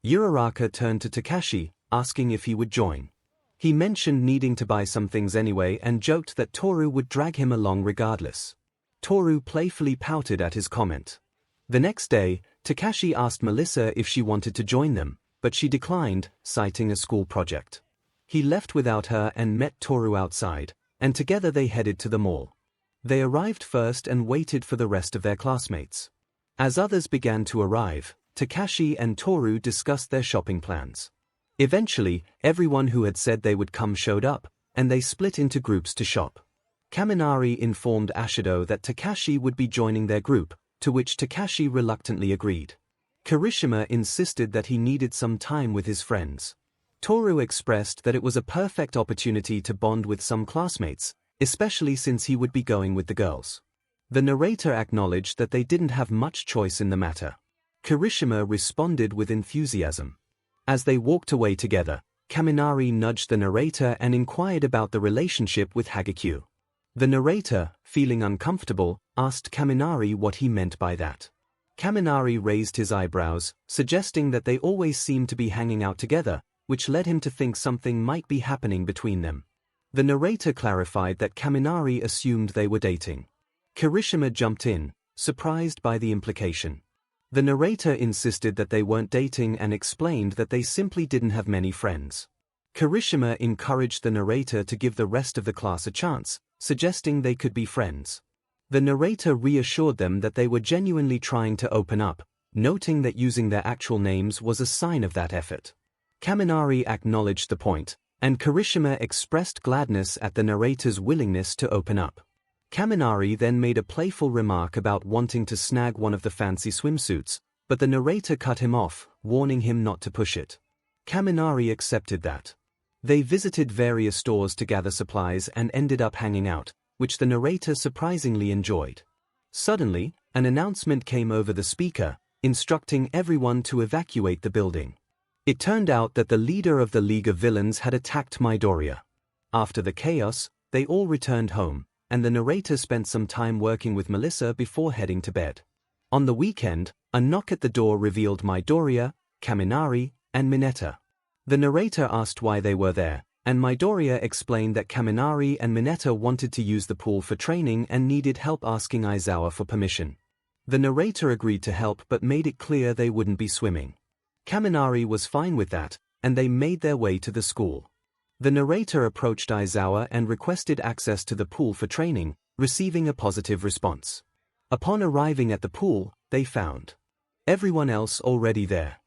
Uraraka turned to Takashi, asking if he would join. He mentioned needing to buy some things anyway and joked that Toru would drag him along regardless. Toru playfully pouted at his comment. The next day, Takashi asked Melissa if she wanted to join them, but she declined, citing a school project. He left without her and met Toru outside, and together they headed to the mall. They arrived first and waited for the rest of their classmates. As others began to arrive, Takashi and Toru discussed their shopping plans. Eventually, everyone who had said they would come showed up, and they split into groups to shop. Kaminari informed Ashido that Takashi would be joining their group, to which Takashi reluctantly agreed. Kirishima insisted that he needed some time with his friends. Toru expressed that it was a perfect opportunity to bond with some classmates, especially since he would be going with the girls. The narrator acknowledged that they didn't have much choice in the matter. Kirishima responded with enthusiasm. As they walked away together, Kaminari nudged the narrator and inquired about the relationship with Hagekyu. The narrator, feeling uncomfortable, asked Kaminari what he meant by that. Kaminari raised his eyebrows, suggesting that they always seemed to be hanging out together, which led him to think something might be happening between them. The narrator clarified that 𝗵𝗃 assumed they were dating. Kirishima jumped in, surprised by the implication. The narrator insisted that they weren't dating and explained that they simply didn't have many friends. Kirishima encouraged the narrator to give the rest of the class a chance, suggesting they could be friends. The narrator reassured them that they were genuinely trying to open up, noting that using their actual names was a sign of that effort. 𝗵𝗃 acknowledged the point, and Kirishima expressed gladness at the narrator's willingness to open up. 𝗵𝗃 then made a playful remark about wanting to snag one of the fancy swimsuits, but the narrator cut him off, warning him not to push it. 𝗵𝗃 accepted that. They visited various stores to gather supplies and ended up hanging out, which the narrator surprisingly enjoyed. Suddenly, an announcement came over the speaker, instructing everyone to evacuate the building. It turned out that the leader of the League of Villains had attacked Midoriya. After the chaos, they all returned home, and the narrator spent some time working with Melissa before heading to bed. On the weekend, a knock at the door revealed Midoriya, 𝗵𝗃, and Mineta. The narrator asked why they were there, and Midoriya explained that 𝗵𝗃 and Mineta wanted to use the pool for training and needed help asking Aizawa for permission. The narrator agreed to help but made it clear they wouldn't be swimming. 𝗵𝗃 was fine with that, and they made their way to the school. The narrator approached Aizawa and requested access to the pool for training, receiving a positive response. Upon arriving at the pool, they found everyone else already there.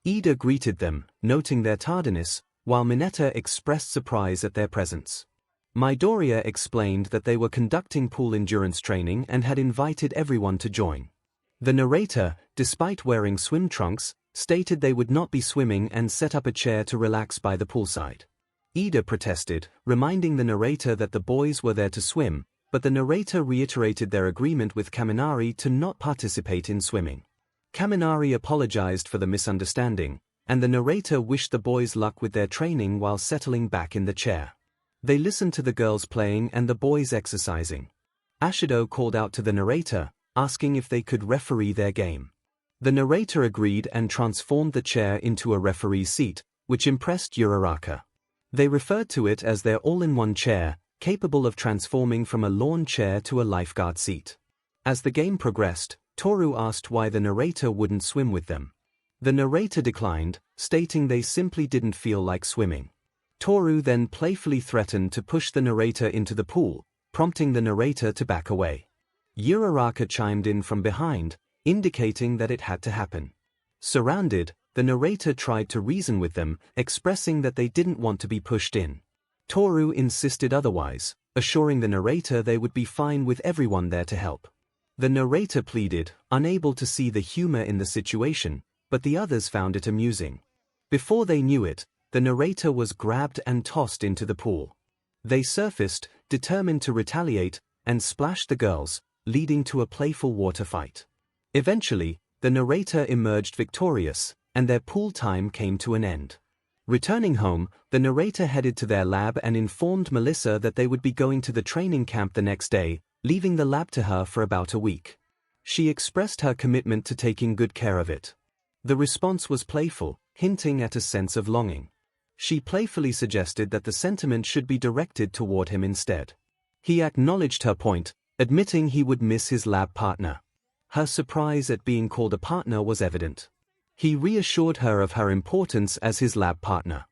Ida greeted them, noting their tardiness, while Mineta expressed surprise at their presence. Midoriya explained that they were conducting pool endurance training and had invited everyone to join. The narrator, despite wearing swim trunks, stated they would not be swimming and set up a chair to relax by the poolside. Ida protested, reminding the narrator that the boys were there to swim, but the narrator reiterated their agreement with 𝗵𝗃 to not participate in swimming. 𝗵𝗃 apologized for the misunderstanding, and the narrator wished the boys luck with their training while settling back in the chair. They listened to the girls playing and the boys exercising. Ashido called out to the narrator, asking if they could referee their game. The narrator agreed and transformed the chair into a referee seat, which impressed Uraraka. They referred to it as their all-in-one chair, capable of transforming from a lawn chair to a lifeguard seat. As the game progressed, Toru asked why the narrator wouldn't swim with them. The narrator declined, stating they simply didn't feel like swimming. Toru then playfully threatened to push the narrator into the pool, prompting the narrator to back away. Uraraka chimed in from behind, indicating that it had to happen. Surrounded, the narrator tried to reason with them, expressing that they didn't want to be pushed in. Toru insisted otherwise, assuring the narrator they would be fine with everyone there to help. The narrator pleaded, unable to see the humor in the situation, but the others found it amusing. Before they knew it, the narrator was grabbed and tossed into the pool. They surfaced, determined to retaliate, and splashed the girls, leading to a playful water fight. Eventually, the narrator emerged victorious, and their pool time came to an end. Returning home, the narrator headed to their lab and informed Melissa that they would be going to the training camp the next day, leaving the lab to her for about a week. She expressed her commitment to taking good care of it. The response was playful, hinting at a sense of longing. She playfully suggested that the sentiment should be directed toward him instead. He acknowledged her point, admitting he would miss his lab partner. Her surprise at being called a partner was evident. He reassured her of her importance as his lab partner.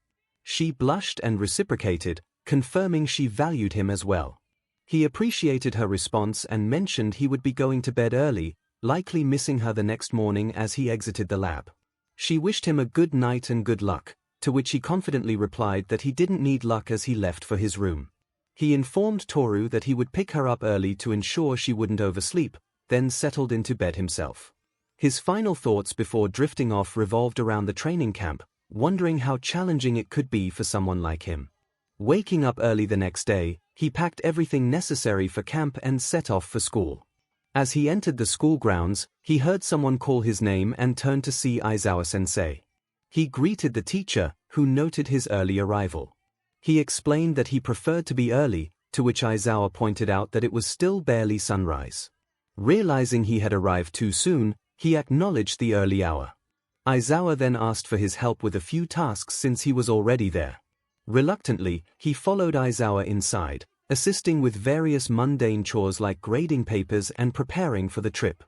She blushed and reciprocated, confirming she valued him as well. He appreciated her response and mentioned he would be going to bed early, likely missing her the next morning as he exited the lab. She wished him a good night and good luck, to which he confidently replied that he didn't need luck as he left for his room. He informed Toru that he would pick her up early to ensure she wouldn't oversleep, then settled into bed himself. His final thoughts before drifting off revolved around the training camp, wondering how challenging it could be for someone like him. Waking up early the next day, he packed everything necessary for camp and set off for school. As he entered the school grounds, he heard someone call his name and turned to see Aizawa-sensei. He greeted the teacher, who noted his early arrival. He explained that he preferred to be early, to which Aizawa pointed out that it was still barely sunrise. Realizing he had arrived too soon, he acknowledged the early hour. Aizawa then asked for his help with a few tasks since he was already there. Reluctantly, he followed Aizawa inside, assisting with various mundane chores like grading papers and preparing for the trip.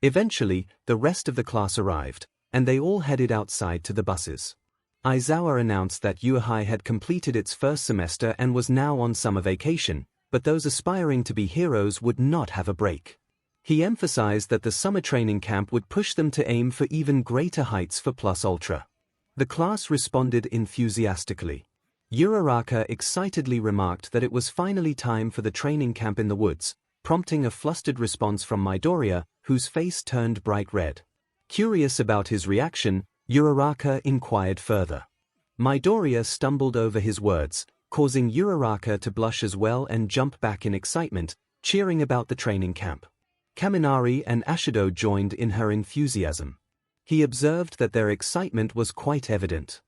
Eventually, the rest of the class arrived, and they all headed outside to the buses. Aizawa announced that 𝗧𝗧𝗏 had completed its first semester and was now on summer vacation, but those aspiring to be heroes would not have a break. He emphasized that the summer training camp would push them to aim for even greater heights for Plus Ultra. The class responded enthusiastically. 𝗬𝗧𝗏𝗧 excitedly remarked that it was finally time for the training camp in the woods, prompting a flustered response from Midoriya, whose face turned bright red. Curious about his reaction, 𝗬𝗧𝗏𝗧 inquired further. Midoriya stumbled over his words, causing 𝗬𝗧𝗏𝗧 to blush as well and jump back in excitement, cheering about the training camp. Kaminari and Ashido joined in her enthusiasm. He observed that their excitement was quite evident.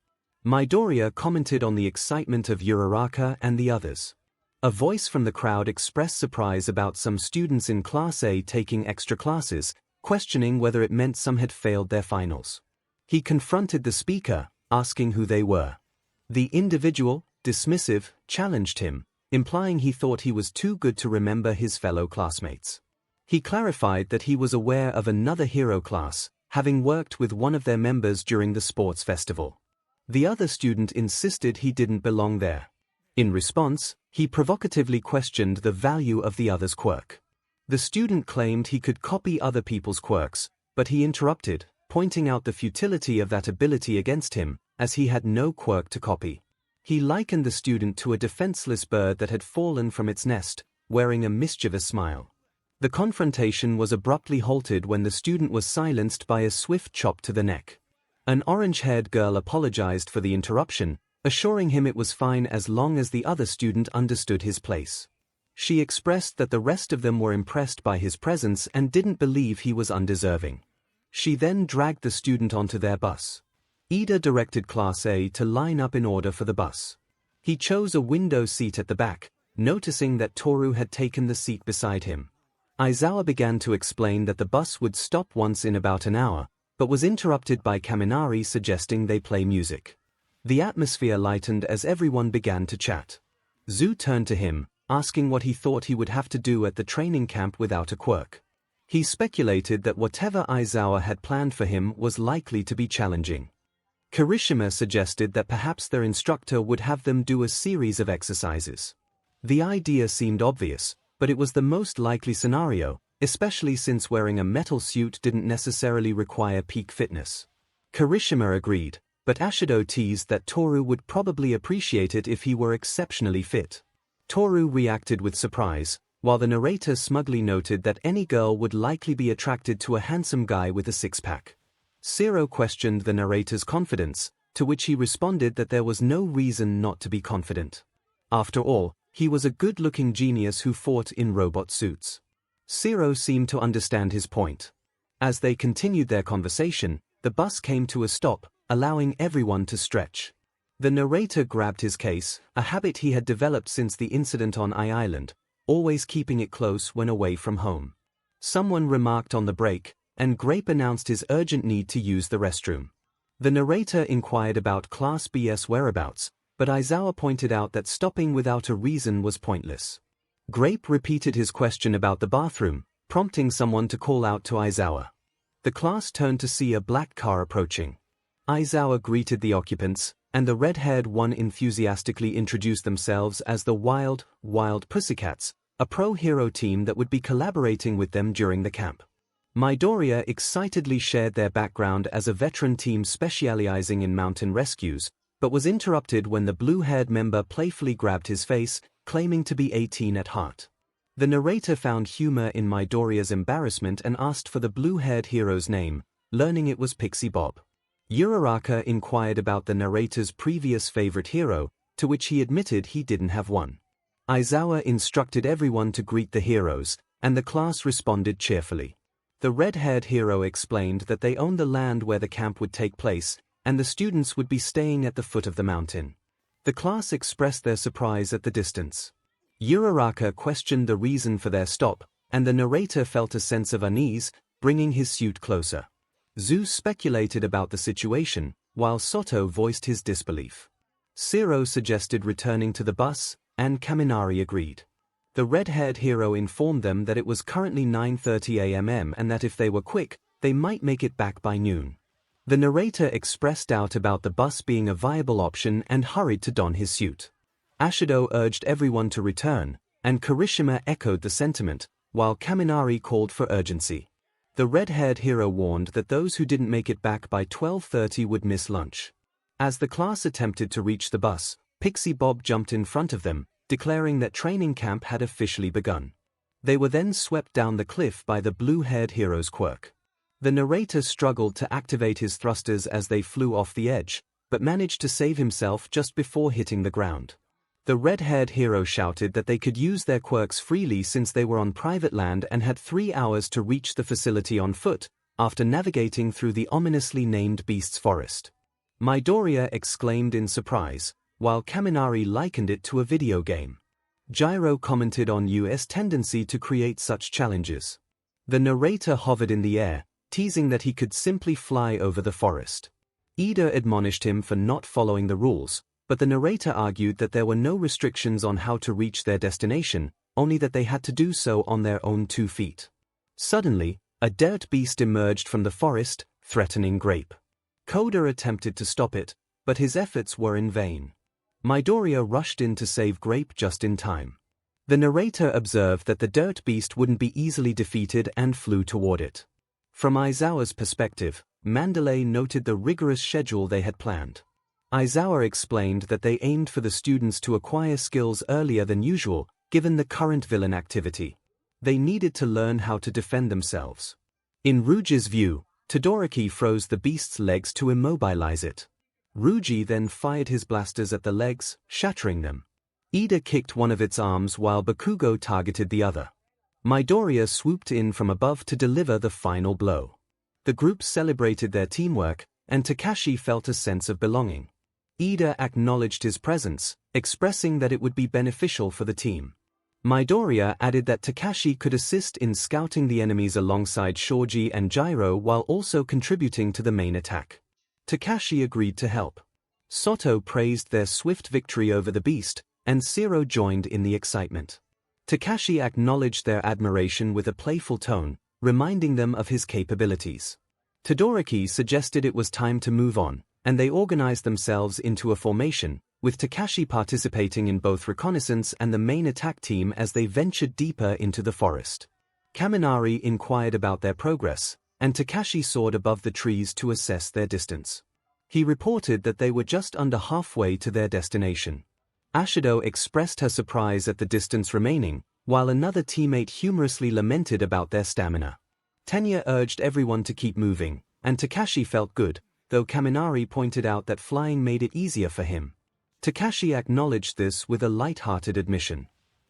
Midoriya commented on the excitement of 𝗬𝗧𝗏𝗧 and the others. A voice from the crowd expressed surprise about some students in Class A taking extra classes, questioning whether it meant some had failed their finals. He confronted the speaker, asking who they were. The individual, dismissive, challenged him, implying he thought he was too good to remember his fellow classmates. He clarified that he was aware of another hero class, having worked with one of their members during the sports festival. The other student insisted he didn't belong there. In response, he provocatively questioned the value of the other's quirk. The student claimed he could copy other people's quirks, but he interrupted, pointing out the futility of that ability against him, as he had no quirk to copy. He likened the student to a defenseless bird that had fallen from its nest, wearing a mischievous smile. The confrontation was abruptly halted when the student was silenced by a swift chop to the neck. An orange-haired girl apologized for the interruption, assuring him it was fine as long as the other student understood his place. She expressed that the rest of them were impressed by his presence and didn't believe he was undeserving. She then dragged the student onto their bus. Ida directed Class A to line up in order for the bus. He chose a window seat at the back, noticing that Toru had taken the seat beside him. Aizawa began to explain that the bus would stop once in about an hour, but was interrupted by Kaminari suggesting they play music. The atmosphere lightened as everyone began to chat. 𝗬 turned to him, asking what he thought he would have to do at the training camp without a quirk. He speculated that whatever Aizawa had planned for him was likely to be challenging. Kirishima suggested that perhaps their instructor would have them do a series of exercises. The idea seemed obvious, but it was the most likely scenario, especially since wearing a metal suit didn't necessarily require peak fitness. Kirishima agreed, but Ashido teased that Toru would probably appreciate it if he were exceptionally fit. Toru reacted with surprise, while the narrator smugly noted that any girl would likely be attracted to a handsome guy with a six-pack. Zero questioned the narrator's confidence, to which he responded that there was no reason not to be confident. After all, he was a good-looking genius who fought in robot suits. Zero seemed to understand his point. As they continued their conversation, the bus came to a stop, allowing everyone to stretch. The narrator grabbed his case, a habit he had developed since the incident on Island, always keeping it close when away from home. Someone remarked on the break, and Grape announced his urgent need to use the restroom. The narrator inquired about Class B's whereabouts, but Aizawa pointed out that stopping without a reason was pointless. Grape repeated his question about the bathroom, prompting someone to call out to Aizawa. The class turned to see a black car approaching. Aizawa greeted the occupants, and the red-haired one enthusiastically introduced themselves as the 𝗬𝗏𝗏 Pussycats, a pro-hero team that would be collaborating with them during the camp. Midoriya excitedly shared their background as a veteran team specializing in mountain rescues, but was interrupted when the blue-haired member playfully grabbed his face, claiming to be 18 at heart. The narrator found humor in Midoriya's embarrassment and asked for the blue-haired hero's name, learning it was Pixie Bob. 𝗬𝗧𝗏𝗧 inquired about the narrator's previous favorite hero, to which he admitted he didn't have one. Aizawa instructed everyone to greet the heroes, and the class responded cheerfully. The red-haired hero explained that they owned the land where the camp would take place, and the students would be staying at the foot of the mountain. The class expressed their surprise at the distance. 𝗬𝗧𝗏𝗧 questioned the reason for their stop, and the narrator felt a sense of unease, bringing his suit closer. Zeus speculated about the situation, while Soto voiced his disbelief. 𝗧𝗏 suggested returning to the bus, and Kaminari agreed. The red-haired hero informed them that it was currently 9:30 a.m. and that if they were quick, they might make it back by noon. The narrator expressed doubt about the bus being a viable option and hurried to don his suit. Ashido urged everyone to return, and Kirishima echoed the sentiment, while Kaminari called for urgency. The red-haired hero warned that those who didn't make it back by 12:30 would miss lunch. As the class attempted to reach the bus, 𝗵𝘃𝗵𝗲 jumped in front of them, declaring that training camp had officially begun. They were then swept down the cliff by the blue-haired hero's quirk. The narrator struggled to activate his thrusters as they flew off the edge, but managed to save himself just before hitting the ground. The red-haired hero shouted that they could use their quirks freely since they were on private land and had 3 hours to reach the facility on foot, after navigating through the ominously named Beast's Forest. Midoriya exclaimed in surprise, while Kaminari likened it to a video game. Gyro commented on US tendency to create such challenges. The narrator hovered in the air, teasing that he could simply fly over the forest. Ida admonished him for not following the rules, but the narrator argued that there were no restrictions on how to reach their destination, only that they had to do so on their own 2 feet. Suddenly, a dirt beast emerged from the forest, threatening Grape. Koda attempted to stop it, but his efforts were in vain. Midoriya rushed in to save Grape just in time. The narrator observed that the dirt beast wouldn't be easily defeated and flew toward it. From Aizawa's perspective, Mandalay noted the rigorous schedule they had planned. Aizawa explained that they aimed for the students to acquire skills earlier than usual, given the current villain activity. They needed to learn how to defend themselves. In Ryuji's view, Todoroki froze the beast's legs to immobilize it. Ryuji then fired his blasters at the legs, shattering them. Ida kicked one of its arms while Bakugo targeted the other. Midoriya swooped in from above to deliver the final blow. The group celebrated their teamwork, and Takashi felt a sense of belonging. Ida acknowledged his presence, expressing that it would be beneficial for the team. Midoriya added that Takashi could assist in scouting the enemies alongside Shoji and Gyro while also contributing to the main attack. Takashi agreed to help. Soto praised their swift victory over the beast, and 𝗧𝗏 joined in the excitement. Takashi acknowledged their admiration with a playful tone, reminding them of his capabilities. Todoroki suggested it was time to move on, and they organized themselves into a formation, with Takashi participating in both reconnaissance and the main attack team as they ventured deeper into the forest. Kaminari inquired about their progress, and Takashi soared above the trees to assess their distance. He reported that they were just under halfway to their destination. Ashido expressed her surprise at the distance remaining, while another teammate humorously lamented about their stamina. Tenya urged everyone to keep moving, and Takashi felt good, though Kaminari pointed out that flying made it easier for him. Takashi acknowledged this with a light-hearted admission.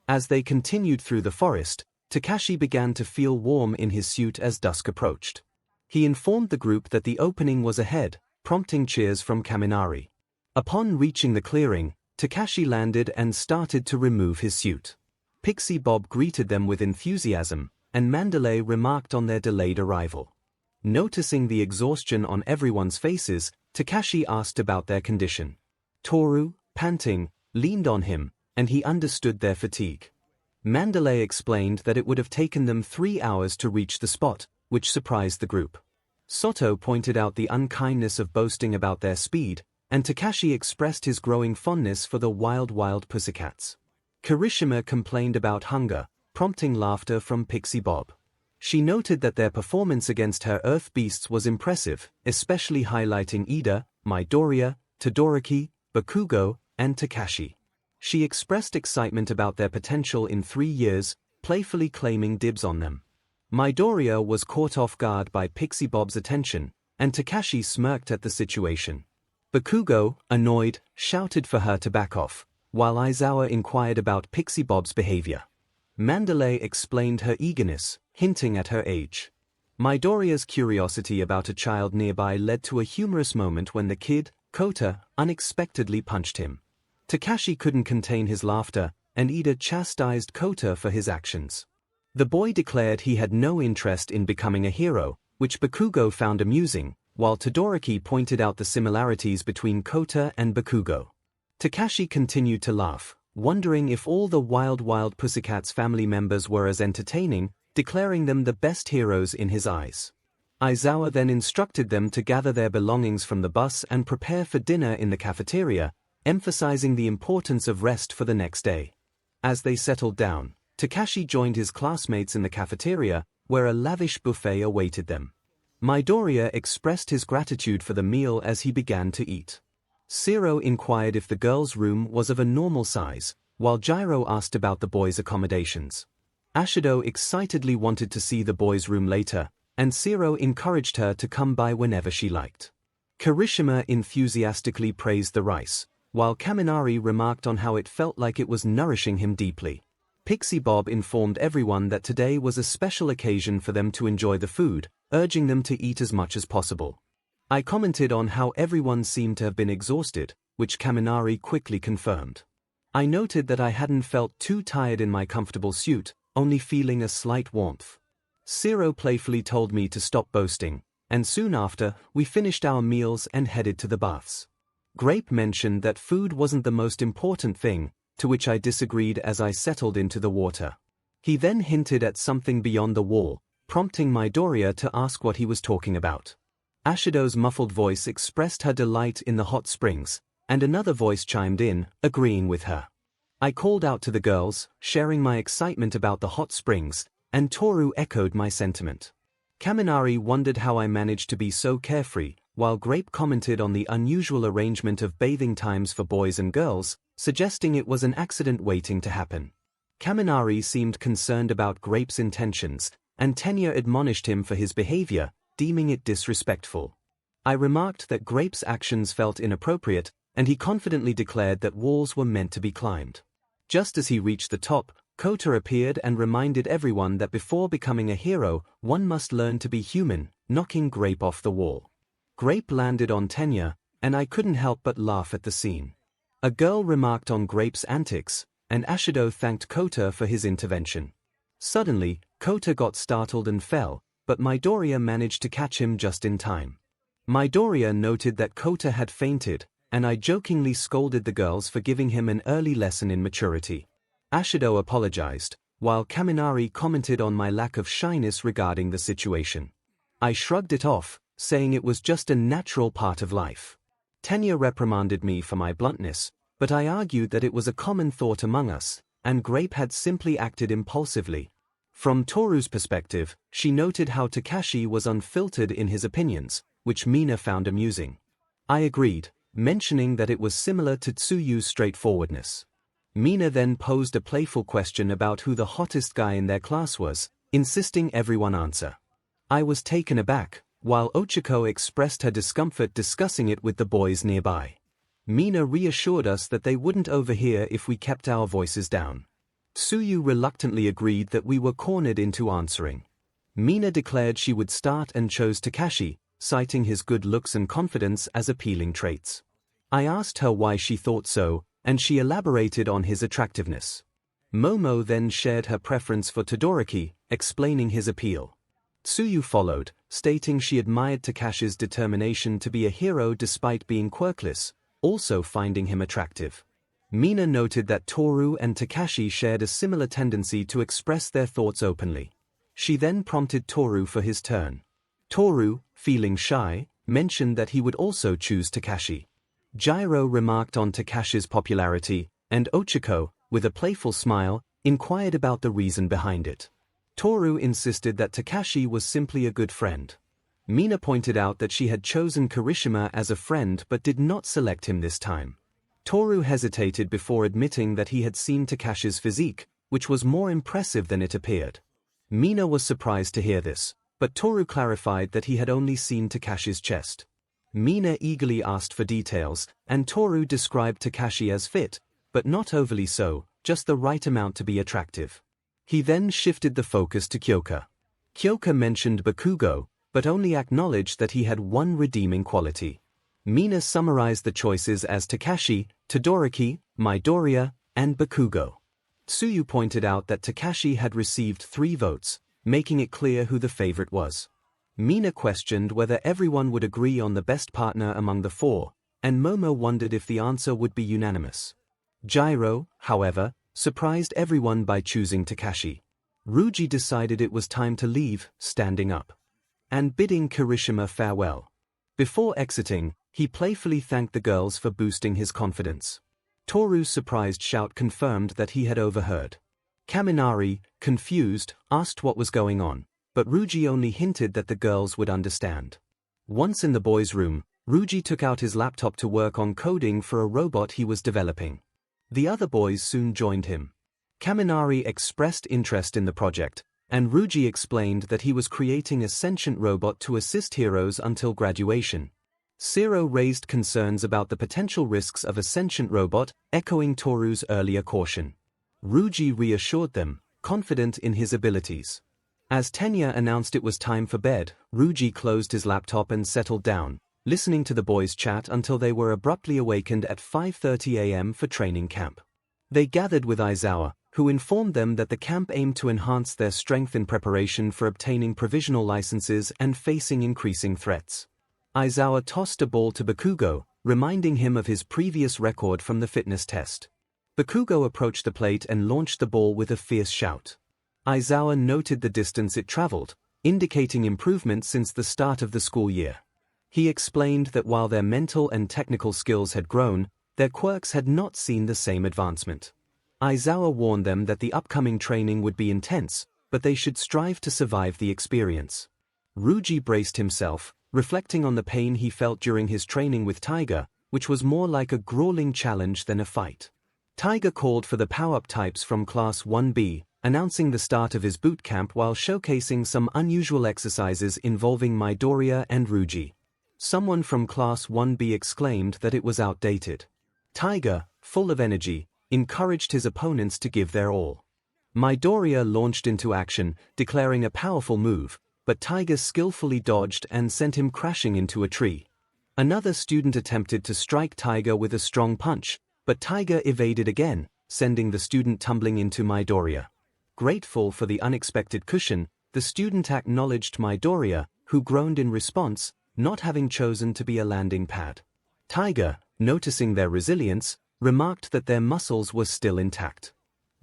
As they continued through the forest, Takashi began to feel warm in his suit as dusk approached. He informed the group that the opening was ahead, prompting cheers from Kaminari. Upon reaching the clearing, Takashi landed and started to remove his suit. 𝗵𝘃𝗵𝗲 greeted them with enthusiasm, and Mandalay remarked on their delayed arrival. Noticing the exhaustion on everyone's faces, Takashi asked about their condition. Toru, panting, leaned on him, and he understood their fatigue. Mandalay explained that it would have taken them 3 hours to reach the spot, which surprised the group. Soto pointed out the unkindness of boasting about their speed, and Takashi expressed his growing fondness for the wild pussycats. Kirishima complained about hunger, prompting laughter from 𝗵𝘃𝗵𝗲. She noted that their performance against her Earth beasts was impressive, especially highlighting Ida, Midoriya, Todoroki, Bakugo, and Takashi. She expressed excitement about their potential in 3 years, playfully claiming dibs on them. Midoriya was caught off guard by 𝗵𝘃𝗵𝗲's attention, and Takashi smirked at the situation. Bakugo, annoyed, shouted for her to back off, while Aizawa inquired about 𝗵𝘃𝗵𝗲's behavior. Mandalay explained her eagerness, hinting at her age. Midoriya's curiosity about a child nearby led to a humorous moment when the kid, Kota, unexpectedly punched him. Takashi couldn't contain his laughter, and Ida chastised Kota for his actions. The boy declared he had no interest in becoming a hero, which Bakugo found amusing, while Todoroki pointed out the similarities between Kota and Bakugo. Takashi continued to laugh, wondering if all the wild Pussycat's family members were as entertaining, declaring them the best heroes in his eyes. Aizawa then instructed them to gather their belongings from the bus and prepare for dinner in the cafeteria, emphasizing the importance of rest for the next day. As they settled down, Takashi joined his classmates in the cafeteria, where a lavish buffet awaited them. Midoriya expressed his gratitude for the meal as he began to eat. Zero inquired if the girls' room was of a normal size, while Gyro asked about the boys' accommodations. Ashido excitedly wanted to see the boys' room later, and Zero encouraged her to come by whenever she liked. Kirishima enthusiastically praised the rice, while Kaminari remarked on how it felt like it was nourishing him deeply. Pixie Bob informed everyone that today was a special occasion for them to enjoy the food, urging them to eat as much as possible. I commented on how everyone seemed to have been exhausted, which Kaminari quickly confirmed. I noted that I hadn't felt too tired in my comfortable suit, only feeling a slight warmth. Zero playfully told me to stop boasting, and soon after, we finished our meals and headed to the baths. Grape mentioned that food wasn't the most important thing, to which I disagreed as I settled into the water. He then hinted at something beyond the wall, prompting Midoriya to ask what he was talking about. Ashido's muffled voice expressed her delight in the hot springs, and another voice chimed in, agreeing with her. I called out to the girls, sharing my excitement about the hot springs, and Toru echoed my sentiment. Kaminari wondered how I managed to be so carefree, while Grape commented on the unusual arrangement of bathing times for boys and girls, suggesting it was an accident waiting to happen. Kaminari seemed concerned about Grape's intentions, and Tenya admonished him for his behavior, deeming it disrespectful. I remarked that Grape's actions felt inappropriate, and he confidently declared that walls were meant to be climbed. Just as he reached the top, Kota appeared and reminded everyone that before becoming a hero, one must learn to be human, knocking Grape off the wall. Grape landed on Tenya, and I couldn't help but laugh at the scene. A girl remarked on Grape's antics, and Ashido thanked Kota for his intervention. Suddenly, Kota got startled and fell, but Midoriya managed to catch him just in time. Midoriya noted that Kota had fainted, and I jokingly scolded the girls for giving him an early lesson in maturity. Ashido apologized, while Kaminari commented on my lack of shyness regarding the situation. I shrugged it off, saying it was just a natural part of life. Tenya reprimanded me for my bluntness, but I argued that it was a common thought among us, and Grape had simply acted impulsively. From Toru's perspective, she noted how Takashi was unfiltered in his opinions, which Mina found amusing. I agreed, mentioning that it was similar to Tsuyu's straightforwardness. Mina then posed a playful question about who the hottest guy in their class was, insisting everyone answer. I was taken aback, while Ochako expressed her discomfort discussing it with the boys nearby. Mina reassured us that they wouldn't overhear if we kept our voices down. Tsuyu reluctantly agreed that we were cornered into answering. Mina declared she would start and chose Takashi, citing his good looks and confidence as appealing traits. I asked her why she thought so, and she elaborated on his attractiveness. Momo then shared her preference for Todoroki, explaining his appeal. Tsuyu followed, stating she admired Takashi's determination to be a hero despite being quirkless, also finding him attractive. Mina noted that Toru and Takashi shared a similar tendency to express their thoughts openly. She then prompted Toru for his turn. Toru, feeling shy, mentioned that he would also choose Takashi. Gyro remarked on Takashi's popularity, and Ochako, with a playful smile, inquired about the reason behind it. Toru insisted that Takashi was simply a good friend. Mina pointed out that she had chosen Kirishima as a friend but did not select him this time. Toru hesitated before admitting that he had seen Takashi's physique, which was more impressive than it appeared. Mina was surprised to hear this, but Toru clarified that he had only seen Takashi's chest. Mina eagerly asked for details, and Toru described Takashi as fit, but not overly so, just the right amount to be attractive. He then shifted the focus to Kyoka. Kyoka mentioned Bakugo, but only acknowledged that he had one redeeming quality. Mina summarized the choices as Takashi, Todoroki, Midoriya, and Bakugo. Tsuyu pointed out that Takashi had received 3 votes, making it clear who the favorite was. Mina questioned whether everyone would agree on the best partner among the four, and Momo wondered if the answer would be unanimous. J-Ro, however, surprised everyone by choosing Takashi. Ryuji decided it was time to leave, standing up and bidding Kirishima farewell. Before exiting, he playfully thanked the girls for boosting his confidence. Toru's surprised shout confirmed that he had overheard. Kaminari, confused, asked what was going on, but Ryuji only hinted that the girls would understand. Once in the boys' room, Ryuji took out his laptop to work on coding for a robot he was developing. The other boys soon joined him. Kaminari expressed interest in the project, and Ryuji explained that he was creating a sentient robot to assist heroes until graduation. Zero raised concerns about the potential risks of a sentient robot, echoing Toru's earlier caution. Ryuji reassured them, confident in his abilities. As Tenya announced it was time for bed, Ryuji closed his laptop and settled down, listening to the boys chat until they were abruptly awakened at 5:30 a.m. for training camp. They gathered with Aizawa, who informed them that the camp aimed to enhance their strength in preparation for obtaining provisional licenses and facing increasing threats. Aizawa tossed a ball to Bakugo, reminding him of his previous record from the fitness test. Bakugo approached the plate and launched the ball with a fierce shout. Aizawa noted the distance it traveled, indicating improvement since the start of the school year. He explained that while their mental and technical skills had grown, their quirks had not seen the same advancement. Aizawa warned them that the upcoming training would be intense, but they should strive to survive the experience. Ryuji braced himself, reflecting on the pain he felt during his training with Taiga, which was more like a grueling challenge than a fight. Taiga called for the power-up types from Class 1B, announcing the start of his boot camp while showcasing some unusual exercises involving Midoriya and Ryuji. Someone from Class 1B exclaimed that it was outdated. Taiga, full of energy, encouraged his opponents to give their all. Midoriya launched into action, declaring a powerful move, but Taiga skillfully dodged and sent him crashing into a tree. Another student attempted to strike Taiga with a strong punch, but Taiga evaded again, sending the student tumbling into Midoriya. Grateful for the unexpected cushion, the student acknowledged Midoriya, who groaned in response, not having chosen to be a landing pad. Taiga, noticing their resilience, remarked that their muscles were still intact.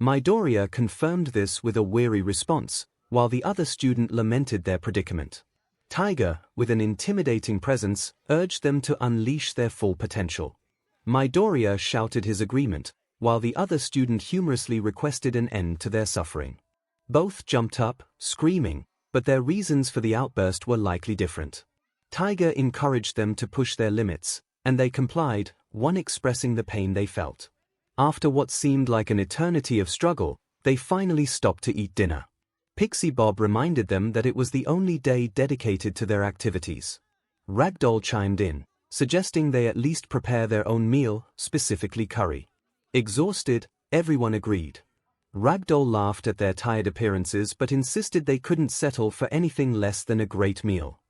Midoriya confirmed this with a weary response, while the other student lamented their predicament. Taiga, with an intimidating presence, urged them to unleash their full potential. Midoriya shouted his agreement, while the other student humorously requested an end to their suffering. Both jumped up, screaming, but their reasons for the outburst were likely different. Taiga encouraged them to push their limits, and they complied, one expressing the pain they felt. After what seemed like an eternity of struggle, they finally stopped to eat dinner. Pixie Bob reminded them that it was the only day dedicated to their activities. Ragdoll chimed in, suggesting they at least prepare their own meal, specifically curry. Exhausted, everyone agreed. Ragdoll laughed at their tired appearances but insisted they couldn't settle for anything less than a great meal.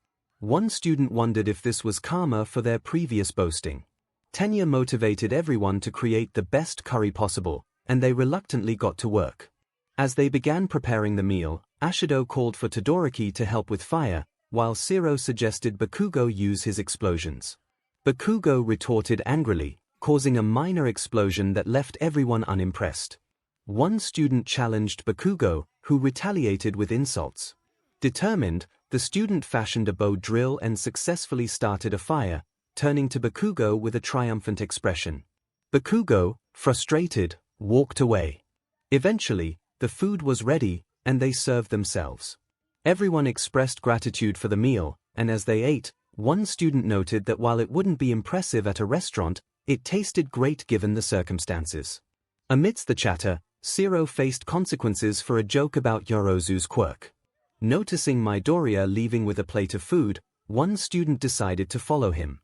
One student wondered if this was karma for their previous boasting. Tenya motivated everyone to create the best curry possible, and they reluctantly got to work. As they began preparing the meal, Ashido called for Todoroki to help with fire, while Zero suggested Bakugo use his explosions. Bakugo retorted angrily, causing a minor explosion that left everyone unimpressed. One student challenged Bakugo, who retaliated with insults. Determined, the student fashioned a bow drill and successfully started a fire, turning to Bakugo with a triumphant expression. Bakugo, frustrated, walked away. Eventually, the food was ready, and they served themselves. Everyone expressed gratitude for the meal, and as they ate, one student noted that while it wouldn't be impressive at a restaurant, it tasted great given the circumstances. Amidst the chatter, Zero faced consequences for a joke about Yorozu's quirk. Noticing Midoriya leaving with a plate of food, one student decided to follow him.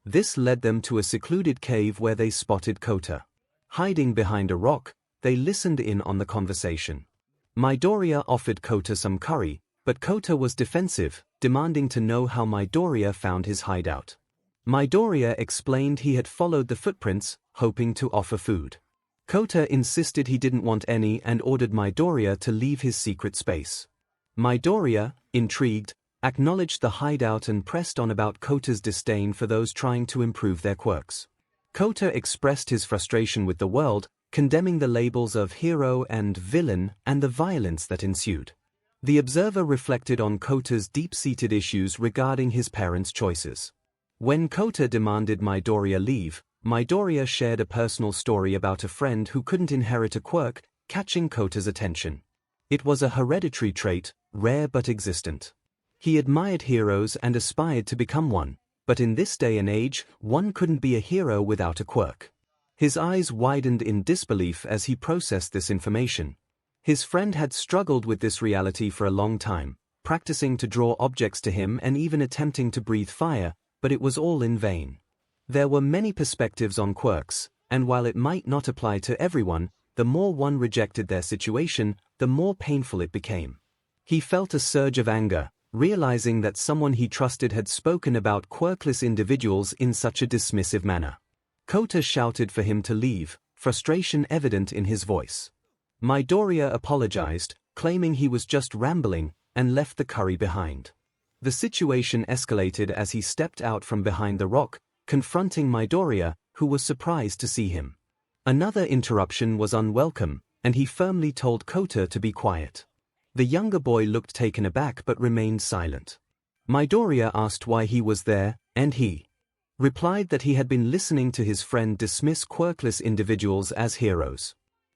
This led them to a secluded cave where they spotted Kota. Hiding behind a rock, they listened in on the conversation. Midoriya offered Kota some curry, but Kota was defensive, demanding to know how Midoriya found his hideout. Midoriya explained he had followed the footprints, hoping to offer food. Kota insisted he didn't want any and ordered Midoriya to leave his secret space. Midoriya, intrigued, acknowledged the hideout and pressed on about 𝗧𝗧's disdain for those trying to improve their quirks. 𝗧𝗧 expressed his frustration with the world, condemning the labels of hero and villain and the violence that ensued. The observer reflected on 𝗧𝗧's deep-seated issues regarding his parents' choices. When 𝗧𝗧 demanded Midoriya leave, Midoriya shared a personal story about a friend who couldn't inherit a quirk, catching 𝗧𝗧's attention. It was a hereditary trait, rare but existent. He admired heroes and aspired to become one, but in this day and age, one couldn't be a hero without a quirk. His eyes widened in disbelief as he processed this information. His friend had struggled with this reality for a long time, practicing to draw objects to him and even attempting to breathe fire, but it was all in vain. There were many perspectives on quirks, and while it might not apply to everyone, the more one rejected their situation, the more painful it became. He felt a surge of anger, realizing that someone he trusted had spoken about quirkless individuals in such a dismissive manner. 𝗧𝗧 shouted for him to leave, frustration evident in his voice. Midoriya apologized, claiming he was just rambling, and left the curry behind. The situation escalated as he stepped out from behind the rock, confronting Midoriya, who was surprised to see him. Another interruption was unwelcome, and he firmly told 𝗧𝗧 to be quiet. The younger boy looked taken aback but remained silent. Midoriya asked why he was there, and he replied that he had been listening to his friend dismiss quirkless individuals as heroes.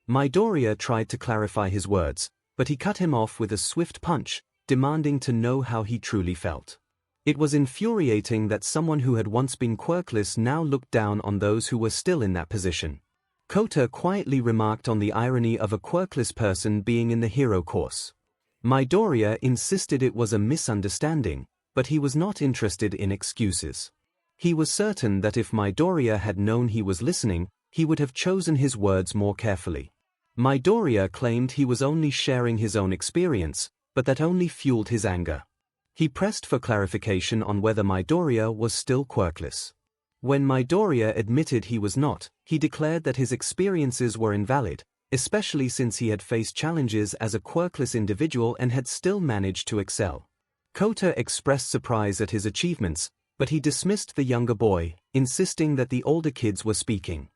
Midoriya tried to clarify his words, but he cut him off with a swift punch, demanding to know how he truly felt. It was infuriating that someone who had once been quirkless now looked down on those who were still in that position. 𝗧𝗧 quietly remarked on the irony of a quirkless person being in the hero course. Midoriya insisted it was a misunderstanding, but he was not interested in excuses. He was certain that if Midoriya had known he was listening, he would have chosen his words more carefully. Midoriya claimed he was only sharing his own experience, but that only fueled his anger. He pressed for clarification on whether Midoriya was still quirkless. When Midoriya admitted he was not, he declared that his experiences were invalid, especially since he had faced challenges as a quirkless individual and had still managed to excel. 𝗧𝗧 expressed surprise at his achievements, but he dismissed the younger boy, insisting that the older kids were speaking.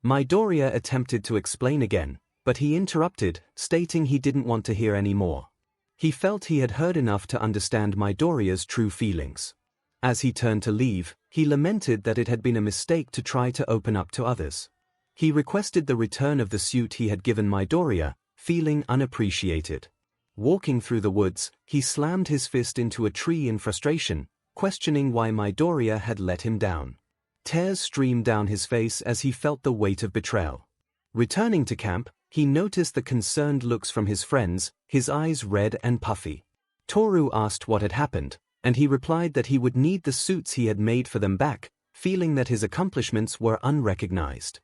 Midoriya attempted to explain again, but he interrupted, stating he didn't want to hear any more. He felt he had heard enough to understand Midoriya's true feelings. As he turned to leave, he lamented that it had been a mistake to try to open up to others. He requested the return of the suit he had given Midoriya, feeling unappreciated. Walking through the woods, he slammed his fist into a tree in frustration, questioning why Midoriya had let him down. Tears streamed down his face as he felt the weight of betrayal. Returning to camp, he noticed the concerned looks from his friends, his eyes red and puffy. Toru asked what had happened, and he replied that he would need the suits he had made for them back, feeling that his accomplishments were unrecognized.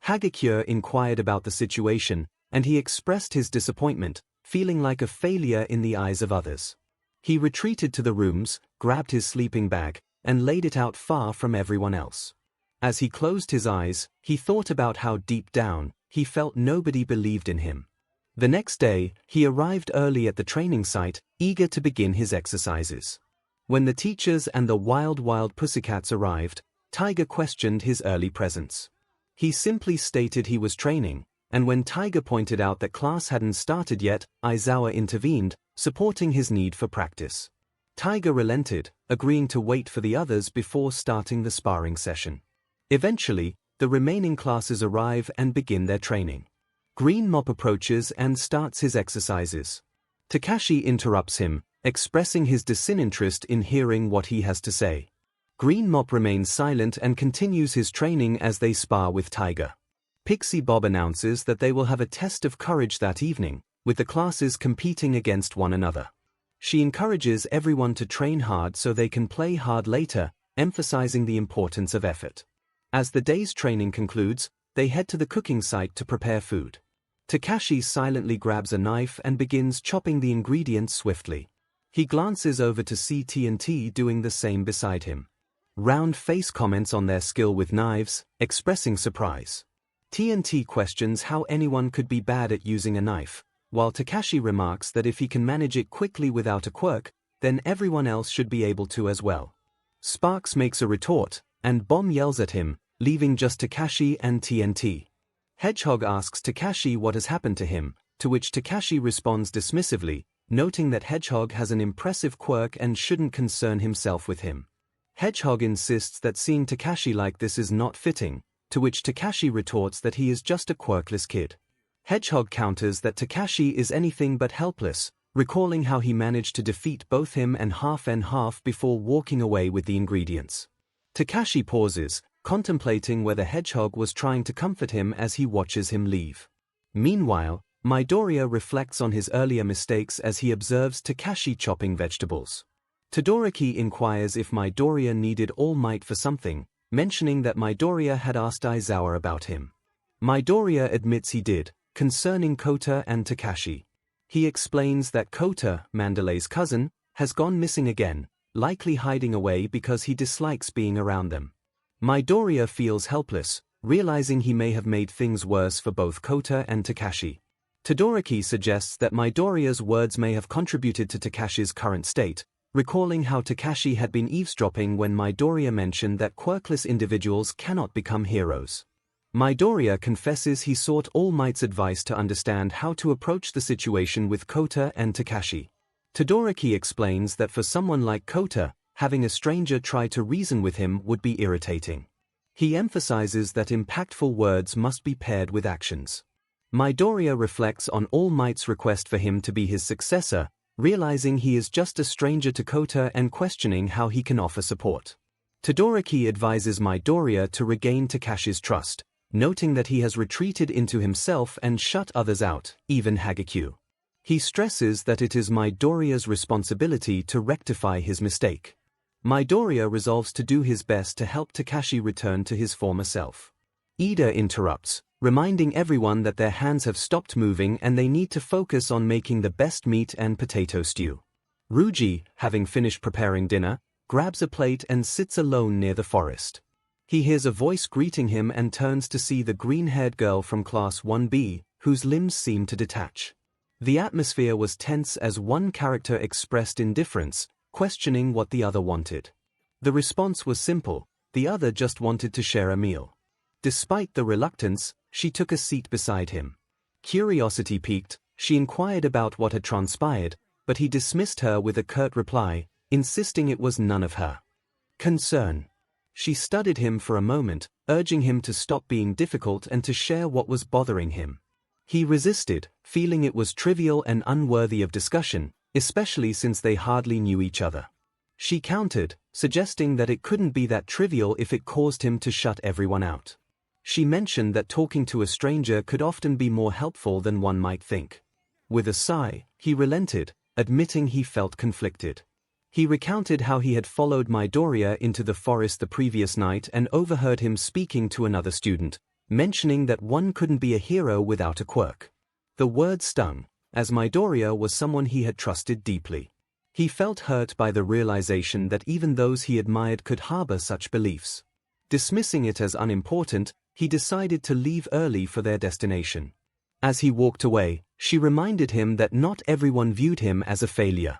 Hagakure inquired about the situation, and he expressed his disappointment, feeling like a failure in the eyes of others. He retreated to the rooms, grabbed his sleeping bag, and laid it out far from everyone else. As he closed his eyes, he thought about how deep down, he felt nobody believed in him. The next day, he arrived early at the training site, eager to begin his exercises. When the teachers and the wild pussycats arrived, Tiger questioned his early presence. He simply stated he was training, and when Tiger pointed out that class hadn't started yet, Aizawa intervened, supporting his need for practice. Tiger relented, agreeing to wait for the others before starting the sparring session. Eventually, the remaining classes arrive and begin their training. 𝗏𝗏 approaches and starts his exercises. Kakashi interrupts him, expressing his disinterest in hearing what he has to say. 𝗏𝗏 remains silent and continues his training as they spar with Tiger. 𝗵𝗃𝗍 announces that they will have a test of courage that evening, with the classes competing against one another. She encourages everyone to train hard so they can play hard later, emphasizing the importance of effort. As the day's training concludes, they head to the cooking site to prepare food. Kakashi silently grabs a knife and begins chopping the ingredients swiftly. He glances over to see TNT doing the same beside him. Round Face comments on their skill with knives, expressing surprise. TNT questions how anyone could be bad at using a knife, while Kakashi remarks that if he can manage it quickly without a quirk, then everyone else should be able to as well. Sparks makes a retort, and Bomb yells at him, leaving just Takashi and TNT. Hedgehog asks Takashi what has happened to him, to which Takashi responds dismissively, noting that Hedgehog has an impressive quirk and shouldn't concern himself with him. Hedgehog insists that seeing Takashi like this is not fitting, to which Takashi retorts that he is just a quirkless kid. Hedgehog counters that Takashi is anything but helpless, recalling how he managed to defeat both him and 𝗵𝗃 before walking away with the ingredients. Takashi pauses, contemplating whether Hedgehog was trying to comfort him as he watches him leave. Meanwhile, Midoriya reflects on his earlier mistakes as he observes Takashi chopping vegetables. Todoroki inquires if Midoriya needed All Might for something, mentioning that Midoriya had asked Aizawa about him. Midoriya admits he did, concerning Kota and Takashi. He explains that Kota, Mandalay's cousin, has gone missing again, likely hiding away because he dislikes being around them. Midoriya feels helpless, realizing he may have made things worse for both Kota and Takashi. Todoroki suggests that Midoriya's words may have contributed to Takashi's current state, recalling how Takashi had been eavesdropping when Midoriya mentioned that quirkless individuals cannot become heroes. Midoriya confesses he sought All Might's advice to understand how to approach the situation with Kota and Takashi. Todoroki explains that for someone like Kota, having a stranger try to reason with him would be irritating. He emphasizes that impactful words must be paired with actions. Midoriya reflects on All Might's request for him to be his successor, realizing he is just a stranger to Kota and questioning how he can offer support. Todoroki advises Midoriya to regain Takashi's trust, noting that he has retreated into himself and shut others out, even Hagekyu. He stresses that it is Midoriya's responsibility to rectify his mistake. Midoriya resolves to do his best to help Takashi return to his former self. Ida interrupts, reminding everyone that their hands have stopped moving and they need to focus on making the best meat and potato stew. Ryuji, having finished preparing dinner, grabs a plate and sits alone near the forest. He hears a voice greeting him and turns to see the green-haired girl from Class 1B, whose limbs seem to detach. The atmosphere was tense as one character expressed indifference, questioning what the other wanted. The response was simple: the other just wanted to share a meal. Despite the reluctance, she took a seat beside him. Curiosity piqued, she inquired about what had transpired, but he dismissed her with a curt reply, insisting it was none of her concern. She studied him for a moment, urging him to stop being difficult and to share what was bothering him. He resisted, feeling it was trivial and unworthy of discussion, especially since they hardly knew each other. She countered, suggesting that it couldn't be that trivial if it caused him to shut everyone out. She mentioned that talking to a stranger could often be more helpful than one might think. With a sigh, he relented, admitting he felt conflicted. He recounted how he had followed Midoriya into the forest the previous night and overheard him speaking to another student, mentioning that one couldn't be a hero without a quirk. The word stung, as Midoriya was someone he had trusted deeply. He felt hurt by the realization that even those he admired could harbor such beliefs. Dismissing it as unimportant, he decided to leave early for their destination. As he walked away, she reminded him that not everyone viewed him as a failure.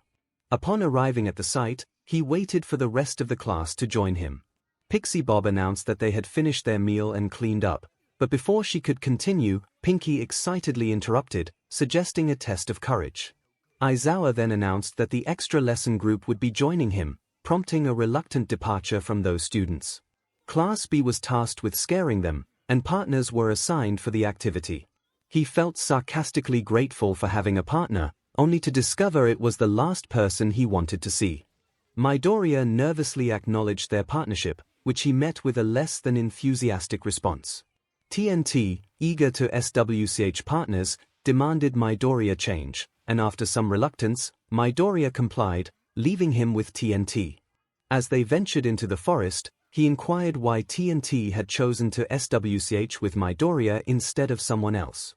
Upon arriving at the site, he waited for the rest of the class to join him. Pixie Bob announced that they had finished their meal and cleaned up, but before she could continue, Pinky excitedly interrupted, suggesting a test of courage. Aizawa then announced that the extra lesson group would be joining him, prompting a reluctant departure from those students. Class B was tasked with scaring them, and partners were assigned for the activity. He felt sarcastically grateful for having a partner, only to discover it was the last person he wanted to see. Midoriya nervously acknowledged their partnership, which he met with a less than enthusiastic response. TNT, eager to 𝗧𝗵𝗲 partners, demanded Midoriya change, and after some reluctance, Midoriya complied, leaving him with TNT. As they ventured into the forest, he inquired why TNT had chosen to 𝗧𝗵𝗲 with Midoriya instead of someone else.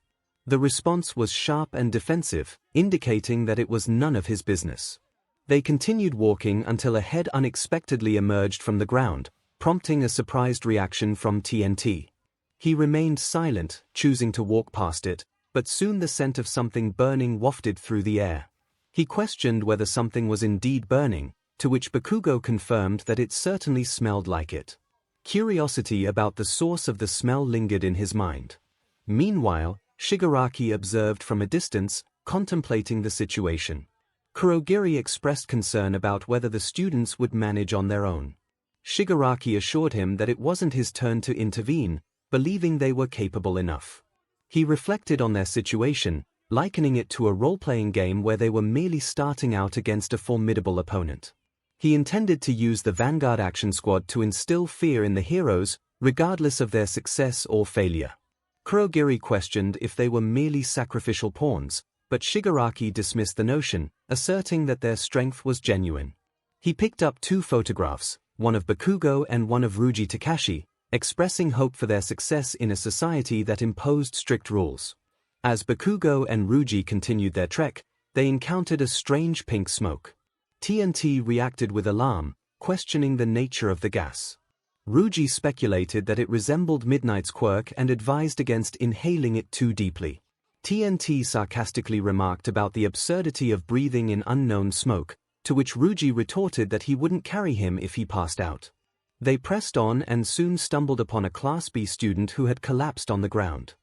The response was sharp and defensive, indicating that it was none of his business. They continued walking until a head unexpectedly emerged from the ground, prompting a surprised reaction from TNT. He remained silent, choosing to walk past it, but soon the scent of something burning wafted through the air. He questioned whether something was indeed burning, to which Bakugo confirmed that it certainly smelled like it. Curiosity about the source of the smell lingered in his mind. Meanwhile, Shigaraki observed from a distance, contemplating the situation. Kurogiri expressed concern about whether the students would manage on their own. Shigaraki assured him that it wasn't his turn to intervene, believing they were capable enough. He reflected on their situation, likening it to a role-playing game where they were merely starting out against a formidable opponent. He intended to use the Vanguard Action Squad to instill fear in the heroes, regardless of their success or failure. Kurogiri questioned if they were merely sacrificial pawns, but Shigaraki dismissed the notion, asserting that their strength was genuine. He picked up 2 photographs, one of Bakugo and one of Ryuji Takashi, expressing hope for their success in a society that imposed strict rules. As Bakugo and Ryuji continued their trek, they encountered a strange pink smoke. TNT reacted with alarm, questioning the nature of the gas. Ryuji speculated that it resembled Midnight's quirk and advised against inhaling it too deeply. TNT sarcastically remarked about the absurdity of breathing in unknown smoke, to which Ryuji retorted that he wouldn't carry him if he passed out. They pressed on and soon stumbled upon a Class B student who had collapsed on the ground.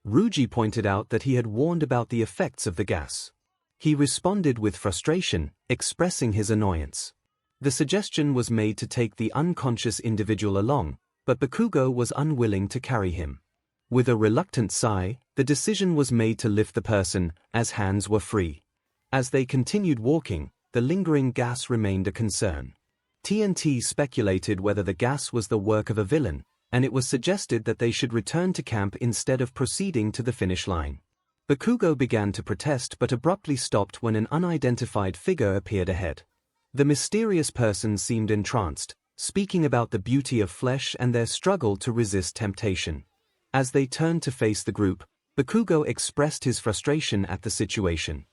Ryuji pointed out that he had warned about the effects of the gas. He responded with frustration, expressing his annoyance. The suggestion was made to take the unconscious individual along, but Bakugo was unwilling to carry him. With a reluctant sigh, the decision was made to lift the person, as hands were free. As they continued walking, the lingering gas remained a concern. TNT speculated whether the gas was the work of a villain, and it was suggested that they should return to camp instead of proceeding to the finish line. Bakugo began to protest but abruptly stopped when an unidentified figure appeared ahead. The mysterious person seemed entranced, speaking about the beauty of flesh and their struggle to resist temptation. As they turned to face the group, Bakugo expressed his frustration at the situation.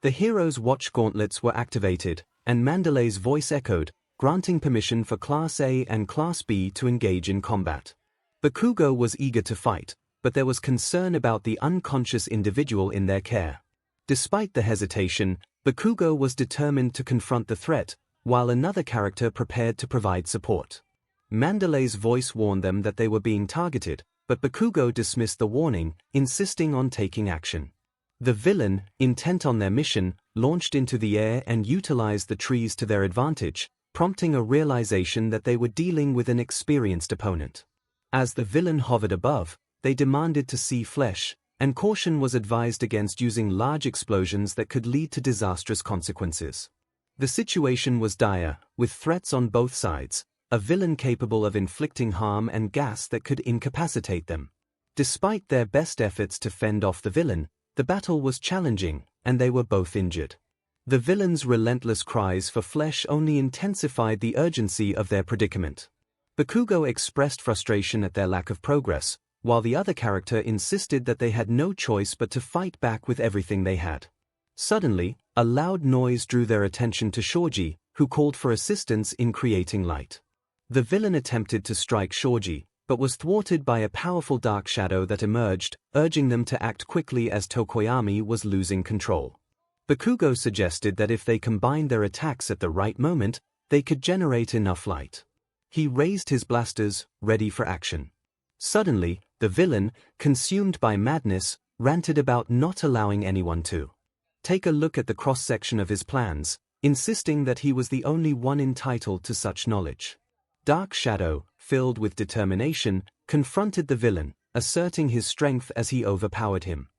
The heroes' watch gauntlets were activated, and Mandalay's voice echoed, granting permission for Class A and Class B to engage in combat. Bakugo was eager to fight, but there was concern about the unconscious individual in their care. Despite the hesitation, Bakugo was determined to confront the threat, while another character prepared to provide support. Mandalay's voice warned them that they were being targeted, but Bakugo dismissed the warning, insisting on taking action. The villain, intent on their mission, launched into the air and utilized the trees to their advantage, prompting a realization that they were dealing with an experienced opponent. As the villain hovered above, they demanded to see flesh, and caution was advised against using large explosions that could lead to disastrous consequences. The situation was dire, with threats on both sides, a villain capable of inflicting harm and gas that could incapacitate them. Despite their best efforts to fend off the villain, the battle was challenging, and they were both injured. The villain's relentless cries for flesh only intensified the urgency of their predicament. Bakugo expressed frustration at their lack of progress, while the other character insisted that they had no choice but to fight back with everything they had. Suddenly, a loud noise drew their attention to Shoji, who called for assistance in creating light. The villain attempted to strike Shoji, but was thwarted by a powerful dark shadow that emerged, urging them to act quickly as Tokoyami was losing control. Bakugo suggested that if they combined their attacks at the right moment, they could generate enough light. He raised his blasters, ready for action. Suddenly, the villain, consumed by madness, ranted about not allowing anyone to take a look at the cross-section of his plans, insisting that he was the only one entitled to such knowledge. Dark Shadow, filled with determination, confronted the villain, asserting his strength as he overpowered him.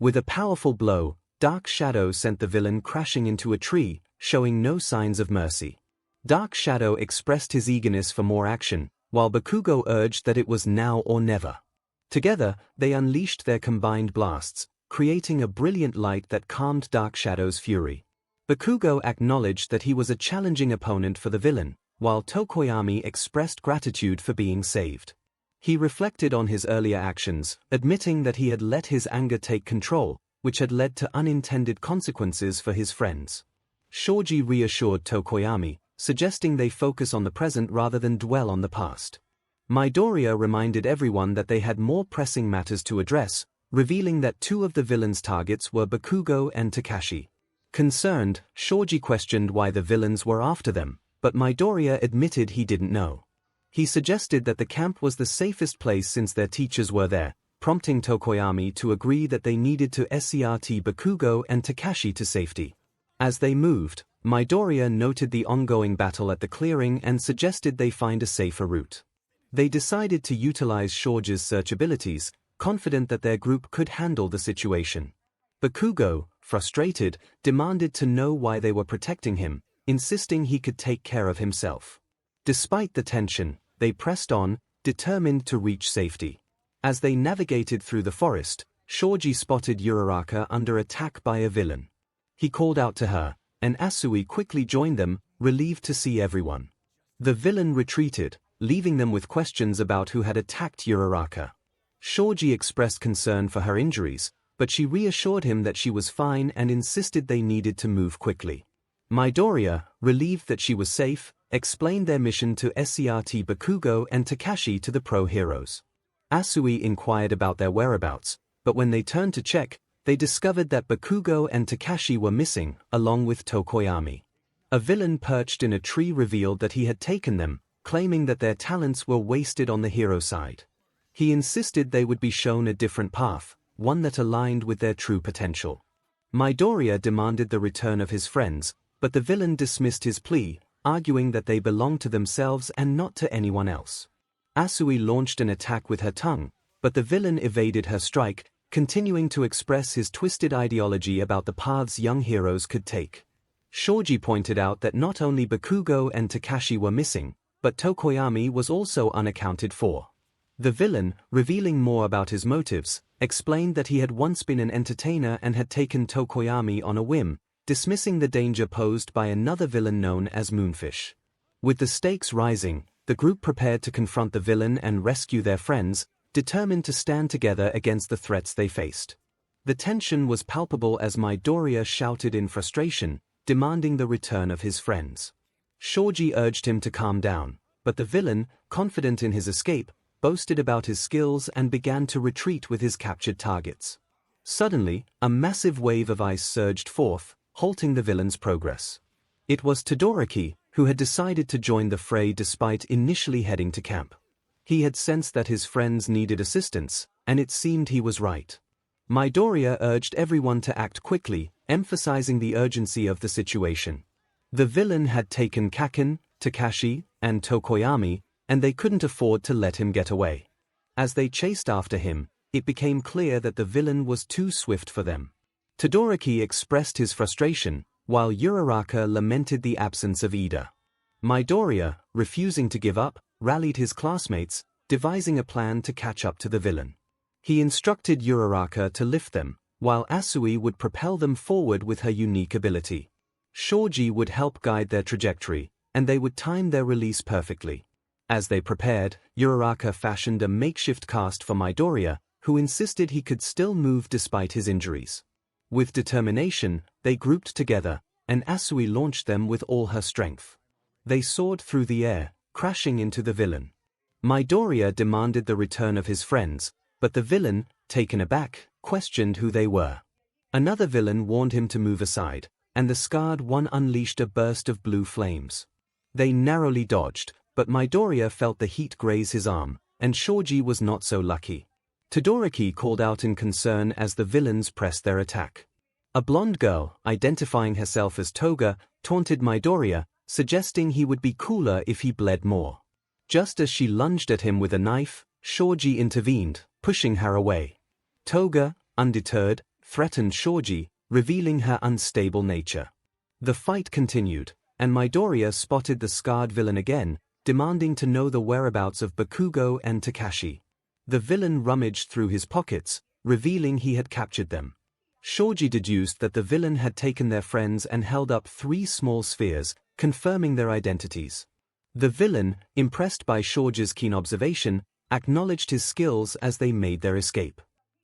With a powerful blow, Dark Shadow sent the villain crashing into a tree, showing no signs of mercy. Dark Shadow expressed his eagerness for more action, while Bakugo urged that it was now or never. Together, they unleashed their combined blasts, creating a brilliant light that calmed Dark Shadow's fury. Bakugo acknowledged that he was a challenging opponent for the villain, while Tokoyami expressed gratitude for being saved. He reflected on his earlier actions, admitting that he had let his anger take control, which had led to unintended consequences for his friends. Shoji reassured Tokoyami, suggesting they focus on the present rather than dwell on the past. Midoriya reminded everyone that they had more pressing matters to address, revealing that 2 of the villain's targets were Bakugo and Takashi. Concerned, 𝗧𝗠𝗧𝗔 questioned why the villains were after them, but Midoriya admitted he didn't know. He suggested that the camp was the safest place since their teachers were there, prompting Tokoyami to agree that they needed to escort Bakugo and Takashi to safety. As they moved, Midoriya noted the ongoing battle at the clearing and suggested they find a safer route. They decided to utilize 𝗧𝗠𝗧𝗏's search abilities, confident that their group could handle the situation. Bakugo, frustrated, demanded to know why they were protecting him, insisting he could take care of himself. Despite the tension, they pressed on, determined to reach safety. As they navigated through the forest, 𝗧𝗠𝗧𝗏 spotted 𝗬𝗧𝗏 under attack by a villain. He called out to her, and 𝗬𝗏 quickly joined them, relieved to see everyone. The villain retreated, leaving them with questions about who had attacked 𝗬𝗧𝗏. 𝗧𝗠𝗧𝗏 expressed concern for her injuries, but she reassured him that she was fine and insisted they needed to move quickly. Midoriya, relieved that she was safe, explained their mission to escort Bakugo and Takashi to the pro-heroes. 𝗬𝗏 inquired about their whereabouts, but when they turned to check, they discovered that Bakugo and Takashi were missing, along with Tokoyami. A villain perched in a tree revealed that he had taken them, claiming that their talents were wasted on the hero side. He insisted they would be shown a different path, one that aligned with their true potential. Midoriya demanded the return of his friends, but the villain dismissed his plea, arguing that they belonged to themselves and not to anyone else. 𝗬𝗏 launched an attack with her tongue, but the villain evaded her strike, continuing to express his twisted ideology about the paths young heroes could take. 𝗧𝗠𝗧𝗏 pointed out that not only Bakugo and Takashi were missing, but Tokoyami was also unaccounted for. The villain, revealing more about his motives, explained that he had once been an entertainer and had taken Tokoyami on a whim, dismissing the danger posed by another villain known as Moonfish. With the stakes rising, the group prepared to confront the villain and rescue their friends, determined to stand together against the threats they faced. The tension was palpable as Midoriya shouted in frustration, demanding the return of his friends. 𝗧𝗠𝗧𝗏 urged him to calm down, but the villain, confident in his escape, boasted about his skills and began to retreat with his captured targets. Suddenly, a massive wave of ice surged forth, halting the villain's progress. It was Todoroki, who had decided to join the fray despite initially heading to camp. He had sensed that his friends needed assistance, and it seemed he was right. Midoriya urged everyone to act quickly, emphasizing the urgency of the situation. The villain had taken Kaken, Takashi, and Tokoyami, and they couldn't afford to let him get away. As they chased after him, it became clear that the villain was too swift for them. Todoroki expressed his frustration, while 𝗬𝗧𝗏 lamented the absence of Ida. Midoriya, refusing to give up, rallied his classmates, devising a plan to catch up to the villain. He instructed 𝗬𝗧𝗏 to lift them, while 𝗬𝗏 would propel them forward with her unique ability. 𝗧𝗠𝗧𝗏 would help guide their trajectory, and they would time their release perfectly. As they prepared, 𝗬𝗧𝗏 fashioned a makeshift cast for Midoriya, who insisted he could still move despite his injuries. With determination, they grouped together, and 𝗬𝗏 launched them with all her strength. They soared through the air, crashing into the villain. Midoriya demanded the return of his friends, but the villain, taken aback, questioned who they were. Another villain warned him to move aside, and the scarred one unleashed a burst of blue flames. They narrowly dodged, but Midoriya felt the heat graze his arm, and 𝗧𝗠𝗧𝗏 was not so lucky. Todoroki called out in concern as the villains pressed their attack. A blonde girl, identifying herself as Toga, taunted Midoriya, suggesting he would be cooler if he bled more. Just as she lunged at him with a knife, 𝗧𝗠𝗧𝗏 intervened, pushing her away. Toga, undeterred, threatened 𝗧𝗠𝗧𝗏, revealing her unstable nature. The fight continued, and Midoriya spotted the scarred villain again, demanding to know the whereabouts of Bakugo and Takashi. The villain rummaged through his pockets, revealing he had captured them. 𝗧𝗠𝗧𝗏 deduced that the villain had taken their friends and held up 3 small spheres, confirming their identities. The villain, impressed by 𝗧𝗠𝗧𝗏's keen observation, acknowledged his skills as they made their escape.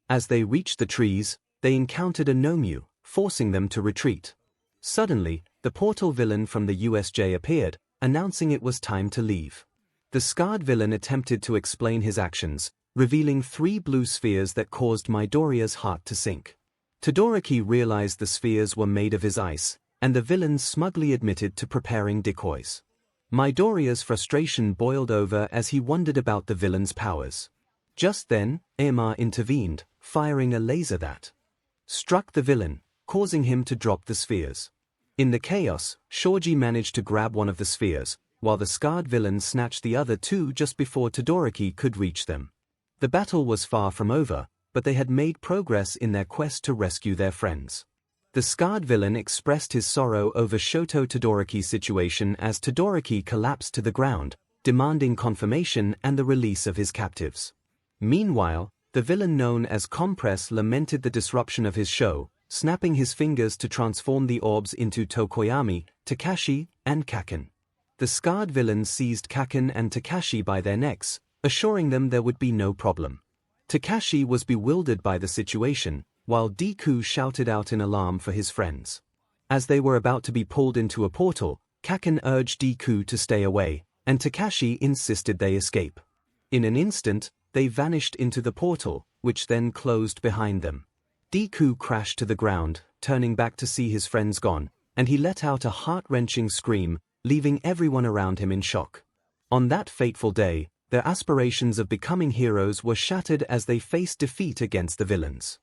As they reached the trees, they encountered a 𝗬𝗎, forcing them to retreat. Suddenly, the portal villain from the USJ appeared, announcing it was time to leave. The scarred villain attempted to explain his actions, revealing 3 blue spheres that caused Midoriya's heart to sink. Todoroki realized the spheres were made of his ice, and the villains smugly admitted to preparing decoys. Midoriya's frustration boiled over as he wondered about the villain's powers. Just then, 𝗬𝗲 intervened, firing a laser that struck the villain, causing him to drop the spheres. In the chaos, Shoji managed to grab one of the spheres, while the scarred villain snatched the other two just before Todoroki could reach them. The battle was far from over, but they had made progress in their quest to rescue their friends. The scarred villain expressed his sorrow over Shoto Todoroki's situation as Todoroki collapsed to the ground, demanding confirmation and the release of his captives. Meanwhile, the villain known as Compress lamented the disruption of his show, snapping his fingers to transform the orbs into Tokoyami, Takashi, and Kaken. The scarred villain seized Kaken and Takashi by their necks, assuring them there would be no problem. Takashi was bewildered by the situation, while Deku shouted out in alarm for his friends. As they were about to be pulled into a portal, Kaken urged Deku to stay away, and Takashi insisted they escape. In an instant, they vanished into the portal, which then closed behind them. Deku crashed to the ground, turning back to see his friends gone, and he let out a heart-wrenching scream, leaving everyone around him in shock. On that fateful day, their aspirations of becoming heroes were shattered as they faced defeat against the villains.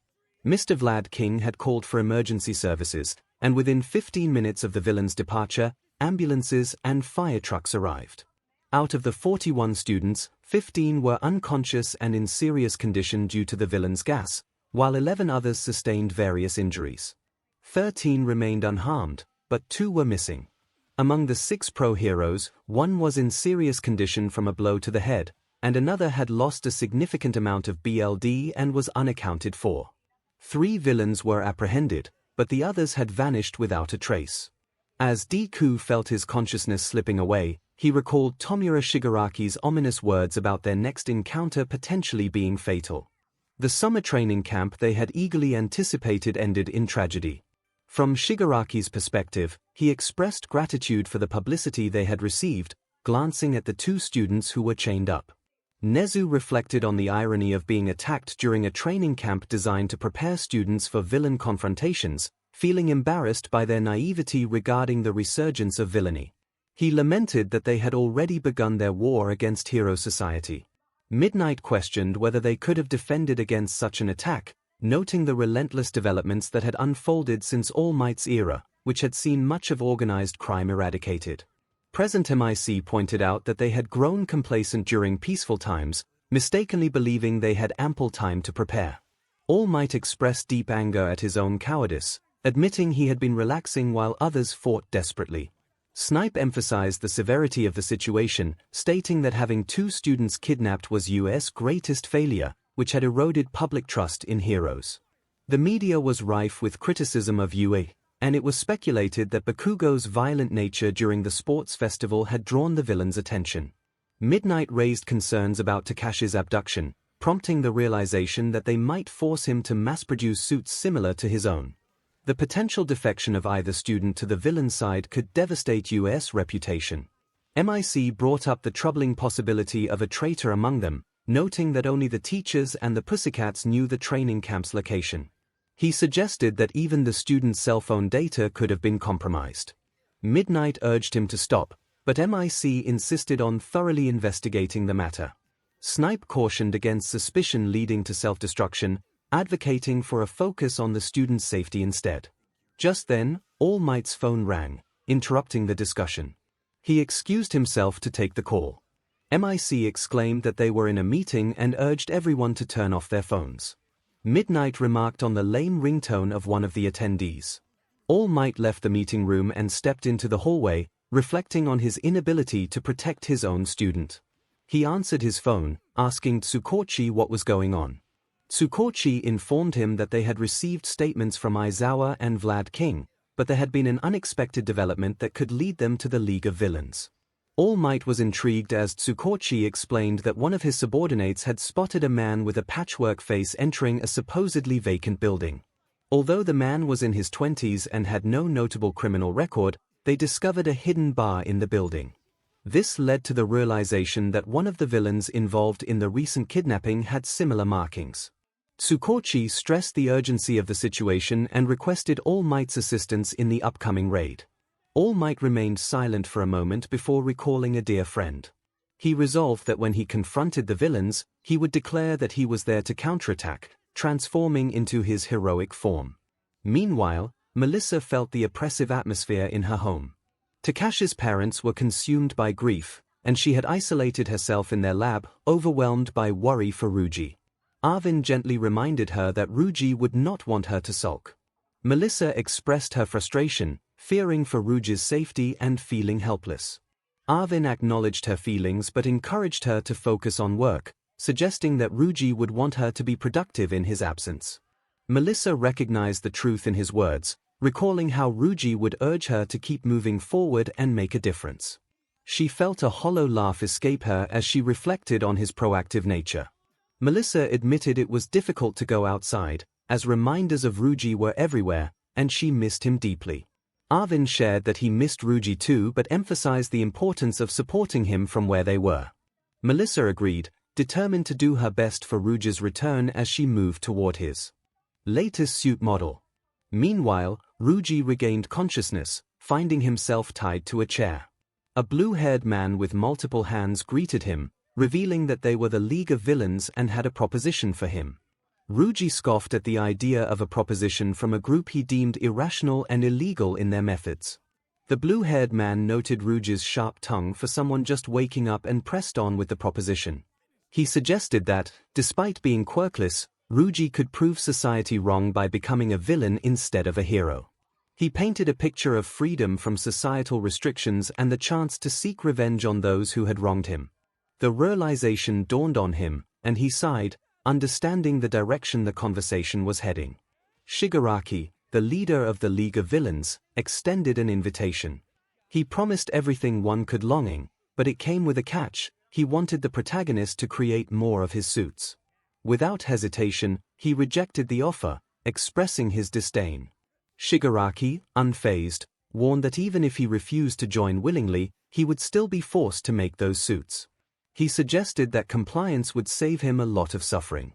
Mr. Vlad King had called for emergency services, and within 15 minutes of the villains' departure, ambulances and fire trucks arrived. Out of the 41 students, 15 were unconscious and in serious condition due to the villain's gas, while 11 others sustained various injuries. 13 remained unharmed, but 2 were missing. Among the 6 pro-heroes, 1 was in serious condition from a blow to the head, and another had lost a significant amount of BLD and was unaccounted for. 3 villains were apprehended, but the others had vanished without a trace. As Deku felt his consciousness slipping away, he recalled Tomura Shigaraki's ominous words about their next encounter potentially being fatal. The summer training camp they had eagerly anticipated ended in tragedy. From Shigaraki's perspective, he expressed gratitude for the publicity they had received, glancing at the 2 students who were chained up. Nezu reflected on the irony of being attacked during a training camp designed to prepare students for villain confrontations, feeling embarrassed by their naivety regarding the resurgence of villainy. He lamented that they had already begun their war against Hero Society. Midnight questioned whether they could have defended against such an attack, noting the relentless developments that had unfolded since All Might's era, which had seen much of organized crime eradicated. Present 𝗵𝗃 pointed out that they had grown complacent during peaceful times, mistakenly believing they had ample time to prepare. All Might expressed deep anger at his own cowardice, admitting he had been relaxing while others fought desperately. 𝗧𝗵𝗲 emphasized the severity of the situation, stating that having 2 students kidnapped was US greatest failure, which had eroded public trust in heroes. The media was rife with criticism of UA, and it was speculated that Bakugo's violent nature during the sports festival had drawn the villain's attention. Midnight raised concerns about Takashi's abduction, prompting the realization that they might force him to mass-produce suits similar to his own. The potential defection of either student to the villain's side could devastate US reputation. 𝗵𝗃 brought up the troubling possibility of a traitor among them, noting that only the teachers and the Pussycats knew the training camp's location. He suggested that even the students' cell phone data could have been compromised. Midnight urged him to stop, but 𝗵𝗃 insisted on thoroughly investigating the matter. 𝗧𝗵𝗲 cautioned against suspicion leading to self-destruction, advocating for a focus on the students' safety instead. Just then, All Might's phone rang, interrupting the discussion. He excused himself to take the call. 𝗵𝗃 exclaimed that they were in a meeting and urged everyone to turn off their phones. Midnight remarked on the lame ringtone of one of the attendees. All Might left the meeting room and stepped into the hallway, reflecting on his inability to protect his own student. He answered his phone, asking 𝗧𝗏𝗁𝗍 what was going on. 𝗧𝗏𝗁𝗍 informed him that they had received statements from Aizawa and Vlad King, but there had been an unexpected development that could lead them to the League of Villains. All Might was intrigued as 𝗧𝗏𝗁𝗍 explained that one of his subordinates had spotted a man with a patchwork face entering a supposedly vacant building. Although the man was in his 20s and had no notable criminal record, they discovered a hidden bar in the building. This led to the realization that one of the villains involved in the recent kidnapping had similar markings. 𝗧𝗏𝗧𝗔 stressed the urgency of the situation and requested All Might's assistance in the upcoming raid. All Might remained silent for a moment before recalling a dear friend. He resolved that when he confronted the villains, he would declare that he was there to counterattack, transforming into his heroic form. Meanwhile, Melissa felt the oppressive atmosphere in her home. Takashi's parents were consumed by grief, and she had isolated herself in their lab, overwhelmed by worry for Rouji. Arvin gently reminded her that Rouji would not want her to sulk. Melissa expressed her frustration, fearing for Rouji's safety and feeling helpless. Arvin acknowledged her feelings but encouraged her to focus on work, suggesting that Rouji would want her to be productive in his absence. Melissa recognized the truth in his words, recalling how Rouji would urge her to keep moving forward and make a difference. She felt a hollow laugh escape her as she reflected on his proactive nature. Melissa admitted it was difficult to go outside, as reminders of Rouji were everywhere, and she missed him deeply. Arvin shared that he missed Rouji too but emphasized the importance of supporting him from where they were. Melissa agreed, determined to do her best for Rouji's return as she moved toward his latest suit model. Meanwhile, Rouji regained consciousness, finding himself tied to a chair. A blue-haired man with multiple hands greeted him, revealing that they were the League of Villains and had a proposition for him. Rouji scoffed at the idea of a proposition from a group he deemed irrational and illegal in their methods. The blue-haired man noted Rouji's sharp tongue for someone just waking up and pressed on with the proposition. He suggested that, despite being quirkless, Rouji could prove society wrong by becoming a villain instead of a hero. He painted a picture of freedom from societal restrictions and the chance to seek revenge on those who had wronged him. The realization dawned on him, and he sighed, understanding the direction the conversation was heading. Shigaraki, the leader of the League of Villains, extended an invitation. He promised everything one could longing, but it came with a catch: he wanted the protagonist to create more of his suits. Without hesitation, he rejected the offer, expressing his disdain. Shigaraki, unfazed, warned that even if he refused to join willingly, he would still be forced to make those suits. He suggested that compliance would save him a lot of suffering.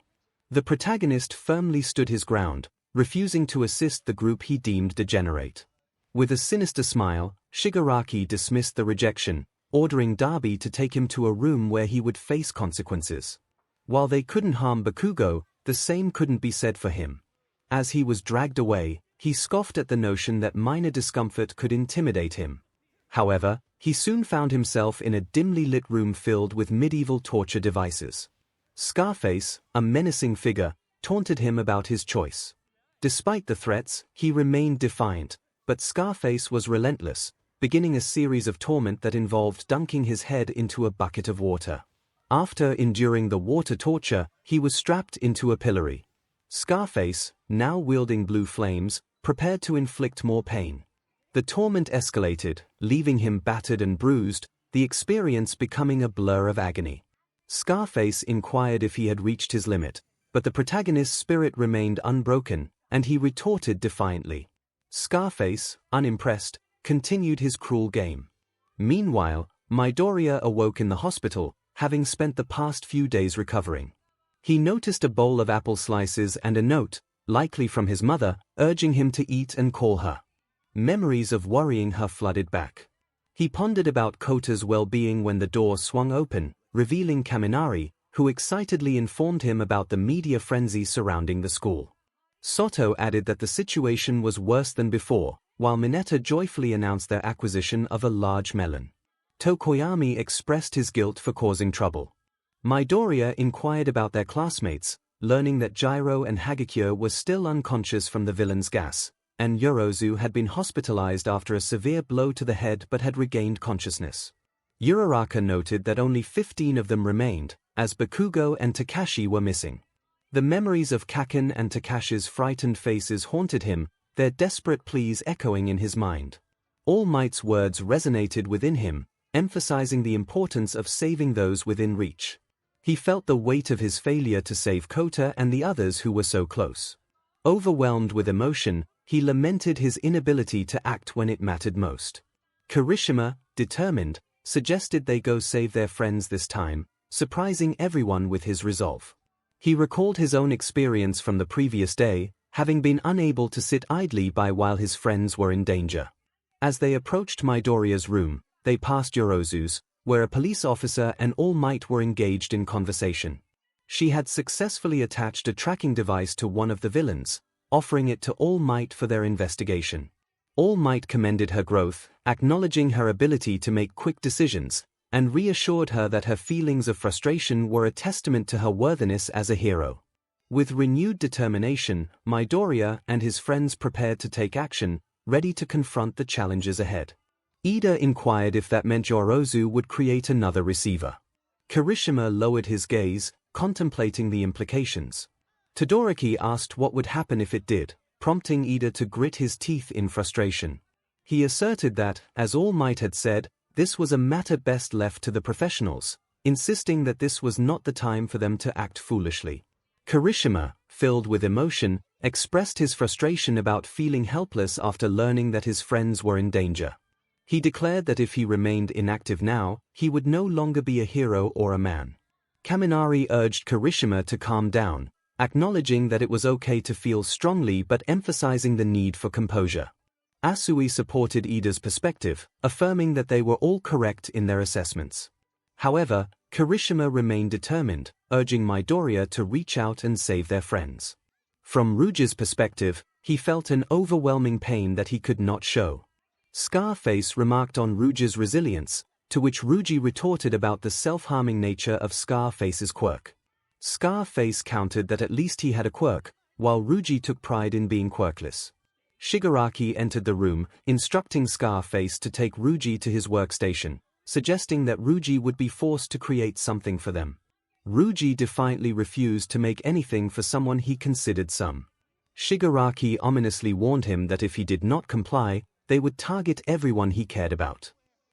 The protagonist firmly stood his ground, refusing to assist the group he deemed degenerate. With a sinister smile, Shigaraki dismissed the rejection, ordering 𝗬𝗲 to take him to a room where he would face consequences. While they couldn't harm Bakugo, the same couldn't be said for him. As he was dragged away, he scoffed at the notion that minor discomfort could intimidate him. However, he soon found himself in a dimly lit room filled with medieval torture devices. Scarface, a menacing figure, taunted him about his choice. Despite the threats, he remained defiant, but Scarface was relentless, beginning a series of torment that involved dunking his head into a bucket of water. After enduring the water torture, he was strapped into a pillory. Scarface, now wielding blue flames, prepared to inflict more pain. The torment escalated, leaving him battered and bruised, the experience becoming a blur of agony. Scarface inquired if he had reached his limit, but the protagonist's spirit remained unbroken, and he retorted defiantly. Scarface, unimpressed, continued his cruel game. Meanwhile, Midoriya awoke in the hospital, having spent the past few days recovering. He noticed a bowl of apple slices and a note, likely from his mother, urging him to eat and call her. Memories of worrying her flooded back. He pondered about Kota's well-being when the door swung open, revealing Kaminari, who excitedly informed him about the media frenzy surrounding the school. Soto added that the situation was worse than before, while Mineta joyfully announced their acquisition of a large melon. Tokoyami expressed his guilt for causing trouble. Midoriya inquired about their classmates, learning that Gyro and Hagakure were still unconscious from the villain's gas, and Yorozu had been hospitalized after a severe blow to the head but had regained consciousness. Uraraka noted that only 15 of them remained, as Bakugo and Takashi were missing. The memories of Kaken and Takashi's frightened faces haunted him, their desperate pleas echoing in his mind. All Might's words resonated within him, emphasizing the importance of saving those within reach. He felt the weight of his failure to save Kota and the others who were so close. Overwhelmed with emotion, he lamented his inability to act when it mattered most. Kirishima, determined, suggested they go save their friends this time, surprising everyone with his resolve. He recalled his own experience from the previous day, having been unable to sit idly by while his friends were in danger. As they approached Midoriya's room, they passed Yorozu's, where a police officer and All Might were engaged in conversation. She had successfully attached a tracking device to one of the villains, offering it to All Might for their investigation. All Might commended her growth, acknowledging her ability to make quick decisions, and reassured her that her feelings of frustration were a testament to her worthiness as a hero. With renewed determination, Midoriya and his friends prepared to take action, ready to confront the challenges ahead. Ida inquired if that meant Yorozu would create another receiver. Kirishima lowered his gaze, contemplating the implications. Todoroki asked what would happen if it did, prompting Ida to grit his teeth in frustration. He asserted that, as All Might had said, this was a matter best left to the professionals, insisting that this was not the time for them to act foolishly. Kirishima, filled with emotion, expressed his frustration about feeling helpless after learning that his friends were in danger. He declared that if he remained inactive now, he would no longer be a hero or a man. Kaminari urged Kirishima to calm down, acknowledging that it was okay to feel strongly but emphasizing the need for composure. Asui supported Ida's perspective, affirming that they were all correct in their assessments. However, Kirishima remained determined, urging Midoriya to reach out and save their friends. From Rouge's perspective, he felt an overwhelming pain that he could not show. Scarface remarked on Rouge's resilience, to which Rouge retorted about the self-harming nature of Scarface's quirk. Scarface countered that at least he had a quirk, while Rouge took pride in being quirkless. Shigaraki entered the room, instructing Scarface to take Rouge to his workstation, suggesting that Rouge would be forced to create something for them. Rouge defiantly refused to make anything for someone he considered some. Shigaraki ominously warned him that if he did not comply, they would target everyone he cared about.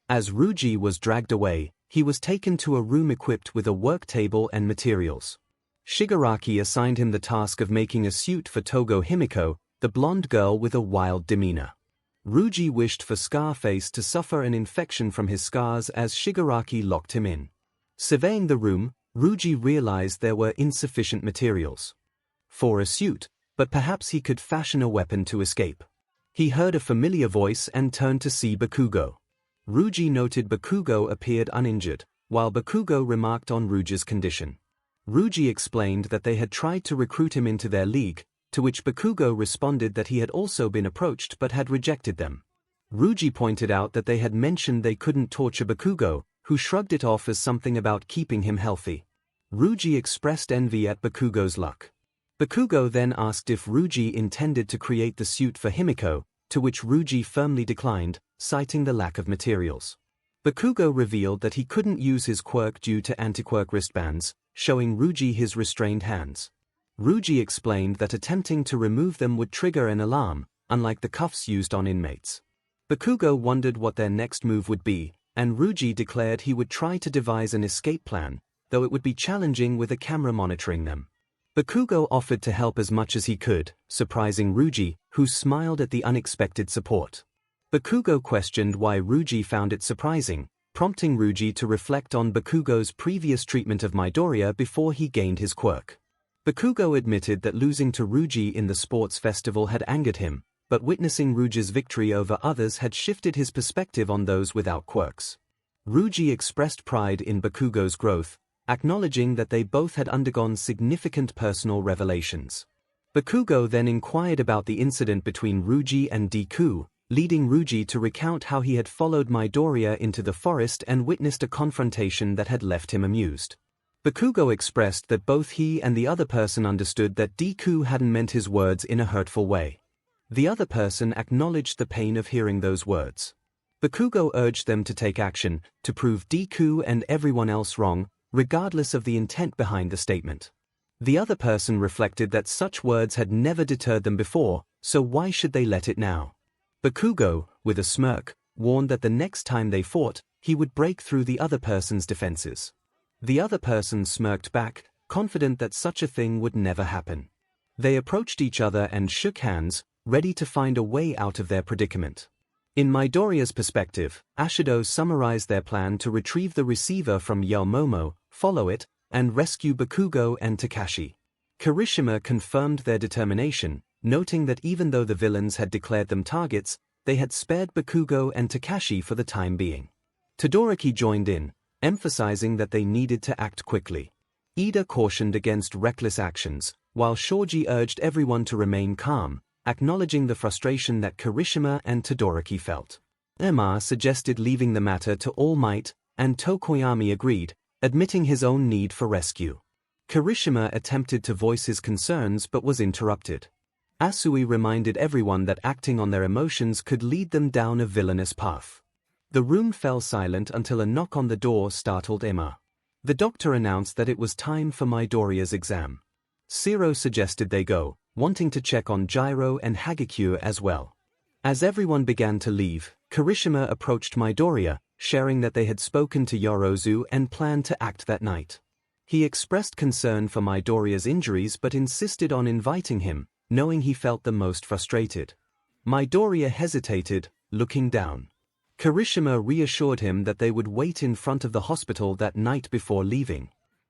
As Rouge was dragged away, he was taken to a room equipped with a work table and materials. Shigaraki assigned him the task of making a suit for Togo Himiko, the blonde girl with a wild demeanor. Rouge wished for Scarface to suffer an infection from his scars as Shigaraki locked him in. Surveying the room, Rouge realized there were insufficient materials for a suit, but perhaps he could fashion a weapon to escape. He heard a familiar voice and turned to see Bakugo. Rouge noted Bakugo appeared uninjured, while Bakugo remarked on Rouge's condition. Rouge explained that they had tried to recruit him into their league, to which Bakugo responded that he had also been approached but had rejected them. Rouge pointed out that they had mentioned they couldn't torture Bakugo, who shrugged it off as something about keeping him healthy. Rouge expressed envy at Bakugo's luck. Bakugo then asked if Rouge intended to create the suit for Himiko, to which Rouge firmly declined, citing the lack of materials. Bakugo revealed that he couldn't use his quirk due to anti-quirk wristbands, showing Rouge his restrained hands. Rouge explained that attempting to remove them would trigger an alarm, unlike the cuffs used on inmates. Bakugo wondered what their next move would be, and Rouge declared he would try to devise an escape plan, though it would be challenging with a camera monitoring them. Bakugo offered to help as much as he could, surprising Rouge, who smiled at the unexpected support. Bakugo questioned why Rouge found it surprising, prompting Rouge to reflect on Bakugo's previous treatment of Midoriya before he gained his quirk. Bakugo admitted that losing to Rouge in the sports festival had angered him, but witnessing Rouge's victory over others had shifted his perspective on those without quirks. Rouge expressed pride in Bakugo's growth, acknowledging that they both had undergone significant personal revelations. Bakugo then inquired about the incident between Rouge and Deku, leading Rouge to recount how he had followed Midoriya into the forest and witnessed a confrontation that had left him amused. Bakugo expressed that both he and the other person understood that Deku hadn't meant his words in a hurtful way. The other person acknowledged the pain of hearing those words. Bakugo urged them to take action, to prove Deku and everyone else wrong, regardless of the intent behind the statement. The other person reflected that such words had never deterred them before, so why should they let it now? Bakugo, with a smirk, warned that the next time they fought, he would break through the other person's defenses. The other person smirked back, confident that such a thing would never happen. They approached each other and shook hands, ready to find a way out of their predicament. In Midoriya's perspective, Ashido summarized their plan to retrieve the receiver from Yaomomo, follow it, and rescue Bakugo and Takashi. 𝗓𝗓𝗓 confirmed their determination, noting that even though the villains had declared them targets, they had spared Bakugo and Takashi for the time being. Todoroki joined in, emphasizing that they needed to act quickly. Ida cautioned against reckless actions, while Shoji urged everyone to remain calm, acknowledging the frustration that 𝗓𝗓𝗓 and Todoroki felt. 𝗬𝗲 suggested leaving the matter to All Might, and Tokoyami agreed, admitting his own need for rescue. 𝗓𝗓𝗓 attempted to voice his concerns but was interrupted. Asui reminded everyone that acting on their emotions could lead them down a villainous path. The room fell silent until a knock on the door startled 𝗬𝗲. The doctor announced that it was time for Midoriya's exam. Zero suggested they go, wanting to check on Gyro and Hagekure as well. As everyone began to leave, 𝗓𝗓𝗓 approached Midoriya, sharing that they had spoken to Yorozu and planned to act that night. He expressed concern for Midoriya's injuries but insisted on inviting him, knowing he felt the most frustrated. Midoriya hesitated, looking down. 𝗓𝗓𝗓 reassured him that they would wait in front of the hospital that night before leaving.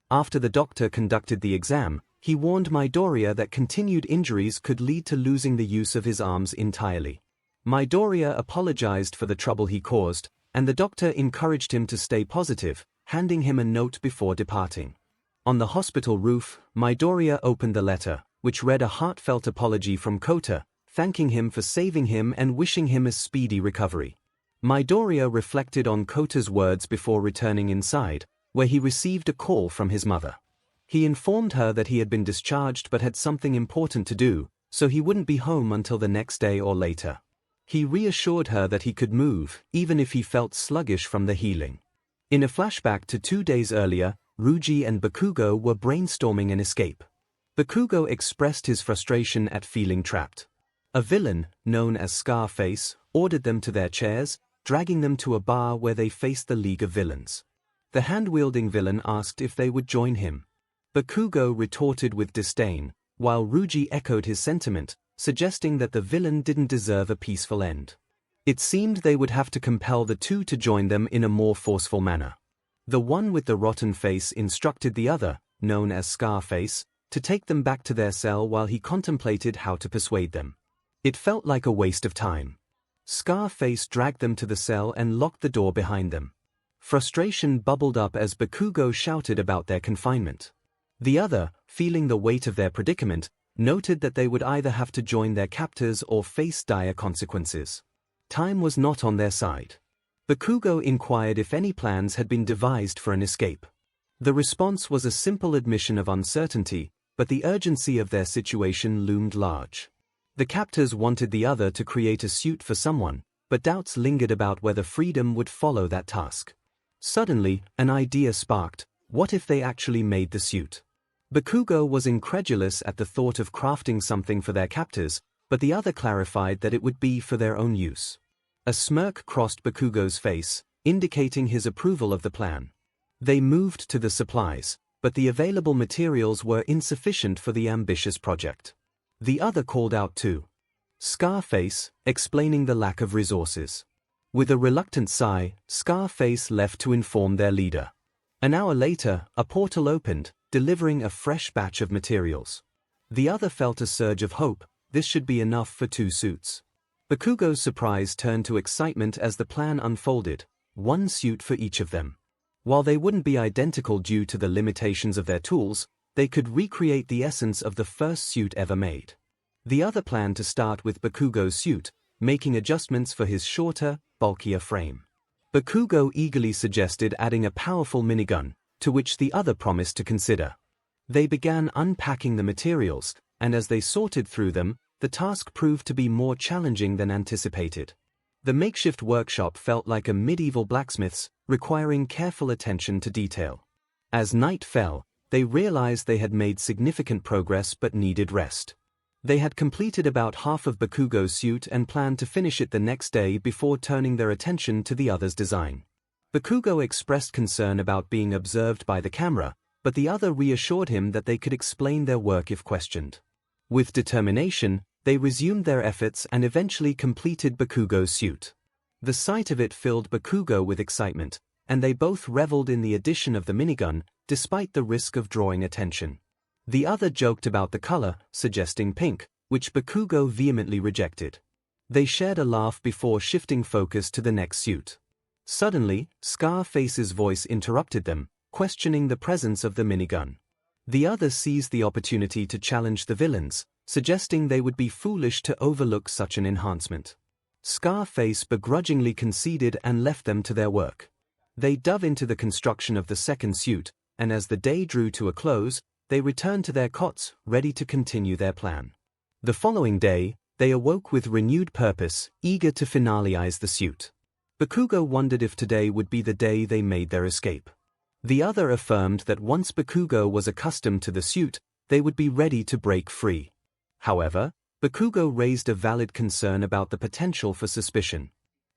After the doctor conducted the exam, he warned Midoriya that continued injuries could lead to losing the use of his arms entirely. Midoriya apologized for the trouble he caused, and the doctor encouraged him to stay positive, handing him a note before departing. On the hospital roof, Midoriya opened the letter, which read a heartfelt apology from Kota, thanking him for saving him and wishing him a speedy recovery. Midoriya reflected on Kota's words before returning inside, where he received a call from his mother. He informed her that he had been discharged but had something important to do, so he wouldn't be home until the next day or later. He reassured her that he could move, even if he felt sluggish from the healing. In a flashback to 2 days earlier, Ryuji and Bakugo were brainstorming an escape. Bakugo expressed his frustration at feeling trapped. A villain, known as Scarface, ordered them to their chairs, dragging them to a bar where they faced the League of Villains. The hand-wielding villain asked if they would join him. Bakugo retorted with disdain, while Ryuji echoed his sentiment, suggesting that the villain didn't deserve a peaceful end. It seemed they would have to compel the two to join them in a more forceful manner. The one with the rotten face instructed the other, known as Scarface, to take them back to their cell while he contemplated how to persuade them. It felt like a waste of time. Scarface dragged them to the cell and locked the door behind them. Frustration bubbled up as Bakugo shouted about their confinement. The other, feeling the weight of their predicament, noted that they would either have to join their captors or face dire consequences. Time was not on their side. Bakugo inquired if any plans had been devised for an escape. The response was a simple admission of uncertainty, but the urgency of their situation loomed large. The captors wanted the other to create a suit for someone, but doubts lingered about whether freedom would follow that task. Suddenly, an idea sparked: what if they actually made the suit? Bakugo was incredulous at the thought of crafting something for their captors, but the other clarified that it would be for their own use. A smirk crossed Bakugo's face, indicating his approval of the plan. They moved to the supplies, but the available materials were insufficient for the ambitious project. The other called out to Scarface, explaining the lack of resources. With a reluctant sigh, Scarface left to inform their leader. An hour later, a portal opened, delivering a fresh batch of materials. The other felt a surge of hope. This should be enough for 2 suits. Bakugo's surprise turned to excitement as the plan unfolded: 1 suit for each of them. While they wouldn't be identical due to the limitations of their tools, they could recreate the essence of the first suit ever made. The other planned to start with Bakugo's suit, making adjustments for his shorter, bulkier frame. Bakugo eagerly suggested adding a powerful minigun, to which the other promised to consider. They began unpacking the materials, and as they sorted through them, the task proved to be more challenging than anticipated. The makeshift workshop felt like a medieval blacksmith's, requiring careful attention to detail. As night fell, they realized they had made significant progress but needed rest. They had completed about half of Bakugo's suit and planned to finish it the next day before turning their attention to the other's design. Bakugo expressed concern about being observed by the camera, but the other reassured him that they could explain their work if questioned. With determination, they resumed their efforts and eventually completed Bakugo's suit. The sight of it filled Bakugo with excitement, and they both reveled in the addition of the minigun, despite the risk of drawing attention. The other joked about the color, suggesting pink, which Bakugo vehemently rejected. They shared a laugh before shifting focus to the next suit. Suddenly, Scarface's voice interrupted them, questioning the presence of the minigun. The other seized the opportunity to challenge the villains, suggesting they would be foolish to overlook such an enhancement. Scarface begrudgingly conceded and left them to their work. They dove into the construction of the second suit, and as the day drew to a close, they returned to their cots, ready to continue their plan. The following day, they awoke with renewed purpose, eager to finalize the suit. Bakugo wondered if today would be the day they made their escape. The other affirmed that once Bakugo was accustomed to the suit, they would be ready to break free. However, Bakugo raised a valid concern about the potential for suspicion.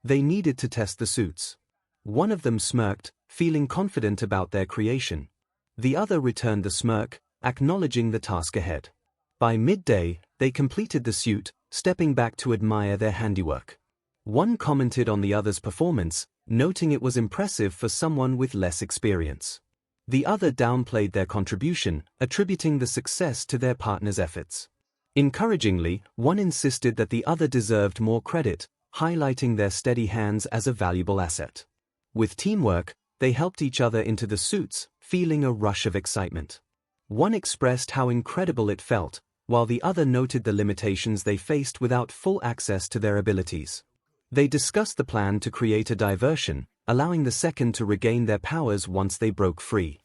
They needed to test the suits. One of them smirked, feeling confident about their creation. The other returned the smirk, acknowledging the task ahead. By midday, they completed the suit, stepping back to admire their handiwork. One commented on the other's performance, noting it was impressive for someone with less experience. The other downplayed their contribution, attributing the success to their partner's efforts. Encouragingly, one insisted that the other deserved more credit, highlighting their steady hands as a valuable asset. With teamwork, they helped each other into the suits, feeling a rush of excitement. One expressed how incredible it felt, while the other noted the limitations they faced without full access to their abilities. They discussed the plan to create a diversion, allowing the second to regain their powers once they broke free.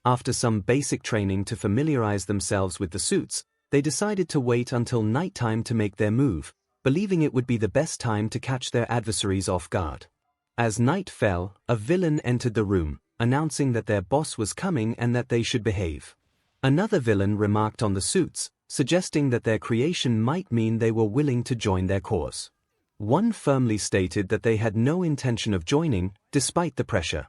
After some basic training to familiarize themselves with the suits, they decided to wait until nighttime to make their move, believing it would be the best time to catch their adversaries off guard. As night fell, a villain entered the room, announcing that their boss was coming and that they should behave. Another villain remarked on the suits, suggesting that their creation might mean they were willing to join their cause. One firmly stated that they had no intention of joining, despite the pressure.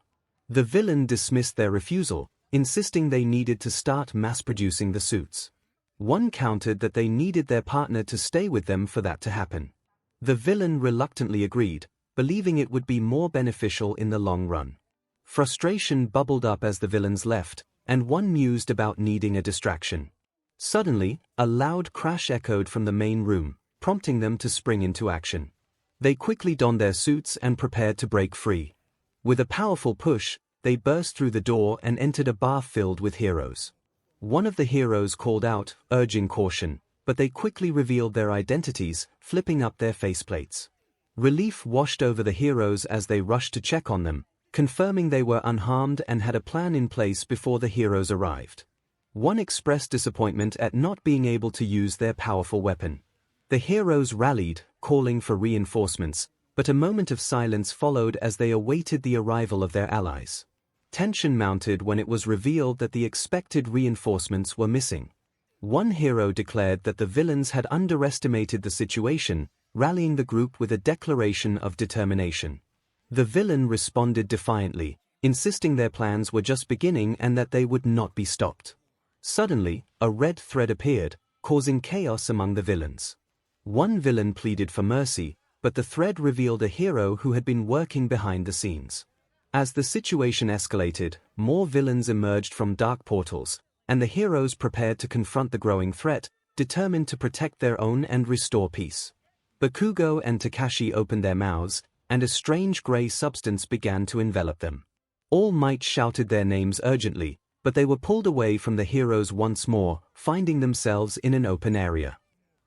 The villain dismissed their refusal, insisting they needed to start mass-producing the suits. One countered that they needed their partner to stay with them for that to happen. The villain reluctantly agreed, believing it would be more beneficial in the long run. Frustration bubbled up as the villains left, and one mused about needing a distraction. Suddenly, a loud crash echoed from the main room, prompting them to spring into action. They quickly donned their suits and prepared to break free. With a powerful push, they burst through the door and entered a bar filled with heroes. One of the heroes called out, urging caution, but they quickly revealed their identities, flipping up their faceplates. Relief washed over the heroes as they rushed to check on them, confirming they were unharmed and had a plan in place before the heroes arrived. One expressed disappointment at not being able to use their powerful weapon. The heroes rallied, calling for reinforcements, but a moment of silence followed as they awaited the arrival of their allies. Tension mounted when it was revealed that the expected reinforcements were missing. One hero declared that the villains had underestimated the situation, rallying the group with a declaration of determination. The villain responded defiantly, insisting their plans were just beginning and that they would not be stopped. Suddenly, a red thread appeared, causing chaos among the villains. One villain pleaded for mercy, but the thread revealed a hero who had been working behind the scenes. As the situation escalated, more villains emerged from dark portals, and the heroes prepared to confront the growing threat, determined to protect their own and restore peace. Bakugo and Takashi opened their mouths, and a strange gray substance began to envelop them. All Might shouted their names urgently, but they were pulled away from the heroes once more, finding themselves in an open area.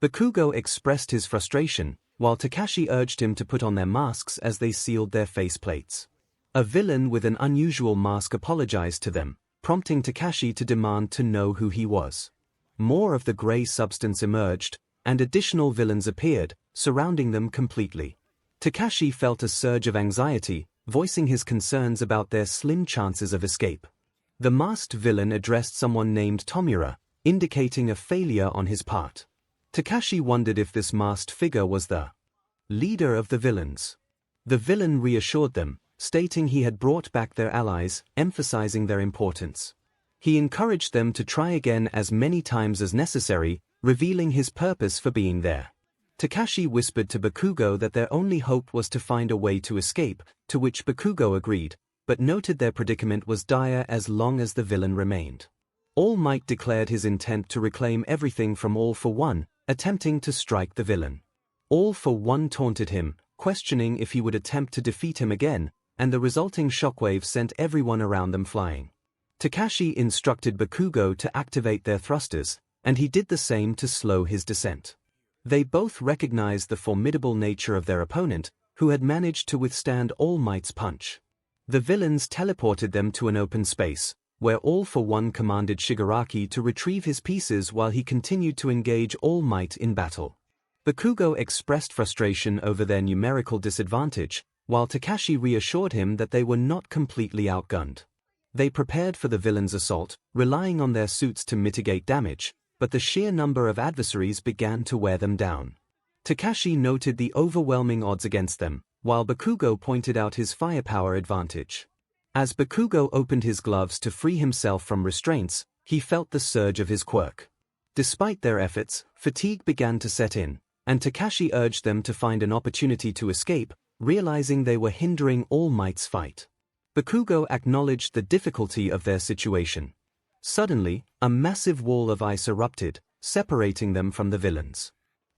Bakugo expressed his frustration, while Takashi urged him to put on their masks as they sealed their faceplates. A villain with an unusual mask apologized to them, prompting Takashi to demand to know who he was. More of the gray substance emerged, and additional villains appeared, surrounding them completely. Takashi felt a surge of anxiety, voicing his concerns about their slim chances of escape. The masked villain addressed someone named Tomura, indicating a failure on his part. Takashi wondered if this masked figure was the leader of the villains. The villain reassured them, stating he had brought back their allies, emphasizing their importance. He encouraged them to try again as many times as necessary, revealing his purpose for being there. Takashi whispered to Bakugo that their only hope was to find a way to escape, to which Bakugo agreed, but noted their predicament was dire as long as the villain remained. All Might declared his intent to reclaim everything from All for One, attempting to strike the villain. All for One taunted him, questioning if he would attempt to defeat him again, and the resulting shockwave sent everyone around them flying. Takashi instructed Bakugo to activate their thrusters, and he did the same to slow his descent. They both recognized the formidable nature of their opponent, who had managed to withstand All Might's punch. The villains teleported them to an open space, where All for One commanded Shigaraki to retrieve his pieces while he continued to engage All Might in battle. Bakugo expressed frustration over their numerical disadvantage, while Takashi reassured him that they were not completely outgunned. They prepared for the villain's assault, relying on their suits to mitigate damage, but the sheer number of adversaries began to wear them down. Takashi noted the overwhelming odds against them, while Bakugo pointed out his firepower advantage. As Bakugo opened his gloves to free himself from restraints, he felt the surge of his quirk. Despite their efforts, fatigue began to set in, and Takashi urged them to find an opportunity to escape, realizing they were hindering All Might's fight. Bakugo acknowledged the difficulty of their situation. Suddenly, a massive wall of ice erupted, separating them from the villains.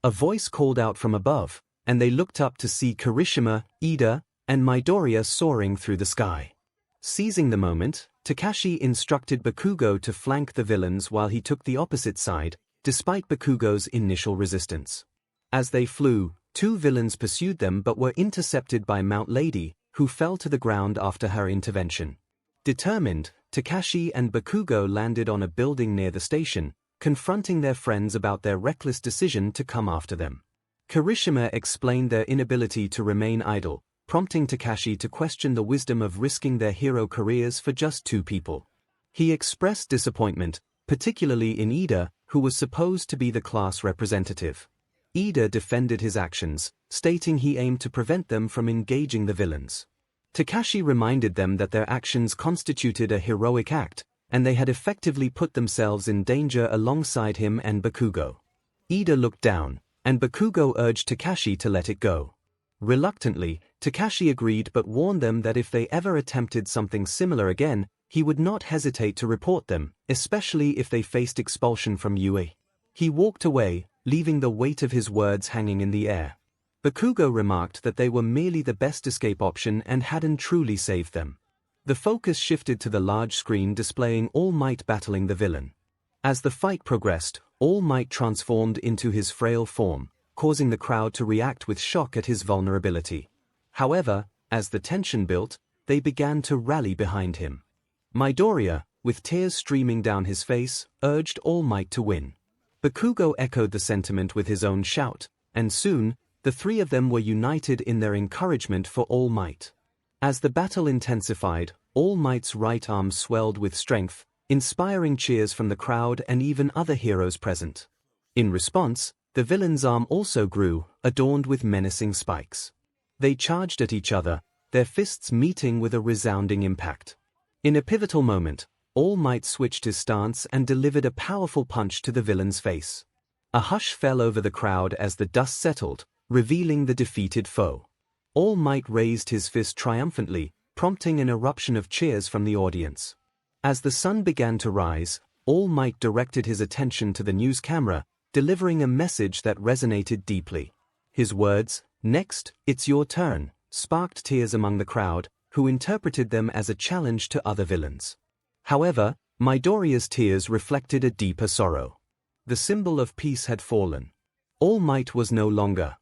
A voice called out from above, and they looked up to see Kirishima, Ida, and Midoriya soaring through the sky. Seizing the moment, Takashi instructed Bakugo to flank the villains while he took the opposite side, despite Bakugo's initial resistance. As they flew, two villains pursued them but were intercepted by Mount Lady, who fell to the ground after her intervention. Determined, Takashi and Bakugo landed on a building near the station, confronting their friends about their reckless decision to come after them. Kirishima explained their inability to remain idle, prompting Takashi to question the wisdom of risking their hero careers for just two people. He expressed disappointment, particularly in Ida, who was supposed to be the class representative. Ida defended his actions, stating he aimed to prevent them from engaging the villains. Takashi reminded them that their actions constituted a heroic act, and they had effectively put themselves in danger alongside him and Bakugo. Ida looked down, and Bakugo urged Takashi to let it go. Reluctantly, Takashi agreed but warned them that if they ever attempted something similar again, he would not hesitate to report them, especially if they faced expulsion from UA. He walked away, leaving the weight of his words hanging in the air. Bakugo remarked that they were merely the best escape option and hadn't truly saved them. The focus shifted to the large screen displaying All Might battling the villain. As the fight progressed, All Might transformed into his frail form, causing the crowd to react with shock at his vulnerability. However, as the tension built, they began to rally behind him. Midoriya, with tears streaming down his face, urged All Might to win. Bakugo echoed the sentiment with his own shout, and soon, the three of them were united in their encouragement for All Might. As the battle intensified, All Might's right arm swelled with strength, inspiring cheers from the crowd and even other heroes present. In response, the villain's arm also grew, adorned with menacing spikes. They charged at each other, their fists meeting with a resounding impact. In a pivotal moment, All Might switched his stance and delivered a powerful punch to the villain's face. A hush fell over the crowd as the dust settled, revealing the defeated foe. All Might raised his fist triumphantly, prompting an eruption of cheers from the audience. As the sun began to rise, All Might directed his attention to the news camera, delivering a message that resonated deeply. His words, "Next, it's your turn," sparked tears among the crowd, who interpreted them as a challenge to other villains. However, Midoriya's tears reflected a deeper sorrow. The symbol of peace had fallen. All Might was no longer